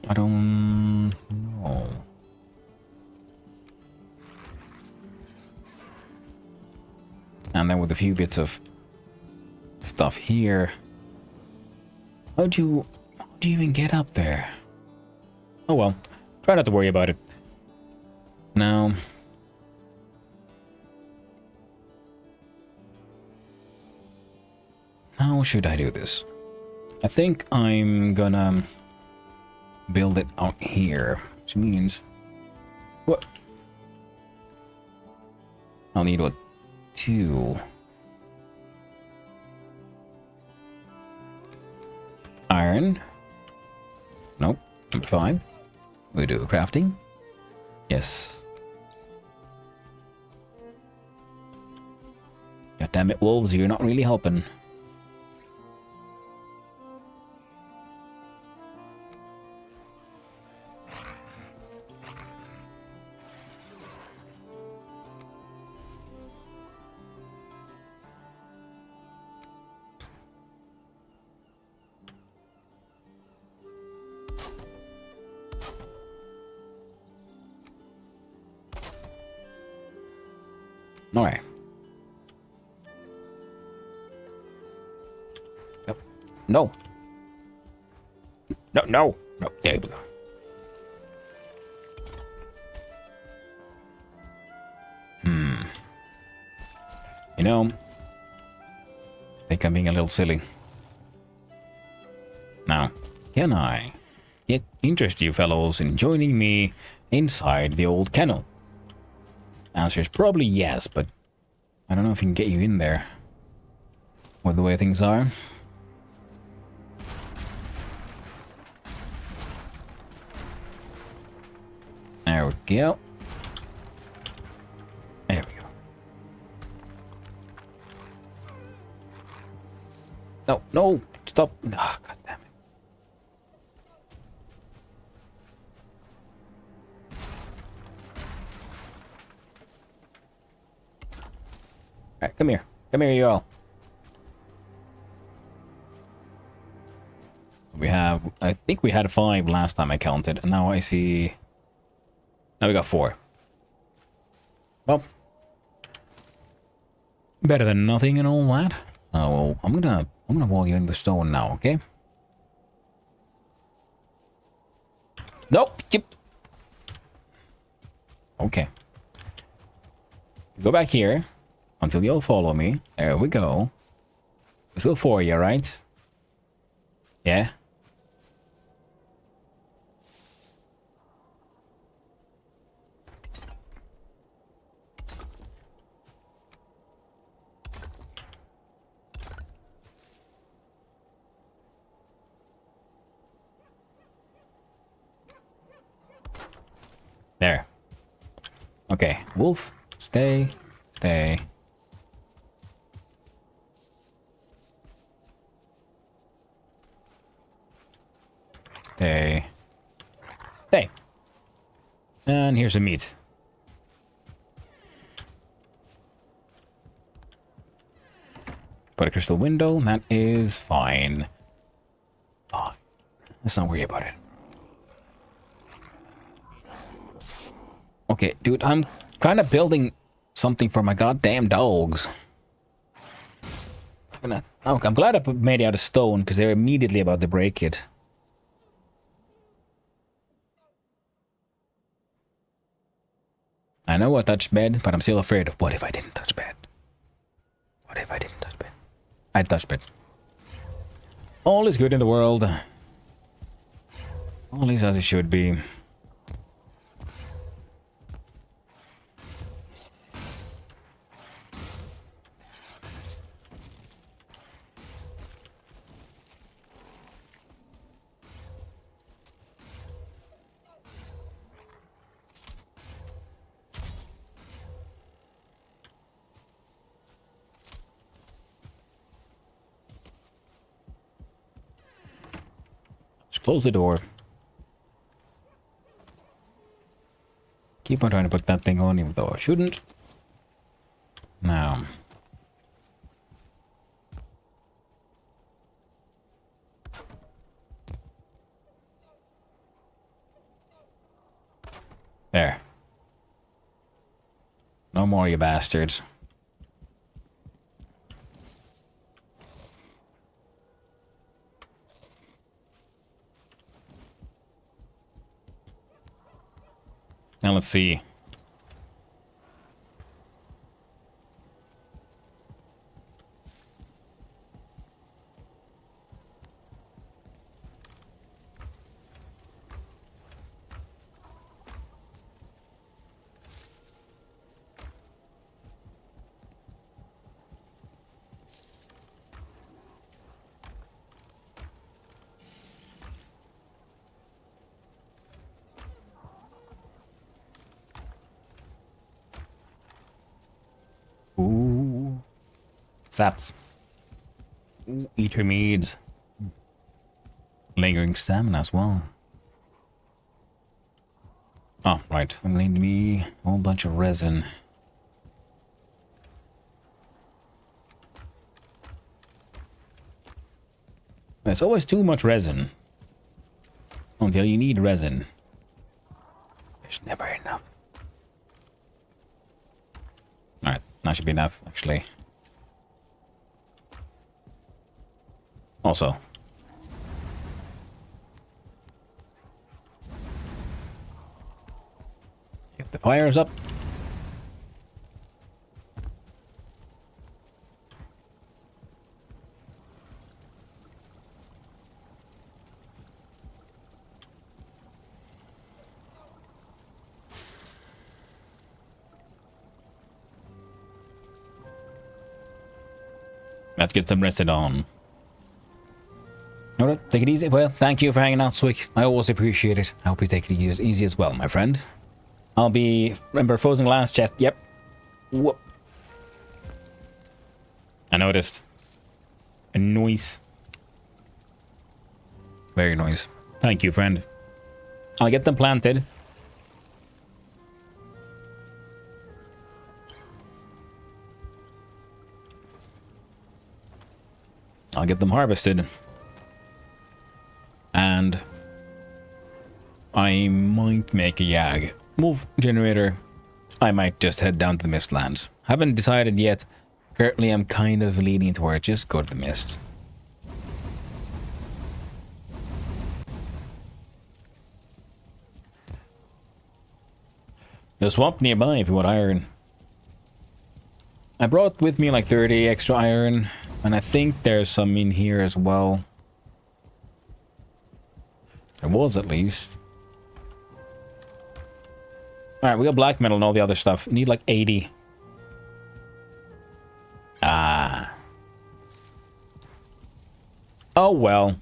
Speaker 2: I don't know. And then with a few bits of stuff here. How do you even get up there? Oh well, try not to worry about it. Now, how should I do this? I think I'm gonna build it out here, which means what? I'll need what? 2 iron. Nope. Number 5. We do crafting. Yes. God damn it, wolves! You're not really helping. Alright. Yep. No. No, no. No, there we go. You know, I think I'm being a little silly. Now, can I interest you fellows in joining me inside the old kennel? Answer is probably yes, but I don't know if we can get you in there with the way things are. There we go. There we go. No, no, stop. Oh, God damn it. Alright, come here. Come here, you all. So we have... I think we had 5 last time I counted, and now I see... Now we got 4. Well... Better than nothing and all that. Oh, well, I'm gonna wall you in the stone now, okay? Nope! Yep. Okay. Go back here until you all follow me. There we go. There's still 4 of you, right? Yeah. There. Okay, wolf, stay, stay. Stay. Stay. And here's some meat. Put a crystal window, that is fine. Oh, let's not worry about it. Okay, dude, I'm kind of building something for my goddamn dogs. I'm glad I made it out of stone, because they're immediately about to break it. I know I touched bed, but I'm still afraid. What if I didn't touch bed? What if I didn't touch bed? I touched bed. All is good in the world. All is as it should be. Close the door. Keep on trying to put that thing on, even though I shouldn't. Now. There. No more, you bastards. Now let's see. Ooh. Saps. Ooh, eat your meads. Lingering stamina as well. Oh, right. I need me a whole bunch of resin. There's always too much resin. Until you need resin. There's never enough. Alright, that should be enough, actually. Also. Get the fires up. Let's get some rested on. Alright, take it easy. Well, thank you for hanging out, Swick. I always appreciate it. I hope you take it easy as well, my friend. I'll be... Remember, frozen glass chest. Yep. Whoop. I noticed. A noise. Very nice. Thank you, friend. I'll get them planted. I'll get them harvested. And I might make a Yag. Move generator. I might just head down to the Mistlands. Haven't decided yet. Currently, I'm kind of leaning toward just go to the Mist. The swamp nearby if you want iron. I brought with me like 30 extra iron, and I think there's some in here as well. There was at least. Alright, we got black metal and all the other stuff. We need like 80. Ah. Oh well.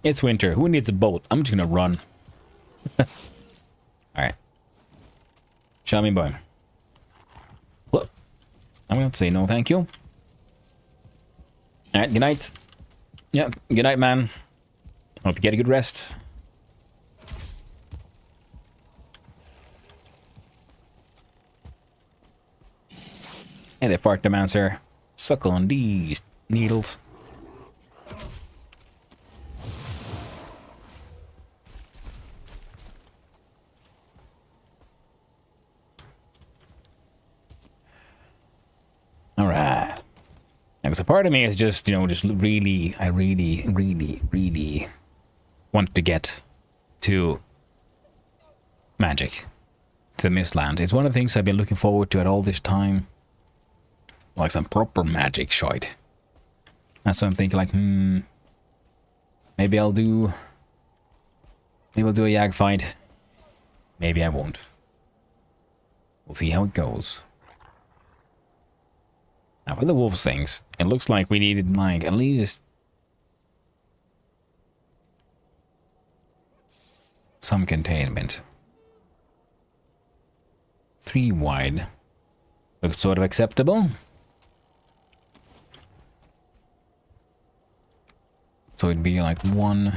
Speaker 2: It's winter. Who needs a boat? I'm just gonna run. Alright. Show me, boy. Whoop. I'm going to say no thank you. Alright, good night. Yeah, good night, man. Hope you get a good rest. Hey there, fart demancer. Suck on these needles. Alright. Because a part of me is just, you know, just really, I really want to get to magic. To the Mistland. It's one of the things I've been looking forward to at all this time. Like some proper magic shite. That's what I'm thinking, like, maybe I'll do a Yag fight. Maybe I won't. We'll see how it goes. Now for the wolves things, it looks like we needed like at least some containment. 3 wide. Looks sort of acceptable. So it'd be like 1.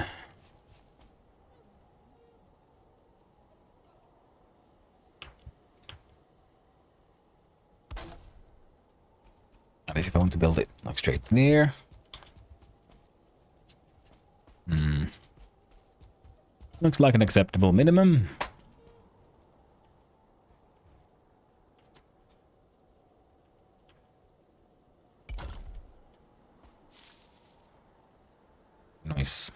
Speaker 2: At least if I want to build it like straight there. Looks like an acceptable minimum. Nice.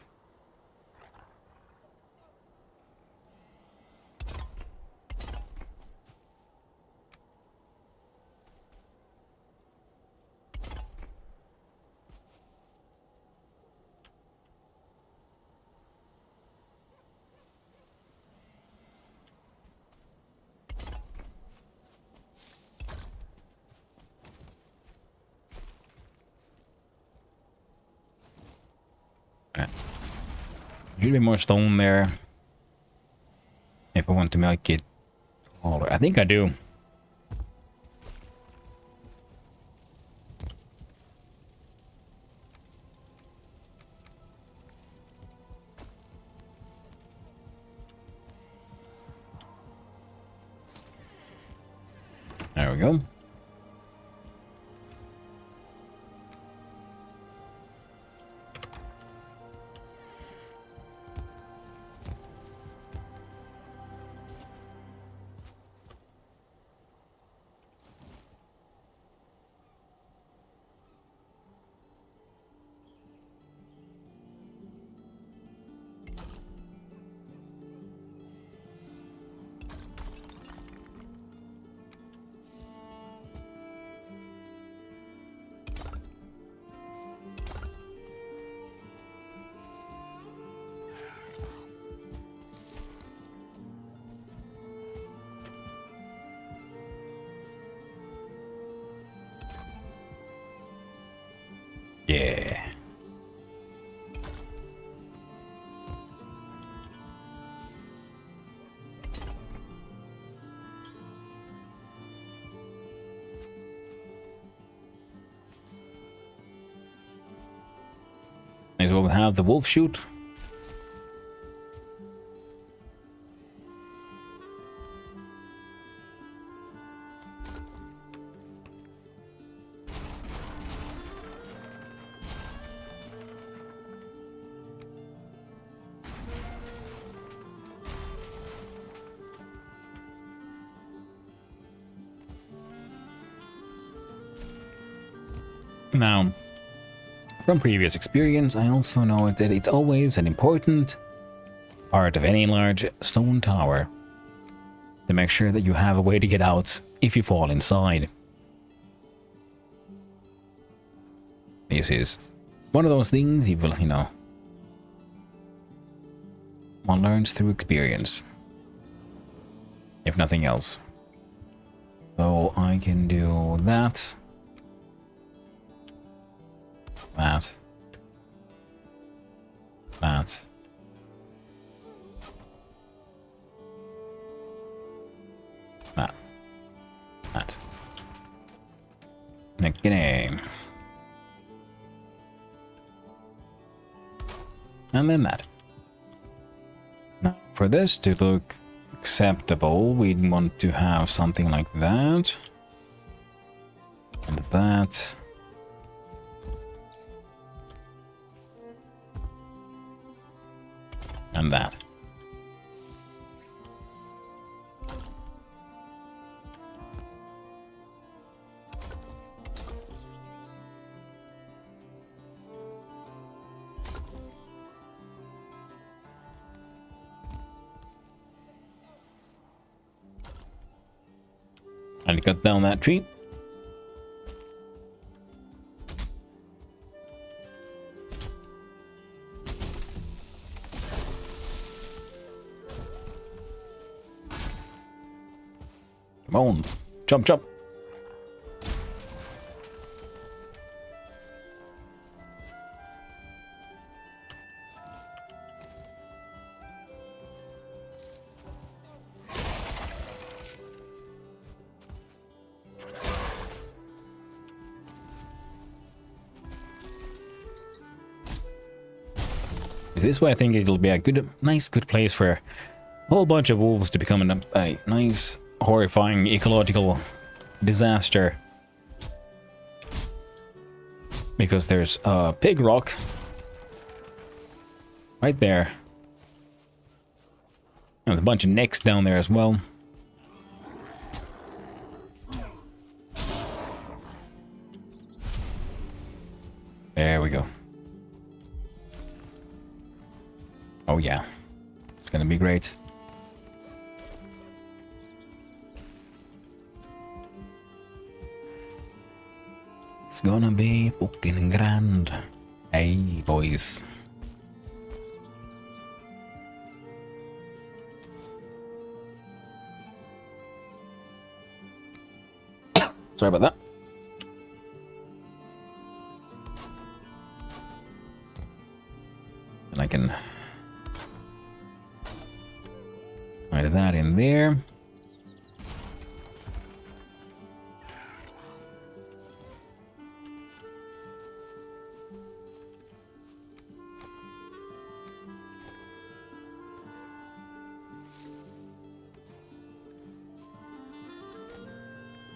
Speaker 2: Should be more stone there. If I want to make it taller. I think I do. There we go. Yeah. May as well have the wolf shoot. Now, from previous experience, I also know that it's always an important part of any large stone tower to make sure that you have a way to get out if you fall inside. This is one of those things you will, one learns through experience, if nothing else. So I can do that. That. That. That. That. Okay. And then that. Now, for this to look acceptable, we'd want to have something like that. And that. And that. And cut down that tree. Come on, jump, jump. This way I think it'll be a nice place for a whole bunch of wolves to become a nice, horrifying ecological disaster. Because there's a pig rock right there. And a bunch of necks down there as well. There we go. Oh yeah, it's gonna be great. It's gonna be fucking grand. Hey, boys. Sorry about that. And I can write that in there.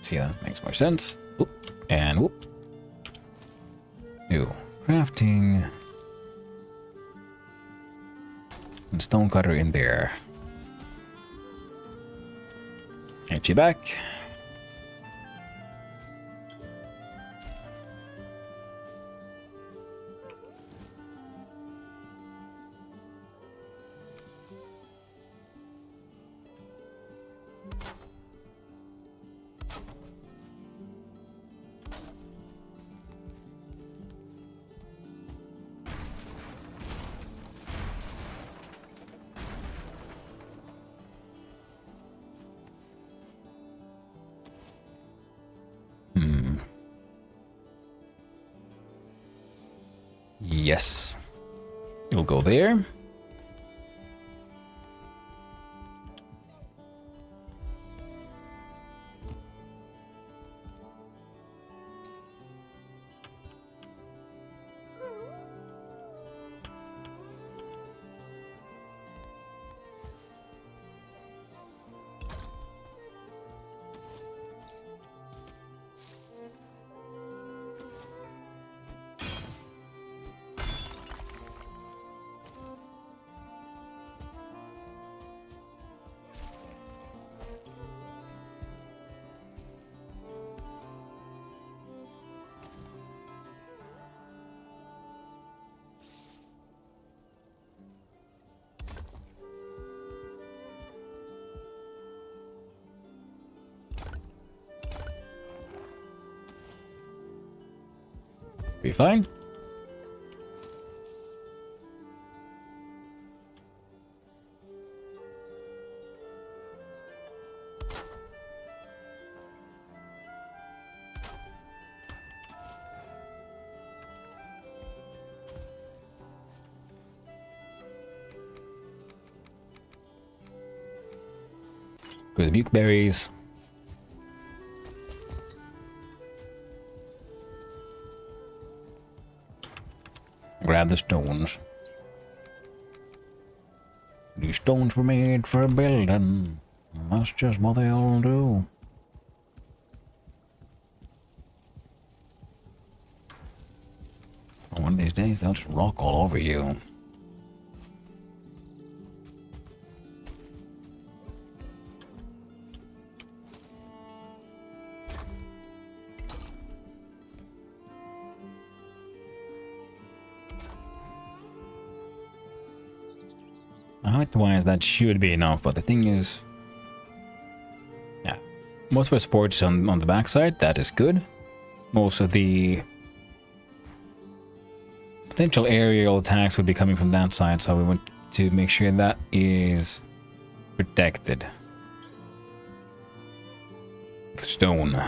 Speaker 2: See, that makes more sense. Whoop, and whoop. New crafting. And stone cutter in there. Get you back. Yes. It'll go there. Be fine. With the berries. Grab the stones. These stones were made for building. That's just what they all do. One of these days, they'll just rock all over you. Height-wise, that should be enough, but the thing is... Yeah. Most of our support is on the backside, that is good. Most of the potential aerial attacks would be coming from that side, so we want to make sure that is protected. Stone.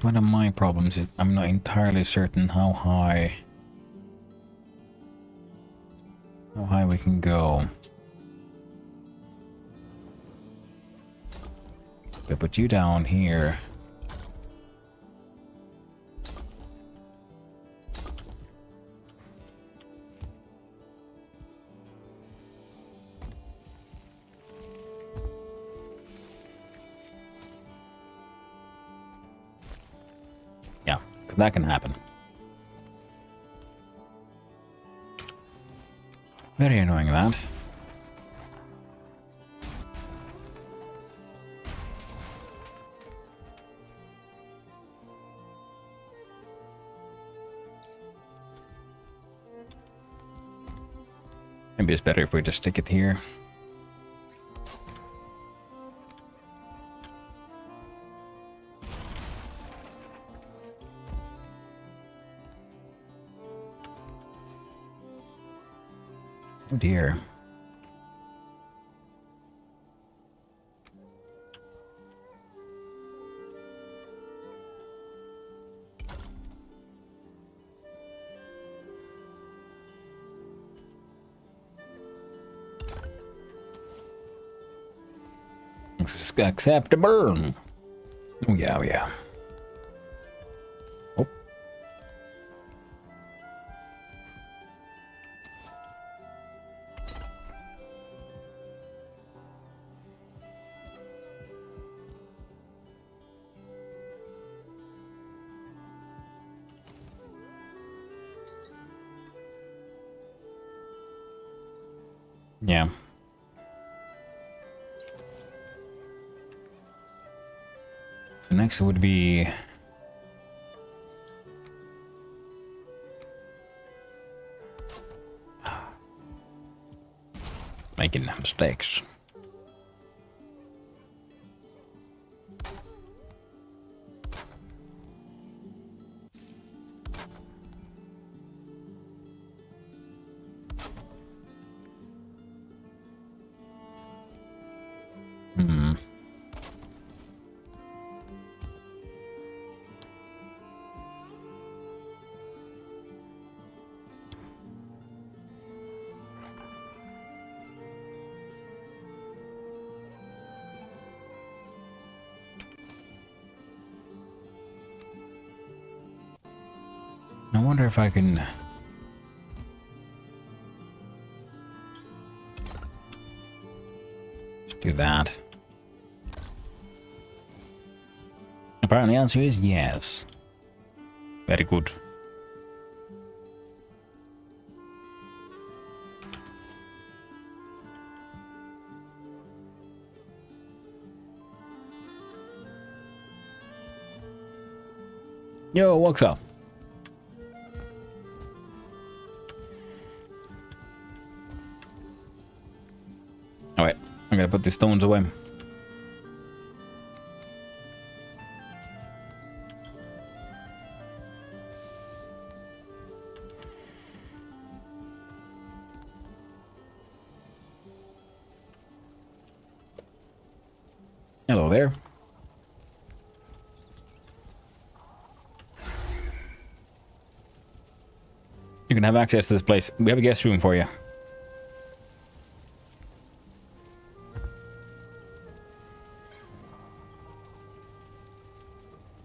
Speaker 2: One of my problems is I'm not entirely certain how high we can go. I put you down here. Yeah, that can happen. Very annoying, that. Maybe it's better if we just stick it here. Oh dear. Acceptable. Oh yeah, oh yeah. Oh. Yeah. So next would be making mistakes. wonder if I can... Just do that. Apparently the answer is yes. Very good. Yo, what's up? Alright, I'm gonna put the stones away. Hello there. You can have access to this place. We have a guest room for you.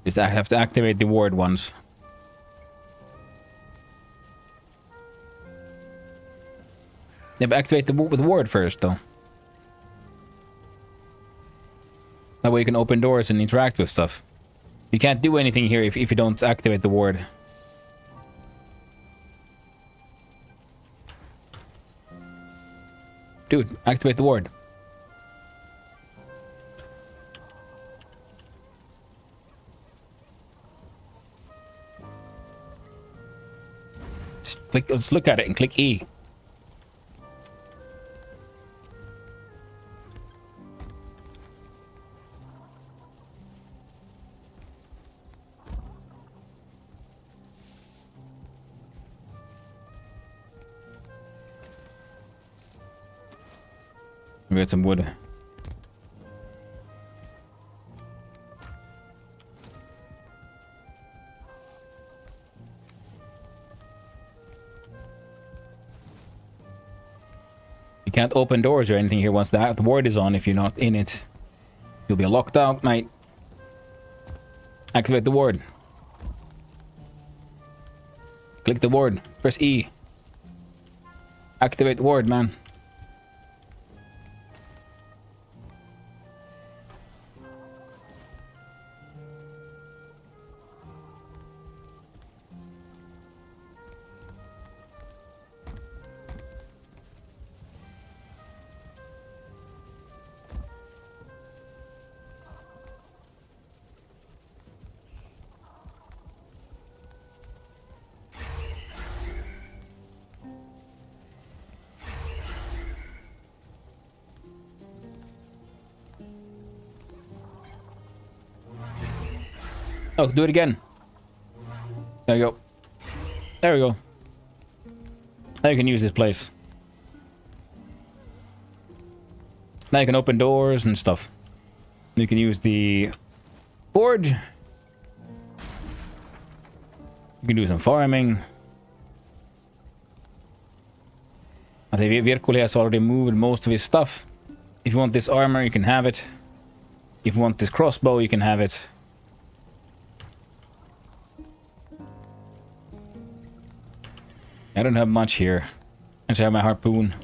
Speaker 2: Just I have to activate the ward once. Yeah, but activate the ward first, though. That way you can open doors and interact with stuff. You can't do anything here if you don't activate the ward. Dude, activate the ward. Just click, let's look at it and click E. We got some wood. You can't open doors or anything here once the ward is on if you're not in it. You'll be locked out, mate. Activate the ward. Click the ward. Press E. Activate the ward, man. Oh, do it again. There you go. There we go. Now you can use this place. Now you can open doors and stuff. You can use the forge. You can do some farming. I think Virkuli has already moved most of his stuff. If you want this armor, you can have it. If you want this crossbow, you can have it. I don't have much here. I just have my harpoon.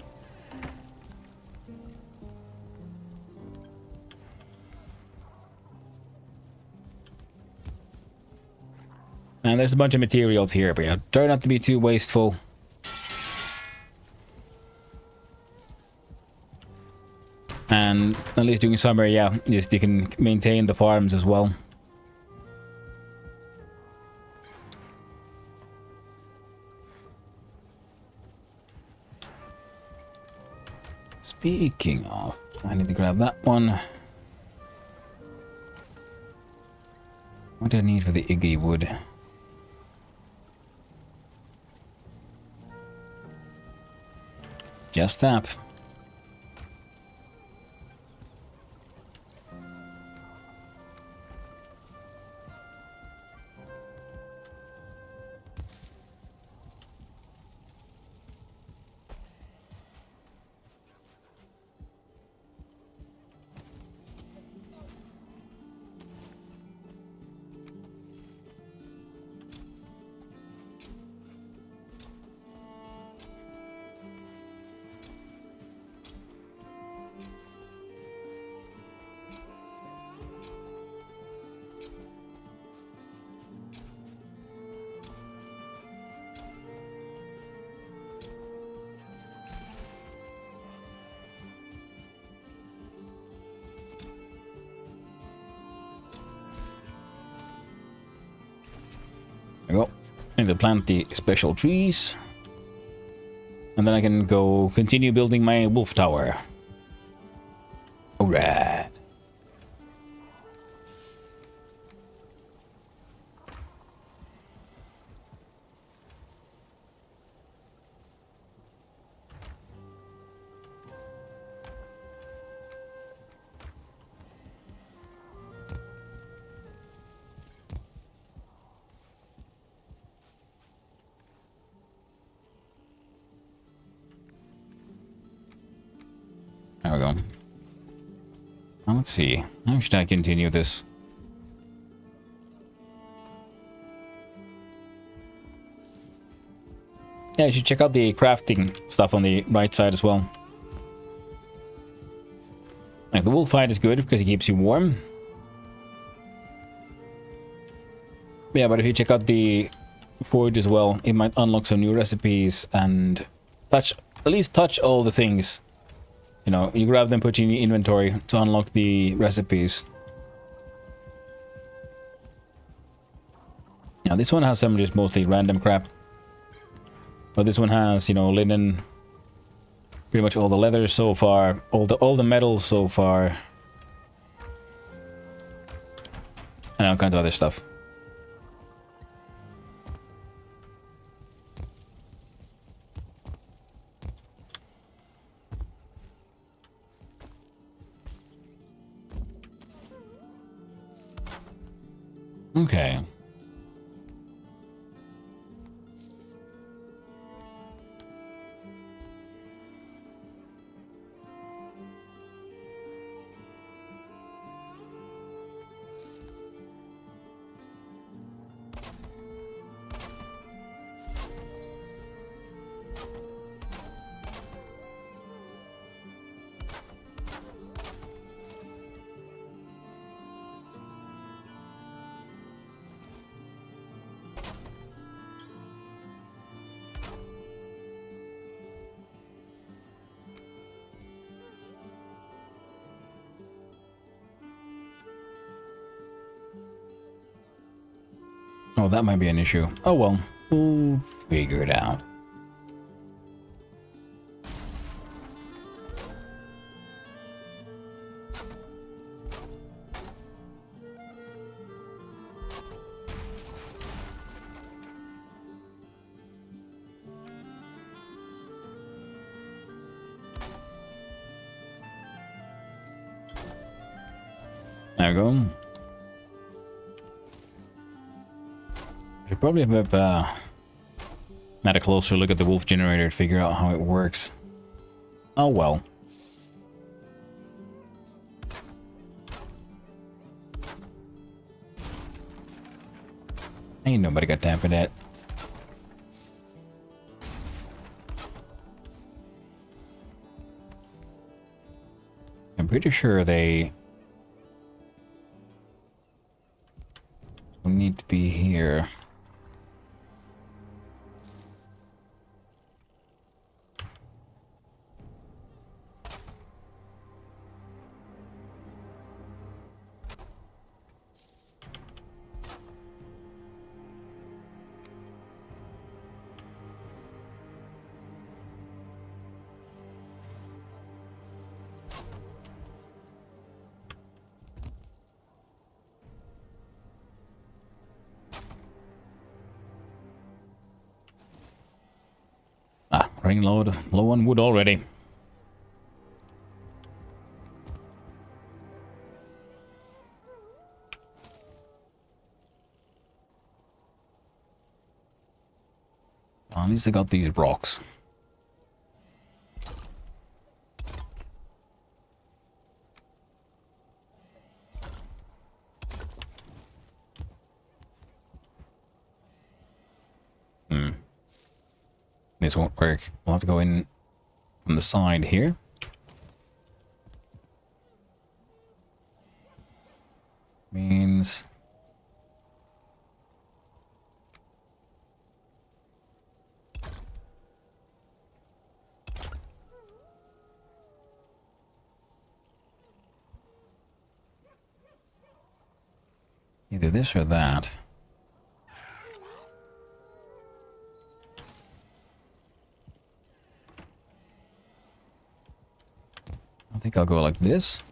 Speaker 2: And there's a bunch of materials here, but yeah, try not to be too wasteful. And at least during summer, yeah, just you can maintain the farms as well. Speaking of, I need to grab that one. What do I need for the Iggy wood? Just tap. to plant the special trees. And then I can go continue building my wolf tower. Alright. There we go. Now let's see. How should I continue this? Yeah, you should check out the crafting stuff on the right side as well. Like, the wolf hide is good because it keeps you warm. Yeah, but if you check out the forge as well, it might unlock some new recipes and at least touch all the things. You know, you grab them, put in your inventory to unlock the recipes. Now this one has some just mostly random crap. But this one has, you know, linen, pretty much all the leather so far, all the metal so far. And all kinds of other stuff. Okay. Oh, that might be an issue. Oh well, we'll figure it out. There we go. Should probably have had a closer look at the wolf generator to figure out how it works. Oh well. Ain't nobody got time for that. I'm pretty sure they need to be here. Ah, running low on wood already. At least I got these rocks. This won't work. We'll have to go in from the side here. Means either this or that. I think I'll go like this.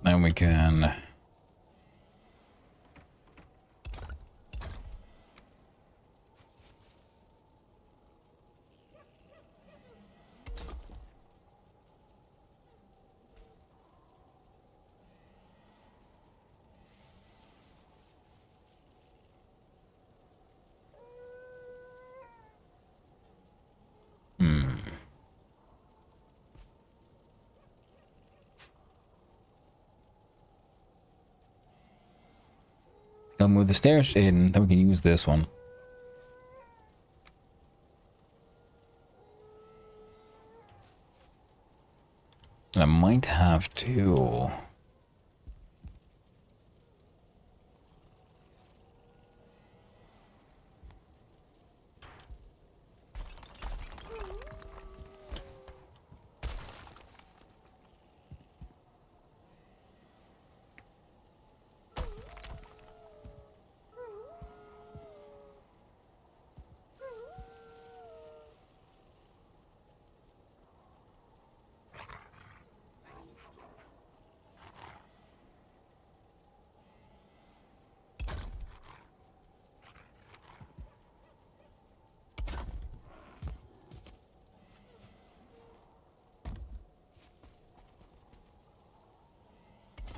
Speaker 2: Then we can... I'll move the stairs in, then we can use this one. And I might have to...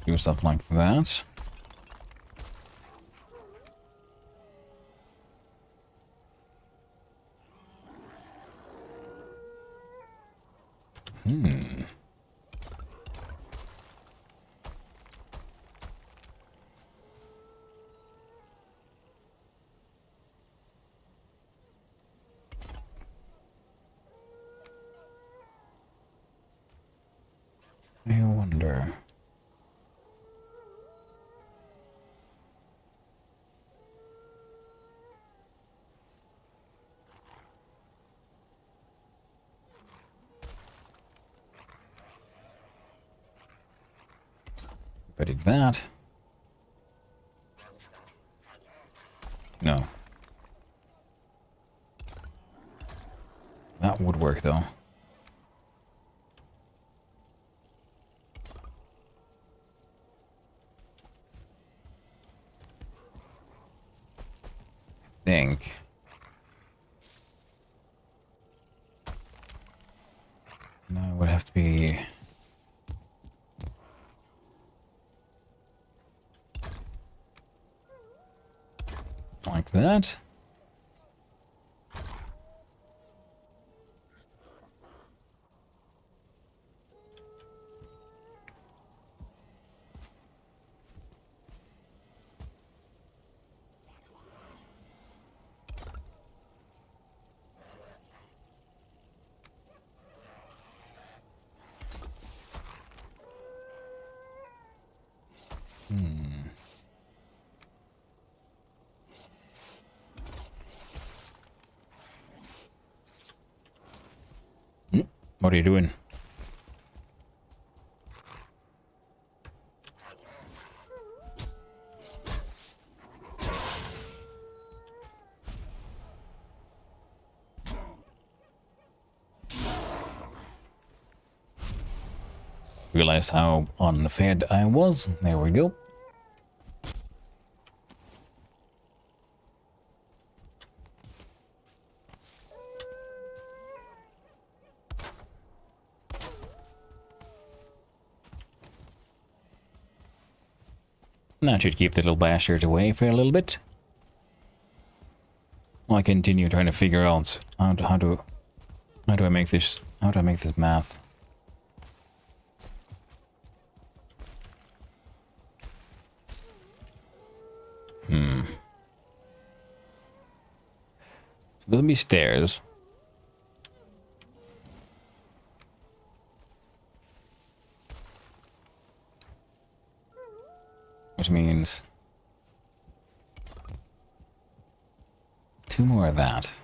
Speaker 2: do stuff like that. I wonder... If I did that... No. That would work, though. Think. No, it would have to be... like that. What are you doing? Realized how unfed I was. There we go. That should keep the little bastards away for a little bit. While I continue trying to figure out how do I make this math. So there'll be stairs. Which means 2 more of that.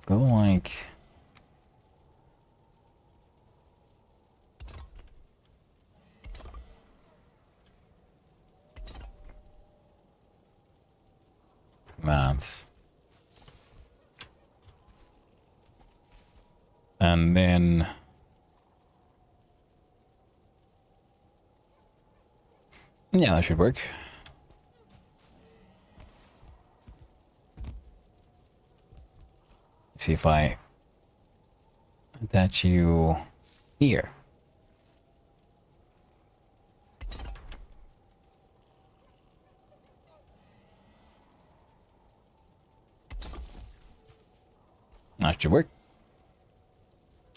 Speaker 2: Go like... that. And then... yeah, that should work. See if I attach you here. That should work.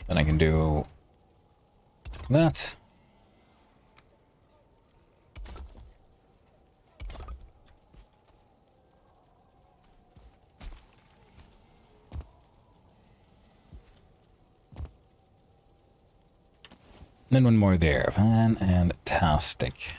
Speaker 2: Then I can do that. Then one more there. Fantastic.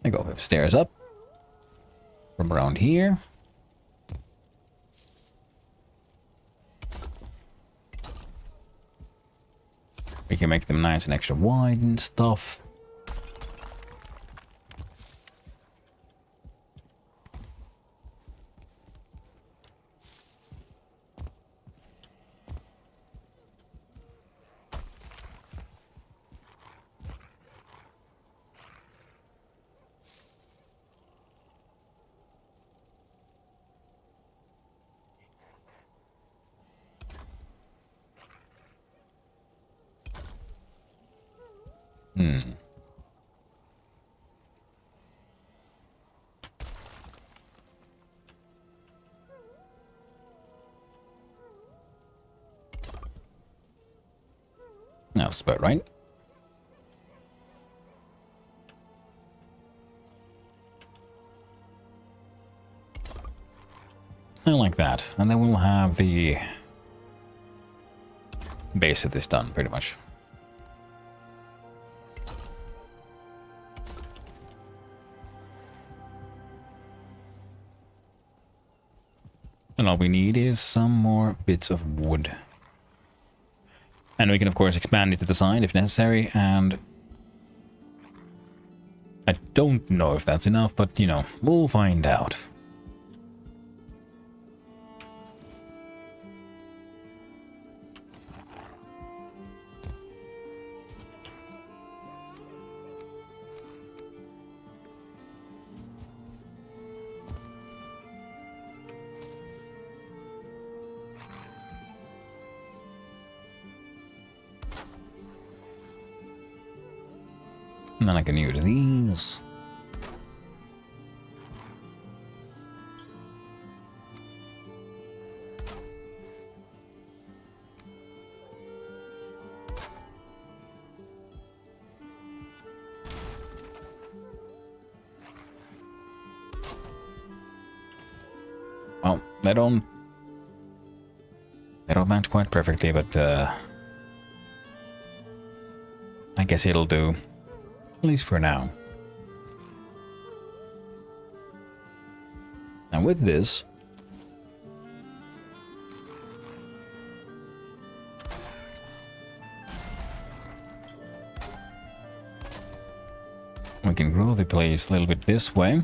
Speaker 2: I go upstairs up from around here. We can make them nice and extra wide and stuff. That's about right. I like that. And then we'll have the base of this done, pretty much. And all we need is some more bits of wood. And we can, of course, expand it to the side if necessary, and I don't know if that's enough, but, you know, we'll find out. And then I can use these. Well, they don't match quite perfectly, but I guess it'll do. At least for now. And with this, we can grow the place a little bit this way.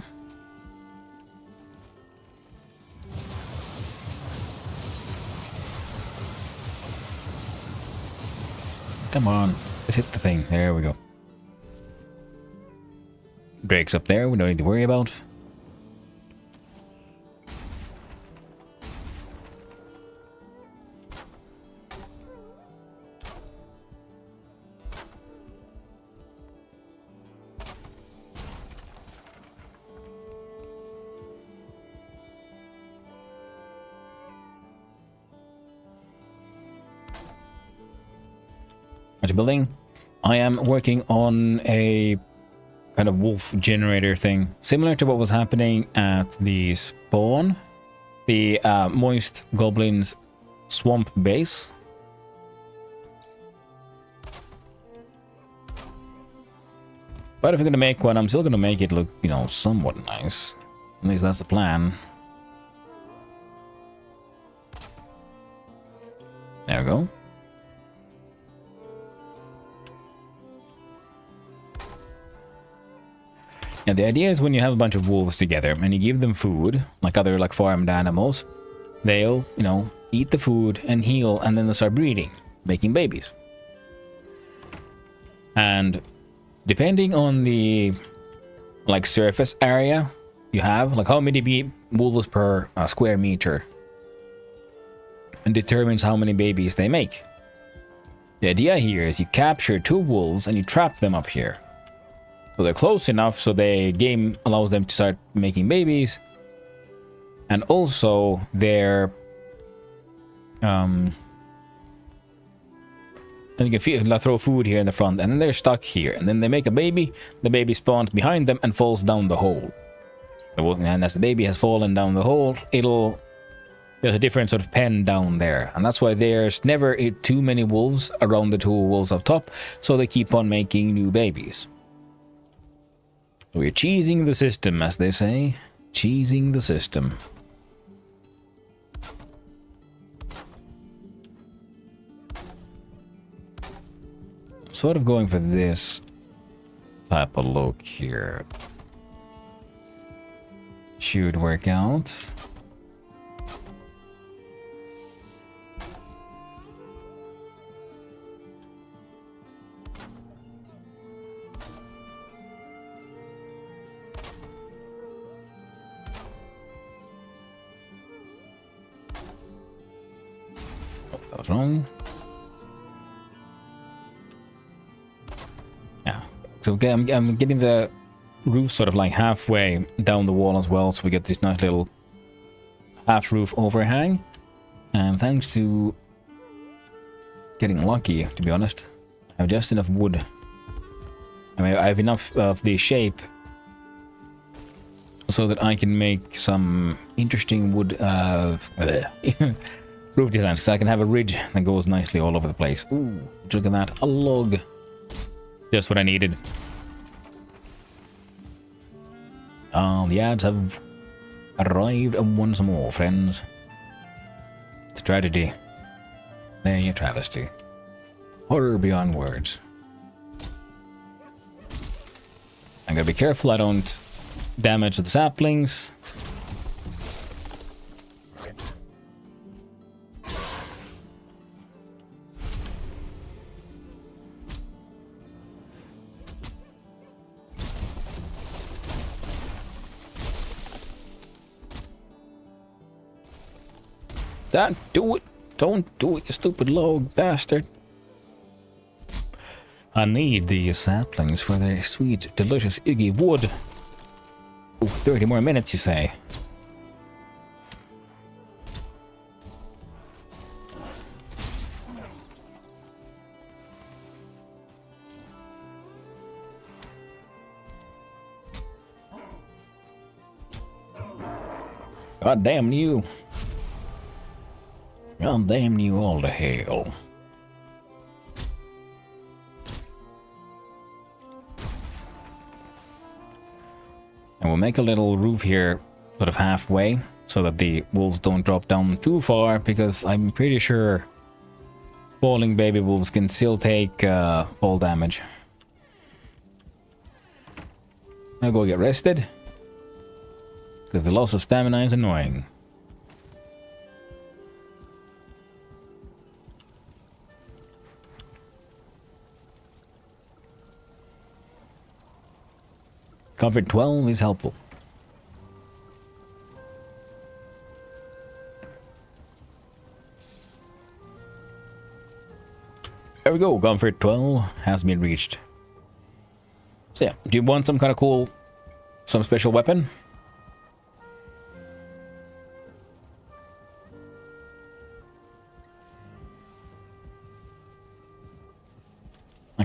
Speaker 2: Come on, let's hit the thing. There we go. Drake's up there, we don't need to worry about. What you building? I am working on a kind of wolf generator thing, similar to what was happening at the spawn, the moist goblins swamp base. But if I'm gonna make one, I'm still gonna make it look, you know, somewhat nice. At least that's the plan. There we go. Yeah, the idea is when you have a bunch of wolves together and you give them food, like other like farmed animals, they'll, you know, eat the food and heal, and then they'll start breeding, making babies. And depending on the like surface area you have, like how many wolves per square meter, and determines how many babies they make. The idea here is you capture 2 wolves and you trap them up here. So they're close enough so the game allows them to start making babies. And also they're and you can throw food here in the front, and then they're stuck here, and then they make a baby. The baby spawns behind them and falls down the hole. And as the baby has fallen down the hole, there's a different sort of pen down there, and that's why there's never too many wolves around the 2 wolves up top, so they keep on making new babies. We're cheesing the system, as they say. Cheesing the system. Sort of going for this type of look here. Should work out. Oh, that was wrong. Yeah. So I'm getting the roof sort of like halfway down the wall as well, so we get this nice little half roof overhang. And thanks to getting lucky, to be honest, I have just enough wood. I mean, I have enough of the shape so that I can make some interesting wood roof designs. So I can have a ridge that goes nicely all over the place. Ooh, look at that, a log. Just what I needed. The ads have arrived once more, friends. It's a tragedy. Nay, a travesty. Horror beyond words. I'm gonna be careful I don't damage the saplings. Don't do it. Don't do it, you stupid log bastard. I need these saplings for their sweet, delicious Iggy wood. Ooh, 30 more minutes, you say? God damn you. God damn you all to hell. And we'll make a little roof here, sort of halfway, so that the wolves don't drop down too far, because I'm pretty sure falling baby wolves can still take fall damage. I'll go get rested, because the loss of stamina is annoying. Comfort 12 is helpful. There we go, Comfort 12 has been reached. So yeah, do you want some kind of cool, some special weapon?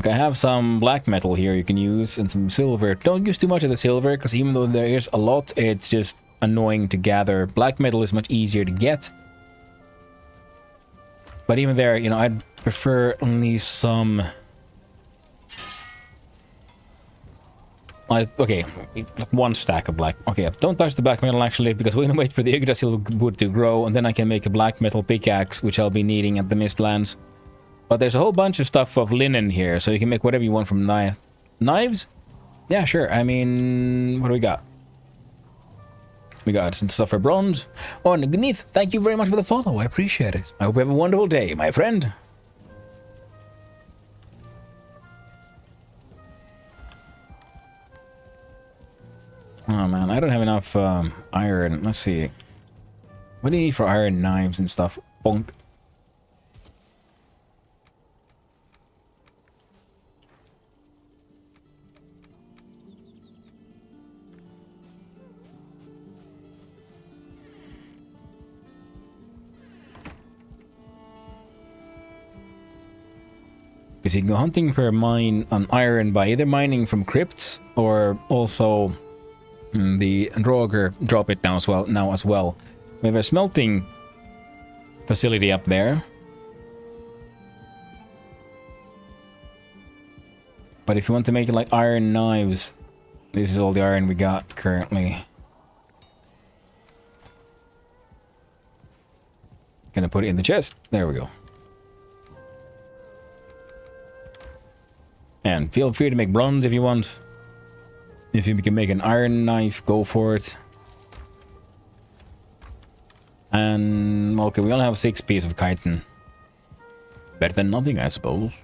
Speaker 2: Okay, I have some black metal here you can use and some silver. Don't use too much of the silver, because even though there is a lot, it's just annoying to gather. Black metal is much easier to get. But even there, you know, I'd prefer only some... okay, one stack of black. Okay, don't touch the black metal actually, because we're gonna wait for the Yggdrasil wood to grow, and then I can make a black metal pickaxe, which I'll be needing at the Mistlands. But there's a whole bunch of stuff of linen here, so you can make whatever you want from knives? Yeah, sure. I mean, what do we got? We got some stuff for bronze. Oh, and Gnith, thank you very much for the follow. I appreciate it. I hope you have a wonderful day, my friend. Oh man, I don't have enough iron. Let's see. What do you need for iron knives and stuff? Bonk. Because you can go hunting for mine on iron by either mining from crypts or also the Draugr drop it now as well. We have a smelting facility up there. But if you want to make it like iron knives, this is all the iron we got currently. Gonna put it in the chest. There we go. And feel free to make bronze if you want. If you can make an iron knife, go for it. And okay, we only have 6 pieces of chitin. Better than nothing, I suppose.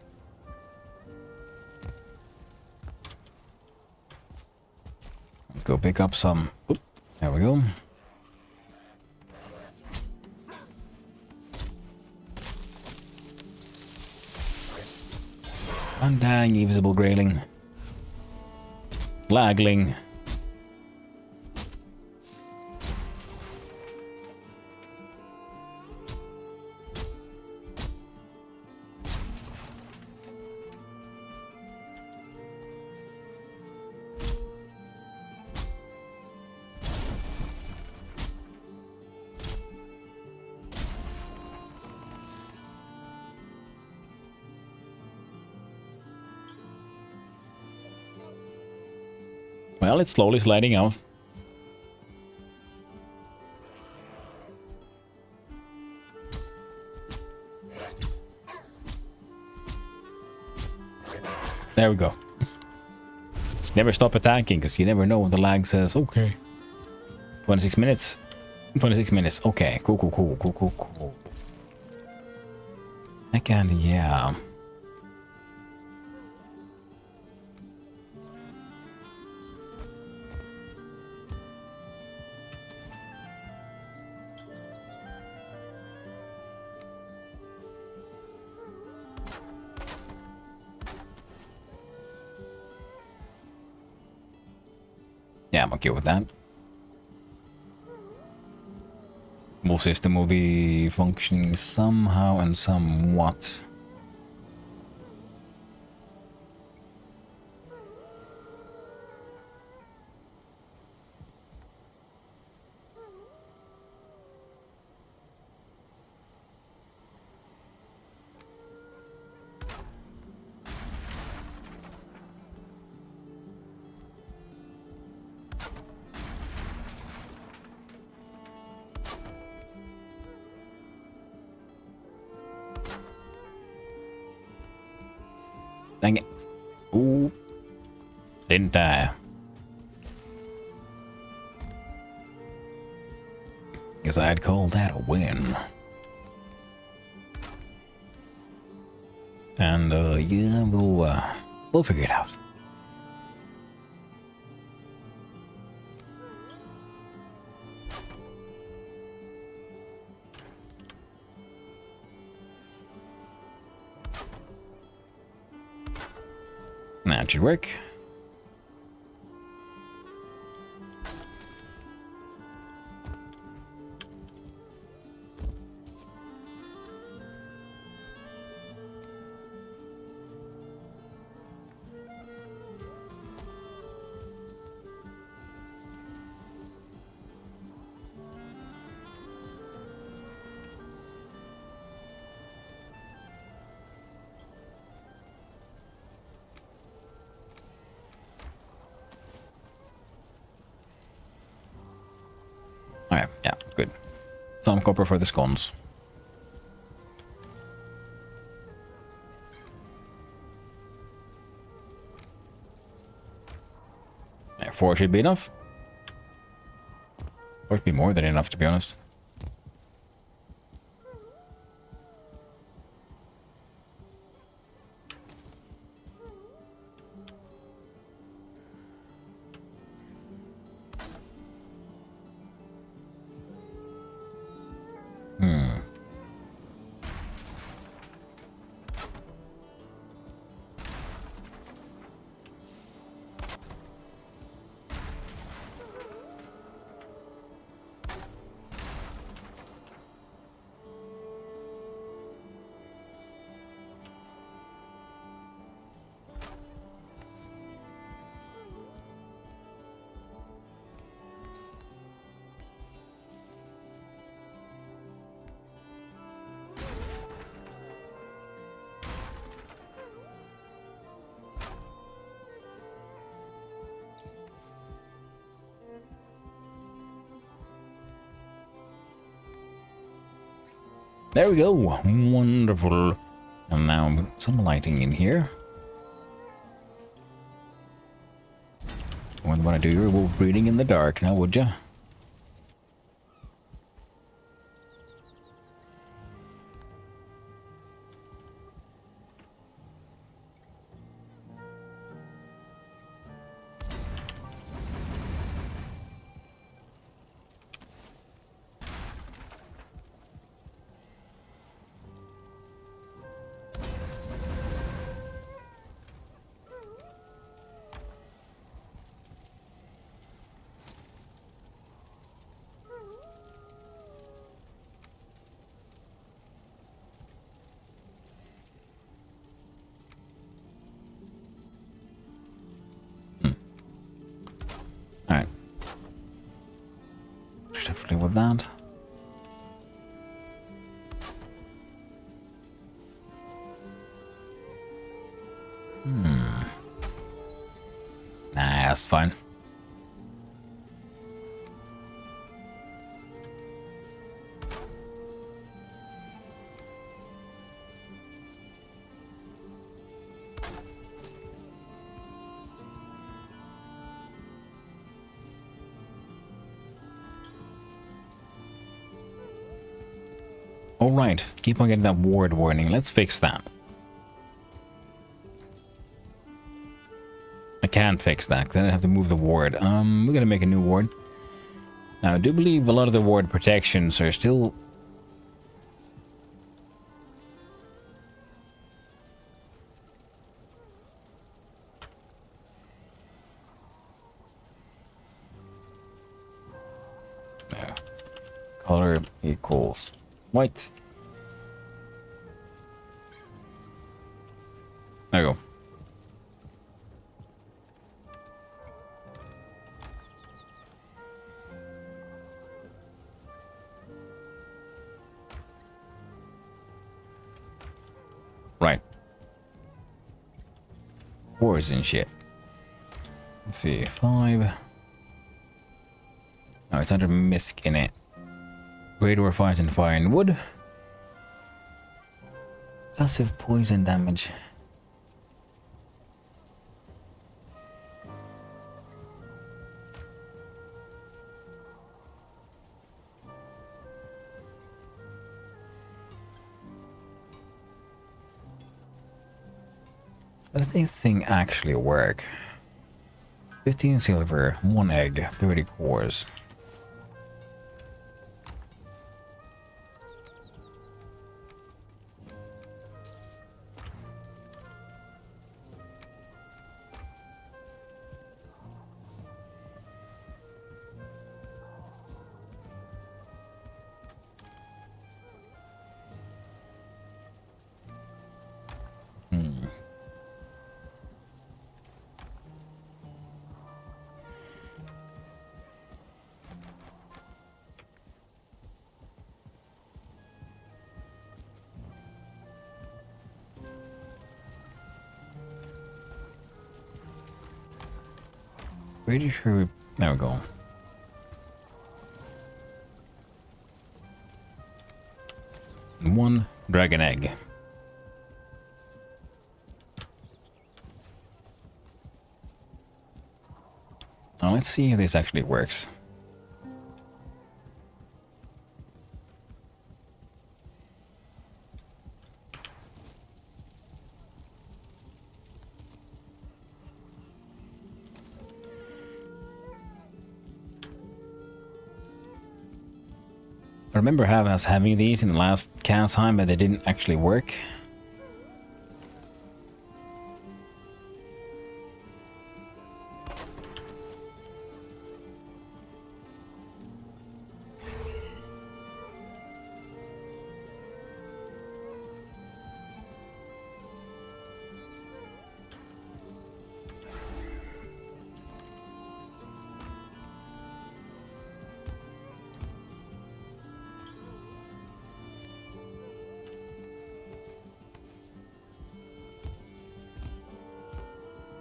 Speaker 2: Let's go pick up some. Oop, there we go. Undying invisible grayling. Lagling. Well, it's slowly sliding out. There we go. Just never stop attacking, because you never know when the lag says, okay. 26 minutes. 26 minutes. Okay, cool. I can, yeah. Yeah, I'm okay with that. Whole system will be functioning somehow and somewhat. Dang it. Ooh. Didn't die. Guess I'd call that a win. And, yeah, we'll figure it out. That should work. some copper for the scones. Yeah, 4 should be enough. Or it'd be more than enough, to be honest. There we go. Wonderful. And now some lighting in here. Wouldn't want to do your wolf breeding in the dark now, would ya? Alright. Definitely with that. Nah, that's fine. All right, keep on getting that ward warning. Let's fix that. I can't fix that, because then I have to move the ward. We're gonna make a new ward. Now, I do believe a lot of the ward protections are still... No. Color equals white. There you go. Right. Wars and shit. Let's see, 5. Oh, it's under misc in it. Great War fires and fire and wood. Passive poison damage. Does this thing actually work? 15 silver, 1 egg, 30 cores. Pretty sure we... There we go. one dragon egg. Now let's see if this actually works. I remember us having these in the last Casheim, but they didn't actually work.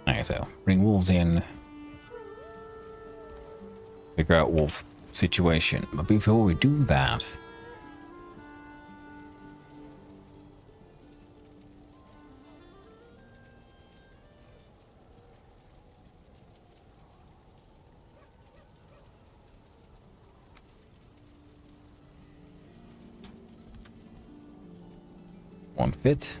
Speaker 2: Okay, so bring wolves in. Figure out wolf situation. But before we do that, one fit.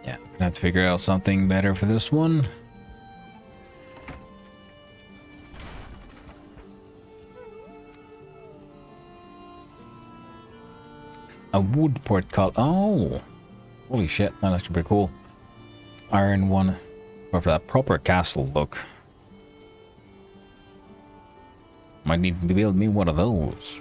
Speaker 2: Yeah, gonna have to figure out something better for this one. A wood portcullis. Oh, holy shit! That's actually pretty cool. Iron one for that proper castle look. Might need to build me one of those.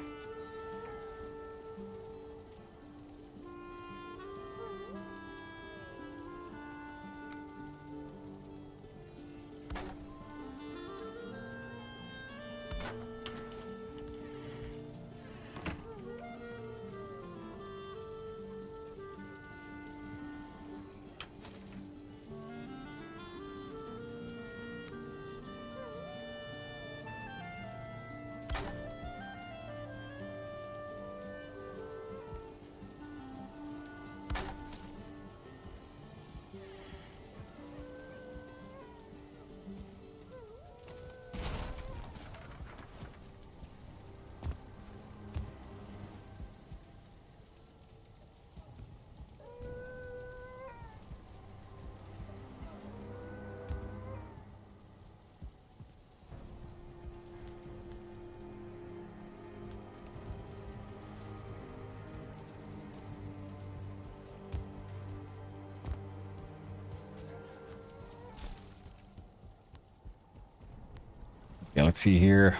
Speaker 2: Yeah, let's see here.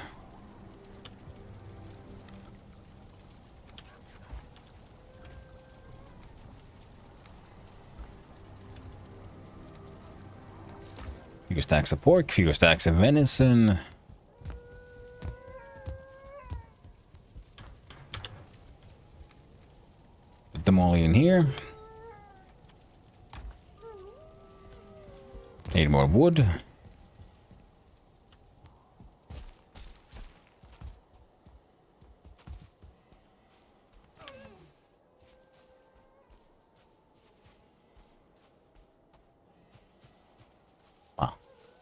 Speaker 2: Few stacks of pork, few stacks of venison. Put them all in here. Need more wood.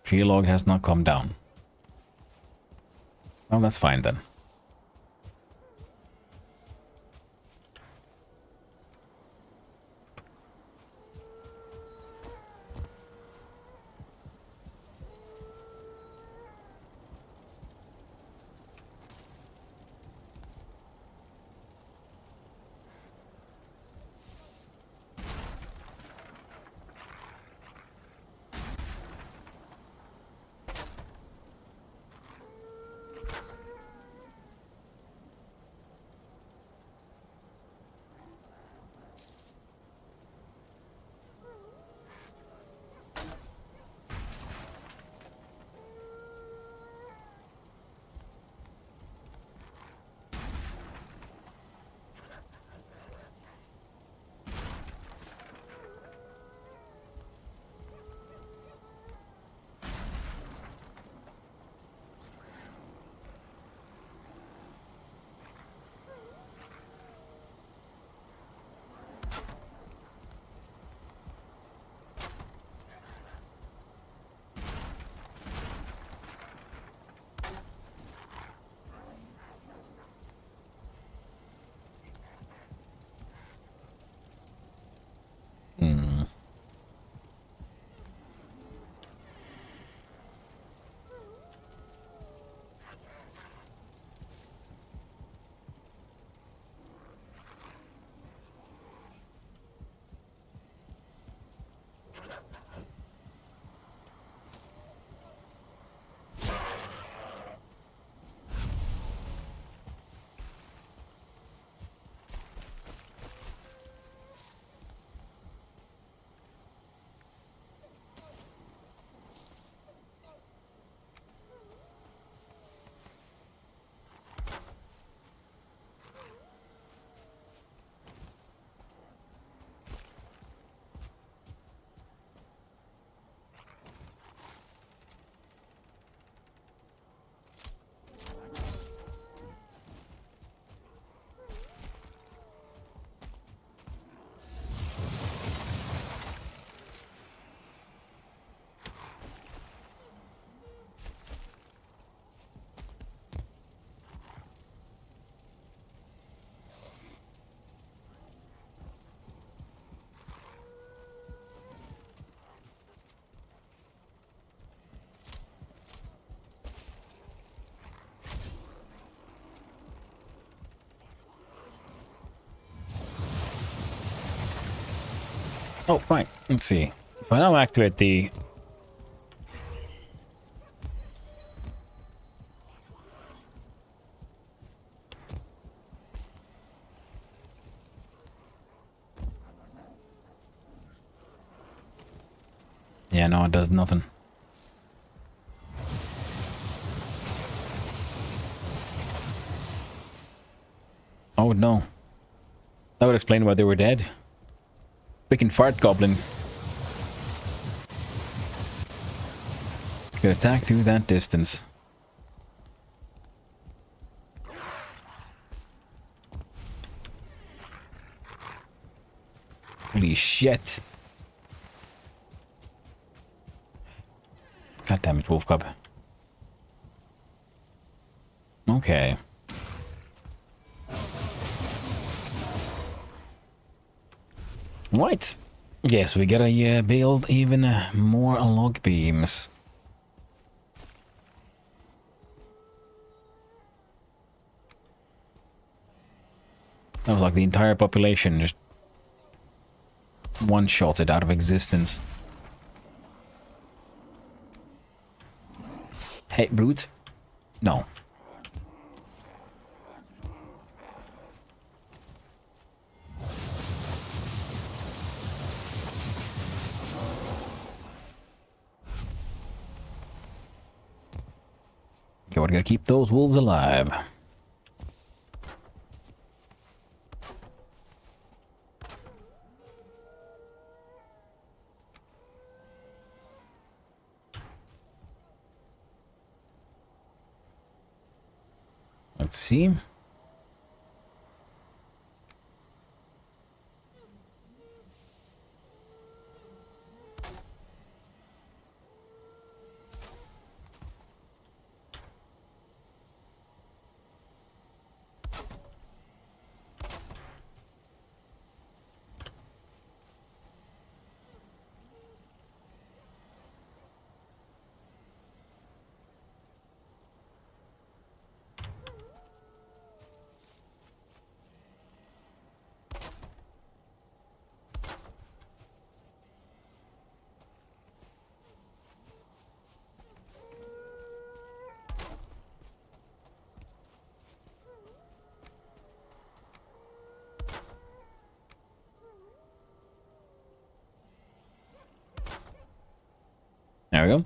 Speaker 2: Tree log has not come down. Well, that's fine then. Oh, right. Let's see. If I now activate the... Yeah, no, it does nothing. Oh, no. That would explain why they were dead. Freaking fart goblin. Could attack through that distance. Holy shit. God damn it, wolf cub. Okay. Right. Yes, we gotta build even more log beams. That was like the entire population just one-shotted out of existence. Hey, brute. No. Okay, we're gonna keep those wolves alive. Let's see. There we go.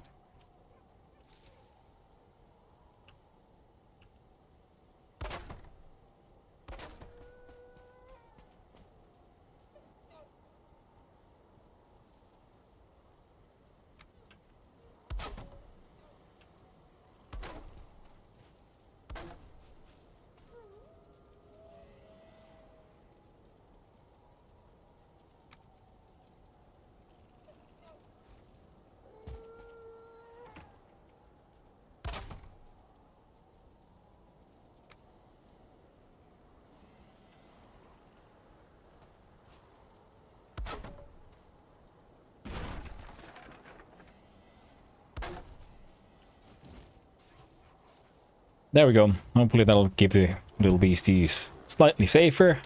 Speaker 2: There we go. Hopefully that'll keep the little beasties slightly safer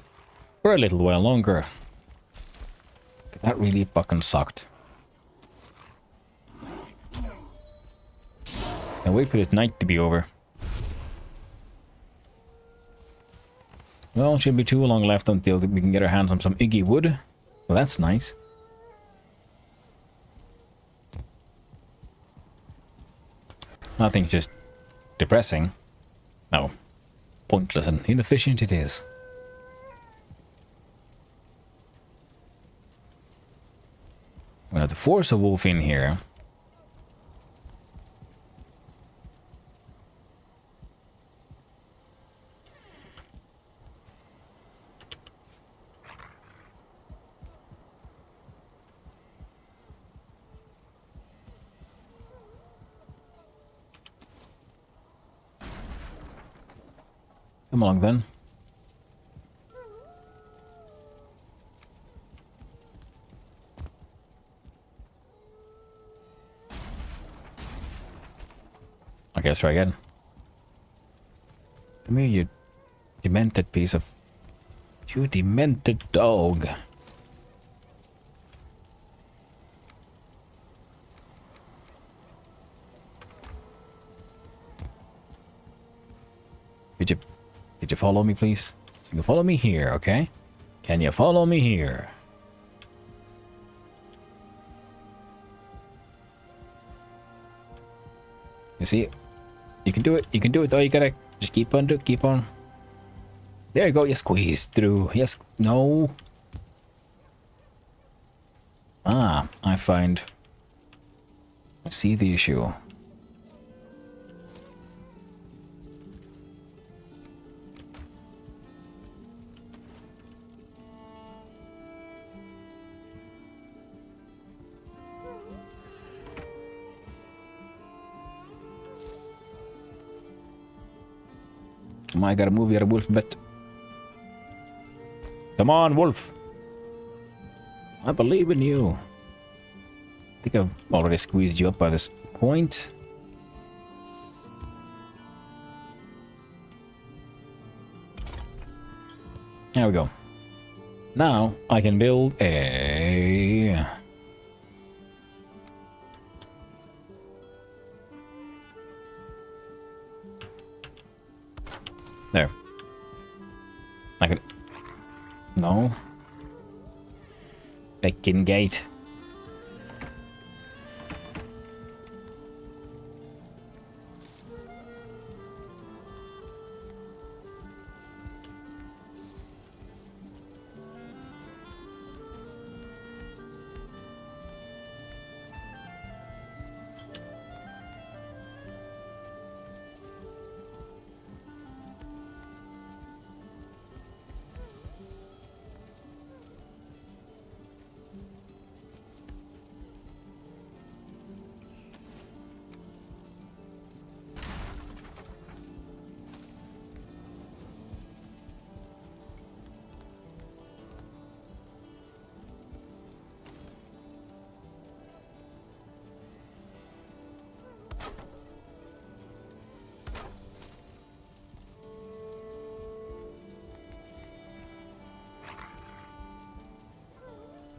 Speaker 2: for a little while longer. That really fucking sucked. And wait for this night to be over. Well, shouldn't be too long left until we can get our hands on some Iggy wood. Well, that's nice. Nothing's just depressing. No. Pointless and inefficient it is. I'm gonna have to force a wolf in here. Come along then. Okay, let's try again. Come here, you demented piece of... You demented dog. Could you follow me, please? You can follow me here, okay? Can you follow me here? You see? You can do it. You can do it, though. You gotta just keep on. Keep on. There you go. You squeeze through. Yes. No. Ah, I see the issue. Come on, I gotta move. You're a wolf bit. Come on, wolf. I believe in you. I think I've already squeezed you up by this point. There we go. Now I can build a... There. I can... No. Bacon gate.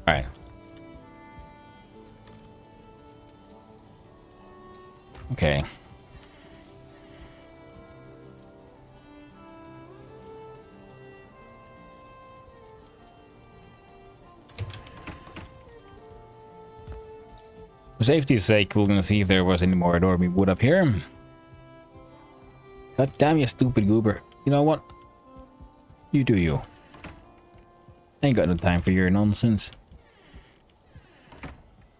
Speaker 2: Alright. Okay. For safety's sake, we're gonna see if there was any more Adorable wood up here. God damn you, stupid goober. You know what? You do you. Ain't got no time for your nonsense.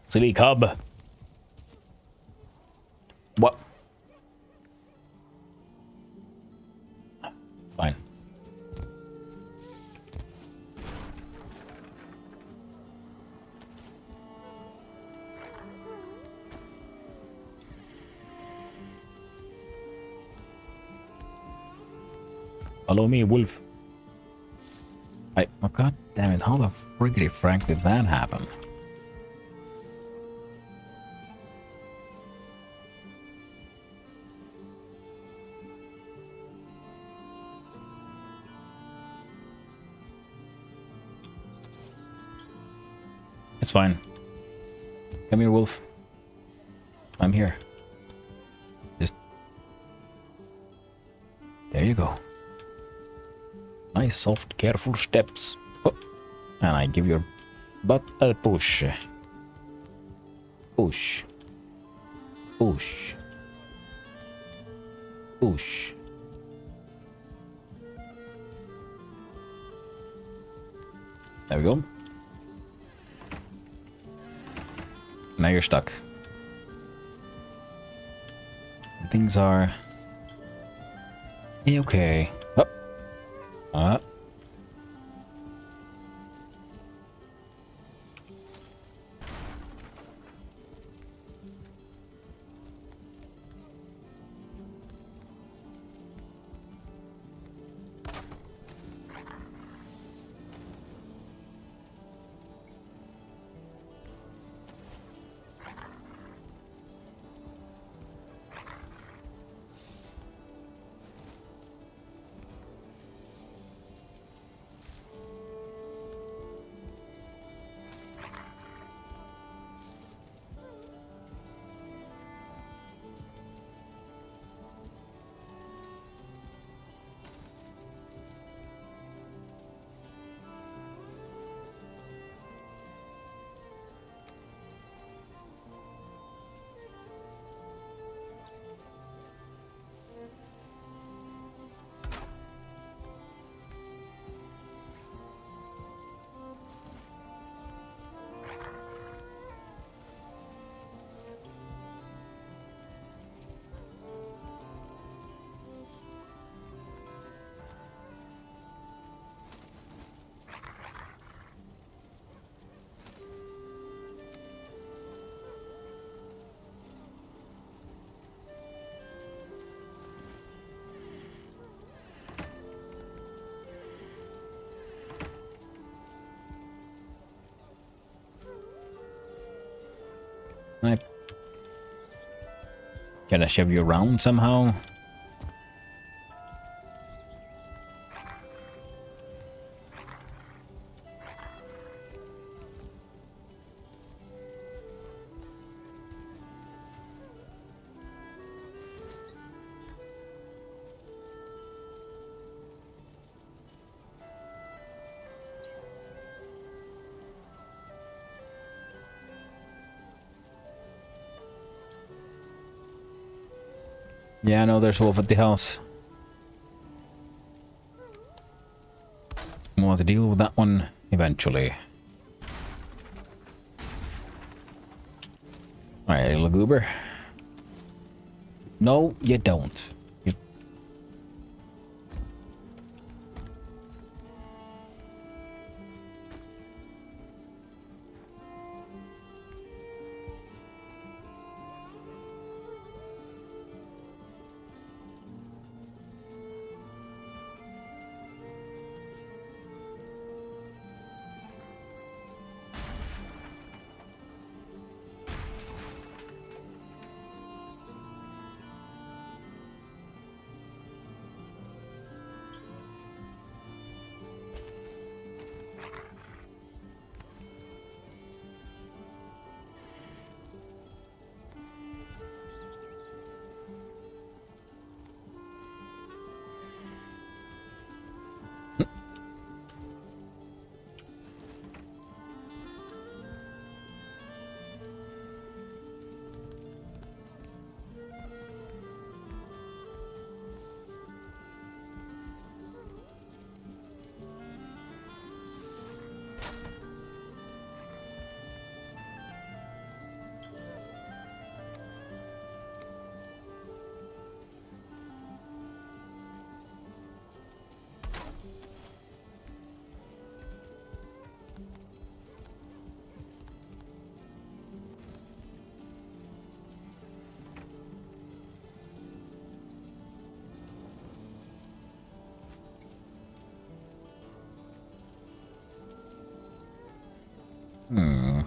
Speaker 2: Silly cub. What? Fine. Follow me, wolf. Oh, god damn it, how the friggity frank did that happen? It's fine. Come here, wolf. I'm here. Just... There you go. Nice, soft, careful steps. Oh. And I give your butt a push. Push. Push. Push. There we go. Now you're stuck. Things are... okay. Oh. Can I shove you around somehow? Yeah, I know there's a wolf at the house. We'll have to deal with that one eventually. Alright, little goober. No, you don't. Hmm.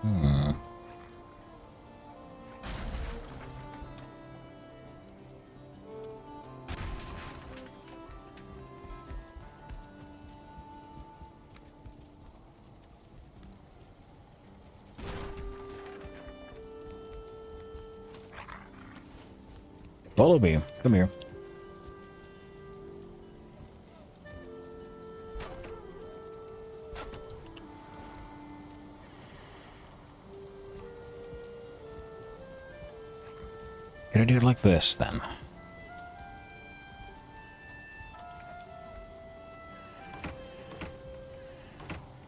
Speaker 2: Hmm. Follow me. Come here. Gonna do it like this then.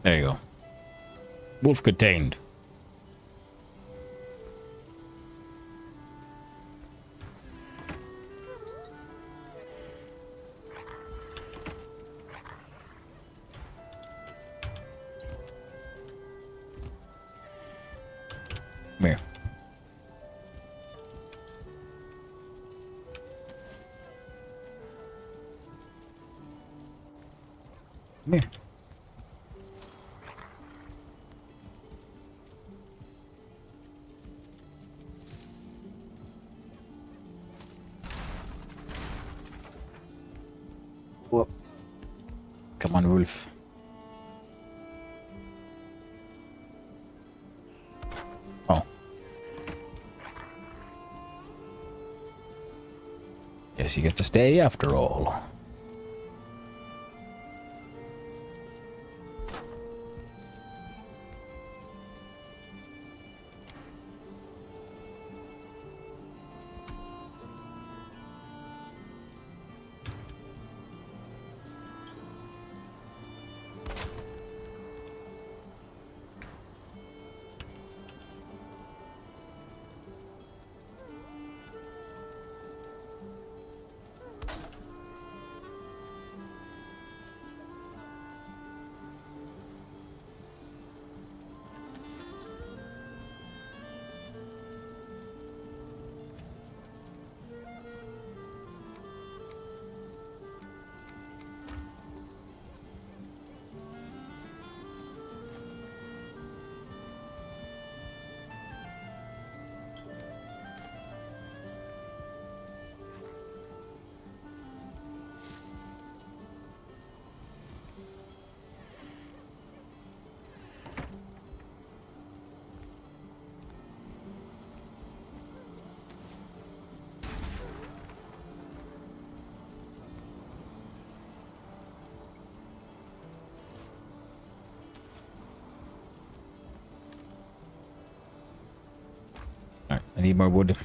Speaker 2: There you go. Wolf contained. Come here. Come here. Whoop. Come on, Wolf. Oh. Guess you get to stay after all. need more wood.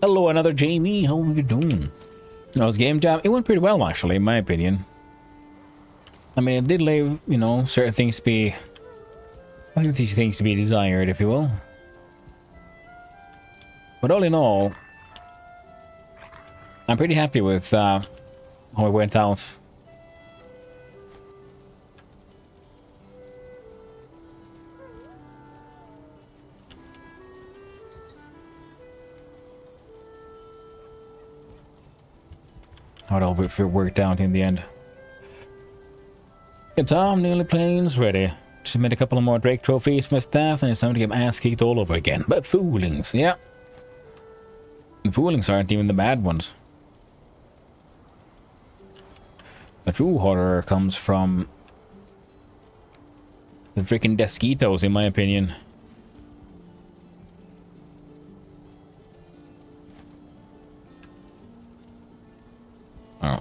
Speaker 2: Hello, another Jamie. How are you doing? That was game jam. It went pretty well, actually, in my opinion. I mean, it did leave, you know, certain things to be... I think these things to be desired, if you will. But all in all, I'm pretty happy with how it went out. How it all worked out in the end. Good Tom, nearly planes ready. Submit a couple of more Drake trophies for my staff, and it's time to get my ass kicked all over again. But foolings, yeah. Foolings aren't even the bad ones. The true horror comes from the freaking Desquitos, in my opinion. Oh.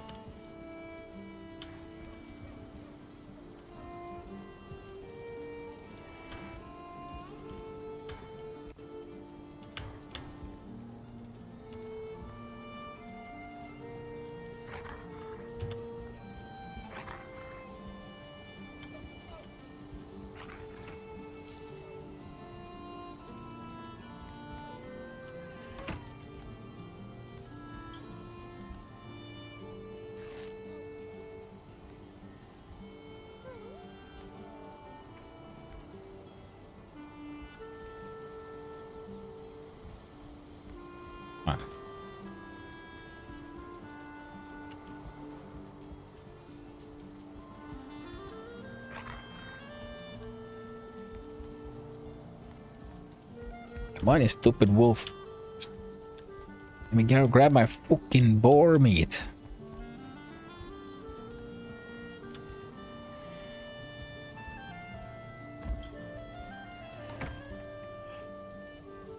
Speaker 2: Why this stupid wolf? Let me go grab my fucking boar meat.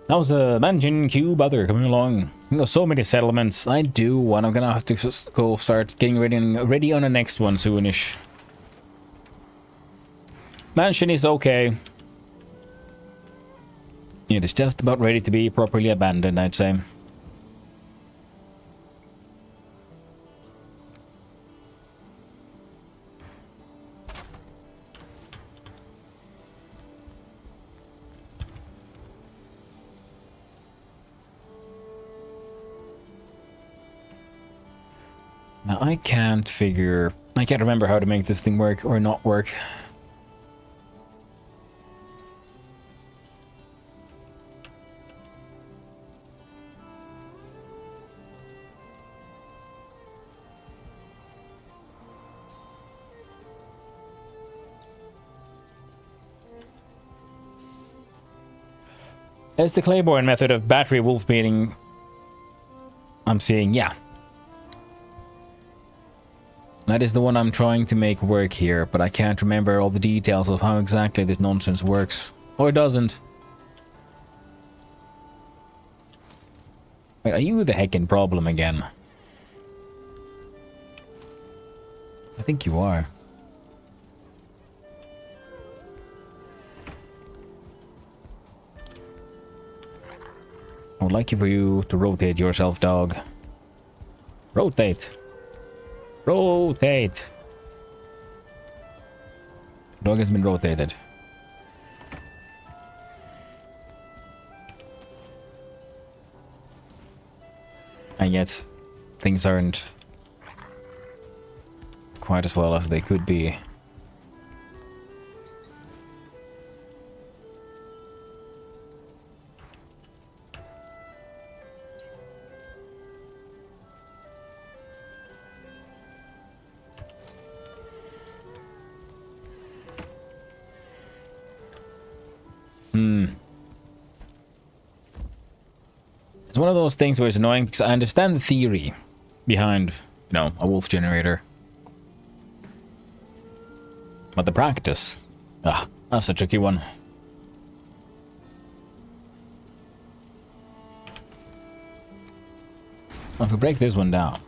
Speaker 2: How's the mansion cube other coming along? You know, so many settlements. I do, and I'm gonna have to just go start getting ready on the next one soonish. Mansion is okay. It is just about ready to be properly abandoned, I'd say. Now I can't remember how to make this thing work or not work. It's the Claiborne method of battery wolf beating. I'm seeing, yeah. That is the one I'm trying to make work here, but I can't remember all the details of how exactly this nonsense works. Or doesn't. Wait, are you the heckin' problem again? I think you are. I would like for you to rotate yourself, dog. Rotate. Rotate. Dog has been rotated. And yet, things aren't quite as well as they could be. It's one of those things where it's annoying because I understand the theory behind, you know, a wolf generator. But the practice, that's a tricky one. Well, if we break this one down.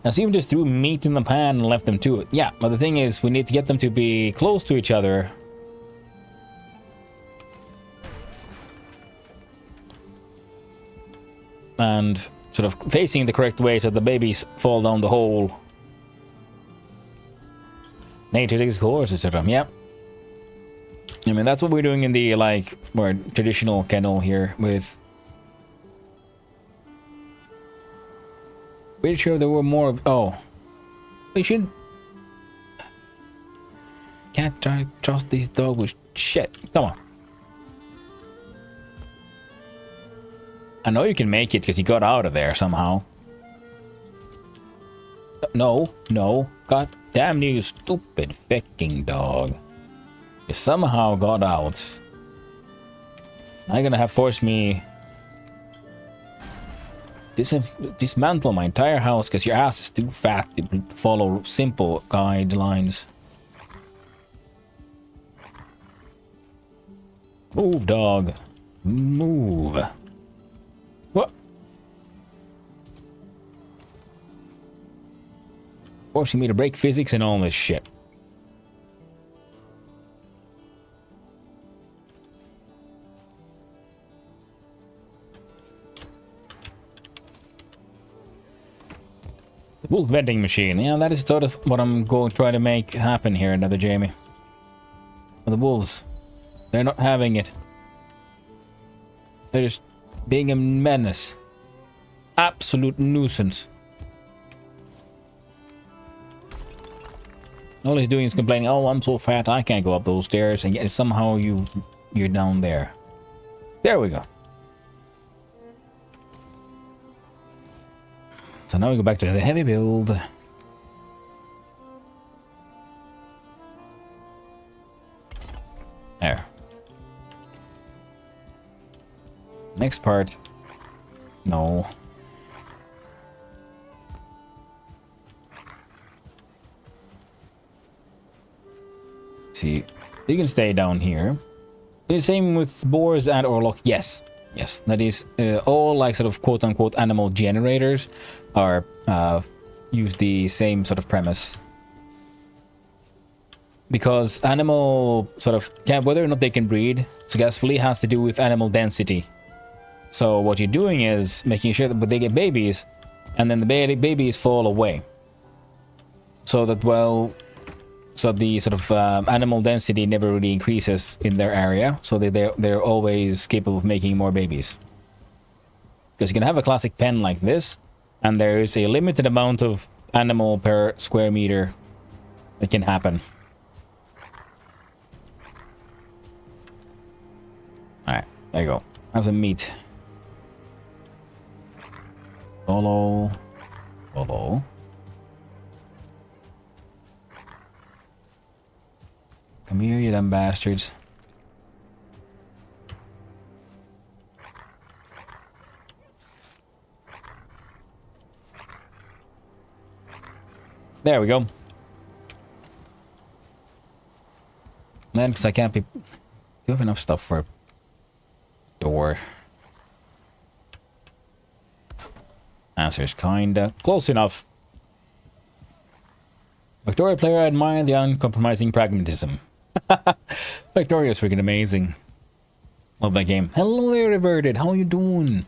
Speaker 2: Now, so even just threw meat in the pan and left them to it. Yeah, but the thing is, we need to get them to be close to each other. And sort of facing the correct way so the babies fall down the hole. Nature takes course, etc. Yep. I mean, that's what we're doing in the, like, more traditional kennel here with... Pretty sure there were more of... Oh. We should... Can't trust these dogs with shit. Come on. I know you can make it because you got out of there somehow. No, no. God damn you, stupid fucking dog. You somehow got out. Now you're gonna have forced me... dismantle my entire house because your ass is too fat to follow simple guidelines. Move, dog. Move. What? Forcing me to break physics and all this shit. Wolf vending machine. Yeah, that is sort of what I'm going to try to make happen here, another Jamie. But the wolves, they're not having it. They're just being a menace. Absolute nuisance. All he's doing is complaining, oh, I'm so fat, I can't go up those stairs, and yet somehow you're down there. There we go. So now we go back to the heavy build. There. Next part. No. See, you can stay down here. The same with boars and orlock. Yes. Yes, that is all like sort of quote-unquote animal generators are use the same sort of premise. Because animal sort of, whether or not they can breed successfully has to do with animal density. So what you're doing is making sure that they get babies and then the babies fall away. So that, well, so the sort of animal density never really increases in their area, so they're always capable of making more babies. Because you can have a classic pen like this, and there is a limited amount of animal per square meter that can happen. Alright, there you go. Have some meat. Follow. Follow. Come here, you dumb bastards. There we go. Then, because I can't be... Do you have enough stuff for a door? Answer's kinda close enough. Victoria player, I admire the uncompromising pragmatism. Victoria's freaking amazing. Love that game. Hello there, Reverted. How are you doing?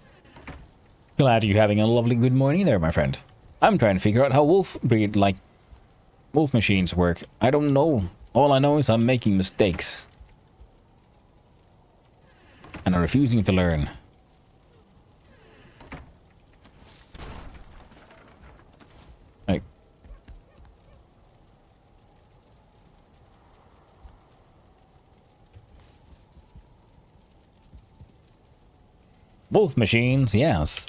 Speaker 2: Glad you're having a lovely good morning there, my friend. I'm trying to figure out how wolf machines work. I don't know. All I know is I'm making mistakes. and are refusing to learn. Like, wolf machines, yes.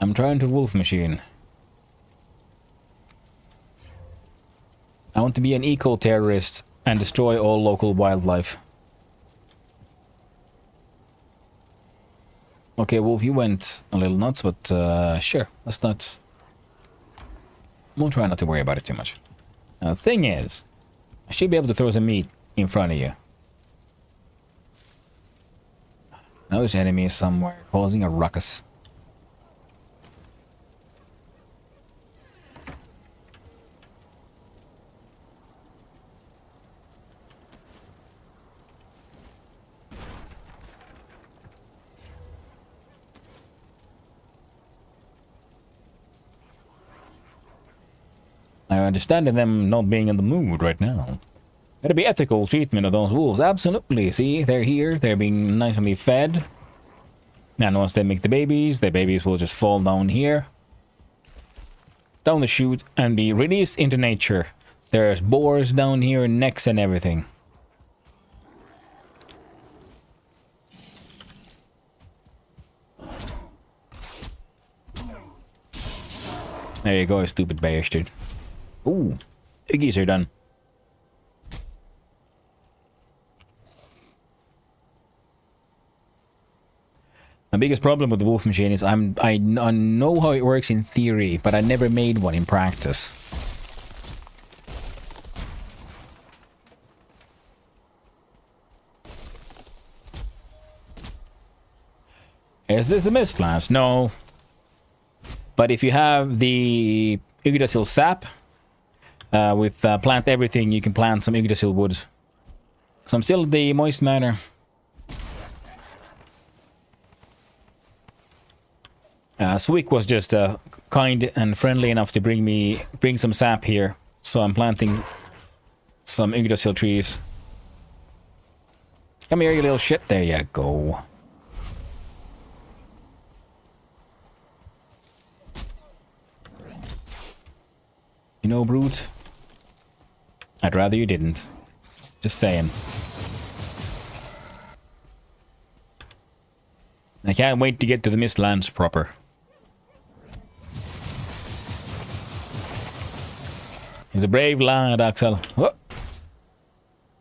Speaker 2: I'm trying to wolf machine. I want to be an eco-terrorist and destroy all local wildlife. Okay, Wolf, you went a little nuts, but sure, let's not... We'll try not to worry about it too much. Now, the thing is, I should be able to throw some meat in front of you. Now there's enemies somewhere causing a ruckus. I understand them not being in the mood right now. It'd be ethical treatment of those wolves. Absolutely. See, they're here. They're being nicely fed. And once they make the babies will just fall down here. Down the chute and be released into nature. There's boars down here, necks and everything. There you go, you stupid bastard. Ooh, piggies are done. My biggest problem with the wolf machine is I know how it works in theory, but I never made one in practice. Is this a Mistlands? No. But if you have the Yggdrasil sap, with plant everything, you can plant some Yggdrasil woods. So I'm still at the moist manor. Swick was just kind and friendly enough to bring some sap here. So I'm planting some Yggdrasil trees. Come here, you little shit. There you go. You know, Brute, I'd rather you didn't. Just saying. I can't wait to get to the Mistlands proper. He's a brave lad, Axel. Whoop.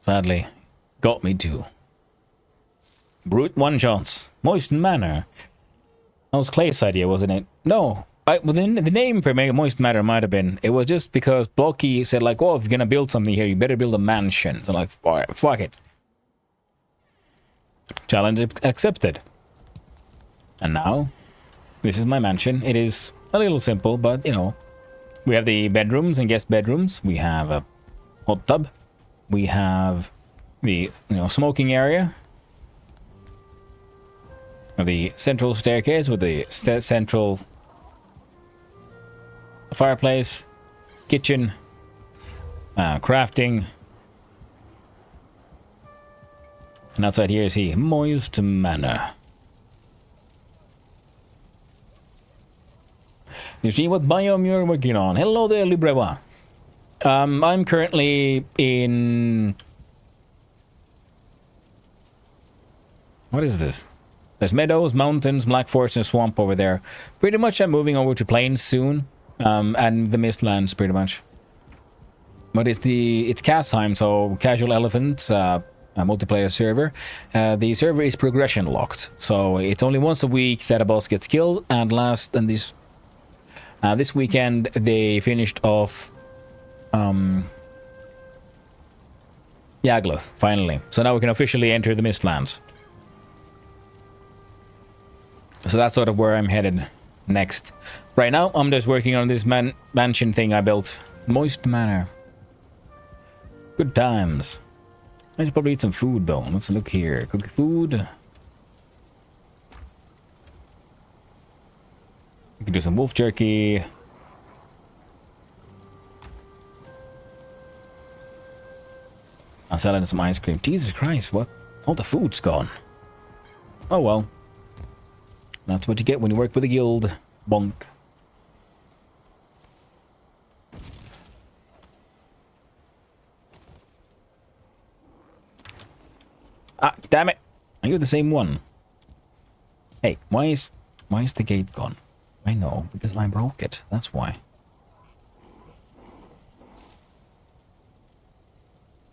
Speaker 2: Sadly, got me too. Brute one chance. Moist Manor. That was Clay's idea, wasn't it? No. Well, the name for Moist Manor might have been. It was just because Blocky said, like, oh, if you're gonna build something here, you better build a mansion. So, like, alright, fuck it. Challenge accepted. And now, this is my mansion. It is a little simple, but, you know, we have the bedrooms and guest bedrooms. We have a hot tub. We have the, smoking area. The central staircase with the central fireplace, kitchen, crafting. And outside here is the Moist Manor. You see what biome you're working on. Hello there, Librewa. I'm currently in... What is this? There's meadows, mountains, black forest, and swamp over there. Pretty much I'm moving over to plains soon. And the Mistlands, pretty much. But it's Casheim, so Casual Elephant, a multiplayer server. The server is progression locked, so it's only once a week that a boss gets killed. And this weekend they finished off Yagluth, finally. So now we can officially enter the Mistlands. So that's sort of where I'm headed next. Right now, I'm just working on this mansion thing I built. Moist Manor. Good times. I should probably eat some food, though. Let's look here. Cook food. We can do some wolf jerky. I'll sell in some ice cream. Jesus Christ, what? All the food's gone. Oh well. That's what you get when you work with a guild. Bonk. Ah, damn it. Are you the same one? Hey, why is the gate gone? I know, because I broke it. That's why.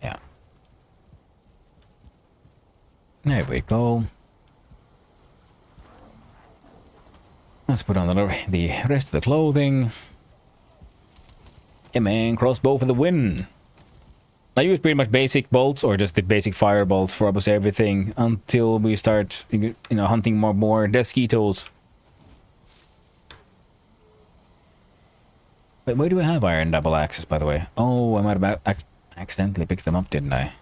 Speaker 2: Yeah. There we go. Let's put on the rest of the clothing. Yeah, man, crossbow for the win. I use pretty much basic bolts or just the basic fire bolts for almost everything until we start, you know, hunting more desquitos. Wait, where do I have iron double axes, by the way? Oh, I might have accidentally picked them up, didn't I?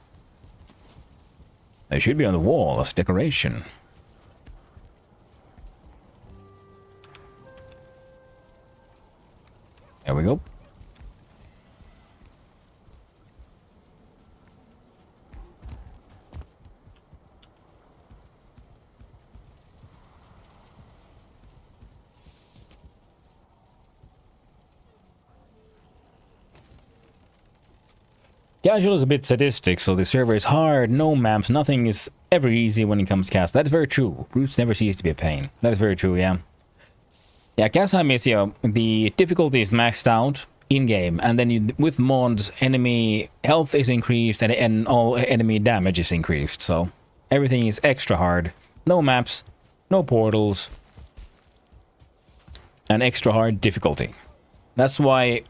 Speaker 2: They should be on the wall as decoration. There we go. Casual is a bit sadistic, so the server is hard, no maps, nothing is ever easy when it comes to cast. That is very true. Roots never cease to be a pain. That is very true, yeah. Yeah, Casheim is, you know, the difficulty is maxed out in-game, and then with mods, enemy health is increased, and all enemy damage is increased, so everything is extra hard. No maps, no portals, and extra hard difficulty. That's why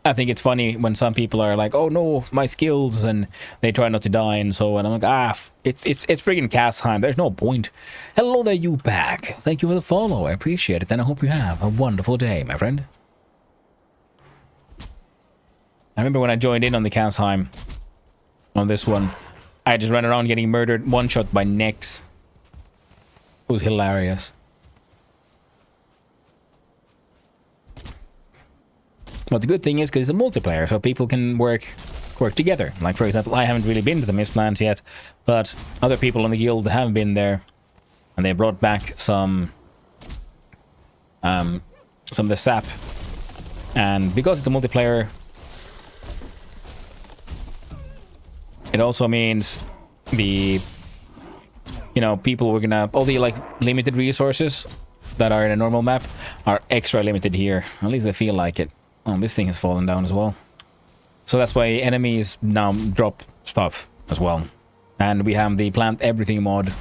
Speaker 2: I think it's funny when some people are like, oh no, my skills, and they try not to die and so on. I'm like, it's freaking Casheim. There's no point. Hello there, you back. Thank you for the follow. I appreciate it, and I hope you have a wonderful day, my friend. I remember when I joined in on the Casheim, on this one, I just ran around getting murdered one shot by necks. It was hilarious. But the good thing is, because it's a multiplayer, so people can work together. Like, for example, I haven't really been to the Mistlands yet, but other people in the guild have been there, and they brought back some of the sap. And because it's a multiplayer, it also means the, you know, people were gonna, all the like limited resources that are in a normal map are extra limited here. At least they feel like it. Oh, this thing has fallen down as well. So that's why enemies now drop stuff as well. And we have the plant everything mod.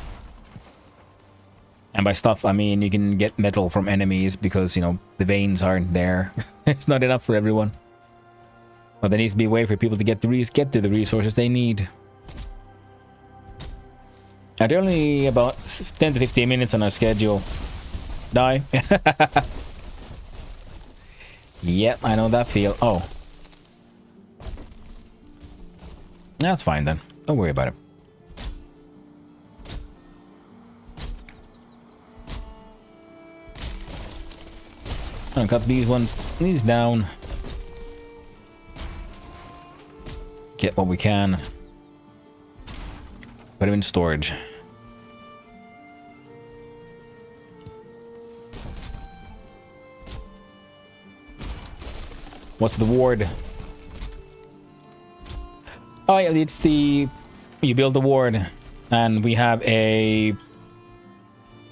Speaker 2: And by stuff, I mean you can get metal from enemies because, you know, the veins aren't there. It's not enough for everyone. But there needs to be a way for people to get to the resources they need. And they're only about 10 to 15 minutes on our schedule. Die. Yep, I know that feel. Oh. That's fine then. Don't worry about it. I'll cut these down. Get what we can. Put them in storage. What's the ward? Oh yeah, it's the... You build the ward, and we have a...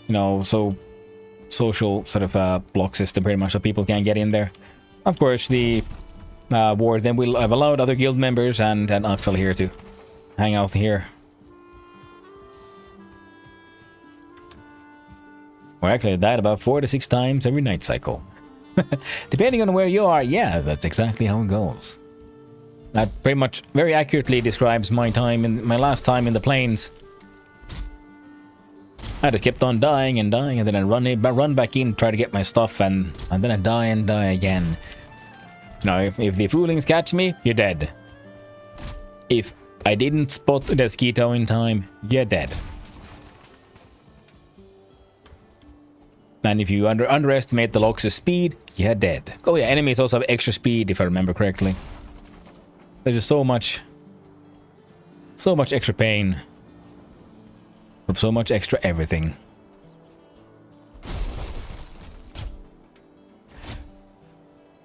Speaker 2: You know, so... social sort of block system pretty much so people can get in there. Of course, the ward, then we'll have allowed other guild members and Axel here to hang out here. Or actually, I died about 4 to 6 times every night cycle. Depending on where you are, yeah, that's exactly how it goes. That pretty much very accurately describes my last time in the plains. I just kept on dying and dying, and then I run back in, try to get my stuff, and then I die and die again. You know, if the foolings catch me, you're dead. If I didn't spot the Desquito in time, you're dead. And if you underestimate the Lox's speed, you're dead. Oh yeah, enemies also have extra speed, if I remember correctly. There's just so much extra pain With so much extra everything.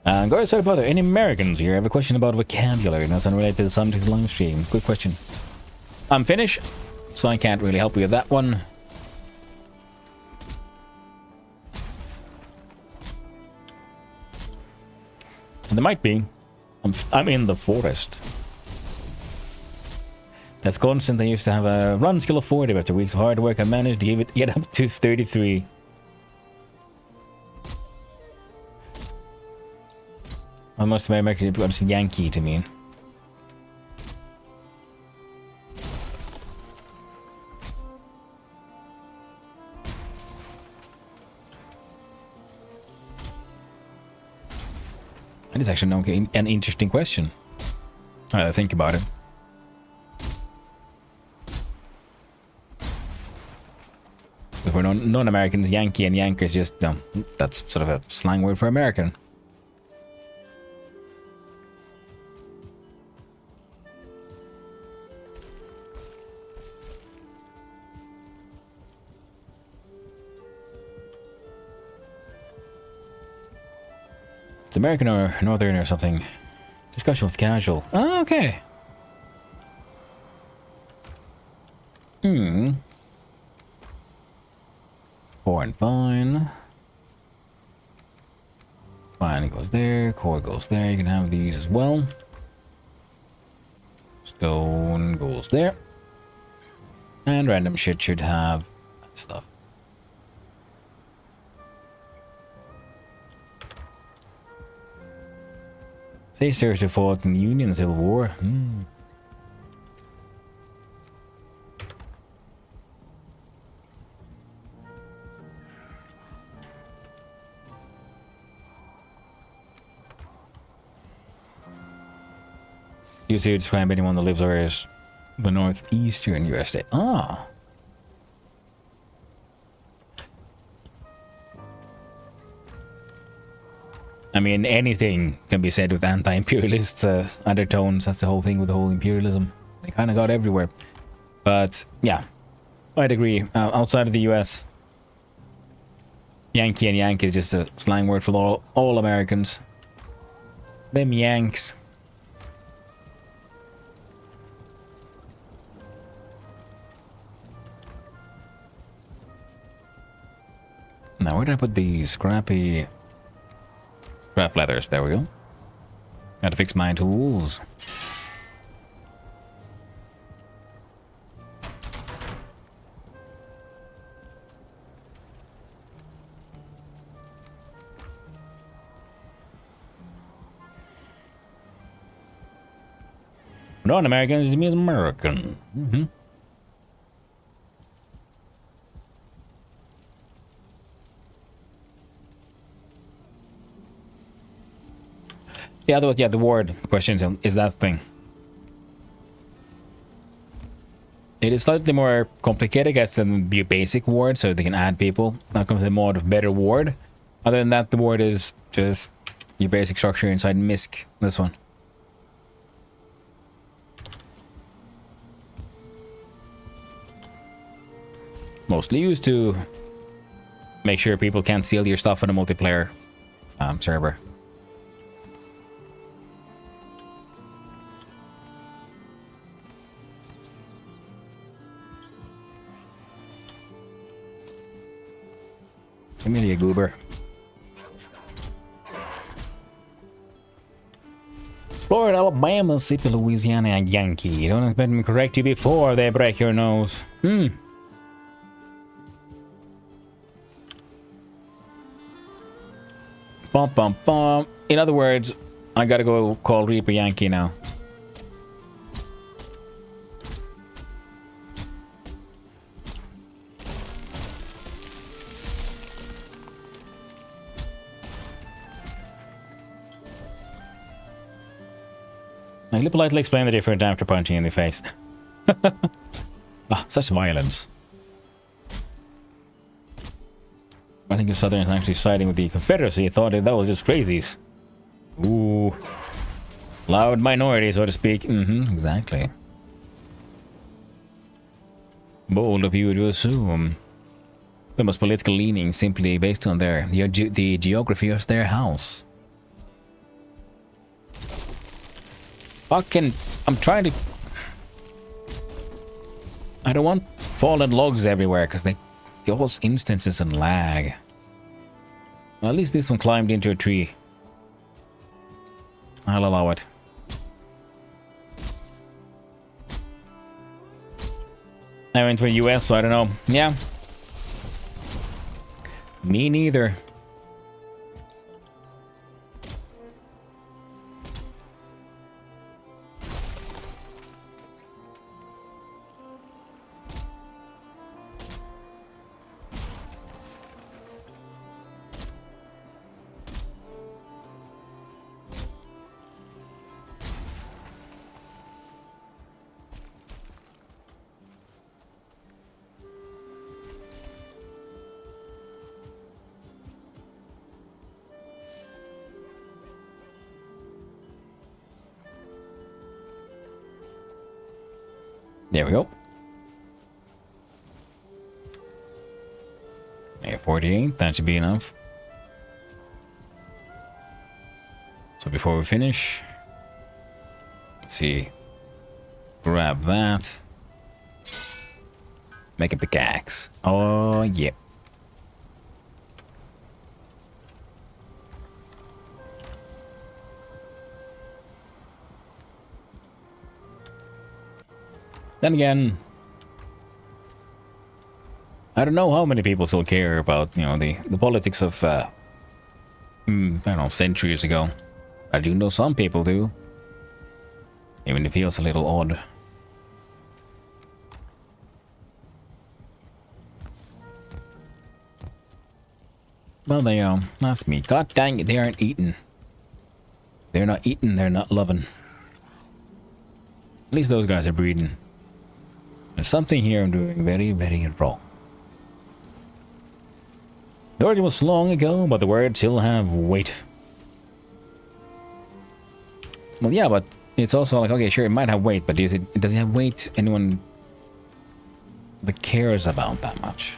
Speaker 2: Guys, sorry about there. Any Americans here? I have a question about vocabulary. That's unrelated to the subject of the live stream. Quick question. I'm Finnish, so I can't really help you with that one. And there might be. I'm in the forest. That's constant. I used to have a run skill of 40, but after weeks of hard work, I managed to get up to 33. I must have American it's Yankee to me. That is actually an interesting question. I think about it. If we're non-Americans, Yankee and Yankee is just, that's sort of a slang word for American. It's American or Northern or something. Discussion with casual. Oh, okay. Four and fine. Fine goes there. Core goes there. You can have these as well. Stone goes there. And random shit should have that stuff. They seriously fought in the Union and Civil War. Used to describe anyone that lives as the northeastern USA. Ah. I mean, anything can be said with anti-imperialist undertones. That's the whole thing with the whole imperialism. They kind of got everywhere. But, yeah. I'd agree. Outside of the US, Yankee and Yankee is just a slang word for all Americans. Them Yanks. Now, where did I put these scrappy... Scrap leathers, there we go. Gotta fix my tools. Non-Americans means American. Yeah, the word questions is that thing. It is slightly more complicated, I guess, than the basic word, so they can add people. Now comes the mode of better word. Other than that, the word is just your basic structure inside MISC. This one. Mostly used to make sure people can't steal your stuff in a multiplayer server. Give me a goober. Florida, Alabama, Mississippi, Louisiana, and Yankee. Don't expect me to correct you before they break your nose. Bum bum bum. In other words, I gotta go call Reaper Yankee now. I'll politely explain the difference after punching in the face. Such violence. I think the Southerners actually siding with the Confederacy thought that was just crazies. Ooh. Loud minority, so to speak. Exactly. Bold of you to assume. Someone's political leaning simply based on the geography of their house. Fucking, I'm trying to... I don't want fallen logs everywhere because they cause instances and lag. Well, at least this one climbed into a tree. I'll allow it. I went for US, so I don't know. Yeah. Me neither. There we go. Yeah, 48, that should be enough. So before we finish, let's see. Grab that. Make a pickaxe. Oh, yeah. Then again, I don't know how many people still care about, you know, the politics of, I don't know, centuries ago. I do know some people do. Even if it feels a little odd. Well, they, that's me. God dang it, they aren't eating. They're not eating, they're not loving. At least those guys are breeding. There's something here I'm doing very, very wrong. The origin was long ago, but the words still have weight. Well, yeah, but it's also like, okay, sure, it might have weight, but does it have weight anyone that cares about that much?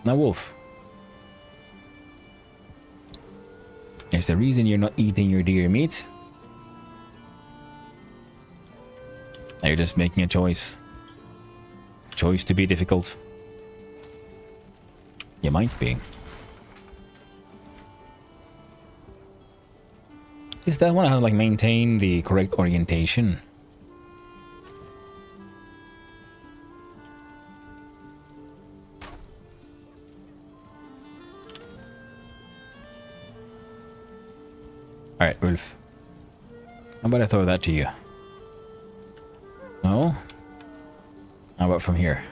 Speaker 2: Now, Wolf. Is the reason you're not eating your deer meat? You're just making a choice. Choice to be difficult. You might be. Is that one how to like maintain the correct orientation? Alright, Wolf. How about I throw that to you? No? How about from here?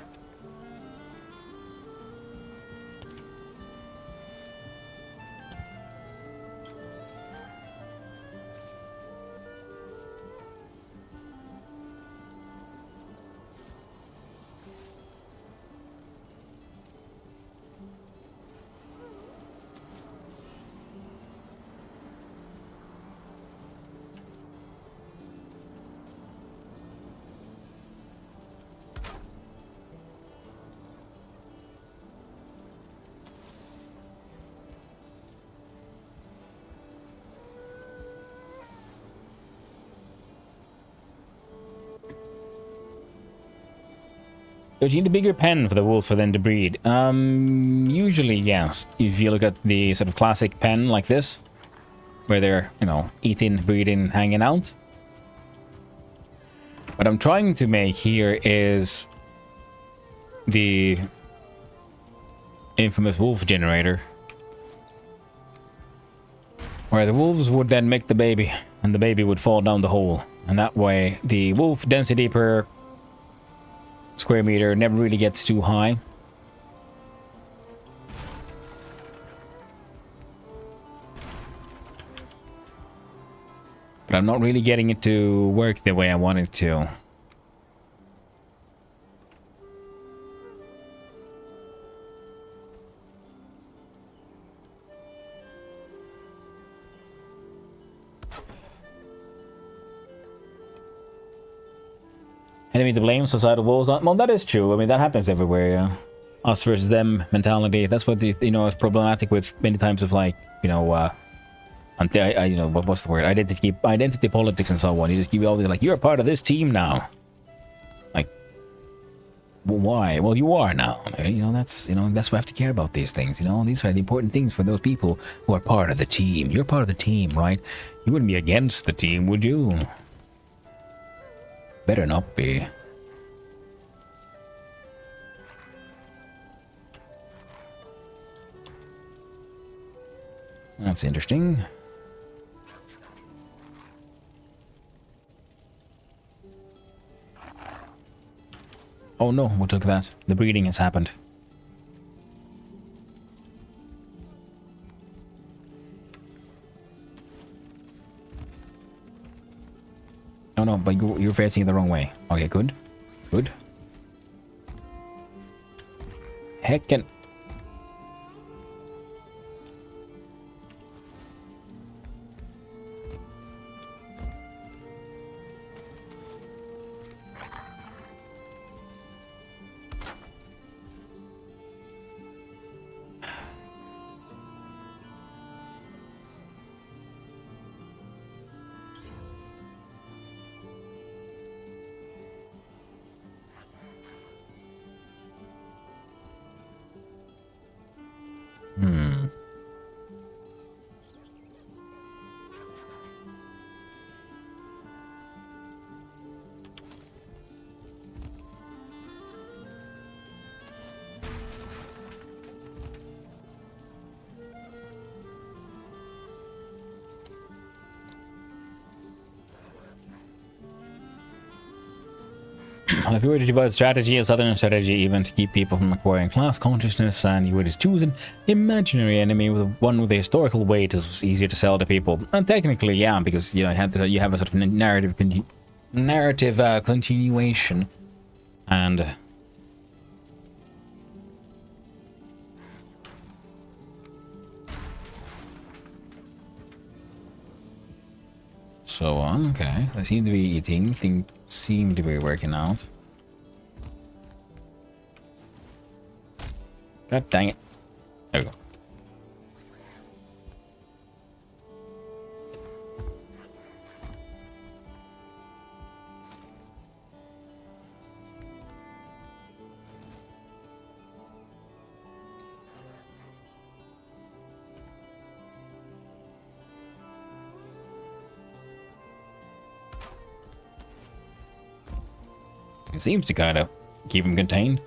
Speaker 2: Do you need a bigger pen for the wolf for them to breed? Usually yes. If you look at the sort of classic pen like this, where they're, you know, eating, breeding, hanging out. What I'm trying to make here is the infamous wolf generator, where the wolves would then make the baby, and the baby would fall down the hole, and that way the wolf density per square meter never really gets too high. But I'm not really getting it to work the way I want it to. Enemy to blame, societal woes. Well, that is true. I mean, that happens everywhere, yeah. Us versus them mentality. That's what, you know, is problematic with many times of, like, you know, you know, what's the word? Identity politics and so on. You just give all these, like, you're part of this team now. Like, well, why? Well, you are now. You know, that's why we have to care about these things. You know, these are the important things for those people who are part of the team. You're part of the team, right? You wouldn't be against the team, would you? Better not be. That's interesting. Oh no, what took that? The breeding has happened. Oh no, but you're facing it the wrong way. Okay, good. Good. Heckin'. If you were to devise a strategy, a southern strategy even, to keep people from acquiring class consciousness, and you were to choose an imaginary enemy with one with a historical weight, is easier to sell to people. And technically, yeah, because you know you have a sort of narrative continuation, and so on. Okay, they seem to be eating. Things seem to be working out. God dang it. There we go. It seems to kind of keep him contained.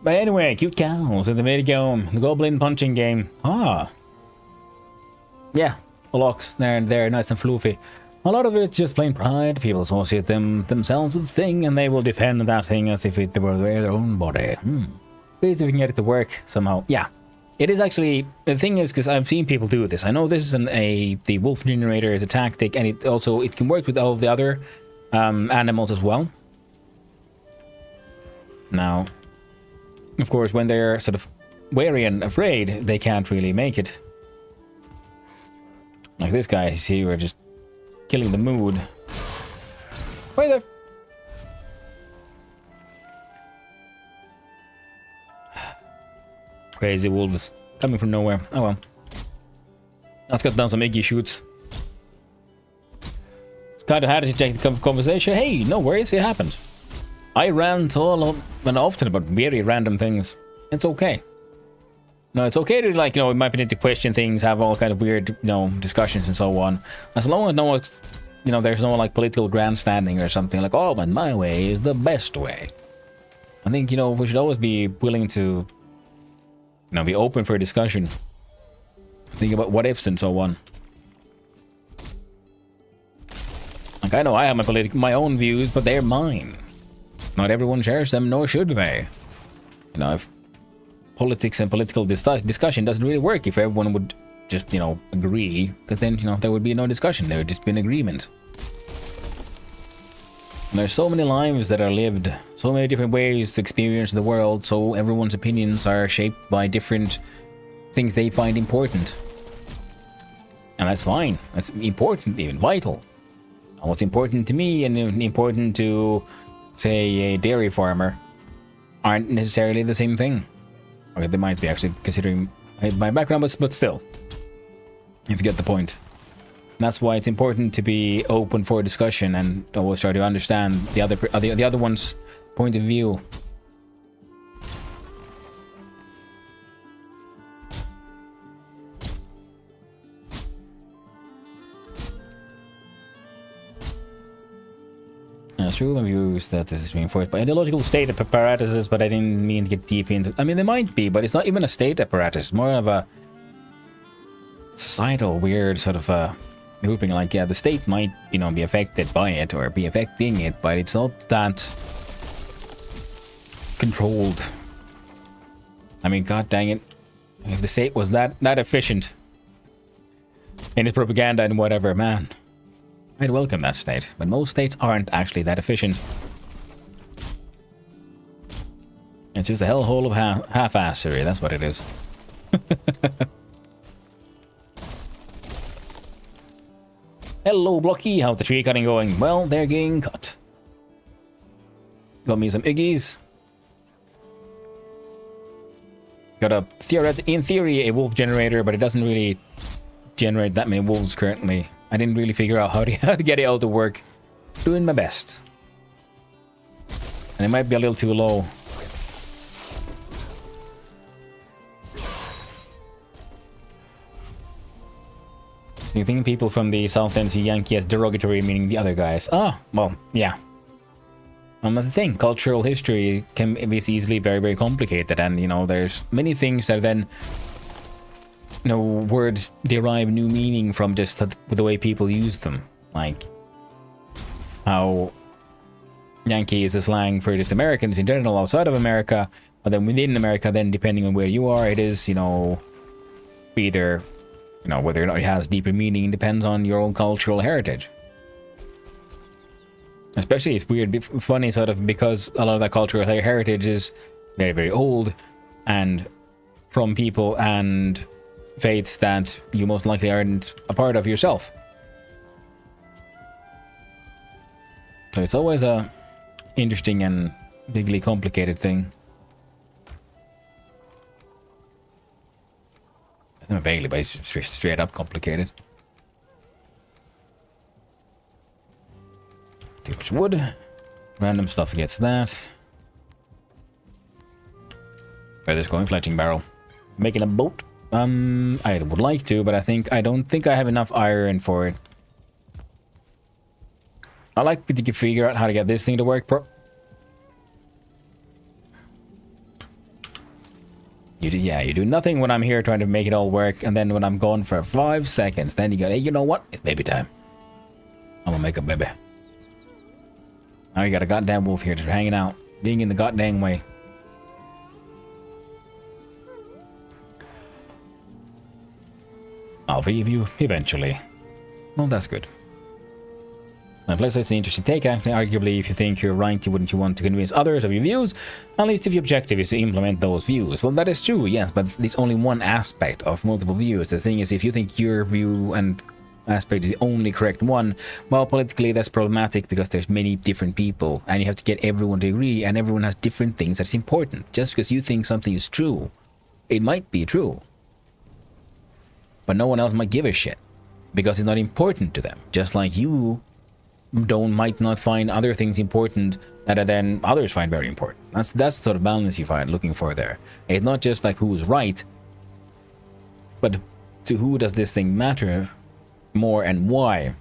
Speaker 2: But anyway, cute cows in the video, the goblin punching game. Ah. Yeah, the locks, they're nice and floofy. A lot of it's just plain pride. People associate themselves with the thing, and they will defend that thing as if it were their own body. Please, if we can get it to work somehow. Yeah. It is actually, the thing is, because I've seen people do this. I know this is the wolf generator is a tactic, and it can work with all the other animals as well. Now, of course, when they're sort of wary and afraid, they can't really make it. Like this guy here, we're just killing the mood. Where the... Crazy wolves coming from nowhere. Oh well. Let's cut down some Iggy shoots. It's kind of hard to take the conversation. Hey, no worries, it happens. I rant all and often about very random things. It's okay. No, it's okay to, like, you know, we might need to question things, have all kind of weird, you know, discussions and so on. As long as no one's, you know, there's no like political grandstanding or something like, oh, but my way is the best way. I think, you know, we should always be willing to, you know, be open for discussion. Think about what ifs and so on. Like, I know I have my own views, but they're mine. Not everyone shares them, nor should they. You know, if politics and political discussion doesn't really work if everyone would just, you know, agree, because then, you know, there would be no discussion, there would just be an agreement. And there's so many lives that are lived, so many different ways to experience the world, so everyone's opinions are shaped by different things they find important. And that's fine, that's important, even vital. What's important to me and important to, say, a dairy farmer aren't necessarily the same thing. Okay, they might be actually, considering my background, but still, if you get the point. That's why it's important to be open for discussion and always try to understand the other one's point of view. It's true when views that this is reinforced by ideological state apparatuses, but I didn't mean to get deep into. I mean, they might be, but it's not even a state apparatus. It's more of a societal weird sort of grouping. Like, yeah, the state might, you know, be affected by it or be affecting it, but it's not that controlled. I mean, god dang it, if the state was that efficient in its propaganda and whatever, man, I'd welcome that state, but most states aren't actually that efficient. It's just a hellhole of half-assery, that's what it is. Hello, Blocky, how's the tree cutting going? Well, they're getting cut. Got me some Iggies. Got a in theory, a wolf generator, but it doesn't really generate that many wolves currently. I didn't really figure out how to get it all to work. Doing my best. And it might be a little too low. You think people from the South End see Yankee as derogatory, meaning the other guys? Ah, well, yeah. That's the thing. Cultural history can be easily very, very complicated, and you know, there's many things that then, you know, words derive new meaning from just the way people use them. Like how Yankee is a slang for just Americans in general outside of America, but then within America, then depending on where you are, it is, you know, either, you know, whether or not it has deeper meaning depends on your own cultural heritage. Especially, it's weird, funny sort of, because a lot of that cultural heritage is very, very old and from people and faiths that you most likely aren't a part of yourself. So it's always a interesting and bigly complicated thing. It's not vaguely, but it's straight up complicated. Too much wood. Random stuff against that. Where this going? Fletching barrel. Making a boat. I would like to, but I don't think I have enough iron for it. I like to figure out how to get this thing to work you do nothing when I'm here trying to make it all work, and then when I'm gone for 5 seconds, then you go, hey, you know what? It's baby time. I'm gonna make a baby. Now you got a goddamn wolf here just hanging out, being in the goddamn way. I'll forgive you eventually. Well, that's good. And plus, it's an interesting take. Actually, arguably, if you think you're right, wouldn't you want to convince others of your views? At least if your objective is to implement those views. Well, that is true, yes, but it's only one aspect of multiple views. The thing is, if you think your view and aspect is the only correct one, well, politically that's problematic because there's many different people and you have to get everyone to agree, and everyone has different things that's important. Just because you think something is true, it might be true, but no one else might give a shit because it's not important to them. Just like you might not find other things important that then others find very important. That's the sort of balance you find looking for there. It's not just like who's right, but to who does this thing matter more and why.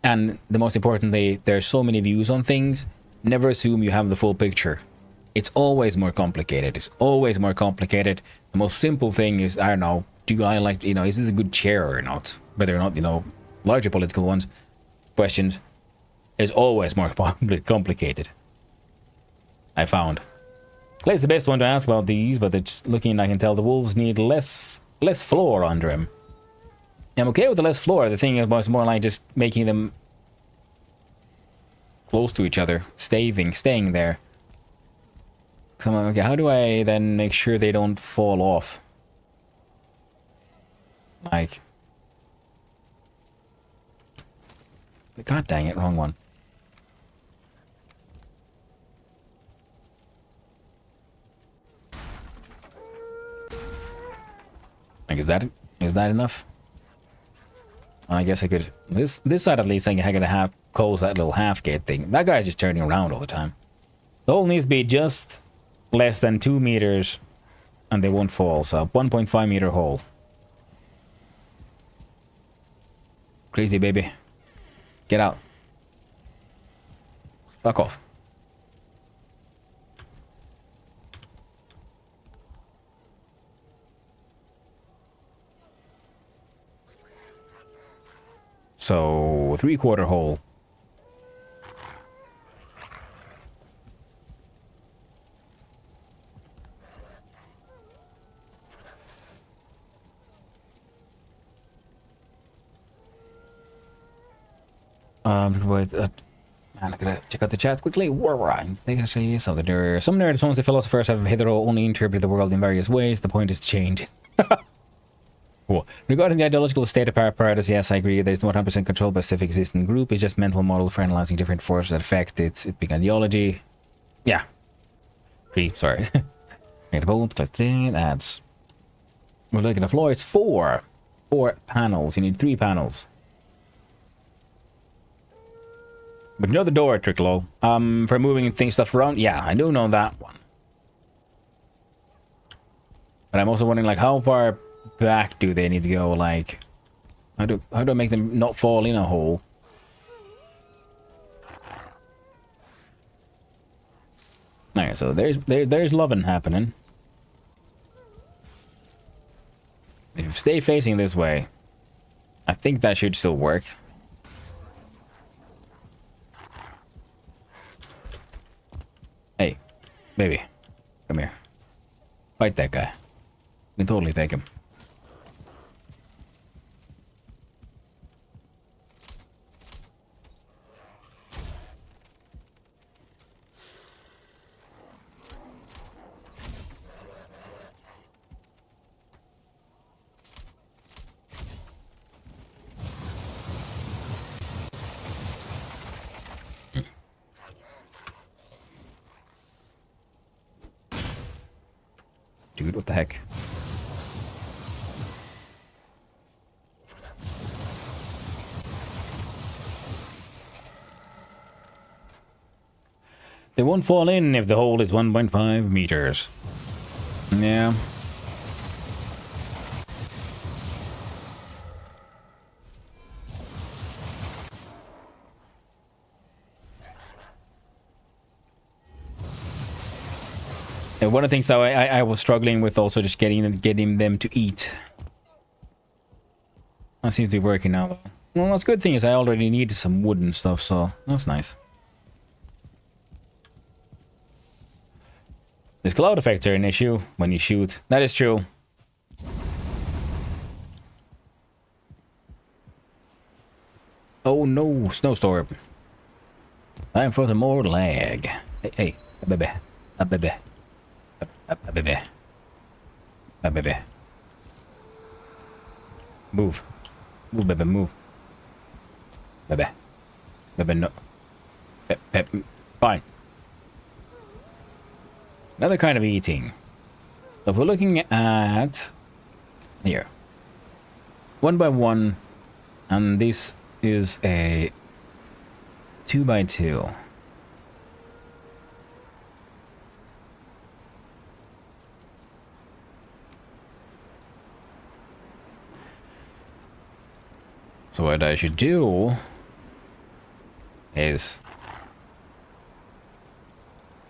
Speaker 2: And the most importantly, there's so many views on things. Never assume you have the full picture. It's always more complicated. It's always more complicated. The most simple thing is, I don't know, do I like, you know, is this a good chair or not? Whether or not, you know, larger political ones, questions, is always more complicated, I found. Clay's the best one to ask about these, but it's looking, I can tell the wolves need less floor under him. I'm okay with the less floor. The thing was more like just making them close to each other, staying there. So I'm like, okay, how do I then make sure they don't fall off? Like, God dang it, wrong one. Like, is that enough? I guess I could... This side at least, I gotta have close that little half gate thing. That guy's just turning around all the time. The hole needs to be just less than 2 meters and they won't fall. So 1.5 meter hole. Crazy, baby. Get out. Fuck off. So 3/4 hole. Wait, man, I gotta check out the chat quickly. They can say so that there are some nerds, once the philosophers have hitherto only interpreted the world in various ways. The point is to change. Cool. Regarding the ideological state of apparatus, yes, I agree. There's 100% controlled by a specific existing group. It's just mental model for analyzing different forces that affect it. It being ideology. Yeah. 3, sorry. Make the bolt, click thing, adds. We're looking at the floor. It's 4. 4 panels. You need 3 panels. But you know the door trick, lol. For moving stuff around? Yeah, I do know that one. But I'm also wondering, like, how far back do they need to go? Like, how do I make them not fall in a hole? Alright, so there's loving happening. If you stay facing this way, I think that should still work. Hey, baby, come here. Fight that guy. You can totally take him. Dude, what the heck? They won't fall in if the hole is 1.5 meters. Yeah. And one of the things that I was struggling with also just getting them to eat. That seems to be working now though. Well, that's a good thing is I already need some wood and stuff, so that's nice. The cloud effects are an issue when you shoot. That is true. Oh no, snowstorm. Time for some more lag. Hey, baby. Baby. Baby. Baby. Move. Move, baby, move. Baby. Baby, no. Fine. Another kind of eating. So if we're looking at here, 1 by 1, and this is a 2 by 2. So what I should do is,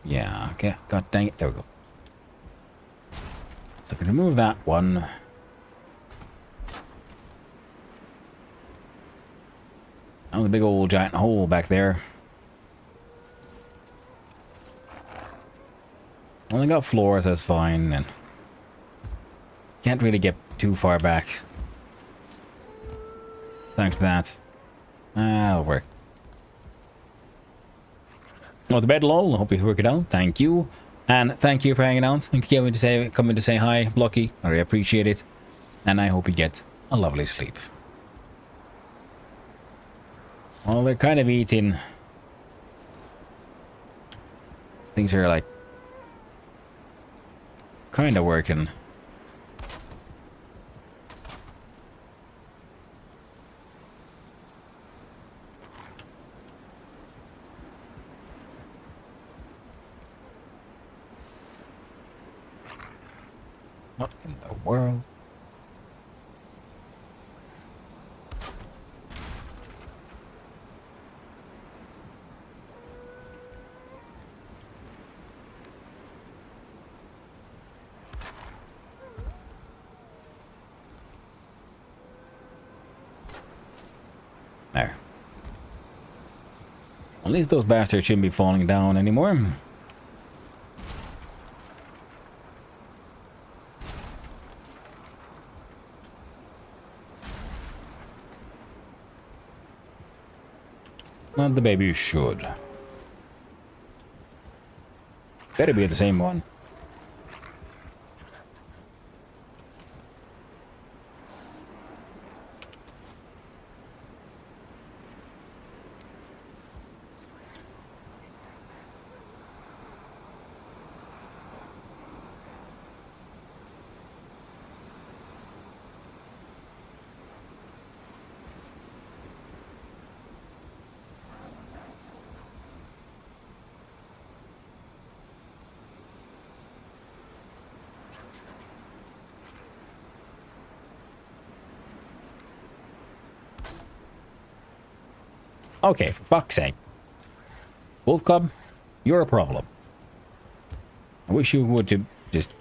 Speaker 2: yeah, okay, god dang it, there we go. So I can remove that one. That was a big old giant hole back there. Only got floors, that's fine, and can't really get too far back. Thanks to that. That'll work. Well, the bed lol. Hope you work it out. Thank you. And thank you for hanging out and coming to say hi, Blocky. I really appreciate it. And I hope you get a lovely sleep. Well, they're kind of eating. Things are like kind of working. What in the world? There. At least those bastards shouldn't be falling down anymore. Not the baby should. Better be the same one. Okay, for fuck's sake. Wolf Cub, you're a problem. I wish you would just...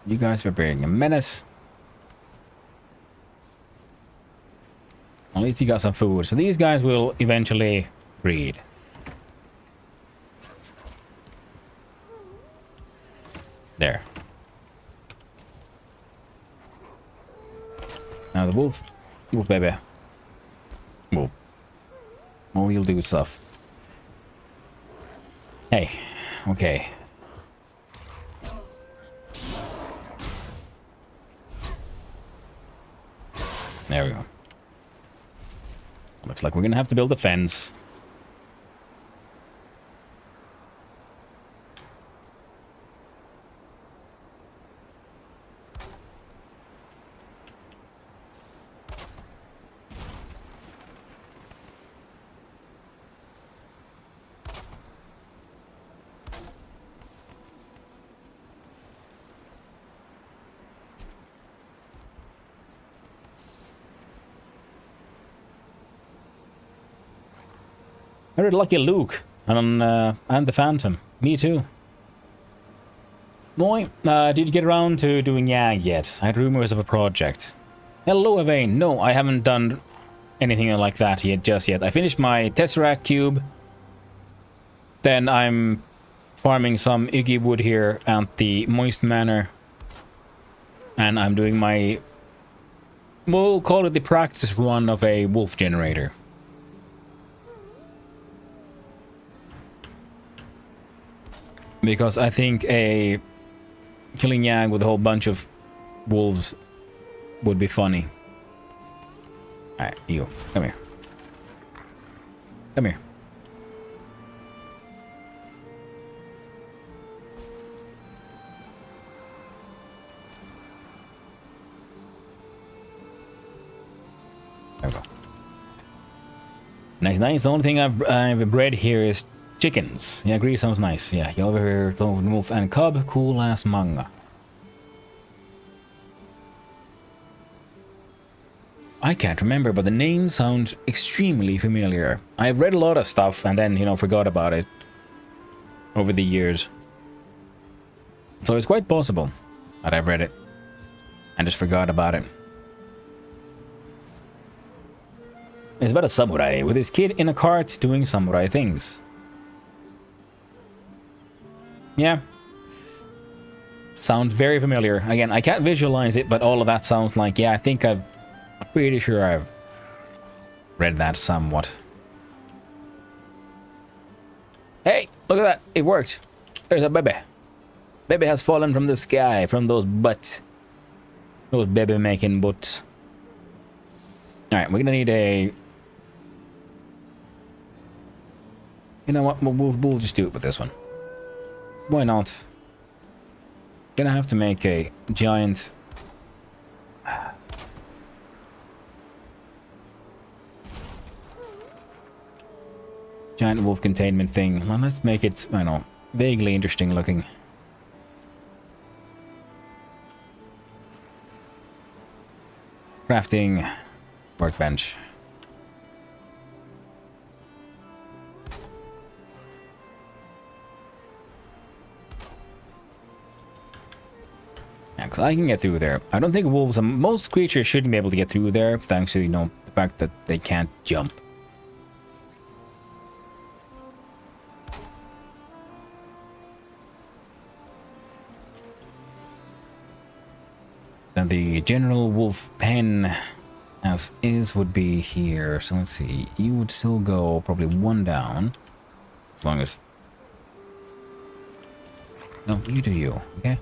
Speaker 2: You guys are being a menace. At least you got some food. So these guys will eventually breed. There. Now the wolf baby. Wolf. Well, you'll do stuff. Hey, okay. There we go. Looks like we're gonna have to build a fence. Very lucky Luke and the Phantom. Me too. Boy, did you get around to doing Yang yet? I had rumors of a project. Hello, Evane. No, I haven't done anything like that just yet. I finished my Tesseract cube. Then I'm farming some Iggy wood here at the Moist Manor. And I'm doing my... we'll call it the practice run of a wolf generator. Because I think a killing Yang with a whole bunch of wolves would be funny. Alright, you. Come here. Come here. There we go. Nice, nice. The only thing I've bred here is chickens. Yeah, agree. Sounds nice. Yeah, you over here, Lone Wolf and Cub. Cool ass manga. I can't remember, but the name sounds extremely familiar. I've read a lot of stuff and then, you know, forgot about it over the years. So it's quite possible that I've read it and just forgot about it. It's about a samurai with his kid in a cart doing samurai things. Yeah. Sounds very familiar. Again, I can't visualize it, but all of that sounds like, yeah, I'm pretty sure I've read that somewhat. Hey, look at that. It worked. There's a baby. Baby has fallen from the sky, from those butts. those baby making butts. Alright, we're gonna need a... You know what, we'll just do it with this one. Why not? Gonna have to make a giant... giant wolf containment thing. Well, let's make it, I don't know, vaguely interesting looking. Crafting workbench. Yeah, because I can get through there. I don't think wolves, most creatures shouldn't be able to get through there, thanks to, you know, the fact that they can't jump. And the general wolf pen as is would be here. So let's see. You would still go probably one down. As long as... No, you do you. Okay?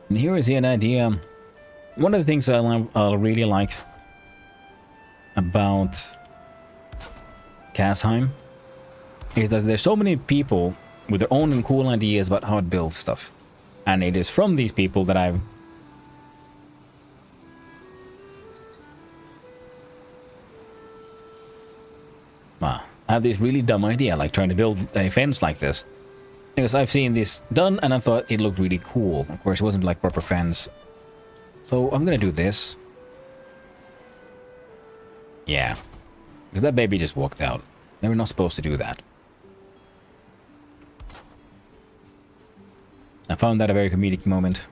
Speaker 2: And here is an idea. One of the things I really like about Casheim is that there's so many people with their own cool ideas about how to build stuff. And it is from these people that I've had this really dumb idea, like trying to build a fence like this. Because I've seen this done and I thought it looked really cool. Of course, it wasn't like proper fence. So I'm gonna do this. Yeah. Because that baby just walked out. They were not supposed to do that. I found that a very comedic moment.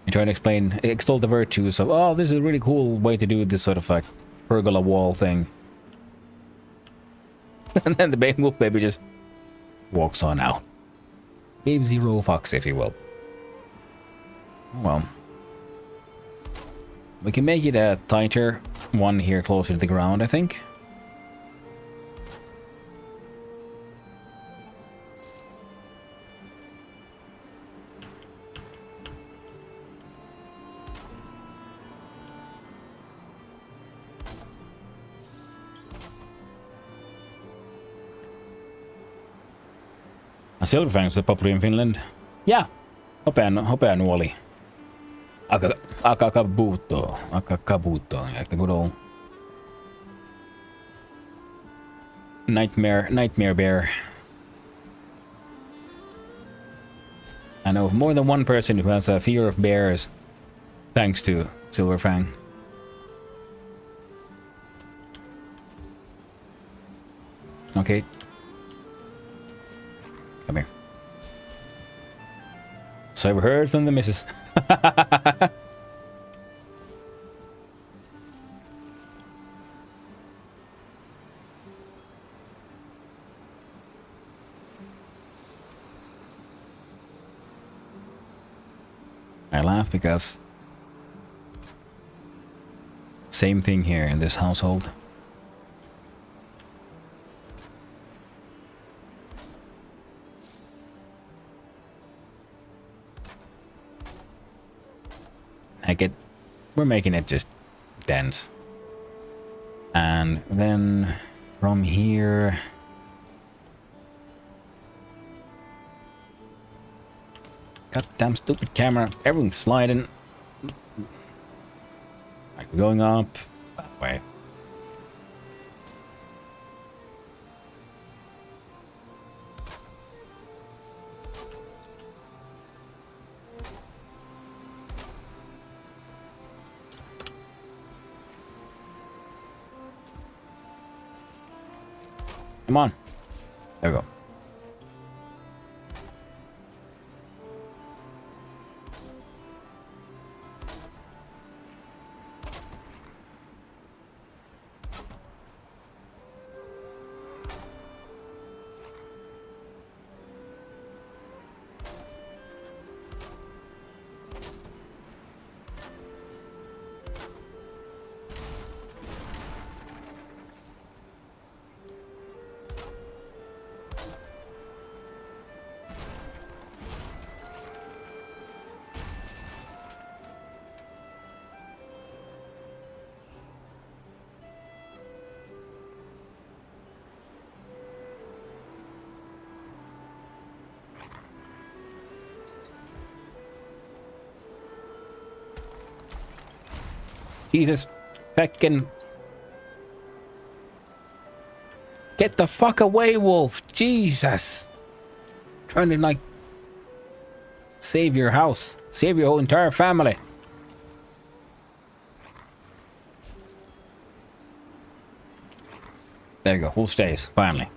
Speaker 2: I try to extol the virtues of, oh, this is a really cool way to do this sort of like pergola wall thing. And then the wolf baby just walks on out. Gave zero fucks, if you will. Oh well. We can make it a tighter one here closer to the ground, I think. A silverfang is popular in Finland. Yeah, hopea nuoli. Akakabuto, like the good old nightmare bear. I know of more than one person who has a fear of bears, thanks to Silverfang. Okay. Come here. So I've heard from the missus. I laugh because same thing here in this household. We're making it just dense. And then from here, goddamn stupid camera, everything's sliding. Like we're going up that way. Come on. There we go. Jesus. Feckin'. Get the fuck away, wolf. Jesus. Trying to, like, save your house. Save your whole entire family. There you go. Wolf stays. Finally.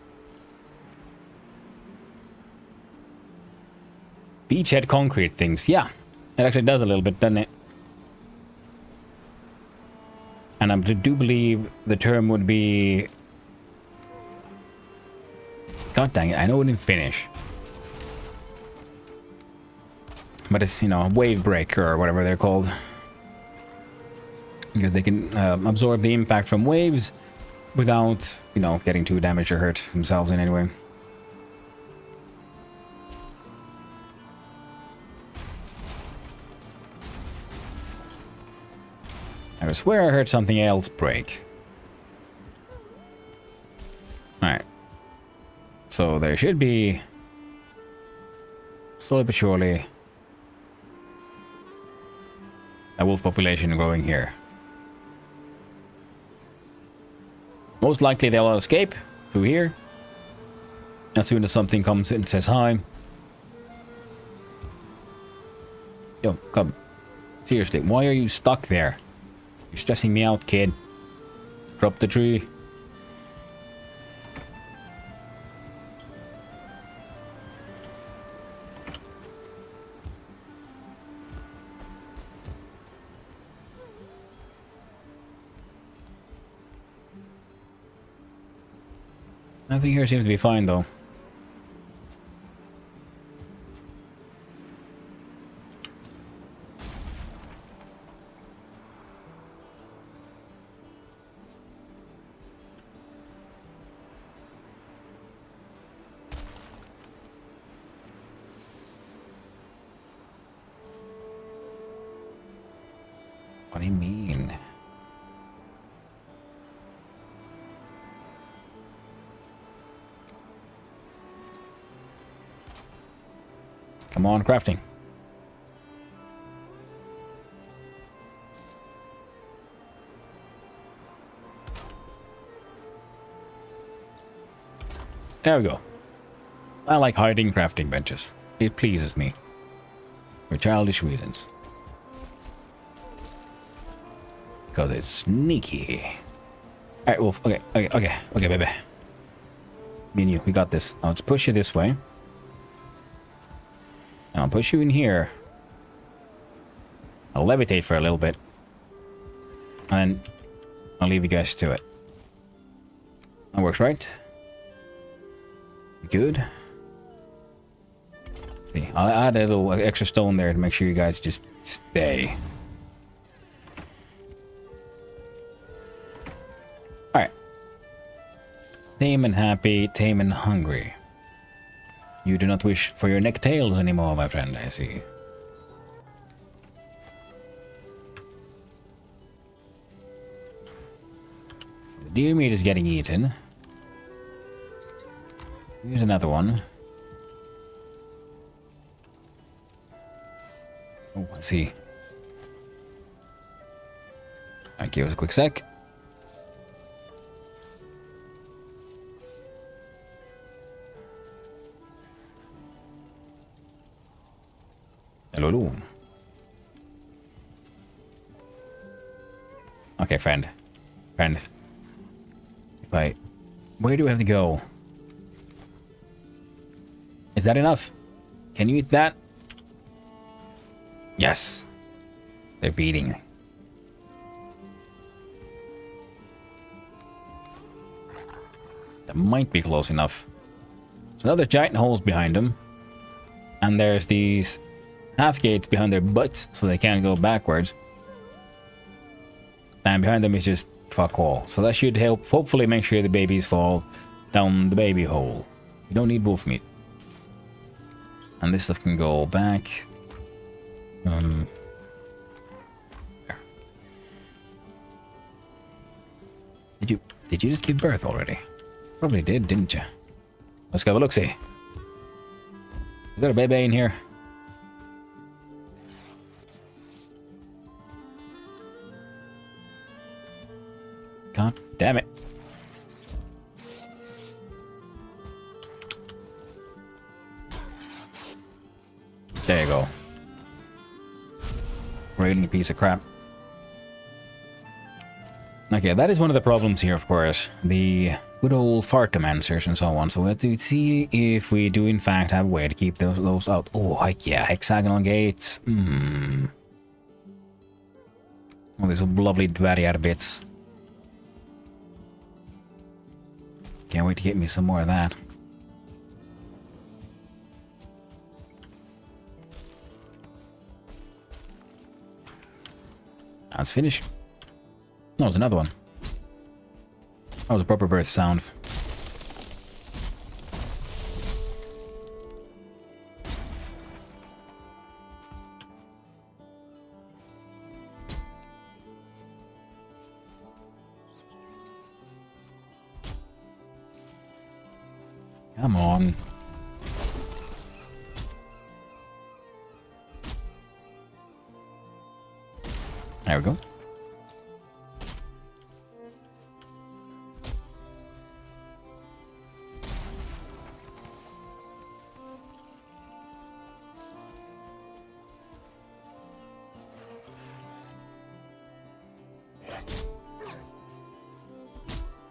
Speaker 2: Beachhead concrete things. Yeah. It actually does a little bit, doesn't it? And I do believe the term would be... God dang it. I know it in Finnish. But it's, you know, a wave breaker or whatever they're called. Because they can absorb the impact from waves without, you know, getting too damaged or hurt themselves in any way. I swear I heard something else break. Alright. So there should be... slowly but surely... a wolf population growing here. Most likely they'll escape through here. As soon as something comes and says hi. Yo, come. Seriously, why are you stuck there? You're stressing me out, kid. Drop the tree. Nothing here seems to be fine, though. What do you mean? Come on, crafting. There we go. I like hiding crafting benches. It pleases me. For childish reasons. Because it's sneaky. Alright, Wolf. Okay, baby. Me and you, we got this. Now let's push you this way. And I'll push you in here. I'll levitate for a little bit. And then I'll leave you guys to it. That works, right? Good. See, I'll add a little extra stone there to make sure you guys just stay. Alright. Tame and happy, tame and hungry. You do not wish for your necktails anymore, my friend, I see. So the deer meat is getting eaten. Here's another one. Oh, I see. Alright, give us a quick sec. Hello. Okay, friend. Friend. Where do we have to go? Is that enough? Can you eat that? Yes. They're beating. That might be close enough. There's another giant holes behind them. And there's these half gates behind their butts so they can't go backwards. And behind them is just fuck all. So that should help hopefully make sure the babies fall down the baby hole. You don't need wolf meat. And this stuff can go back. There. Did you just give birth already? Probably did, didn't you? Let's go have a look-see. Is there a baby in here? God damn it. There you go. Railing piece of crap. Okay, that is one of the problems here, of course. The good old fart dispensers and so on. So we have to see if we do in fact have a way to keep those out. Oh, heck yeah, hexagonal gates. Oh, these lovely dwarrier bits. Can't wait to get me some more of that. That's finished. No, there's another one. Oh, the proper birth sound. Come on. There we go.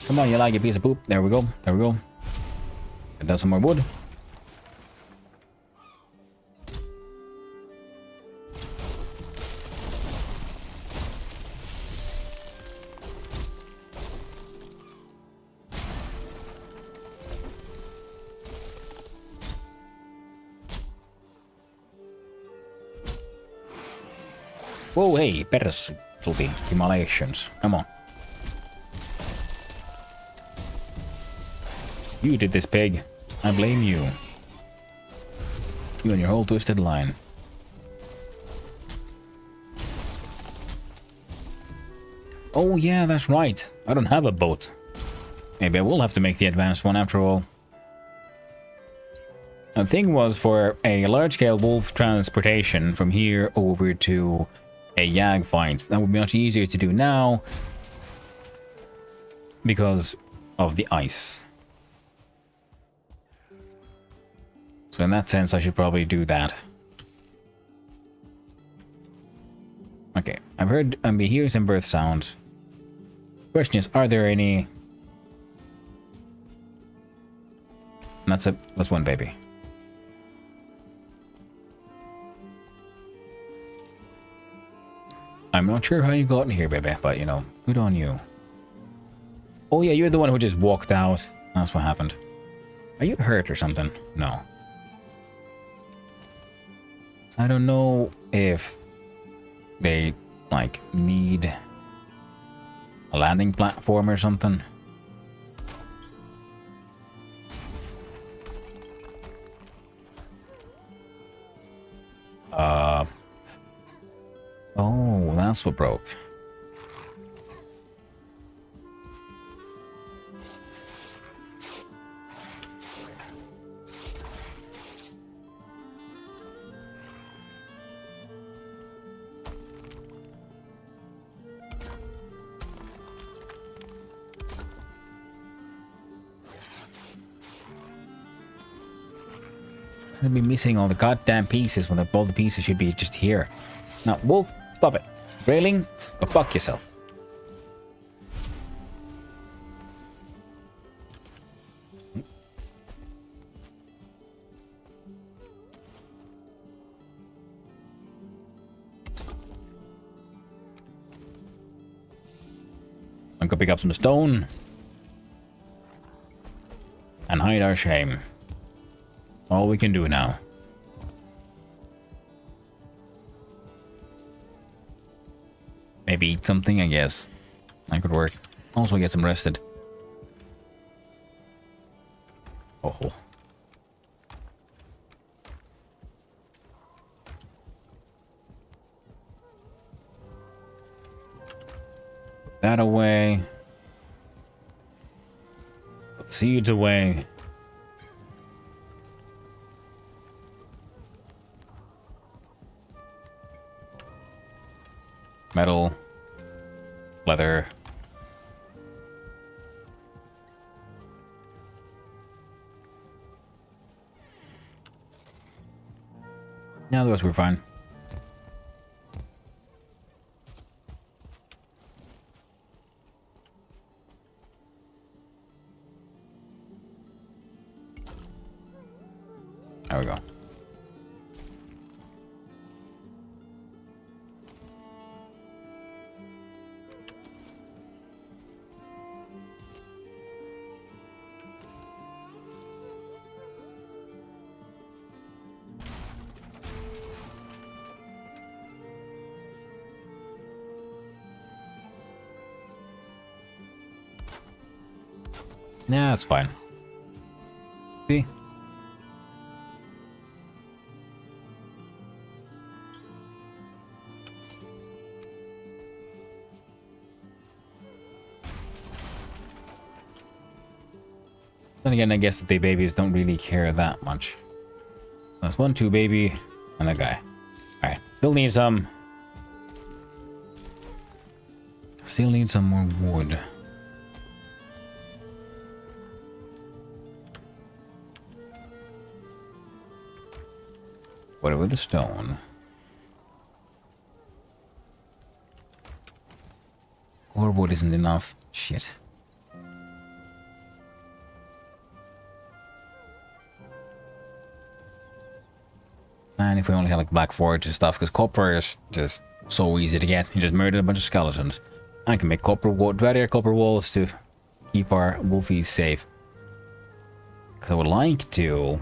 Speaker 2: Come on, you like a piece of poop. There we go. There we go. It does some more wood. Whoa, hey, persuti accumulations. Come on. You did this, pig. I blame you. You and your whole twisted line. Oh yeah, that's right. I don't have a boat. Maybe I will have to make the advanced one after all. The thing was, for a large-scale wolf transportation from here over to a Yag fight, that would be much easier to do now because of the ice. So in that sense, I should probably do that. Okay, I've heard and be hearing some birth sounds. Question is, are there any? And that's one baby. I'm not sure how you got in here, baby, but you know, good on you. Oh yeah, you're the one who just walked out. That's what happened. Are you hurt or something? No. I don't know if they, like, need a landing platform or something. Oh, that's what broke. I'd be missing all the goddamn pieces when all the pieces should be just here. Now, Wolf, stop it. Railing, go fuck yourself. I'm gonna pick up some stone and hide our shame. All we can do now. Maybe eat something, I guess. That could work. Also get some rested. Oh. Put that away. Put the seeds away. Metal, leather, Yeah, otherwise we're fine. There we go. Yeah, that's fine. See? Then again, I guess that the babies don't really care that much. That's 1, 2 baby, and that guy. Alright, still need some. Still need some more wood. What with the stone? Or wood isn't enough. Shit. Man, if we only had like black forage and stuff, because copper is just so easy to get. You just murder a bunch of skeletons. I can make copper walls to keep our wolfies safe. Because I would like to.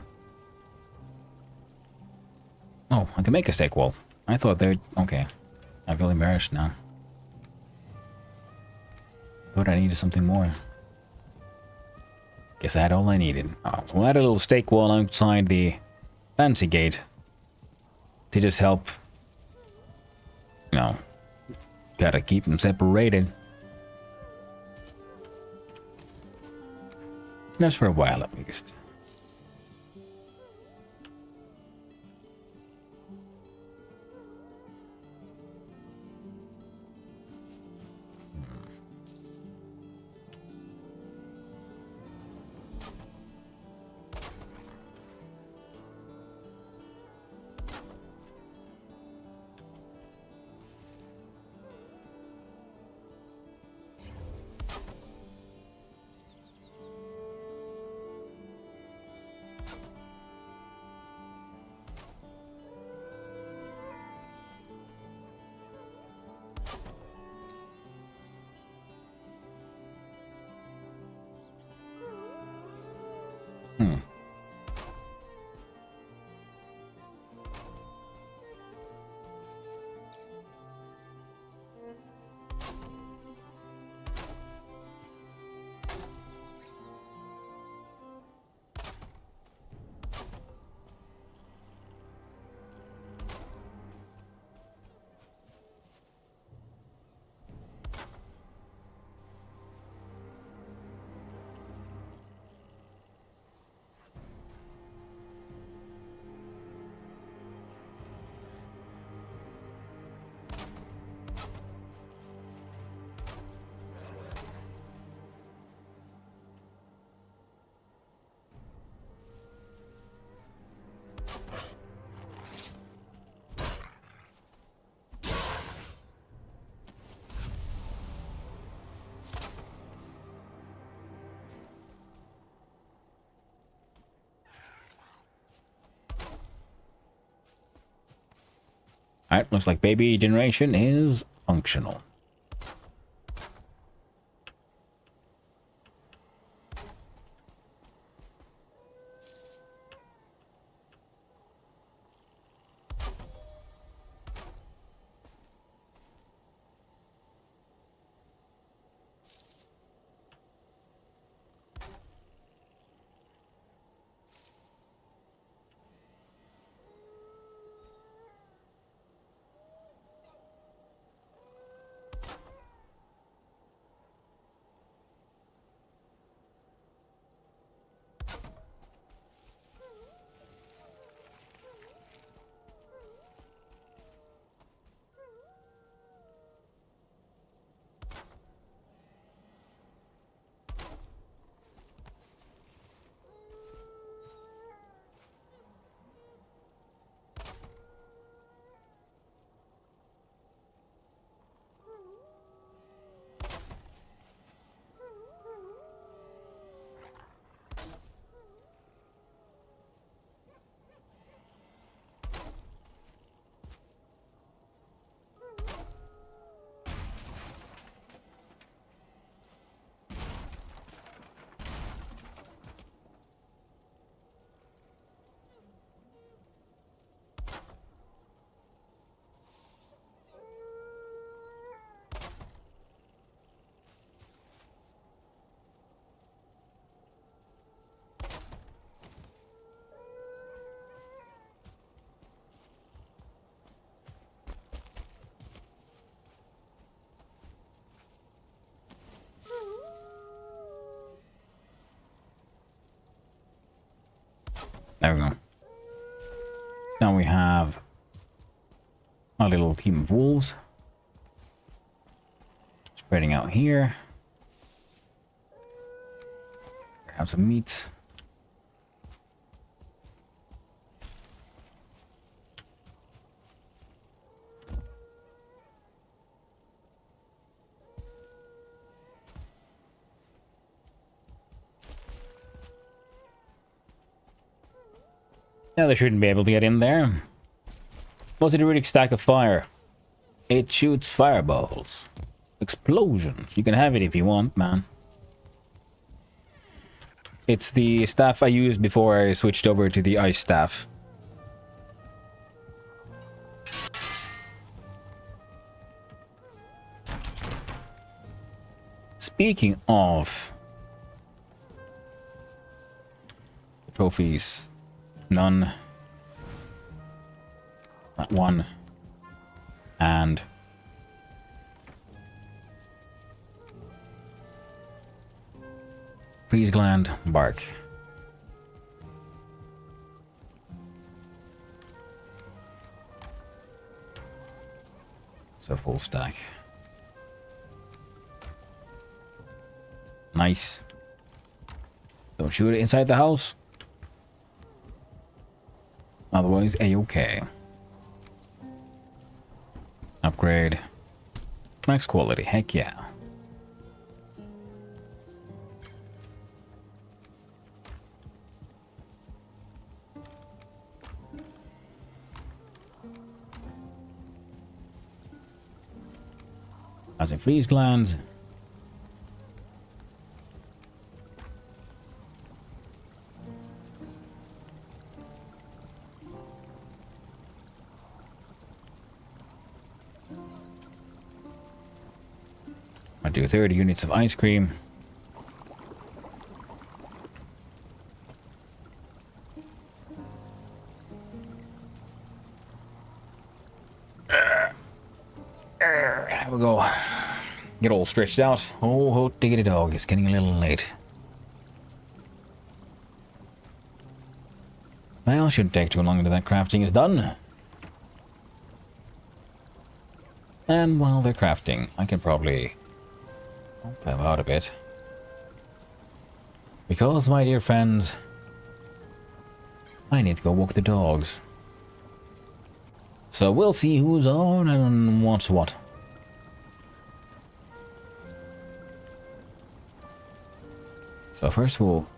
Speaker 2: Oh, I can make a stake wall. I thought they'd. Okay. I feel embarrassed now. Thought I needed something more. Guess I had all I needed. Oh, so we'll add a little stake wall outside the fancy gate. To just help. You know. Gotta keep them separated. Just for a while at least. Alright, looks like baby generation is functional. There we go. So now we have a little team of wolves spreading out here. Have some meat. Yeah, they shouldn't be able to get in there. What's a terrific stack of fire? It shoots fireballs. Explosions. You can have it if you want, man. It's the staff I used before I switched over to the ice staff. Speaking of trophies, none. That one. And freeze gland bark. So full stack. Nice. Don't shoot it inside the house. Otherwise, a-okay. Upgrade. Max quality, heck yeah. As in freeze glands. I do 30 units of ice cream. There we go. Get all stretched out. Oh, diggity dog, it's getting a little late. Well, shouldn't take too long until that crafting is done. And while they're crafting, I can probably help them out a bit. Because, my dear friends, I need to go walk the dogs. So we'll see who's on and what's what. So first we'll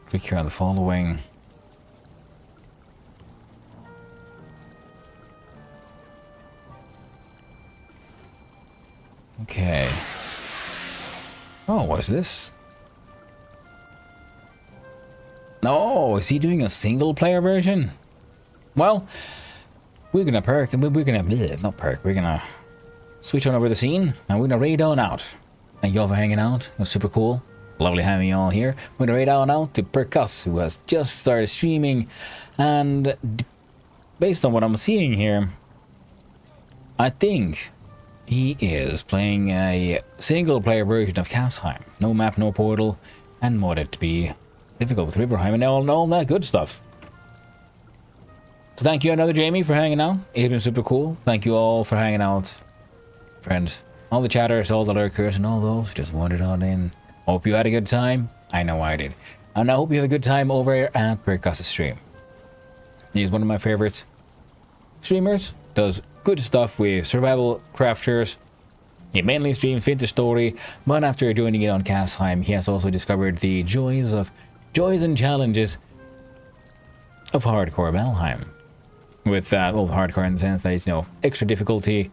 Speaker 2: click here on the following. Okay. Oh, what is this? No, is he doing a single player version? Well, we're gonna we're gonna switch on over the scene and we're gonna raid on out. Thank you all for hanging out. It was super cool. Lovely having you all here. We're gonna raid on out to Percus, who has just started streaming, and based on what I'm seeing here, I think he is playing a single player version of Casheim. No map, no portal, and modded to be difficult with Riverheim and all that good stuff. So thank you another Jamie for hanging out. It's been super cool. Thank you all for hanging out, friends. All the chatters, all the lurkers, and all those who just wandered on in. Hope you had a good time. I know I did. And I hope you have a good time over at Percus' stream. He's one of my favorite streamers. Does good stuff with survival crafters. He mainly streams Vintage Story, but after joining it on Casheim, he has also discovered the joys and challenges of hardcore Valheim. With well, hardcore in the sense that it's, you know, extra difficulty,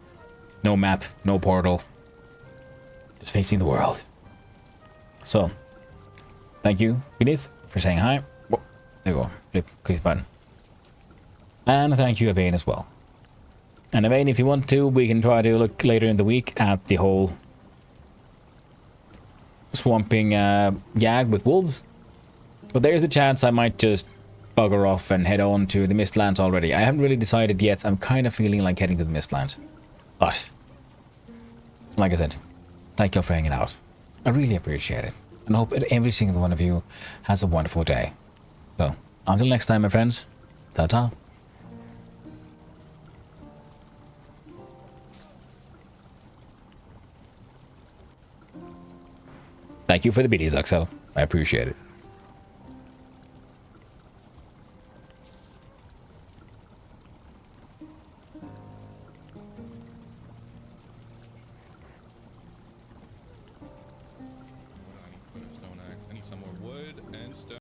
Speaker 2: no map, no portal, just facing the world. So, thank you, Beneath, for saying hi. Whoa, there you go. Click the button. And thank you, Evane, as well. And Evane, if you want to, we can try to look later in the week at the whole swamping gag with wolves. But there's a chance I might just bugger off and head on to the Mistlands already. I haven't really decided yet. I'm kind of feeling like heading to the Mistlands. But, like I said, thank you for hanging out. I really appreciate it. And I hope that every single one of you has a wonderful day. So, until next time, my friends. Ta-ta. Thank you for the biddies, Axel. I appreciate it.
Speaker 5: I need to put a stone axe. I need some more wood and stone.